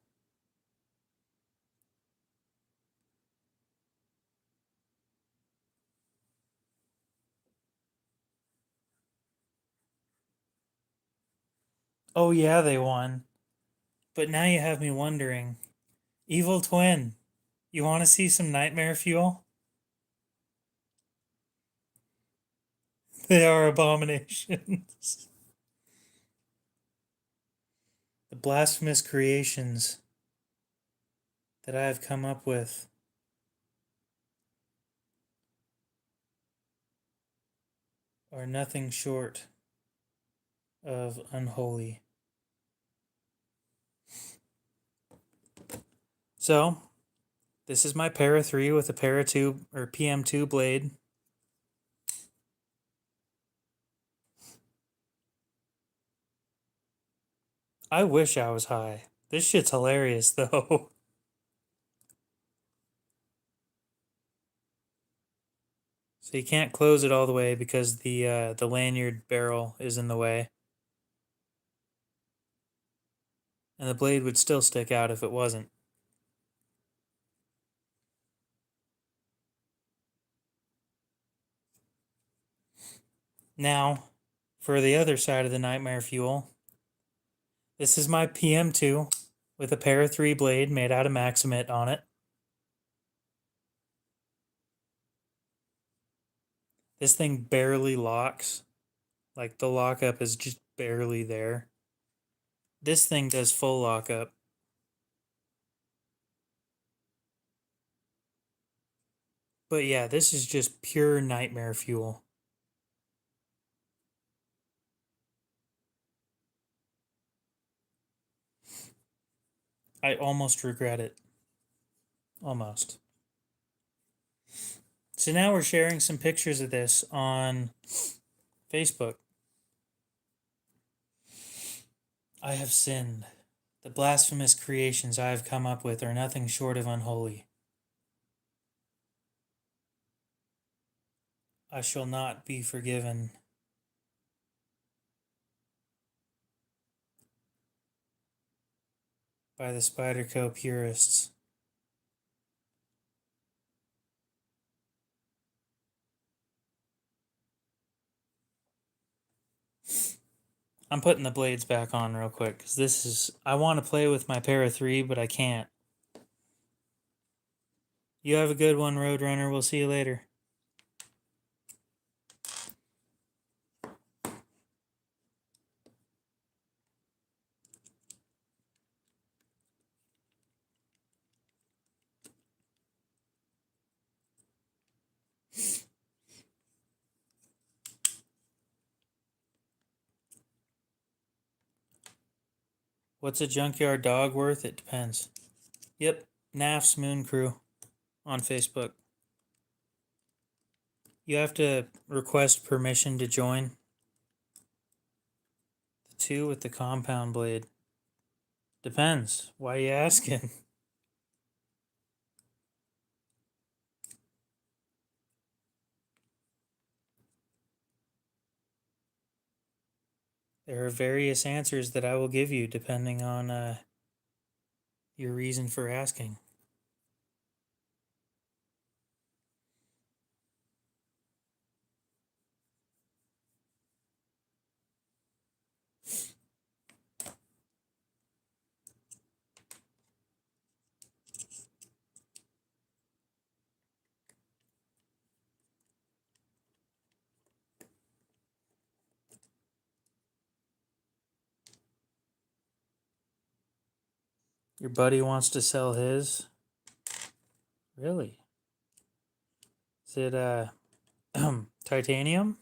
Oh, yeah, they won. But now you have me wondering. Evil Twin, you want to see some nightmare fuel? They are abominations. The blasphemous creations that I have come up with are nothing short of unholy. So, this is my Para 3 with a Para 2 or PM2 blade. I wish I was high. This shit's hilarious though. So you can't close it all the way because the lanyard barrel is in the way. And the blade would still stick out if it wasn't. Now, for the other side of the nightmare fuel, this is my PM2 with a Para 3 blade made out of Maximit on it. This thing barely locks. Like the lockup is just barely there. This thing does full lockup. But yeah, this is just pure nightmare fuel. I almost regret it. Almost. So now we're sharing some pictures of this on Facebook. I have sinned. The blasphemous creations I have come up with are nothing short of unholy. I shall not be forgiven. By the Spyderco purists. I'm putting the blades back on real quick because this is. I want to play with my pair of 3, but I can't. You have a good one, Roadrunner. We'll see you later. What's a junkyard dog worth? It depends. Yep, NAF's Moon Crew on Facebook. You have to request permission to join. The 2 with the compound blade. Depends. Why are you asking? There are various answers that I will give you depending on your reason for asking. Your buddy wants to sell his? Really? Is it titanium?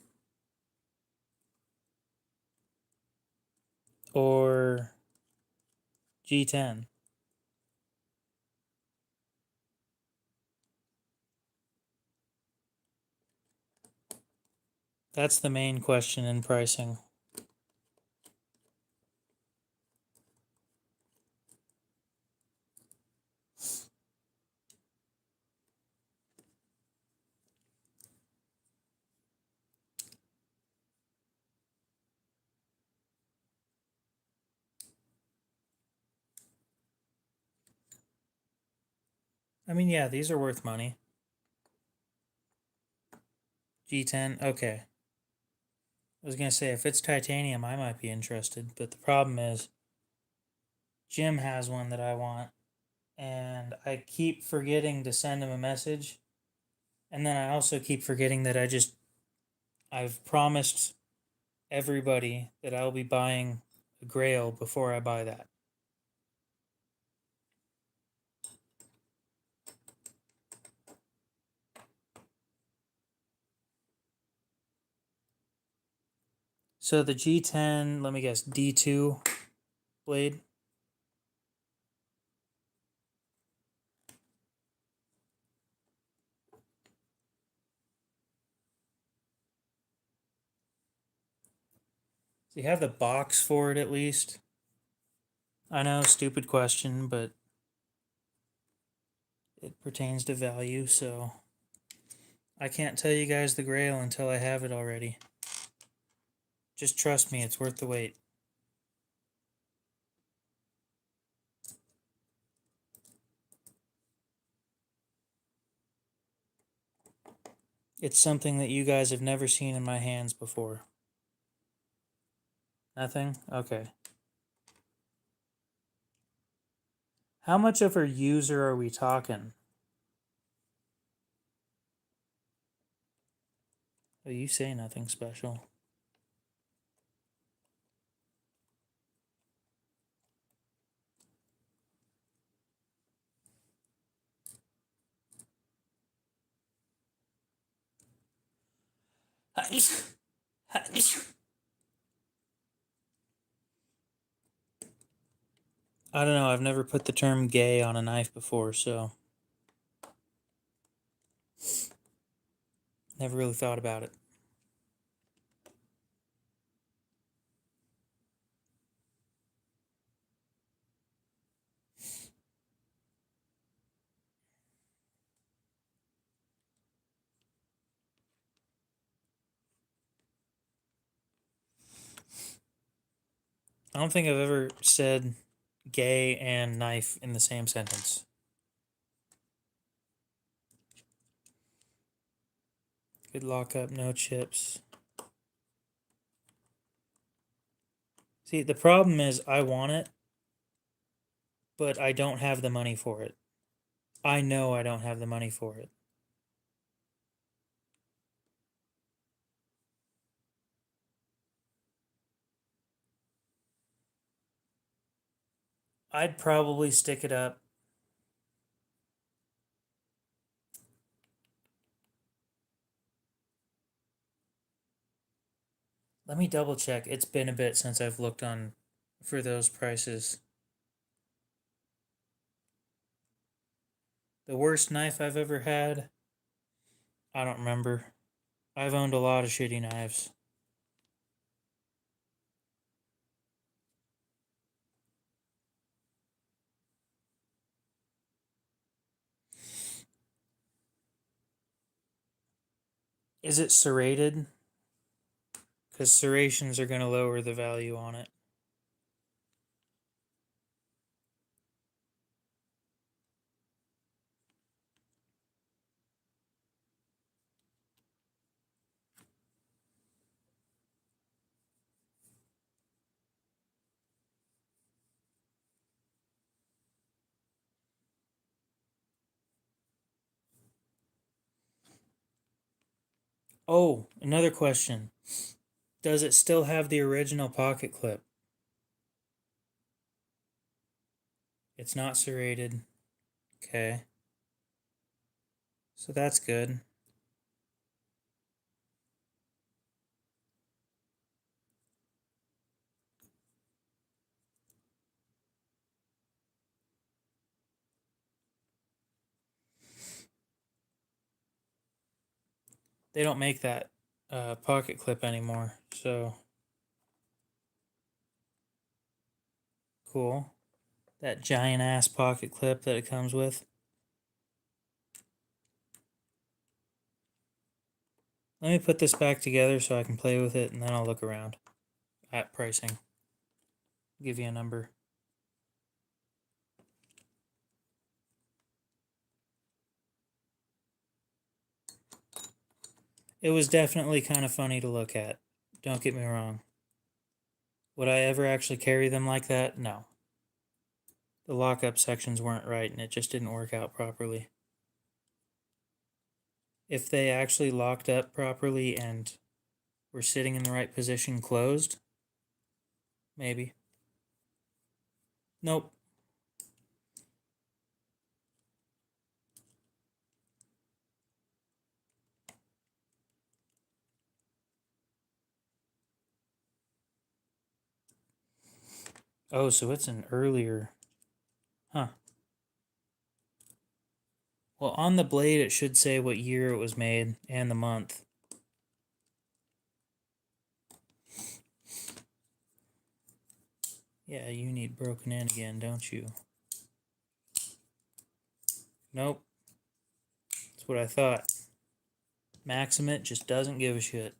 Or G10? That's the main question in pricing. I mean, yeah, these are worth money. G10, okay. I was going to say, if it's titanium, I might be interested. But the problem is, Jim has one that I want. And I keep forgetting to send him a message. And then I also keep forgetting that I've promised everybody that I'll be buying a Grail before I buy that. So the G10, let me guess, D2 blade. So you have the box for it at least. I know, stupid question, but it pertains to value, so I can't tell you guys the Grail until I have it already. Just trust me, it's worth the wait. It's something that you guys have never seen in my hands before. Nothing? Okay. How much of a user are we talking? Oh, you say nothing special. I don't know, I've never put the term gay on a knife before, so never really thought about it. I don't think I've ever said gay and knife in the same sentence. Good lockup, no chips. See, the problem is I want it, but I don't have the money for it. I know I don't have the money for it. I'd probably stick it up. Let me double check. It's been a bit since I've looked on for those prices. The worst knife I've ever had, I don't remember. I've owned a lot of shitty knives. Is it serrated? Because serrations are going to lower the value on it. Oh, another question. Does it still have the original pocket clip? It's not serrated. Okay. So that's good. They don't make that pocket clip anymore, so cool. That giant ass pocket clip that it comes with. Let me put this back together so I can play with it, and then I'll look around at pricing. Give you a number. It was definitely kind of funny to look at. Don't get me wrong. Would I ever actually carry them like that? No. The lockup sections weren't right and it just didn't work out properly. If they actually locked up properly and were sitting in the right position closed, maybe. Nope. Oh, so it's an earlier. Huh. Well, on the blade it should say what year it was made and the month. Yeah, you need broken in again, don't you? Nope. That's what I thought. Maximate just doesn't give a shit.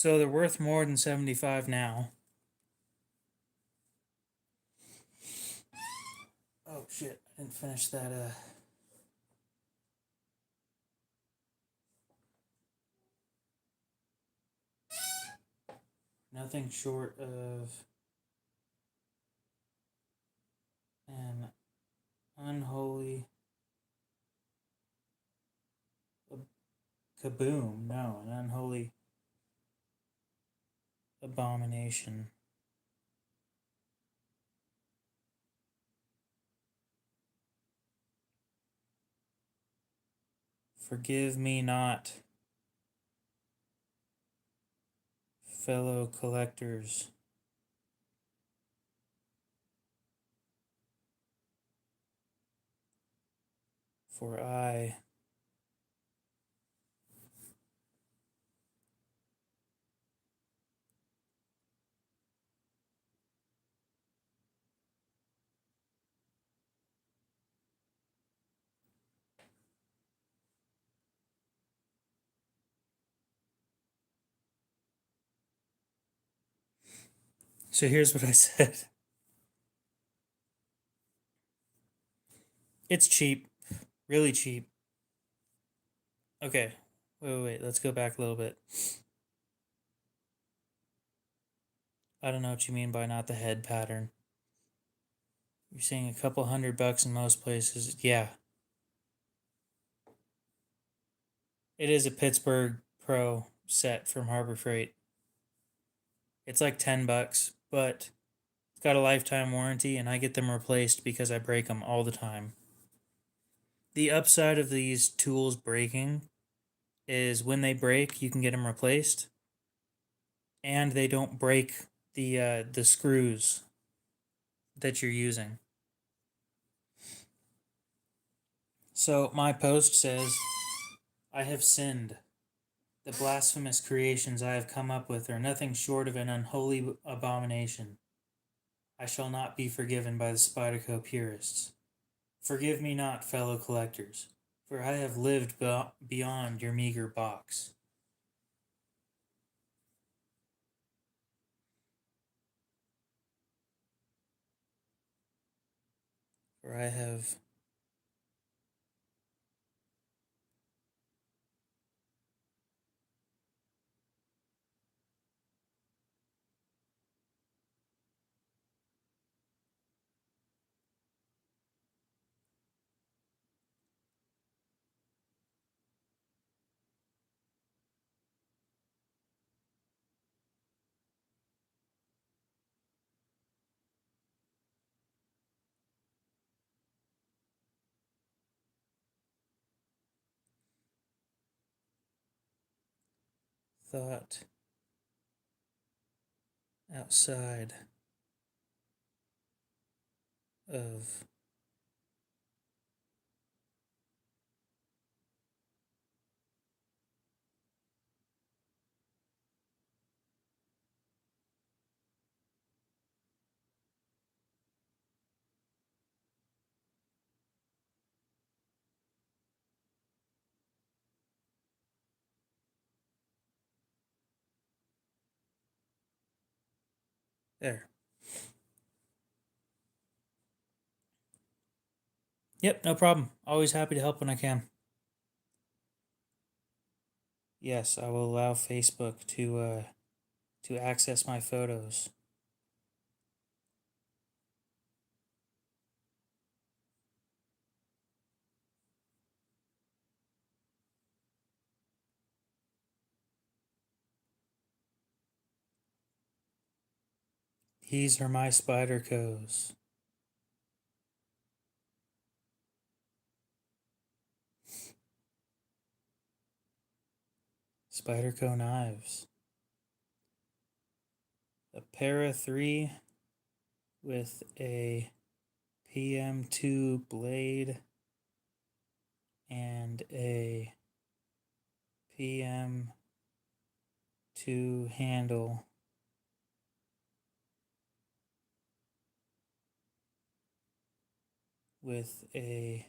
So they're worth more than 75 now. Oh shit, I didn't finish that nothing short of an unholy kaboom. No, an unholy abomination. Forgive me not, fellow collectors. For I So here's what I said. It's cheap. Really cheap. Okay. Wait. Let's go back a little bit. I don't know what you mean by not the head pattern. You're saying a couple $100 in most places. Yeah. It is a Pittsburgh Pro set from Harbor Freight. It's like $10, but it's got a lifetime warranty and I get them replaced because I break them all the time. The upside of these tools breaking is when they break, you can get them replaced, and they don't break the screws that you're using. So my post says, "I have sinned. The blasphemous creations I have come up with are nothing short of an unholy abomination. I shall not be forgiven by the Spyderco purists. Forgive me not, fellow collectors, for I have lived beyond your meager box." For I have thought outside of there. Yep, no problem. Always happy to help when I can. Yes, I will allow Facebook to access my photos. These are my Spydercos. Spyderco knives. A Para 3 with a PM2 blade and a PM2 handle with a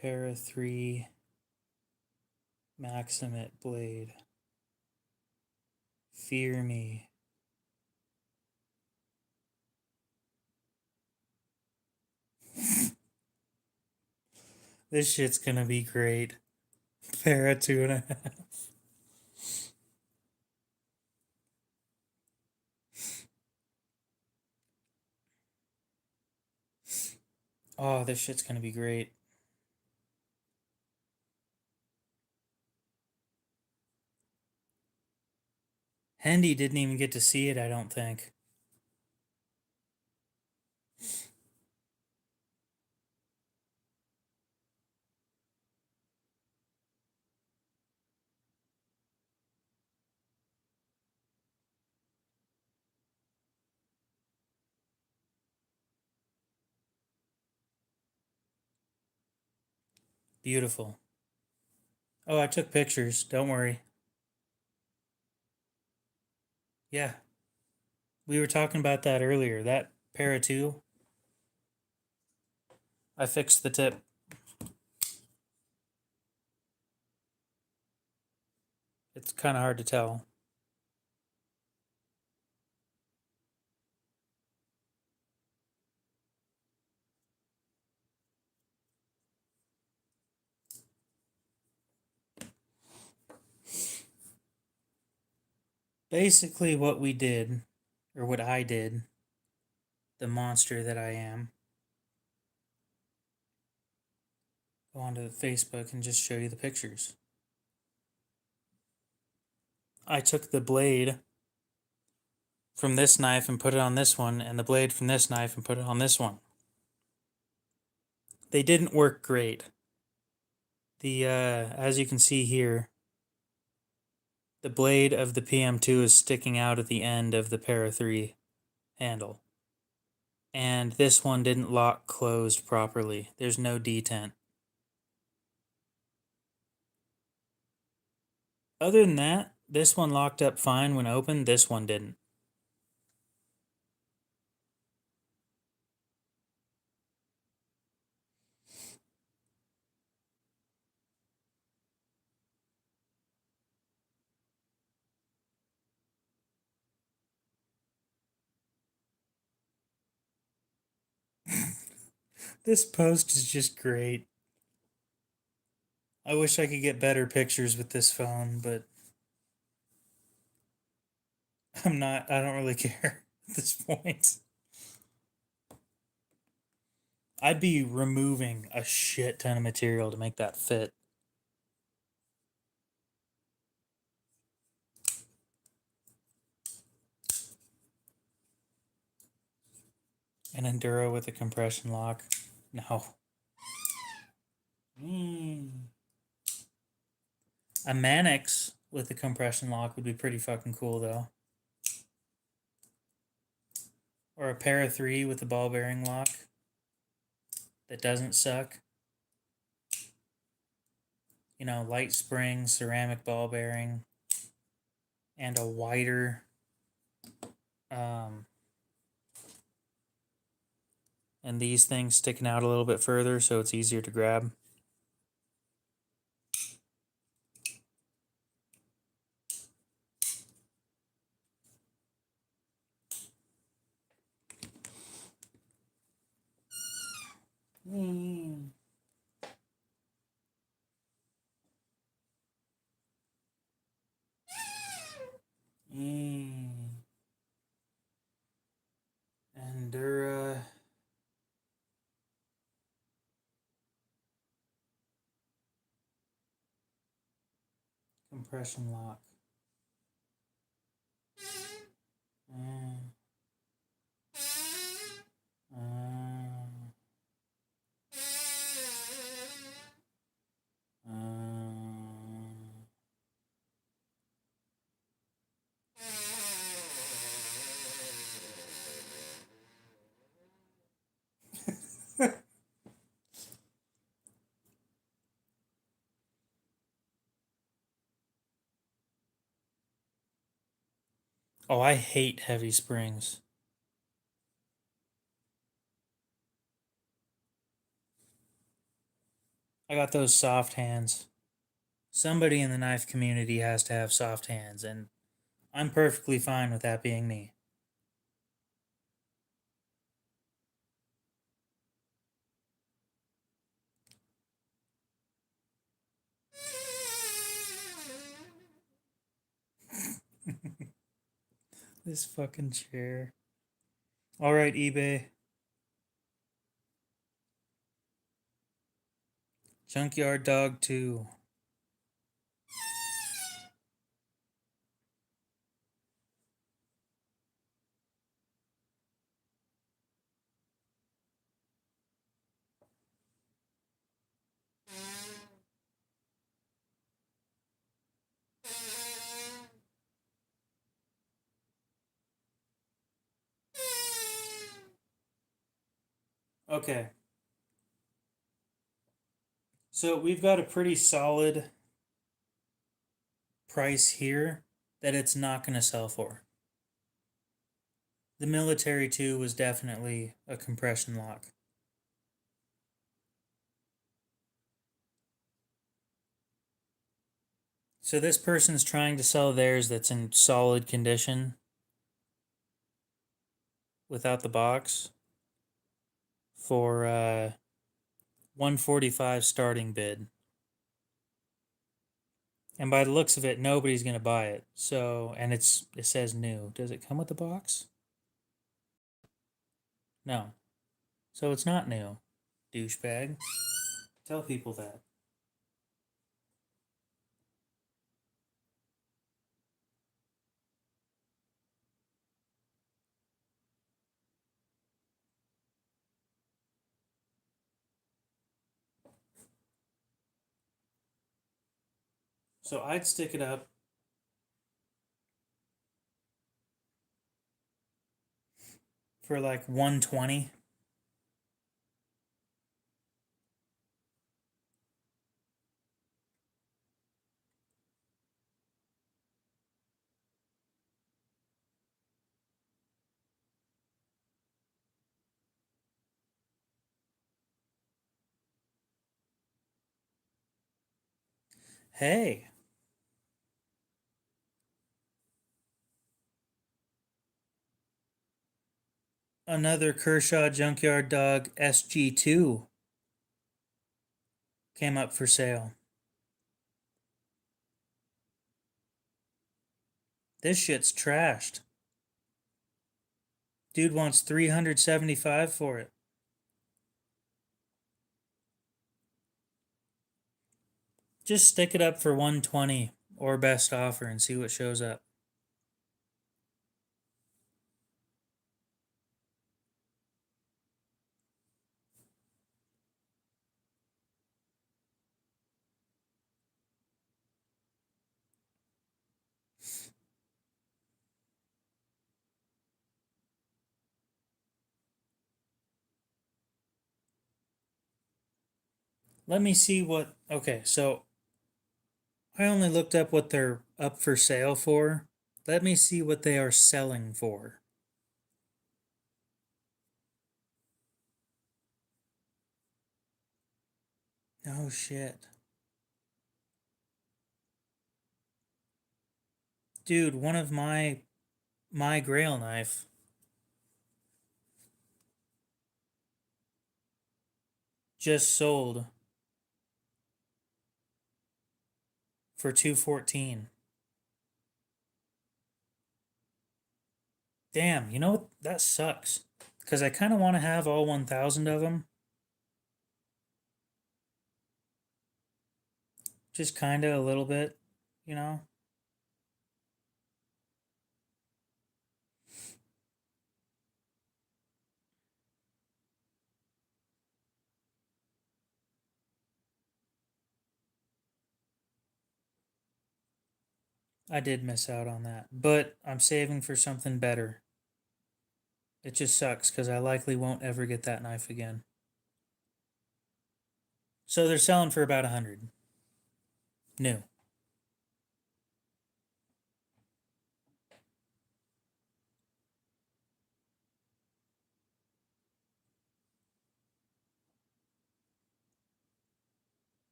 Para 3 Maximate blade. Fear me. This shit's gonna be great. Para 2.5. Oh, this shit's gonna be great. Hendy didn't even get to see it, I don't think. Beautiful. Oh, I took pictures. Don't worry. Yeah, we were talking about that earlier. That Para 2, I fixed the tip. It's kind of hard to tell. Basically what we did, or what I did, the monster that I am, go onto Facebook and just show you the pictures. I took the blade from this knife and put it on this one, and the blade from this knife and put it on this one. They didn't work great. The as you can see here, the blade of the PM2 is sticking out at the end of the Para 3 handle. And this one didn't lock closed properly. There's no detent. Other than that, this one locked up fine when opened, this one didn't. This post is just great. I wish I could get better pictures with this phone, but I don't really care at this point. I'd be removing a shit ton of material to make that fit. An Enduro with a compression lock? No. A Manix with a compression lock would be pretty fucking cool, though. Or a Para 3 with a ball bearing lock that doesn't suck. You know, light spring, ceramic ball bearing, and a wider and these things sticking out a little bit further so it's easier to grab. Mm. Endura. Compression lock. Mm. Oh, I hate heavy springs. I got those soft hands. Somebody in the knife community has to have soft hands, and I'm perfectly fine with that being me. This fucking chair. Alright, eBay. Junkyard Dog 2. Okay. So we've got a pretty solid price here that it's not going to sell for. The Military 2 was definitely a compression lock. So this person's trying to sell theirs that's in solid condition without the box for 145 starting bid. And by the looks of it, nobody's gonna buy it. So, and it says new. Does it come with the box? No. So it's not new. Douchebag. Tell people that. So I'd stick it up for like 120. Hey, another Kershaw Junkyard Dog SG2 came up for sale. This shit's trashed. Dude wants 375 for it. Just stick it up for 120 or best offer and see what shows up. Let me see what. Okay, so I only looked up what they're up for sale for. Let me see what they are selling for. Oh shit. Dude, one of my Grail knife just sold for 214. Damn, you know what? That sucks. Cuz I kind of want to have all 1000 of them. Just kind of a little bit, you know? I did miss out on that, but I'm saving for something better. It just sucks because I likely won't ever get that knife again. So they're selling for about 100. New.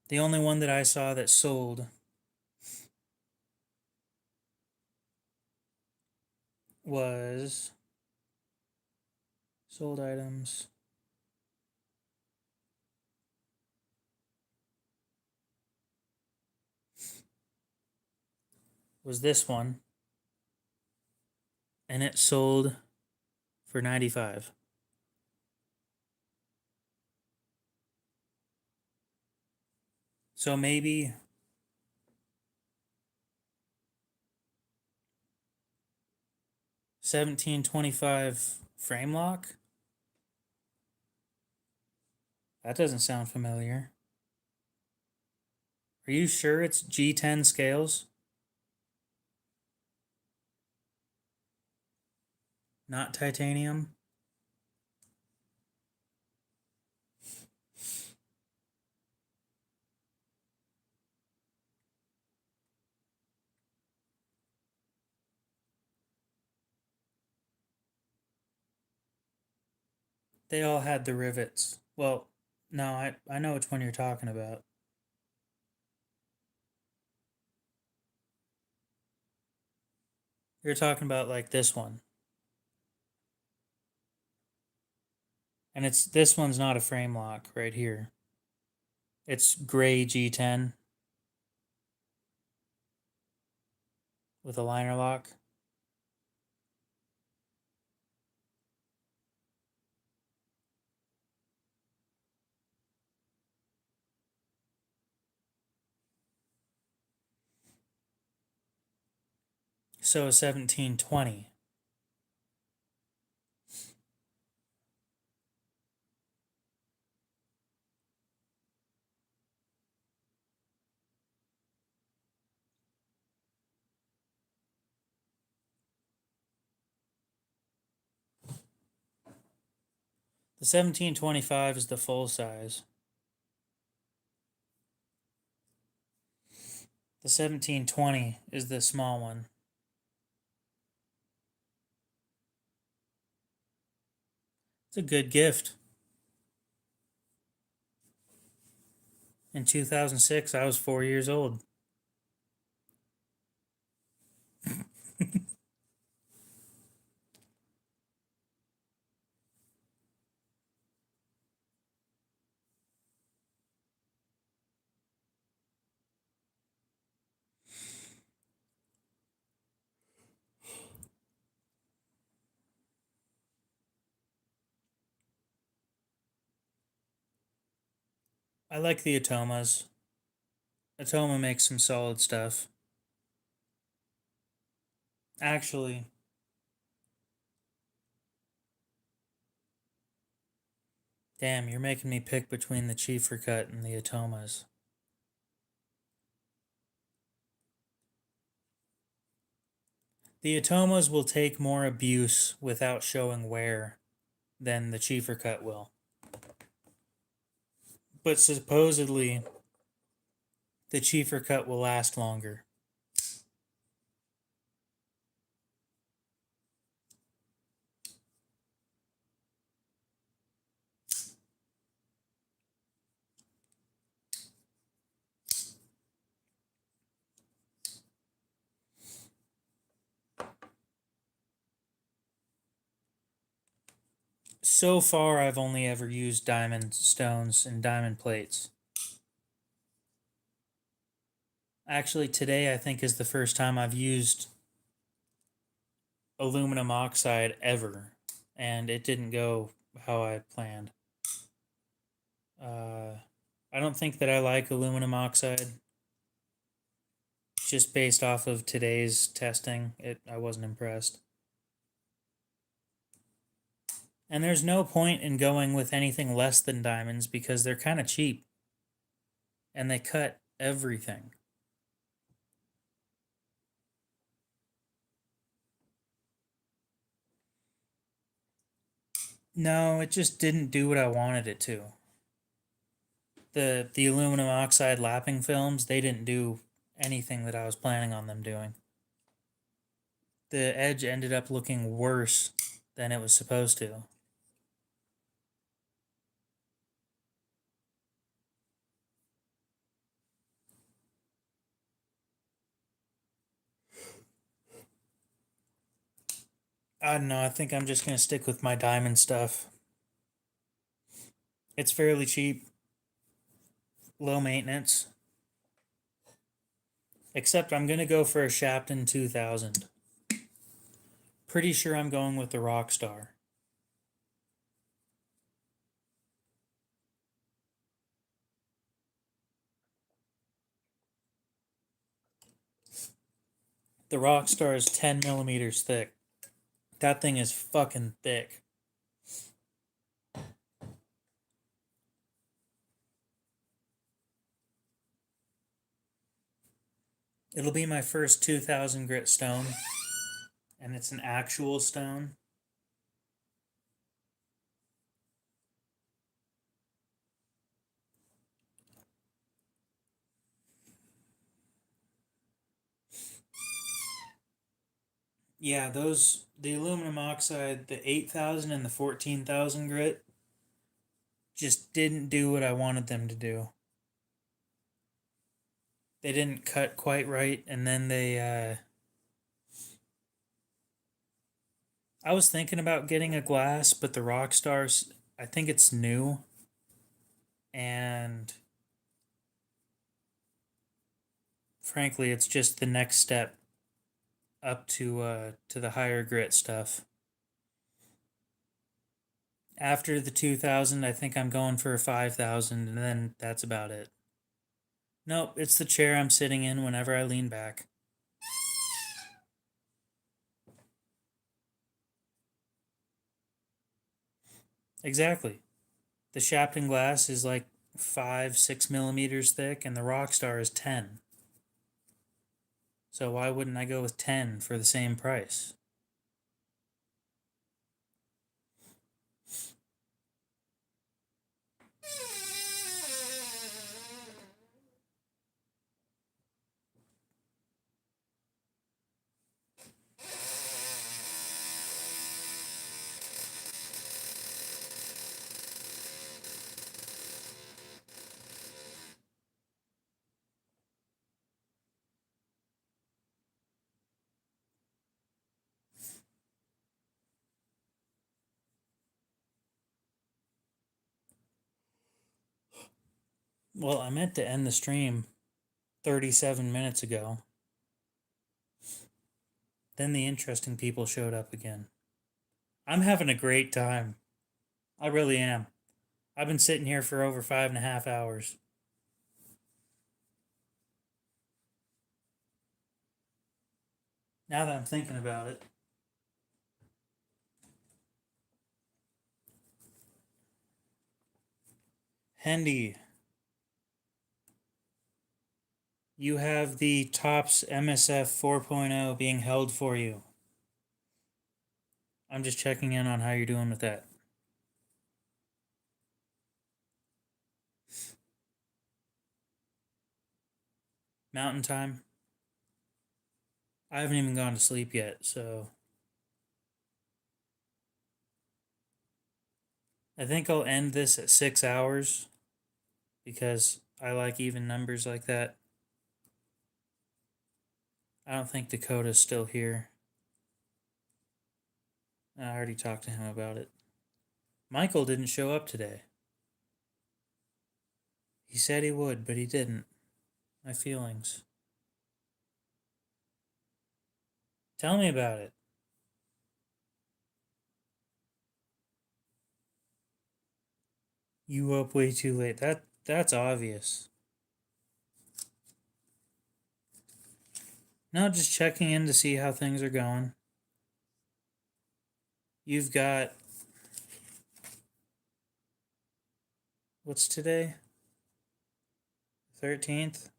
The only one that I saw that sold was sold items. Was this one, and it sold for 95. So maybe 1725 frame lock? That doesn't sound familiar. Are you sure it's G10 scales? Not titanium? They all had the rivets. Well, no, I know which one you're talking about. You're talking about like this one. And it's this one's not a frame lock right here. It's gray G10. with a liner lock. So 1720. The 1725 is the full size. The 1720 is the small one. It's a good gift. In 2006, I was 4 years old. I like the Atomas. Atoma makes some solid stuff. Actually, damn, you're making me pick between the Chiefer Cut and the Atomas. The Atomas will take more abuse without showing wear than the Chiefer Cut will. But supposedly, the Chiefer Cut will last longer. So far, I've only ever used diamond stones and diamond plates. Actually, today I think is the first time I've used aluminum oxide ever, and it didn't go how I planned. I don't think that I like aluminum oxide. Just based off of today's testing, I wasn't impressed. And there's no point in going with anything less than diamonds because they're kind of cheap. And they cut everything. No, it just didn't do what I wanted it to. The aluminum oxide lapping films, they didn't do anything that I was planning on them doing. The edge ended up looking worse than it was supposed to. I don't know, I think I'm just going to stick with my diamond stuff. It's fairly cheap, low maintenance. Except I'm going to go for a Shapton 2000. Pretty sure I'm going with the Rockstar. The Rockstar is 10 millimeters thick. That thing is fucking thick. It'll be my first 2000 grit stone, and it's an actual stone. Yeah, the aluminum oxide, the 8000 and the 14,000 grit, just didn't do what I wanted them to do. They didn't cut quite right, and then I was thinking about getting a glass, but the Rockstars, I think it's new. And frankly, it's just the next step up to the higher grit stuff. After the 2000, I think I'm going for a 5000, and then that's about it. Nope, it's the chair I'm sitting in whenever I lean back. Exactly. The Shapton glass is like 5-6 millimeters thick, and the Rockstar is 10. So why wouldn't I go with 10 for the same price? Well, I meant to end the stream 37 minutes ago. Then the interesting people showed up again. I'm having a great time. I really am. I've been sitting here for over 5.5 hours. Now that I'm thinking about it. Hendy, you have the Tops MSF 4.0 being held for you. I'm just checking in on how you're doing with that. Mountain time. I haven't even gone to sleep yet, so I think I'll end this at 6 hours because I like even numbers like that. I don't think Dakota's still here. I already talked to him about it. Michael didn't show up today. He said he would, but he didn't. My feelings. Tell me about it. You up way too late. That's obvious. No, just checking in to see how things are going. You've got, what's today? 13th?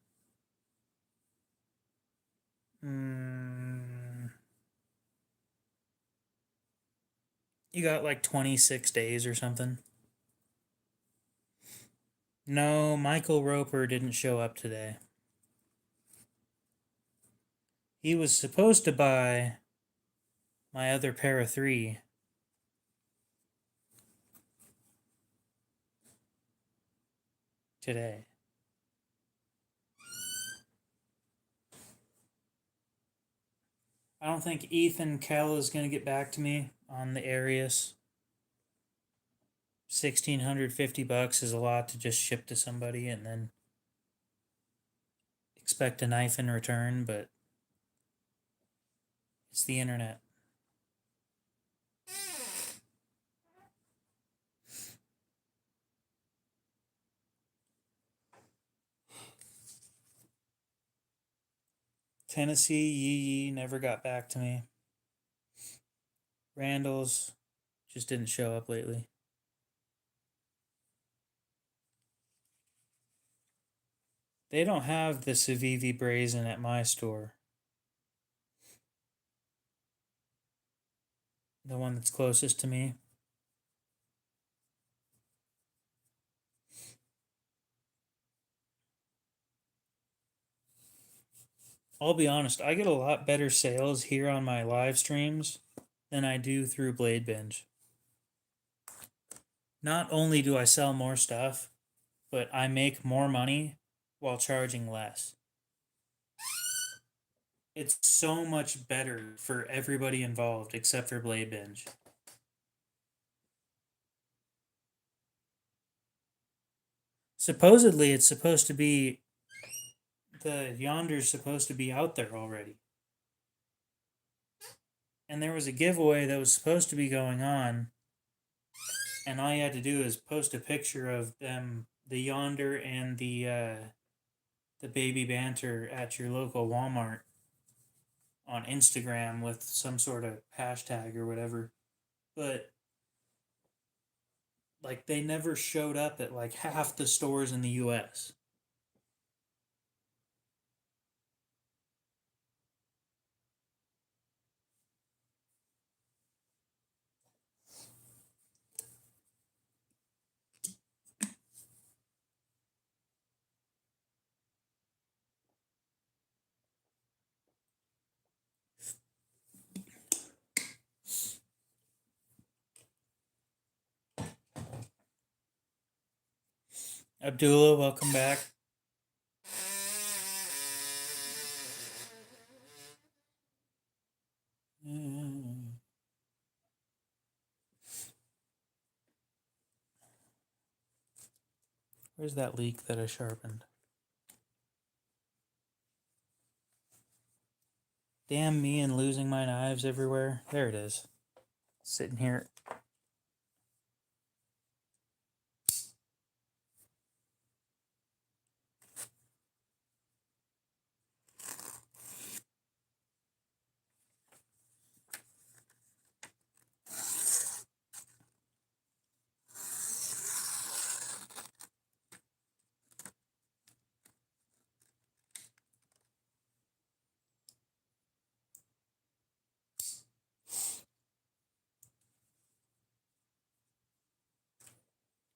You got like 26 days or something. No, Michael Roper didn't show up today. He was supposed to buy my other pair of 3 today. I don't think Ethan Kell is going to get back to me on the Arius. $1,650 is a lot to just ship to somebody and then expect a knife in return, but it's the internet. Tennessee Yee never got back to me. Randall's just didn't show up lately. They don't have the Civivi Brazen at my store. The one that's closest to me. I'll be honest, I get a lot better sales here on my live streams than I do through Blade Binge. Not only do I sell more stuff, but I make more money while charging less. It's so much better for everybody involved except for Blade Binge. Supposedly, it's supposed to be the Yonder's supposed to be out there already. and there was a giveaway that was supposed to be going on, and all you had to do is post a picture of them, the Yonder and the Baby Banter at your local Walmart on Instagram with some sort of hashtag or whatever. But like they never showed up at like half the stores in the US. Abdullah, welcome back. Where's that leak that I sharpened? Damn me and losing my knives everywhere. There it is. Sitting here.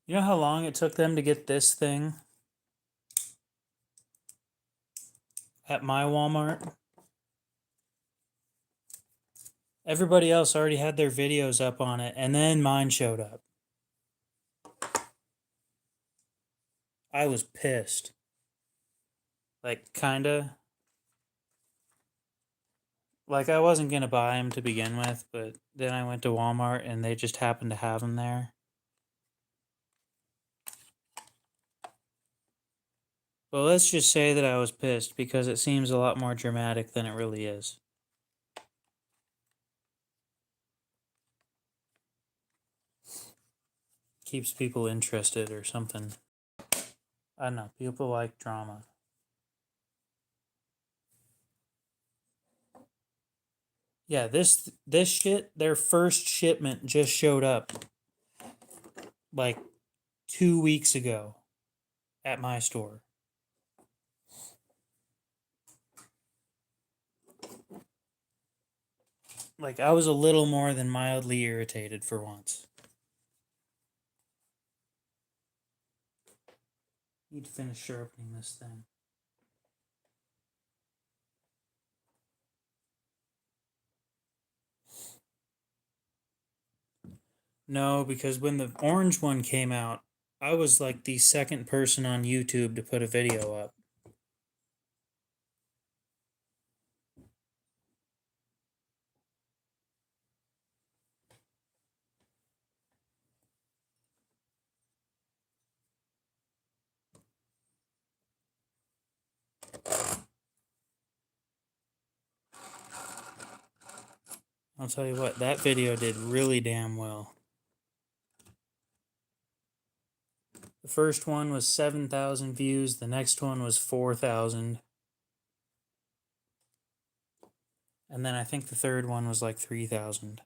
You know how long it took them to get this thing at my Walmart? Everybody else already had their videos up on it, and then mine showed up. I was pissed. Like, kinda. Like, I wasn't gonna buy them to begin with, but then I went to Walmart and they just happened to have them there. Well, let's just say that I was pissed because it seems a lot more dramatic than it really is. Keeps people interested or something. I don't know. People like drama. Yeah, this shit, their first shipment just showed up like 2 weeks ago at my store. Like, I was a little more than mildly irritated for once. Need to finish sharpening this thing. No, because when the orange one came out, I was like the second person on YouTube to put a video up. I'll tell you what, that video did really damn well. The first one was 7,000 views, the next one was 4,000. And then I think the third one was like 3,000.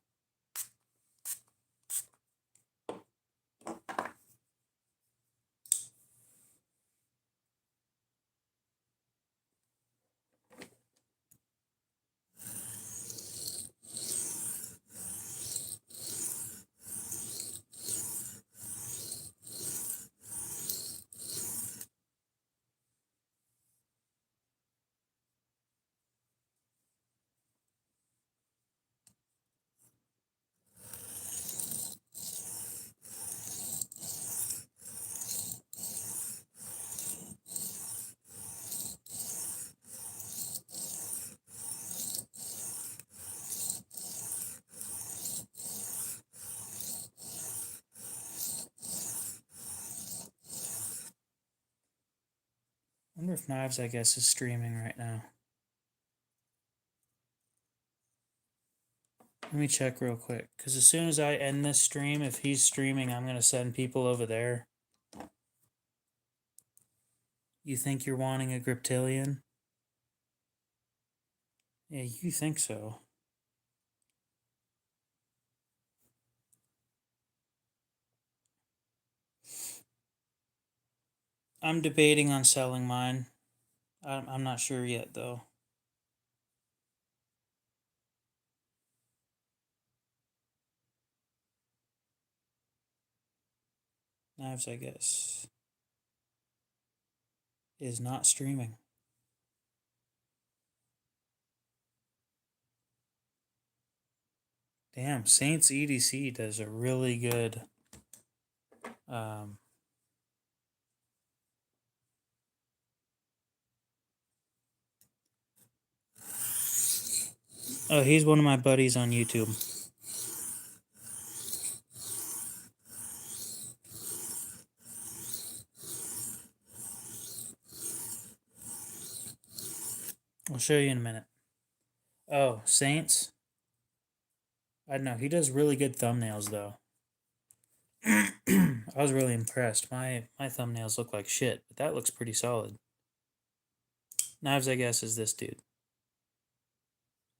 I wonder if Knives, I guess, is streaming right now. Let me check real quick, because as soon as I end this stream, if he's streaming, I'm going to send people over there. You think you're wanting a Griptilian? Yeah, you think so. I'm debating on selling mine. I'm not sure yet, though. Knives, I guess, is not streaming. Damn, Saints EDC does a really good. Oh, he's one of my buddies on YouTube. I'll show you in a minute. Oh, Saints? I don't know. He does really good thumbnails, though. I was really impressed. My thumbnails look like shit, but that looks pretty solid. Knives, I guess, is this dude.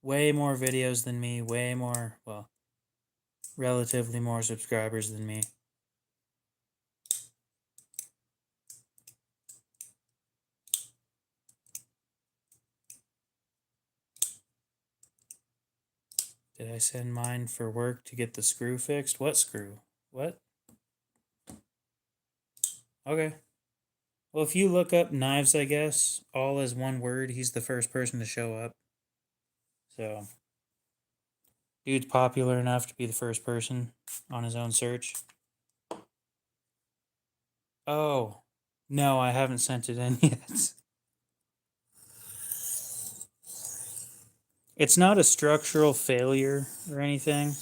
Way more videos than me, way more, well, relatively more subscribers than me. Did I send mine for work to get the screw fixed? What screw? What? Okay. Well, if you look up Knives, I guess, all as one word, he's the first person to show up. So, dude's popular enough to be the first person on his own search. Oh, no, I haven't sent it in yet. It's not a structural failure or anything.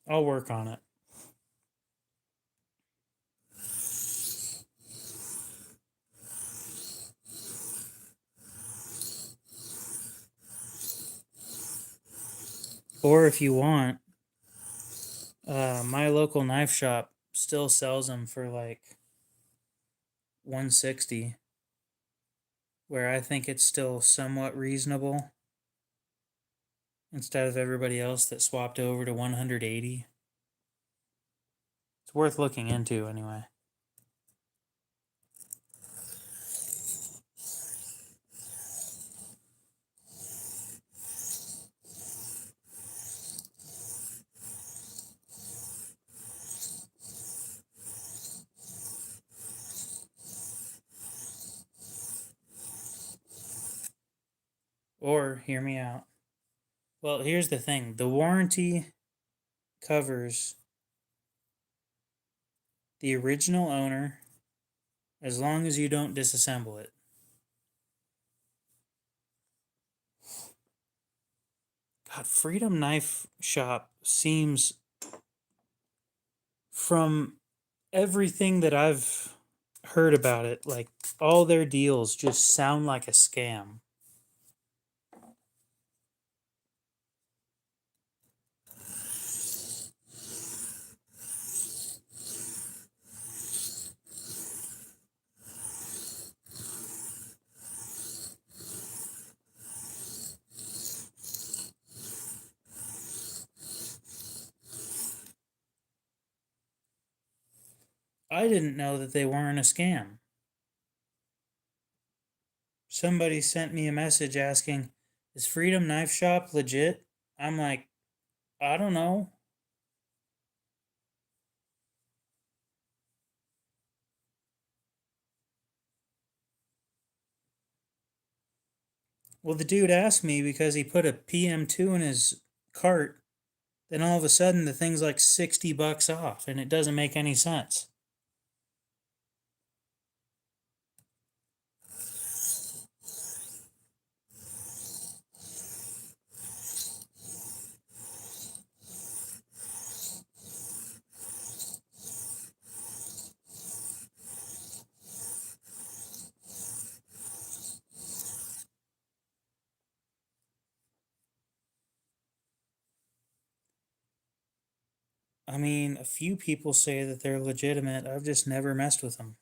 I'll work on it. Or if you want, my local knife shop still sells them for like 160, where I think it's still somewhat reasonable instead of everybody else that swapped over to 180. It's worth looking into anyway. Or, hear me out. Well, here's the thing. The warranty covers the original owner as long as you don't disassemble it. God, Freedom Knife Shop seems, from everything that I've heard about it, like all their deals just sound like a scam. I didn't know that they weren't a scam. Somebody sent me a message asking, "Is Freedom Knife Shop legit?" I'm like, I don't know. Well, the dude asked me because he put a PM2 in his cart. Then all of a sudden, the thing's like $60 off, and it doesn't make any sense. I mean, a few people say that they're legitimate. I've just never messed with them.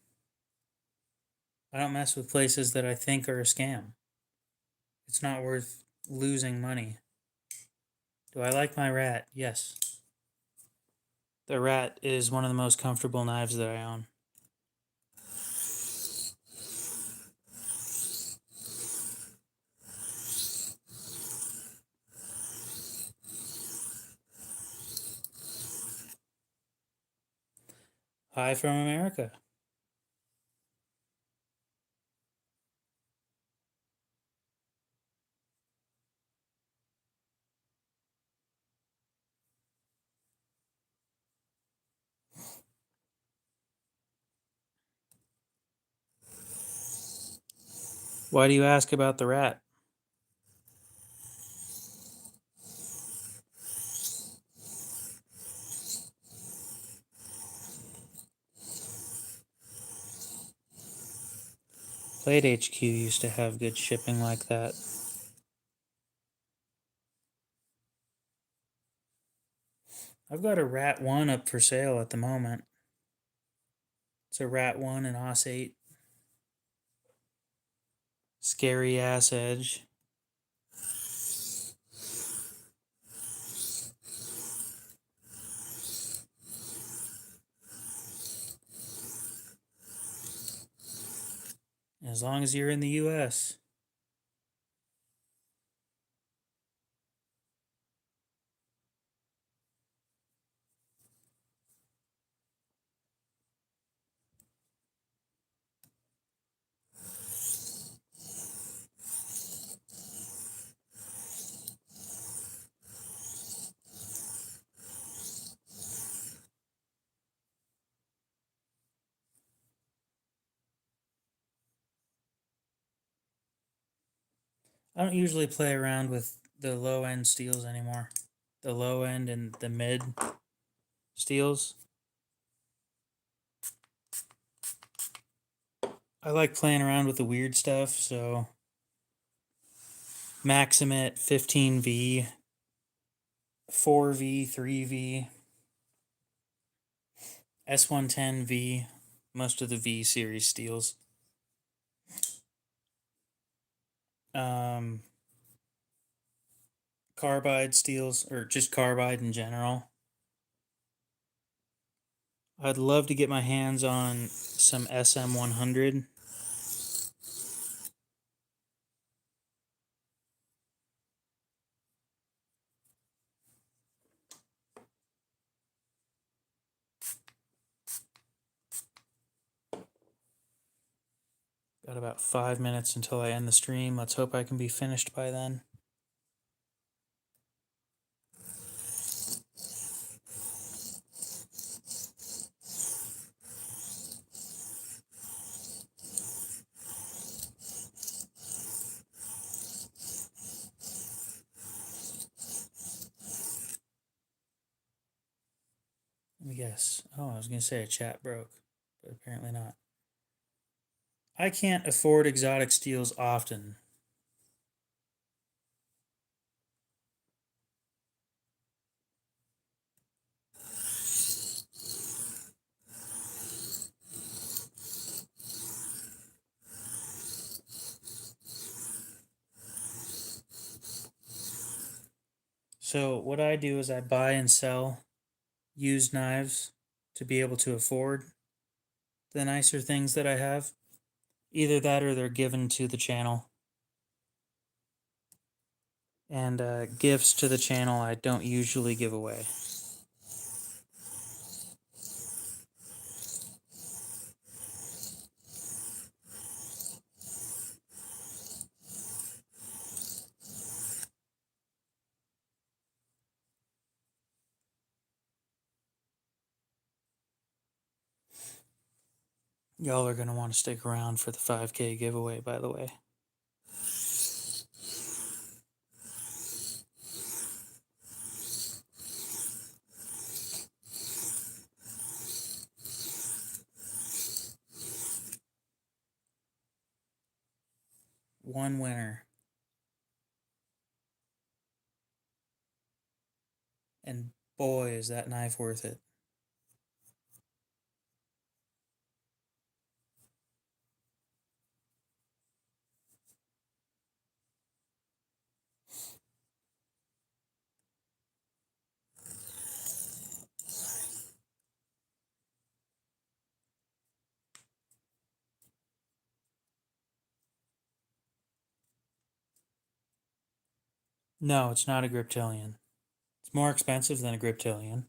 I don't mess with places that I think are a scam. It's not worth losing money. Do I like my rat? Yes. The rat is one of the most comfortable knives that I own. Hi from America. Why do you ask about the rat? Blade HQ used to have good shipping like that. I've got a Rat 1 up for sale at the moment. It's a Rat 1 and Os 8. Scary ass edge. As long as you're in the US. I don't usually play around with the low end steels anymore. The low end and the mid steels. I like playing around with the weird stuff, so Maximate 15V, 4V, 3V, S110V, most of the V series steels. Carbide steels, or just carbide in general. I'd love to get my hands on some SM100. Got about 5 minutes until I end the stream. Let's hope I can be finished by then. Let me guess. Oh, I was going to say a chat broke, but apparently not. I can't afford exotic steels often. So what I do is I buy and sell used knives to be able to afford the nicer things that I have. Either that or they're given to the channel. And gifts to the channel I don't usually give away. Y'all are going to want to stick around for the 5K giveaway, by the way. One winner. And Boy, is that knife worth it. No, it's not a Griptilian. It's more expensive than a Griptilian.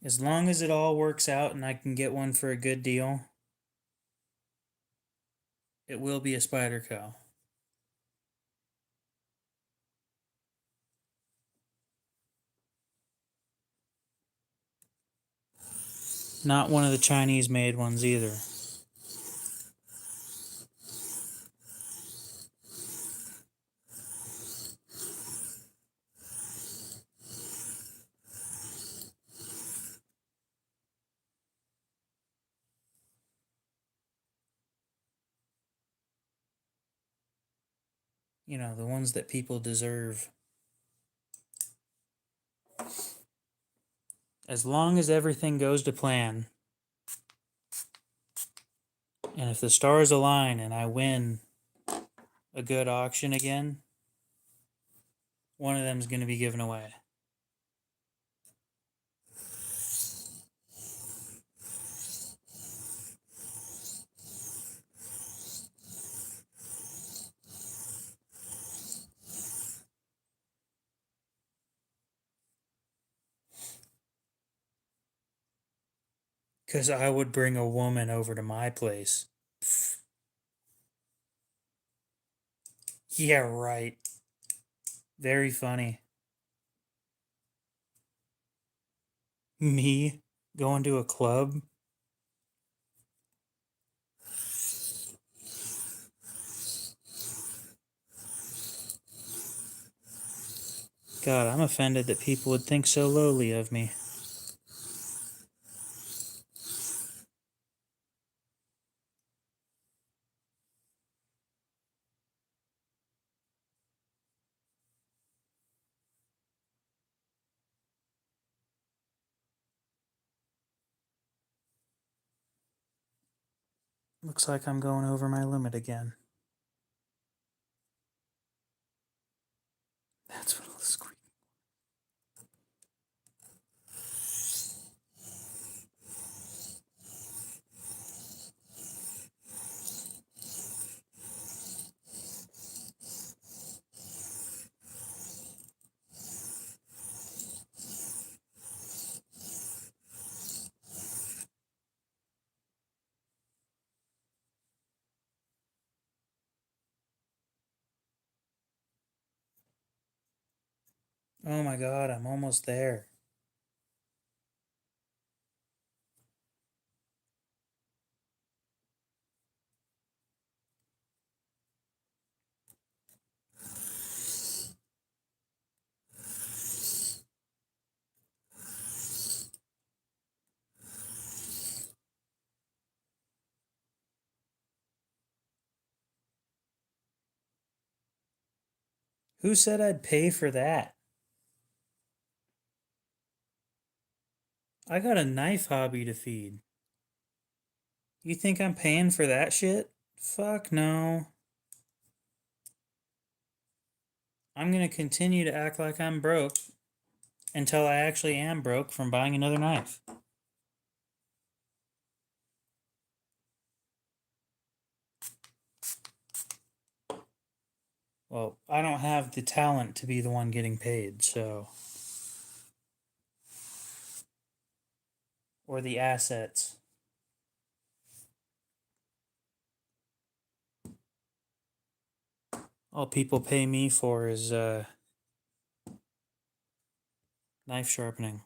As long as it all works out and I can get one for a good deal, it will be a Spyderco. Not one of the Chinese made ones either. You know, the ones that people deserve. As long as everything goes to plan, and if the stars align and I win a good auction again, one of them is going to be given away. Because I would bring a woman over to my place. Pfft. Yeah, right. Very funny. Me going to a club? God, I'm offended that people would think so lowly of me. Looks like I'm going over my limit again. That's what all the squeak. Oh my god, I'm almost there. Who said I'd pay for that? I got a knife hobby to feed. You think I'm paying for that shit? Fuck no. I'm gonna continue to act like I'm broke until I actually am broke from buying another knife. Well, I don't have the talent to be the one getting paid, so. Or the assets. All people pay me for is knife sharpening.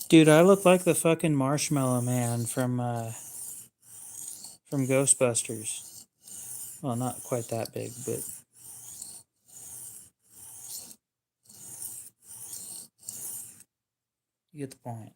Dude, I look like the fucking Marshmallow Man from Ghostbusters. Well, not quite that big, but you get the point.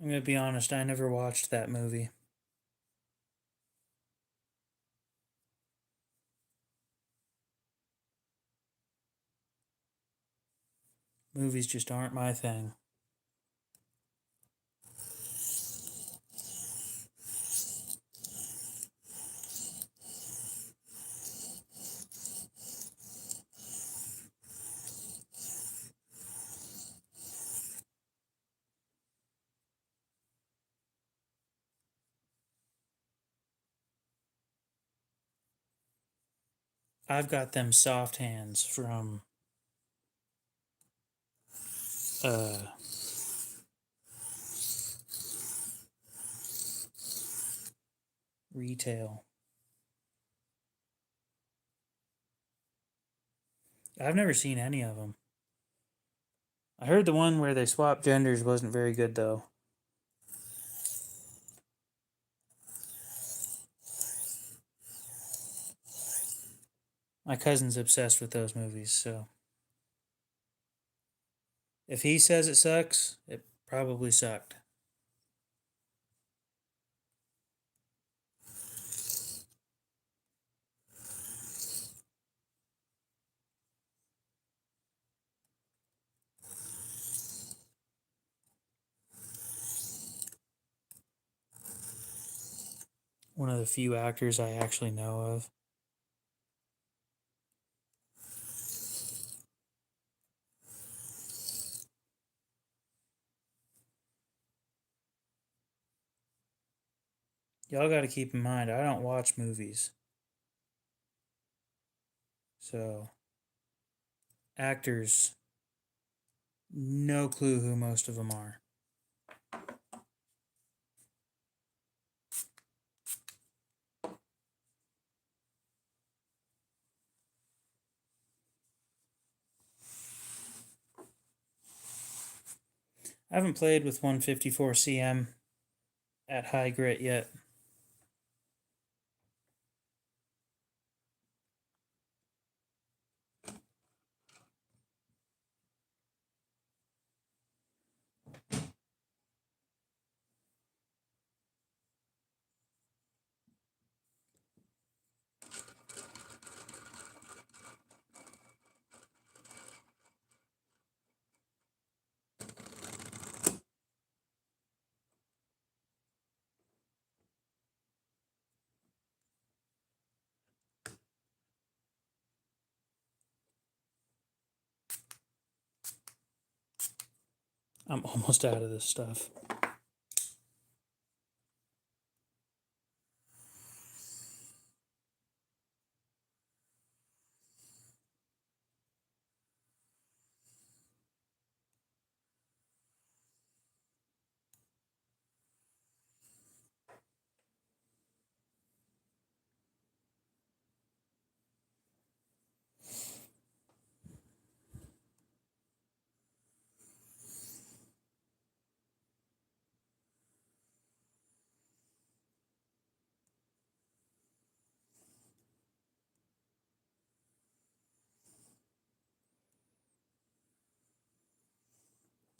I'm gonna be honest, I never watched that movie. Movies just aren't my thing. I've got them soft hands from uh retail. I've never seen any of them. I heard the one where they swapped genders wasn't very good though. My cousin's obsessed with those movies, so if he says it sucks, it probably sucked. One of the few actors I actually know of. Y'all got to keep in mind, I don't watch movies. So, actors, no clue who most of them are. I haven't played with 154 cm at high grit yet. I'm almost out of this stuff.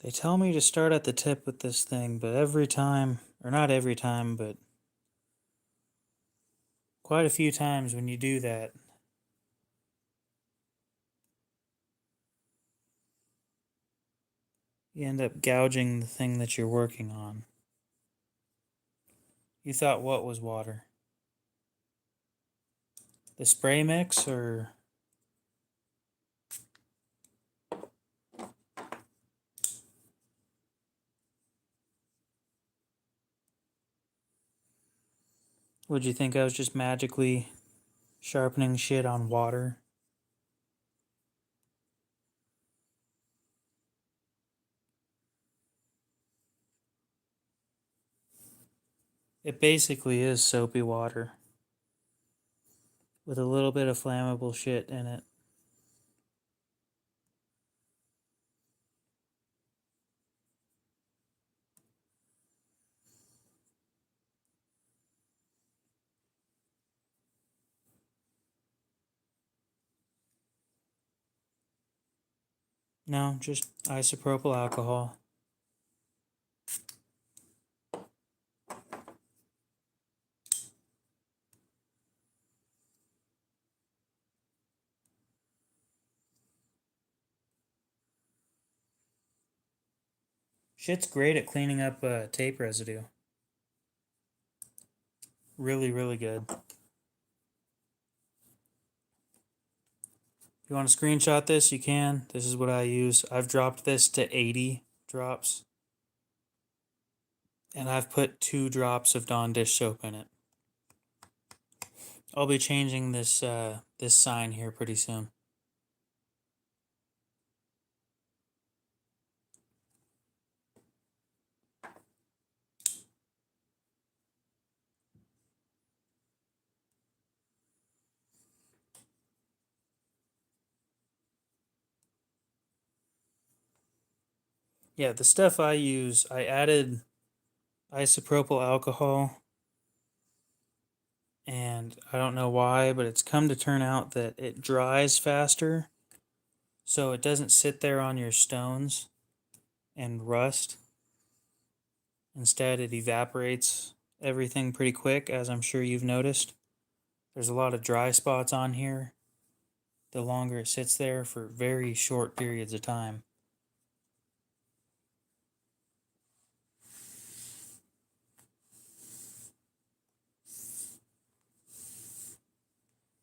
They tell me to start at the tip with this thing, but every time, or not every time, but quite a few times when you do that, you end up gouging the thing that you're working on. You thought what was water? The spray mix or... Would you think I was just magically sharpening shit on water? It basically is soapy water with a little bit of flammable shit in it. No, just isopropyl alcohol. Shit's great at cleaning up tape residue. Really, really good. If you want to screenshot this, you can. This is what I use. I've dropped this to 80 drops. And I've put 2 drops of Dawn dish soap in it. I'll be changing this this sign here pretty soon. Yeah, the stuff I use, I added isopropyl alcohol, and I don't know why, but it's come to turn out that it dries faster, so it doesn't sit there on your stones and rust. Instead, it evaporates everything pretty quick, as I'm sure you've noticed. There's a lot of dry spots on here the longer it sits there for very short periods of time.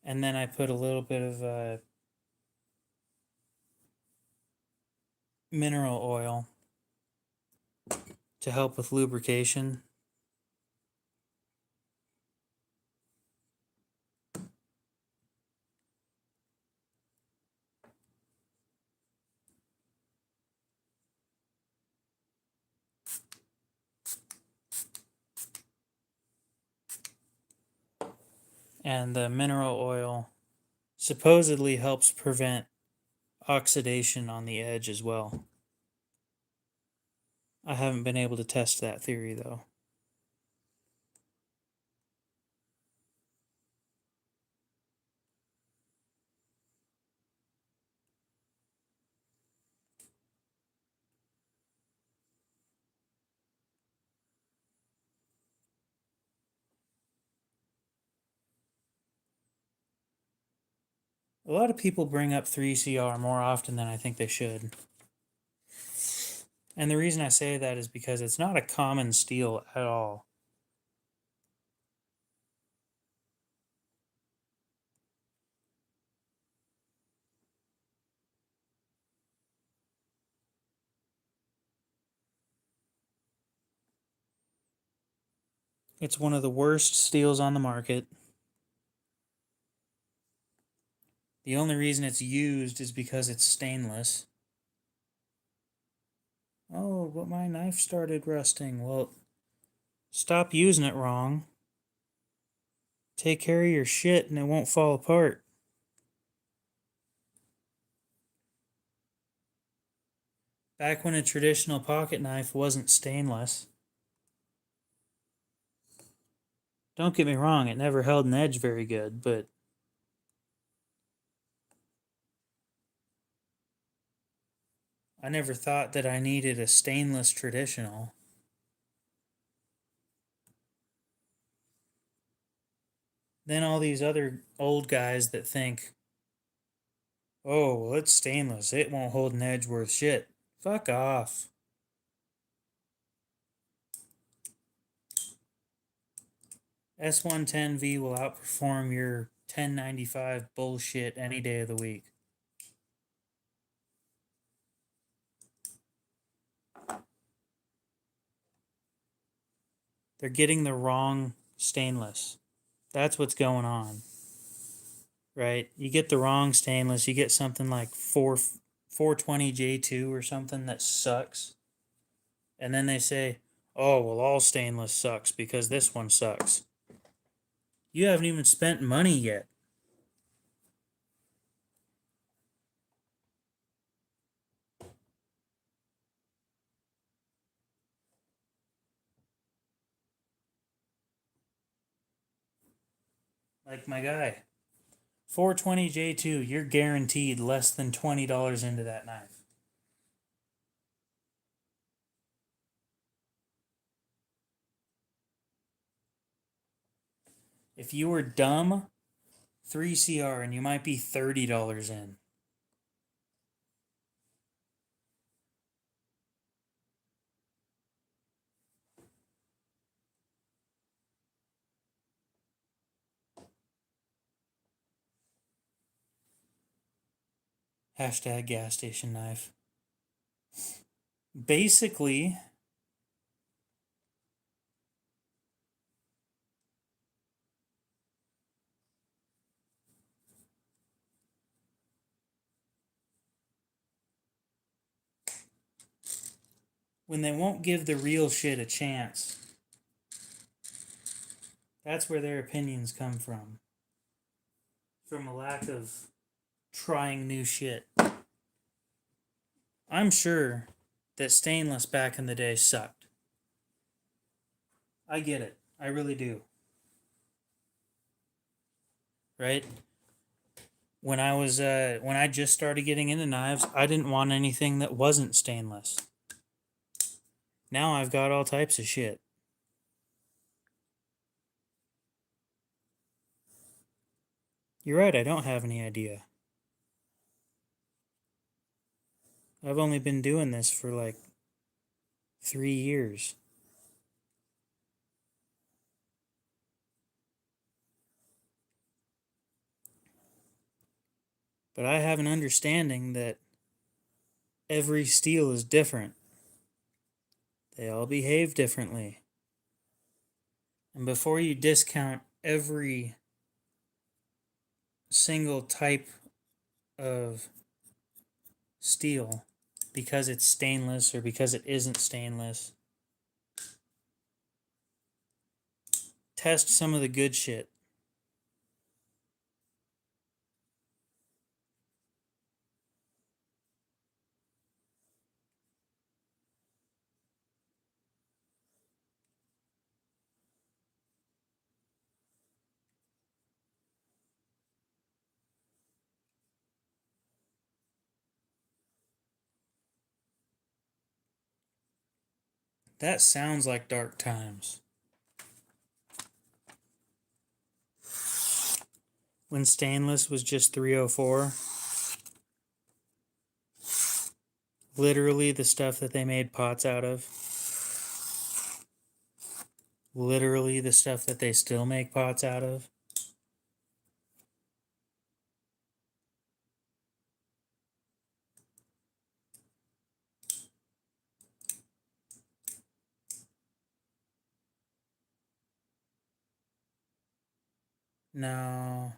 And then I put a little bit of mineral oil to help with lubrication. And the mineral oil supposedly helps prevent oxidation on the edge as well. I haven't been able to test that theory though. A lot of people bring up 3CR more often than I think they should. And the reason I say that is because it's not a common steel at all. It's one of the worst steels on the market. The only reason it's used is because it's stainless. Oh, but my knife started rusting. Well, stop using it wrong. Take care of your shit and it won't fall apart. Back when a traditional pocket knife wasn't stainless. Don't get me wrong, it never held an edge very good, but I never thought that I needed a stainless traditional. Then all these other old guys that think, oh, well, it's stainless, it won't hold an edge worth shit. Fuck off. S110V will outperform your 1095 bullshit any day of the week. They're getting the wrong stainless. That's what's going on, right? You get the wrong stainless. You get something like 420J2 or something that sucks. And then they say, oh, well, all stainless sucks because this one sucks. You haven't even spent money yet. Like my guy. 420J2, you're guaranteed less than $20 into that knife. If you were dumb, 3CR, and you might be $30 in. Hashtag gas station knife. Basically, when they won't give the real shit a chance, that's where their opinions come from. From a lack of trying new shit. I'm sure that stainless back in the day sucked. I get it. I really do. Right? When I just started getting into knives, I didn't want anything that wasn't stainless. Now I've got all types of shit. You're right, I don't have any idea. I've only been doing this for like 3 years. But I have an understanding that every steel is different. They all behave differently. And before you discount every single type of steel because it's stainless or because it isn't stainless, test some of the good shit. That sounds like dark times. When stainless was just 304. Literally the stuff that they made pots out of. Literally the stuff that they still make pots out of. No.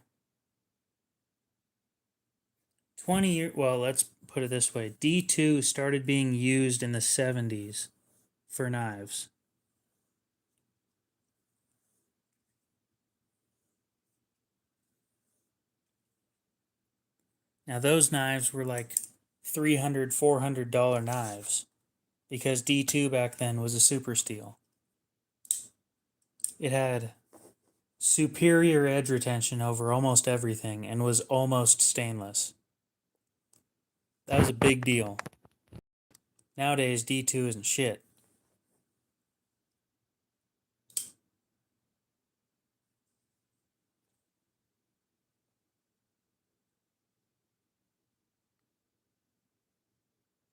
20 years, well, let's put it this way. D2 started being used in the 70s for knives. Now those knives were like $300, $400 knives because D2 back then was a super steel. It had superior edge retention over almost everything and was almost stainless. That was a big deal. Nowadays, D2 isn't shit.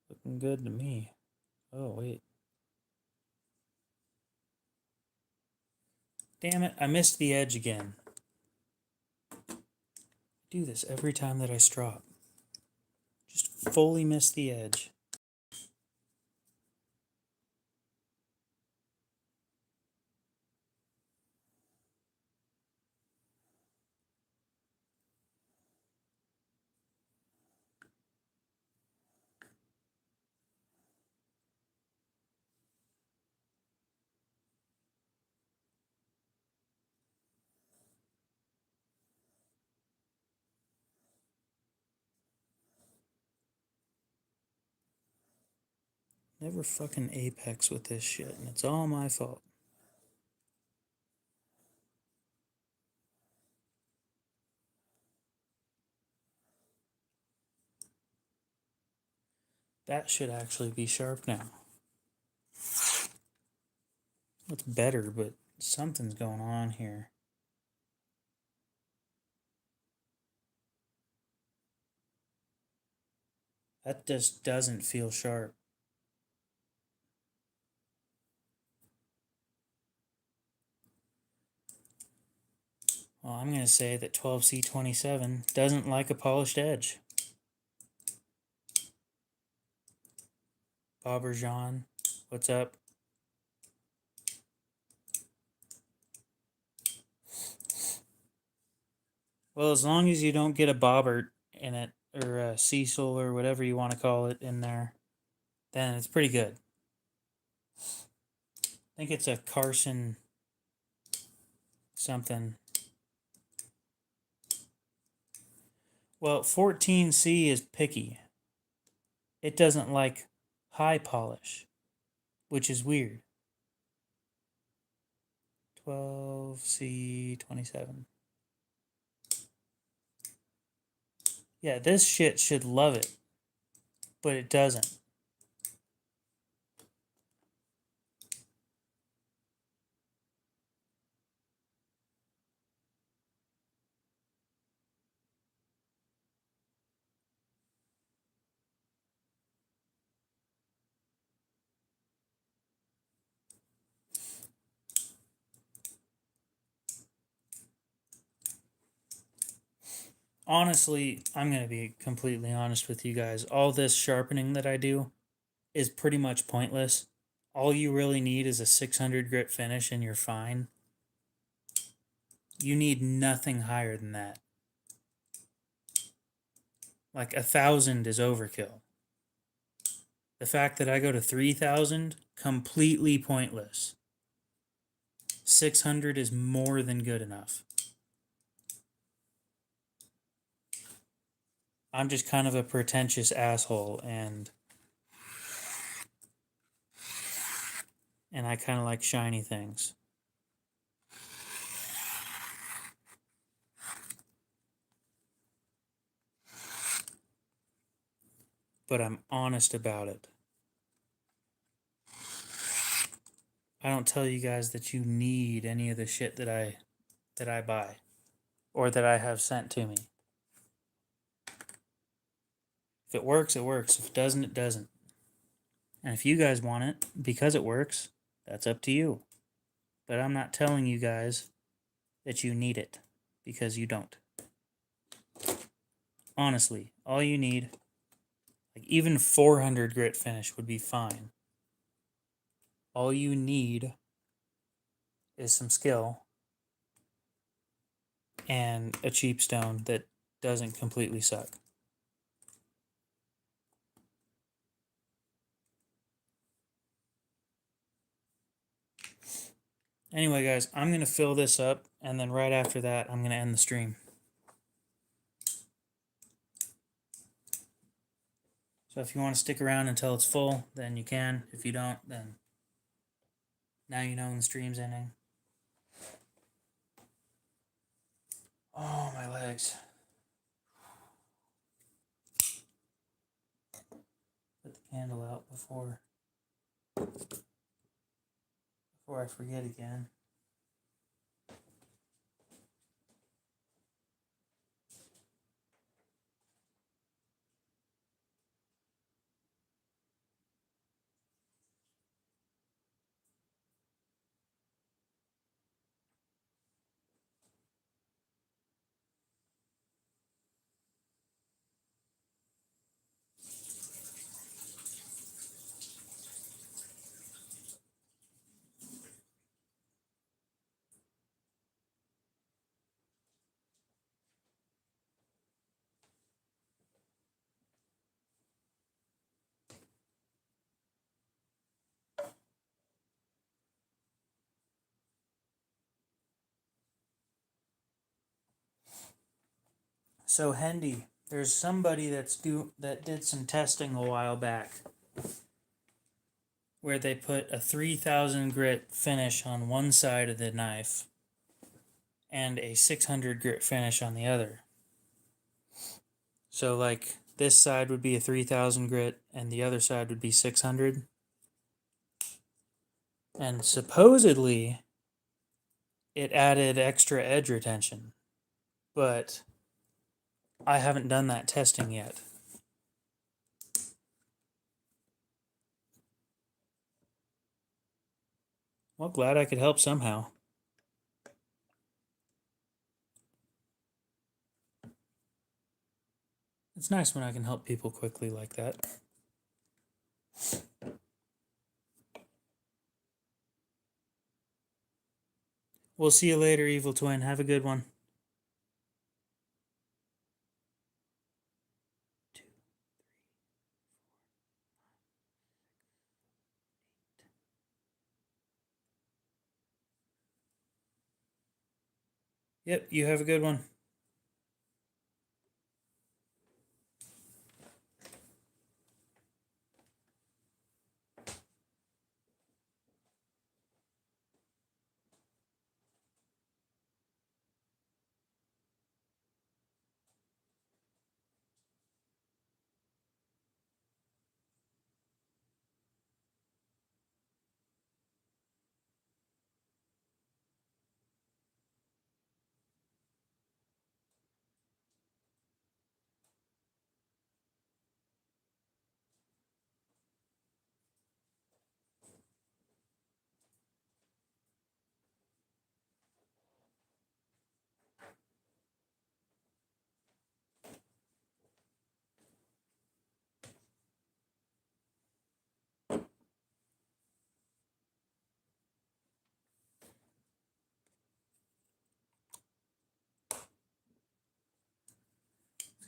Looking good to me. Oh, wait. Damn it, I missed the edge again. I do this every time that I strop. Just fully miss the edge. Never fucking apex with this shit, and it's all my fault. That should actually be sharp now. It's better, but something's going on here. That just doesn't feel sharp. Well, I'm going to say that 12C27 doesn't like a polished edge. Bobber Jean, what's up? Well, as long as you don't get a bobbert in it, or a Cecil, or whatever you want to call it in there, then it's pretty good. I think it's a Carson something. Well, 14C is picky. It doesn't like high polish, which is weird. 12C27. Yeah, this shit should love it, but it doesn't. Honestly, I'm going to be completely honest with you guys. All this sharpening that I do is pretty much pointless. All you really need is a 600 grit finish and you're fine. You need nothing higher than that. Like 1,000 is overkill. The fact that I go to 3,000, completely pointless. 600 is more than good enough. I'm just kind of a pretentious asshole, and I kind of like shiny things. But I'm honest about it. I don't tell you guys that you need any of the shit that I buy or that I have sent to me. If it works, it works. If it doesn't, it doesn't. And if you guys want it because it works, that's up to you. But I'm not telling you guys that you need it because you don't. Honestly, all you need, like even 400 grit finish would be fine. All you need is some skill and a cheap stone that doesn't completely suck. Anyway, guys, I'm going to fill this up, and then right after that, I'm going to end the stream. So if you want to stick around until it's full, then you can. If you don't, then now you know when the stream's ending. Oh, my legs. Put the candle out before I forget again. So Hendy, there's somebody that did some testing a while back, where they put a 3000 grit finish on one side of the knife and a 600 grit finish on the other. So like this side would be a 3000 grit and the other side would be 600. And supposedly it added extra edge retention, but I haven't done that testing yet. Well, glad I could help somehow. It's nice when I can help people quickly like that. We'll see you later, Evil Twin. Have a good one. Yep, you have a good one.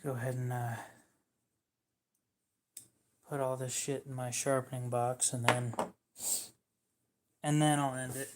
Let's go ahead and put all this shit in my sharpening box and then I'll end it.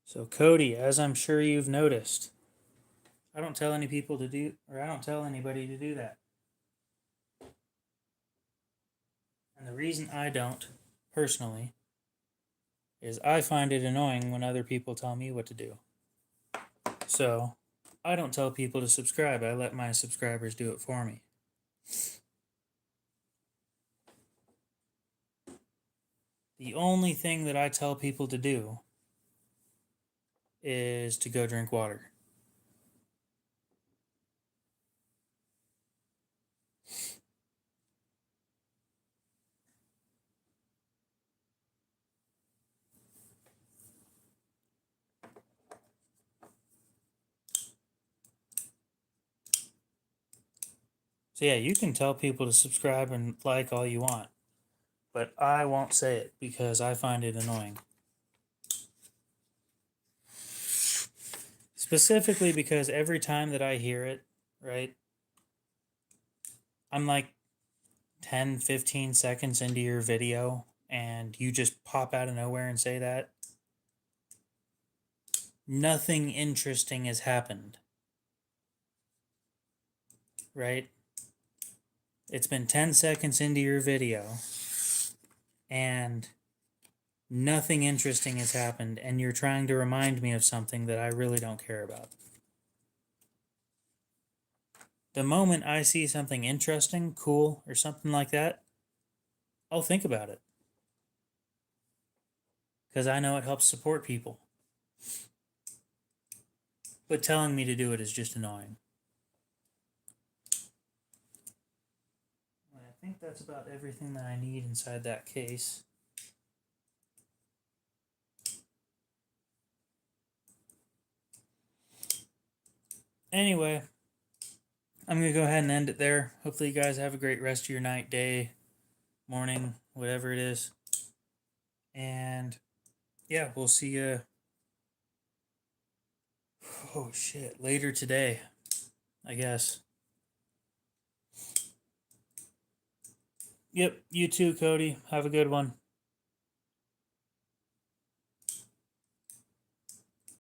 So Cody, as I'm sure you've noticed, I don't tell any people to do, or I don't tell anybody to do that. And the reason I don't, personally, is I find it annoying when other people tell me what to do. So, I don't tell people to subscribe. I let my subscribers do it for me. The only thing that I tell people to do is to go drink water. So yeah, you can tell people to subscribe and like all you want, but I won't say it because I find it annoying. Specifically because every time that I hear it, right, I'm like 10, 15 seconds into your video and you just pop out of nowhere and say that. Nothing interesting has happened, right? It's been 10 seconds into your video and nothing interesting has happened, and you're trying to remind me of something that I really don't care about. The moment I see something interesting, cool, or something like that, I'll think about it. Because I know it helps support people. But telling me to do it is just annoying. I think that's about everything that I need inside that case. Anyway, I'm going to go ahead and end it there. Hopefully you guys have a great rest of your night, day, morning, whatever it is. And yeah, we'll see you. Oh shit, later today, I guess. Yep, you too, Cody. Have a good one.